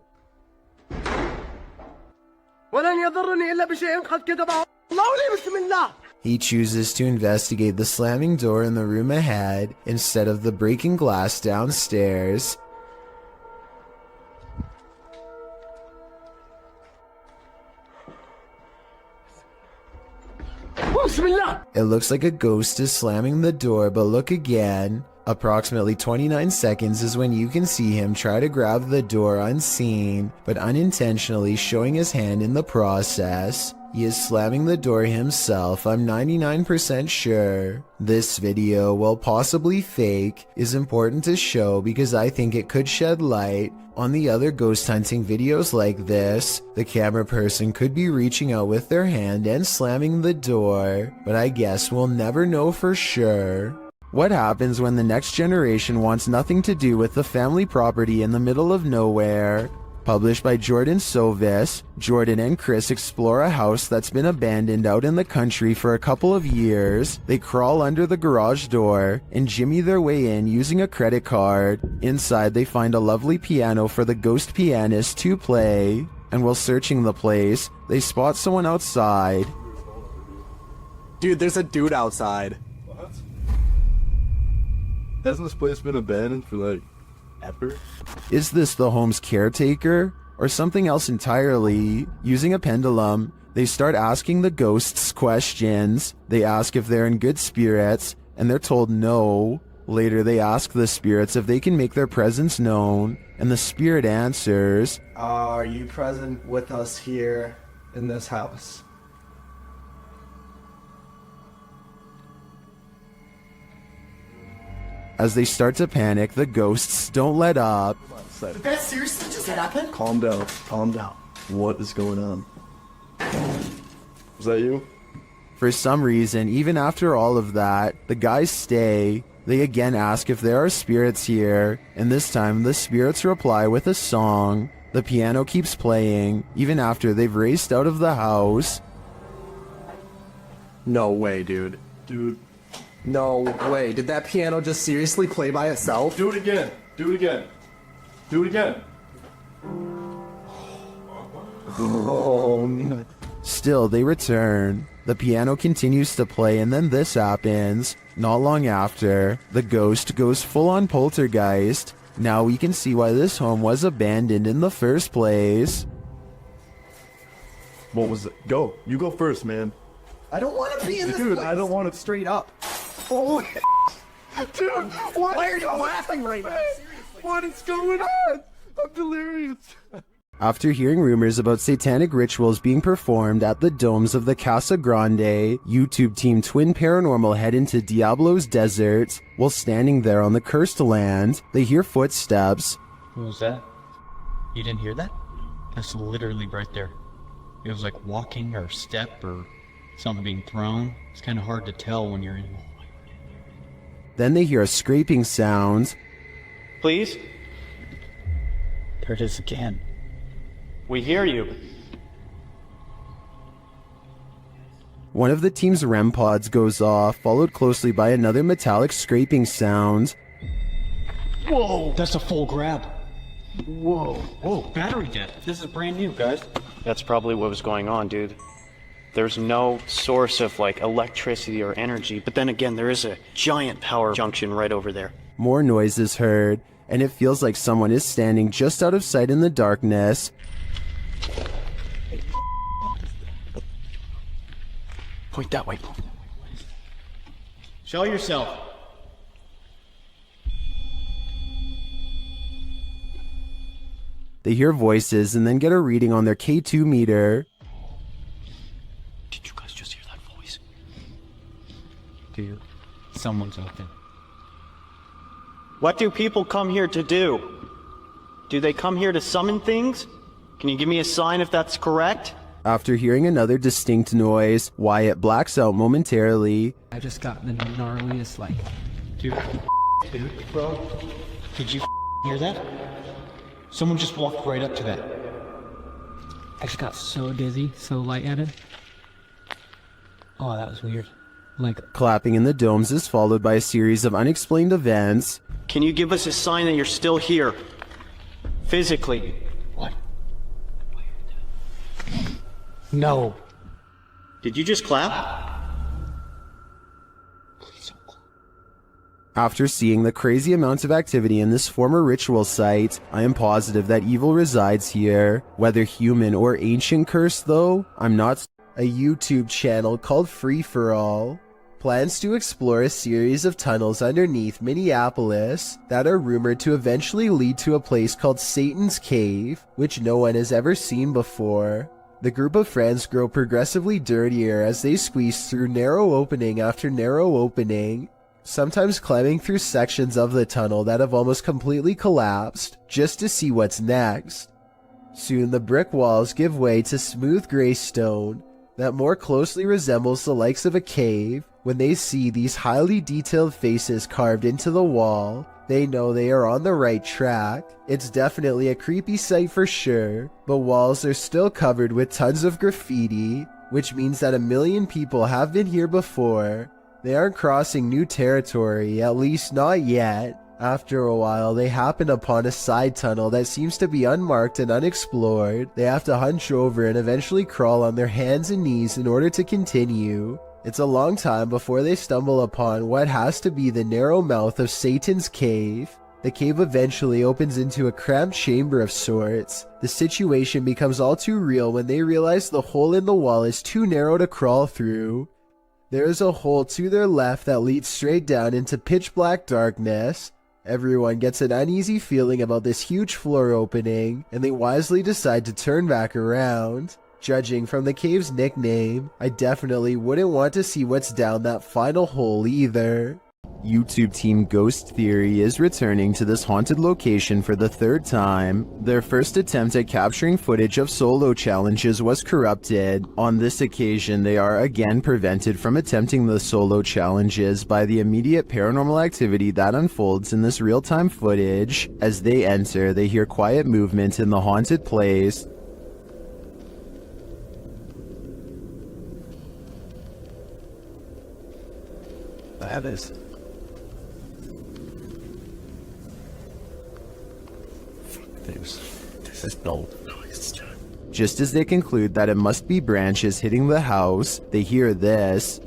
He chooses to investigate the slamming door in the room ahead instead of the breaking glass downstairs. It looks like a ghost is slamming the door, but look again. Approximately 29 seconds is when you can see him try to grab the door unseen, but unintentionally showing his hand in the process. He is slamming the door himself, I'm 99% sure. This video, while possibly fake, is important to show because I think it could shed light on the other ghost hunting videos like this. The camera person could be reaching out with their hand and slamming the door, but I guess we'll never know for sure. What happens when the next generation wants nothing to do with the family property in the middle of nowhere? Published by Jordan Sovis, Jordan and Chris explore a house that's been abandoned out in the country for a couple of years. They crawl under the garage door and jimmy their way in using a credit card. Inside they find a lovely piano for the ghost pianist to play. And while searching the place, they spot someone outside. Dude, there's a dude outside. What? Hasn't this place been abandoned for like ever? Is this the home's caretaker or something else entirely? Using a pendulum, they start asking the ghosts questions. They ask if they're in good spirits, and they're told no. Later, they ask the spirits if they can make their presence known, and the spirit answers, Are you present with us here in this house? As they start to panic, the ghosts don't let up. Did that seriously just happen? Calm down, calm down. What is going on? Was that you? For some reason, even after all of that, the guys stay. They again ask if there are spirits here, and this time the spirits reply with a song. The piano keeps playing, even after they've raced out of the house. No way, dude. Dude. No way. Did that piano just seriously play by itself? Do it again. Do it again. Do it again. Oh, no. Still, they return. The piano continues to play, and then this happens. Not long after, the ghost goes full-on poltergeist. Now we can see why this home was abandoned in the first place. What was it? Go. You go first, man. I don't want to be in this Dude, place. I don't want it straight up. Holy Dude, what? Why are you laughing right now? What is going on? I'm delirious. After hearing rumors about satanic rituals being performed at the domes of the Casa Grande, YouTube team Twin Paranormal head into Diablo's desert. While standing there on the cursed land, they hear footsteps. What was that? You didn't hear that? That's literally right there. It was like walking or step or something being thrown. It's kind of hard to tell when you're in. Then they hear a scraping sound. Please? There it is again. We hear you. One of the team's REM pods goes off, followed closely by another metallic scraping sound. Whoa! That's a full grab. Whoa. Whoa, battery dead. This is brand new, guys. That's probably what was going on, dude. There's no source of like electricity or energy, but then again, there is a giant power junction right over there. More noise is heard, and it feels like someone is standing just out of sight in the darkness. Point that way. Show yourself. They hear voices and then get a reading on their K2 meter. to you. Someone's out there. What do people come here to do? Do they come here to summon things? Can you give me a sign if that's correct? After hearing another distinct noise, Wyatt blacks out momentarily. I just got the gnarliest, like, dude, bro, did you hear that? Someone just walked right up to that. I just got so dizzy, so lightheaded. Oh, that was weird. Like, Clapping in the domes is followed by a series of unexplained events. Can you give us a sign that you're still here? Physically. What? No. Did you just clap? After seeing the crazy amounts of activity in this former ritual site, I am positive that evil resides here. Whether human or ancient curse though, I'm not. A YouTube channel called Free For All plans to explore a series of tunnels underneath Minneapolis that are rumored to eventually lead to a place called Satan's Cave, which no one has ever seen before. The group of friends grow progressively dirtier as they squeeze through narrow opening after narrow opening, sometimes climbing through sections of the tunnel that have almost completely collapsed just to see what's next. Soon the brick walls give way to smooth gray stone that more closely resembles the likes of a cave. When they see these highly detailed faces carved into the wall, they know they are on the right track. It's definitely a creepy sight for sure, but walls are still covered with tons of graffiti, which means that 1 million people have been here before. They aren't crossing new territory, at least not yet. After a while, they happen upon a side tunnel that seems to be unmarked and unexplored. They have to hunch over and eventually crawl on their hands and knees in order to continue. It's a long time before they stumble upon what has to be the narrow mouth of Satan's Cave. The cave eventually opens into a cramped chamber of sorts. The situation becomes all too real when they realize the hole in the wall is too narrow to crawl through. There is a hole to their left that leads straight down into pitch black darkness. Everyone gets an uneasy feeling about this huge floor opening, and they wisely decide to turn back around. Judging from the cave's nickname, I definitely wouldn't want to see what's down that final hole either. YouTube team Ghost Theory is returning to this haunted location for the 3rd time. Their first attempt at capturing footage of solo challenges was corrupted. On this occasion, they are again prevented from attempting the solo challenges by the immediate paranormal activity that unfolds in this real-time footage. As they enter, they hear quiet movement in the haunted place. That is. This is no noise. Just as they conclude that it must be branches hitting the house, they hear this.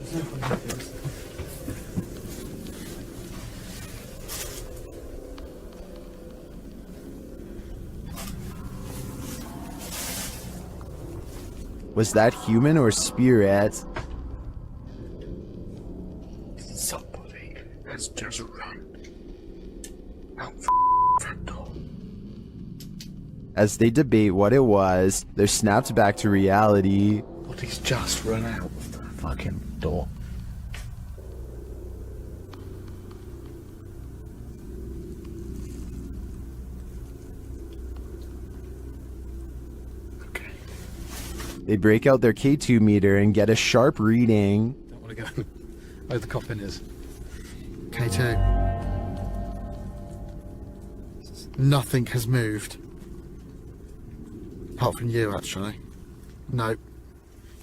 Was that human or spirit? Somebody has just run out front door. As they debate what it was, they're snapped back to reality. But he's just run out of the fucking door. They break out their K2 meter and get a sharp reading. Don't want to go where the coffin is. K2. Nothing has moved. Apart from you, actually. Nope.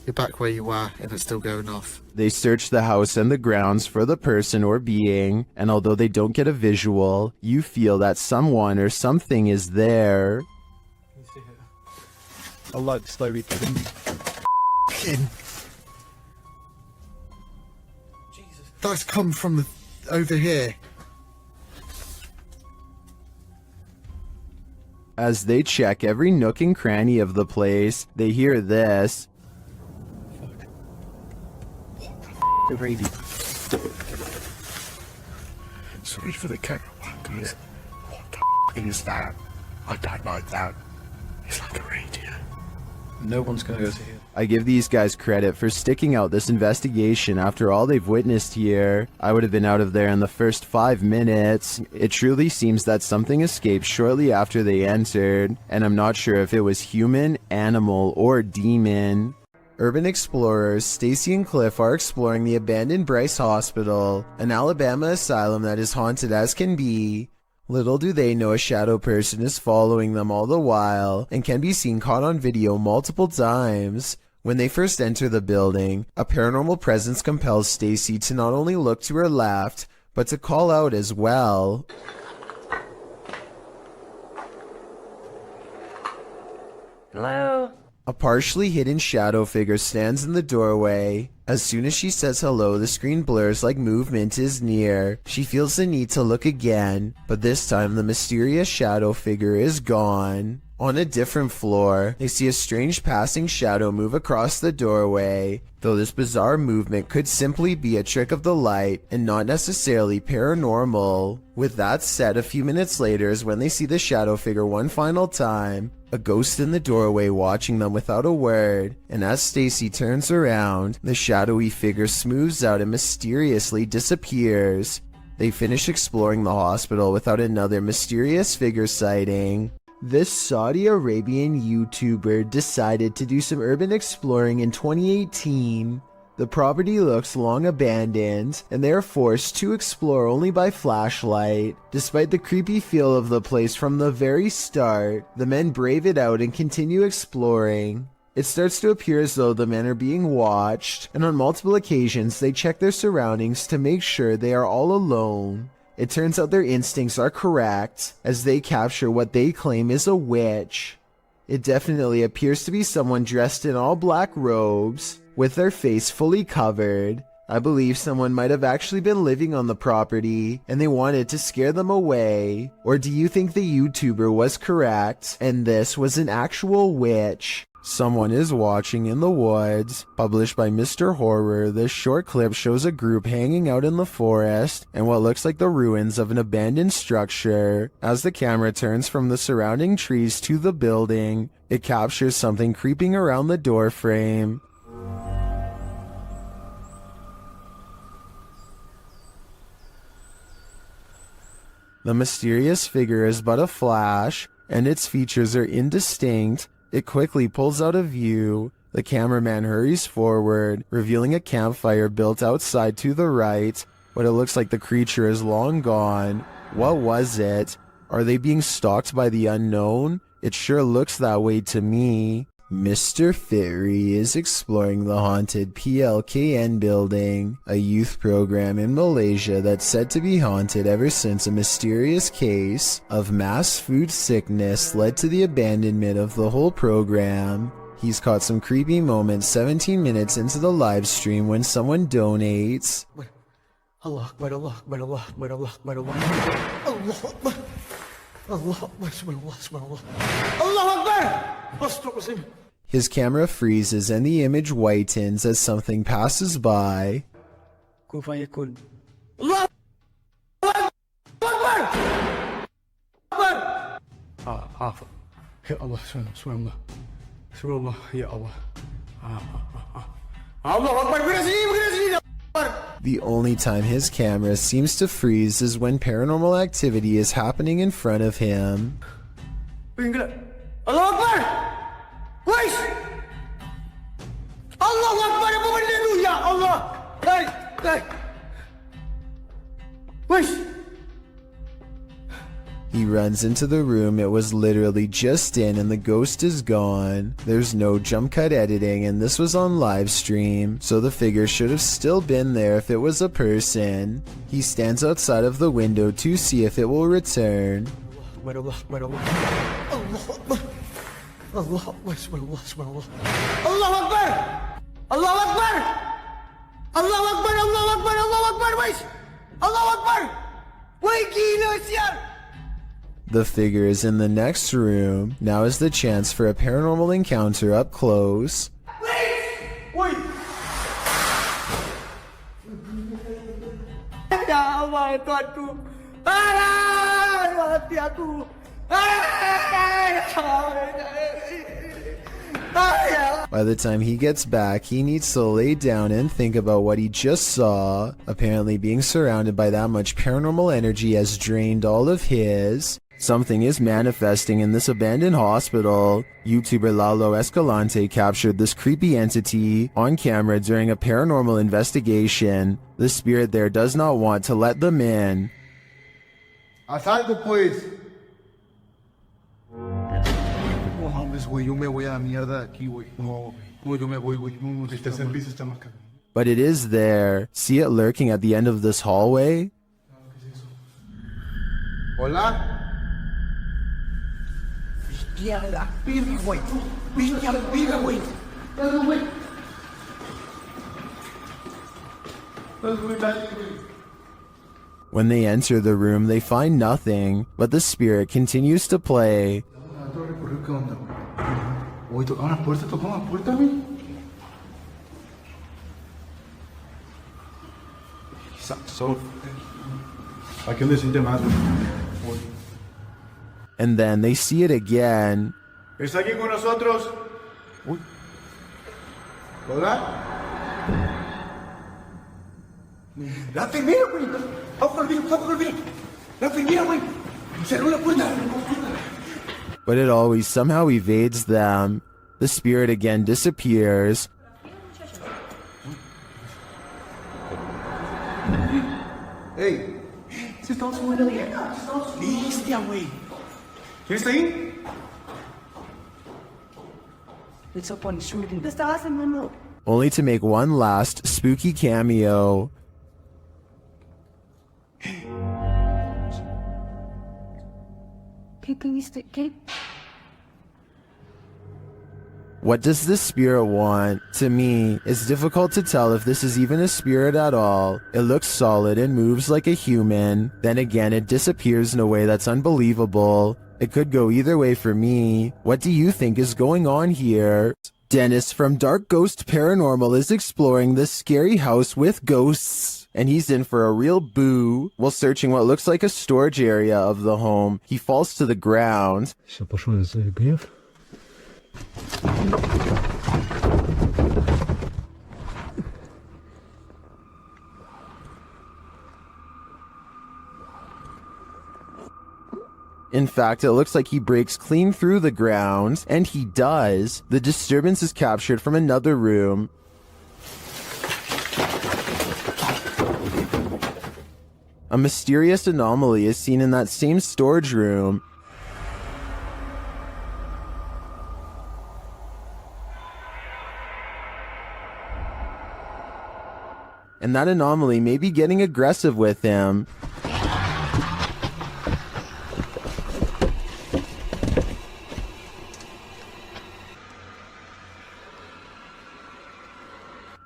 You're back where you were, and it's still going off. They search the house and the grounds for the person or being, and although they don't get a visual, you feel that someone or something is there. I like slowly getting That's come from the over here. As they check every nook and cranny of the place, they hear this. the radio. Sorry for the camera work, guys. What the is that? I don't like that. It's like a radio. No one's gonna go to here. I give these guys credit for sticking out this investigation after all they've witnessed here. I would have been out of there in the first 5 minutes. It truly seems that something escaped shortly after they entered, and I'm not sure if it was human, animal, or demon. Urban explorers Stacy and Cliff are exploring the abandoned Bryce Hospital, an Alabama asylum that is haunted as can be. Little do they know a shadow person is following them all the while and can be seen caught on video multiple times. When they first enter the building, a paranormal presence compels Stacy to not only look to her left, but to call out as well. Hello? A partially hidden shadow figure stands in the doorway. As soon as she says hello, the screen blurs like movement is near. She feels the need to look again, but this time the mysterious shadow figure is gone. On a different floor, they see a strange passing shadow move across the doorway, though this bizarre movement could simply be a trick of the light and not necessarily paranormal. With that said, a few minutes later is when they see the shadow figure one final time, a ghost in the doorway watching them without a word, and as Stacy turns around, the shadowy figure smooths out and mysteriously disappears. They finish exploring the hospital without another mysterious figure sighting. This Saudi Arabian YouTuber decided to do some urban exploring in 2018. The property looks long abandoned, and they are forced to explore only by flashlight. Despite the creepy feel of the place from the very start, the men brave it out and continue exploring. It starts to appear as though the men are being watched, and on multiple occasions they check their surroundings to make sure they are all alone. It turns out their instincts are correct, as they capture what they claim is a witch. It definitely appears to be someone dressed in all black robes, with their face fully covered. I believe someone might have actually been living on the property, and they wanted to scare them away. Or do you think the YouTuber was correct, and this was an actual witch? Someone is watching in the woods. Published by Mr. Horror, this short clip shows a group hanging out in the forest and what looks like the ruins of an abandoned structure. As the camera turns from the surrounding trees to the building, it captures something creeping around the door frame. The mysterious figure is but a flash, and its features are indistinct. It quickly pulls out of view. The cameraman hurries forward, revealing a campfire built outside to the right, but it looks like the creature is long gone. What was it? Are they being stalked by the unknown? It sure looks that way to me. Mr. Fitry is exploring the haunted PLKN building, a youth program in Malaysia that's said to be haunted ever since a mysterious case of mass food sickness led to the abandonment of the whole program. He's caught some creepy moments 17 minutes into the live stream when someone donates. Allah Akbar, Allah Akbar, Allah Akbar, Allah Akbar, Allah Akbar, Allah Akbar, subhanallah, Allah Akbar. His camera freezes and the image whitens as something passes by. Allah Akbar. Ya Allah, subhanallah, subhanallah, ya Allah. Allah Akbar. The only time his camera seems to freeze is when paranormal activity is happening in front of him. Allah Akbar! Wait! Allah Akbar! Hallelujah! Allah! Hey! Wait! He runs into the room it was literally just in and the ghost is gone. There's no jump cut editing and this was on live stream, so the figure should have still been there if it was a person. He stands outside of the window to see if it will return. Allah Akbar! Allah Akbar, subhanallah, subhanallah. Allah Akbar! Allah Akbar! Allah Akbar, Allah Akbar, Allah Akbar, wait! Allah Akbar! Wait, gila siya! The figure is in the next room. Now is the chance for a paranormal encounter up close. Wait! Ya Allah, Tuhanku! Hati aku! By the time he gets back, he needs to lay down and think about what he just saw. Apparently being surrounded by that much paranormal energy has drained all of his. Something is manifesting in this abandoned hospital. YouTuber Lalo Escalante captured this creepy entity on camera during a paranormal investigation. The spirit there does not want to let them in. Asalto, pues. No mames, güey, yo me voy a la mierda de aquí, güey. No, yo me voy, güey. No, este servicio está más caro. But it is there. See it lurking at the end of this hallway? Hola. Hostia, la verga, güey. Hostia, la verga, güey. Dale, güey. When they enter the room, they find nothing, but the spirit continues to play. Oye, tocaron la puerta, güey. So, I can listen to más. And then they see it again. ¿Está aquí con nosotros? Uy. ¿Hola? La enfermera, güey. Vamos con el vidrio. La enfermera, güey. Cerró la puerta. But it always somehow evades them. The spirit again disappears. Hey. Se está subiendo de allá. Hostia, güey. ¿Quién está ahí? It's up on the street. ¿Qué estaba haciendo? Only to make one last spooky cameo. ¿Qué? What does this spirit want? To me, it's difficult to tell if this is even a spirit at all. It looks solid and moves like a human. Then again, it disappears in a way that's unbelievable. It could go either way for me. What do you think is going on here? Dennis from Dark Ghost Paranormal is exploring this scary house with ghosts. And he's in for a real boo. While searching what looks like a storage area of the home, he falls to the ground. In fact, it looks like he breaks clean through the ground, and he does. The disturbance is captured from another room. A mysterious anomaly is seen in that same storage room. And that anomaly may be getting aggressive with him.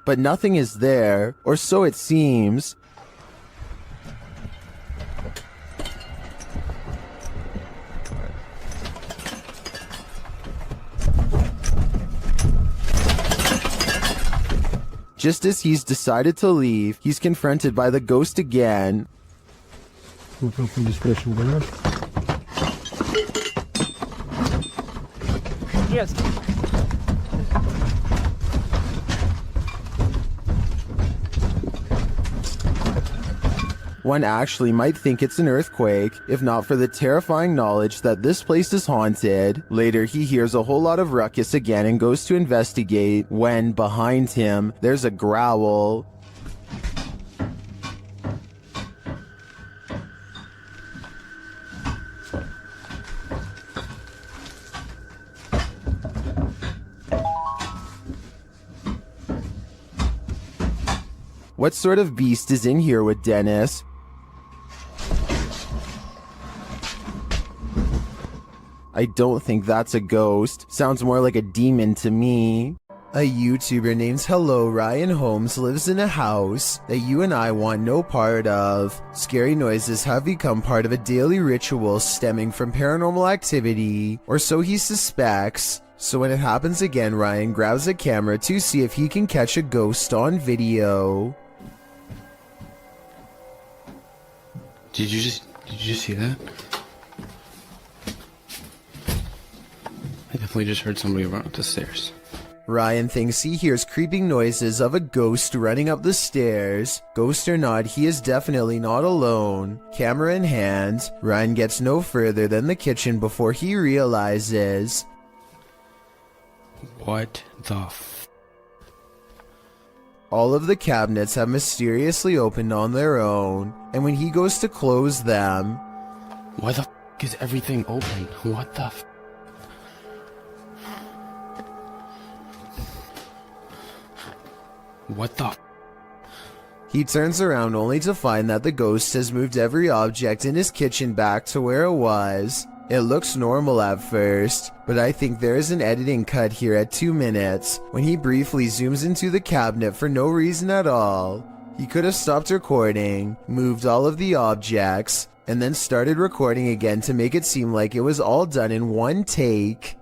But nothing is there, or so it seems. Just as he's decided to leave, he's confronted by the ghost again. Yes. One actually might think it's an earthquake, if not for the terrifying knowledge that this place is haunted. Later, he hears a whole lot of ruckus again and goes to investigate, when, behind him, there's a growl. What sort of beast is in here with Dennis? I don't think that's a ghost. Sounds more like a demon to me. A YouTuber named Hello Ryan Holmes lives in a house that you and I want no part of. Scary noises have become part of a daily ritual stemming from paranormal activity, or so he suspects. So when it happens again, Ryan grabs a camera to see if he can catch a ghost on video. Did you just see that? Like definitely just heard somebody run up the stairs. Ryan thinks he hears creeping noises of a ghost running up the stairs. Ghost or not, he is definitely not alone. Camera in hand, Ryan gets no further than the kitchen before he realizes... What the all of the cabinets have mysteriously opened on their own, and when he goes to close them... Why the is everything open? What the What the He turns around only to find that the ghost has moved every object in his kitchen back to where it was. It looks normal at first, but I think there is an editing cut here at 2 minutes when he briefly zooms into the cabinet for no reason at all. He could have stopped recording, moved all of the objects, and then started recording again to make it seem like it was all done in one take.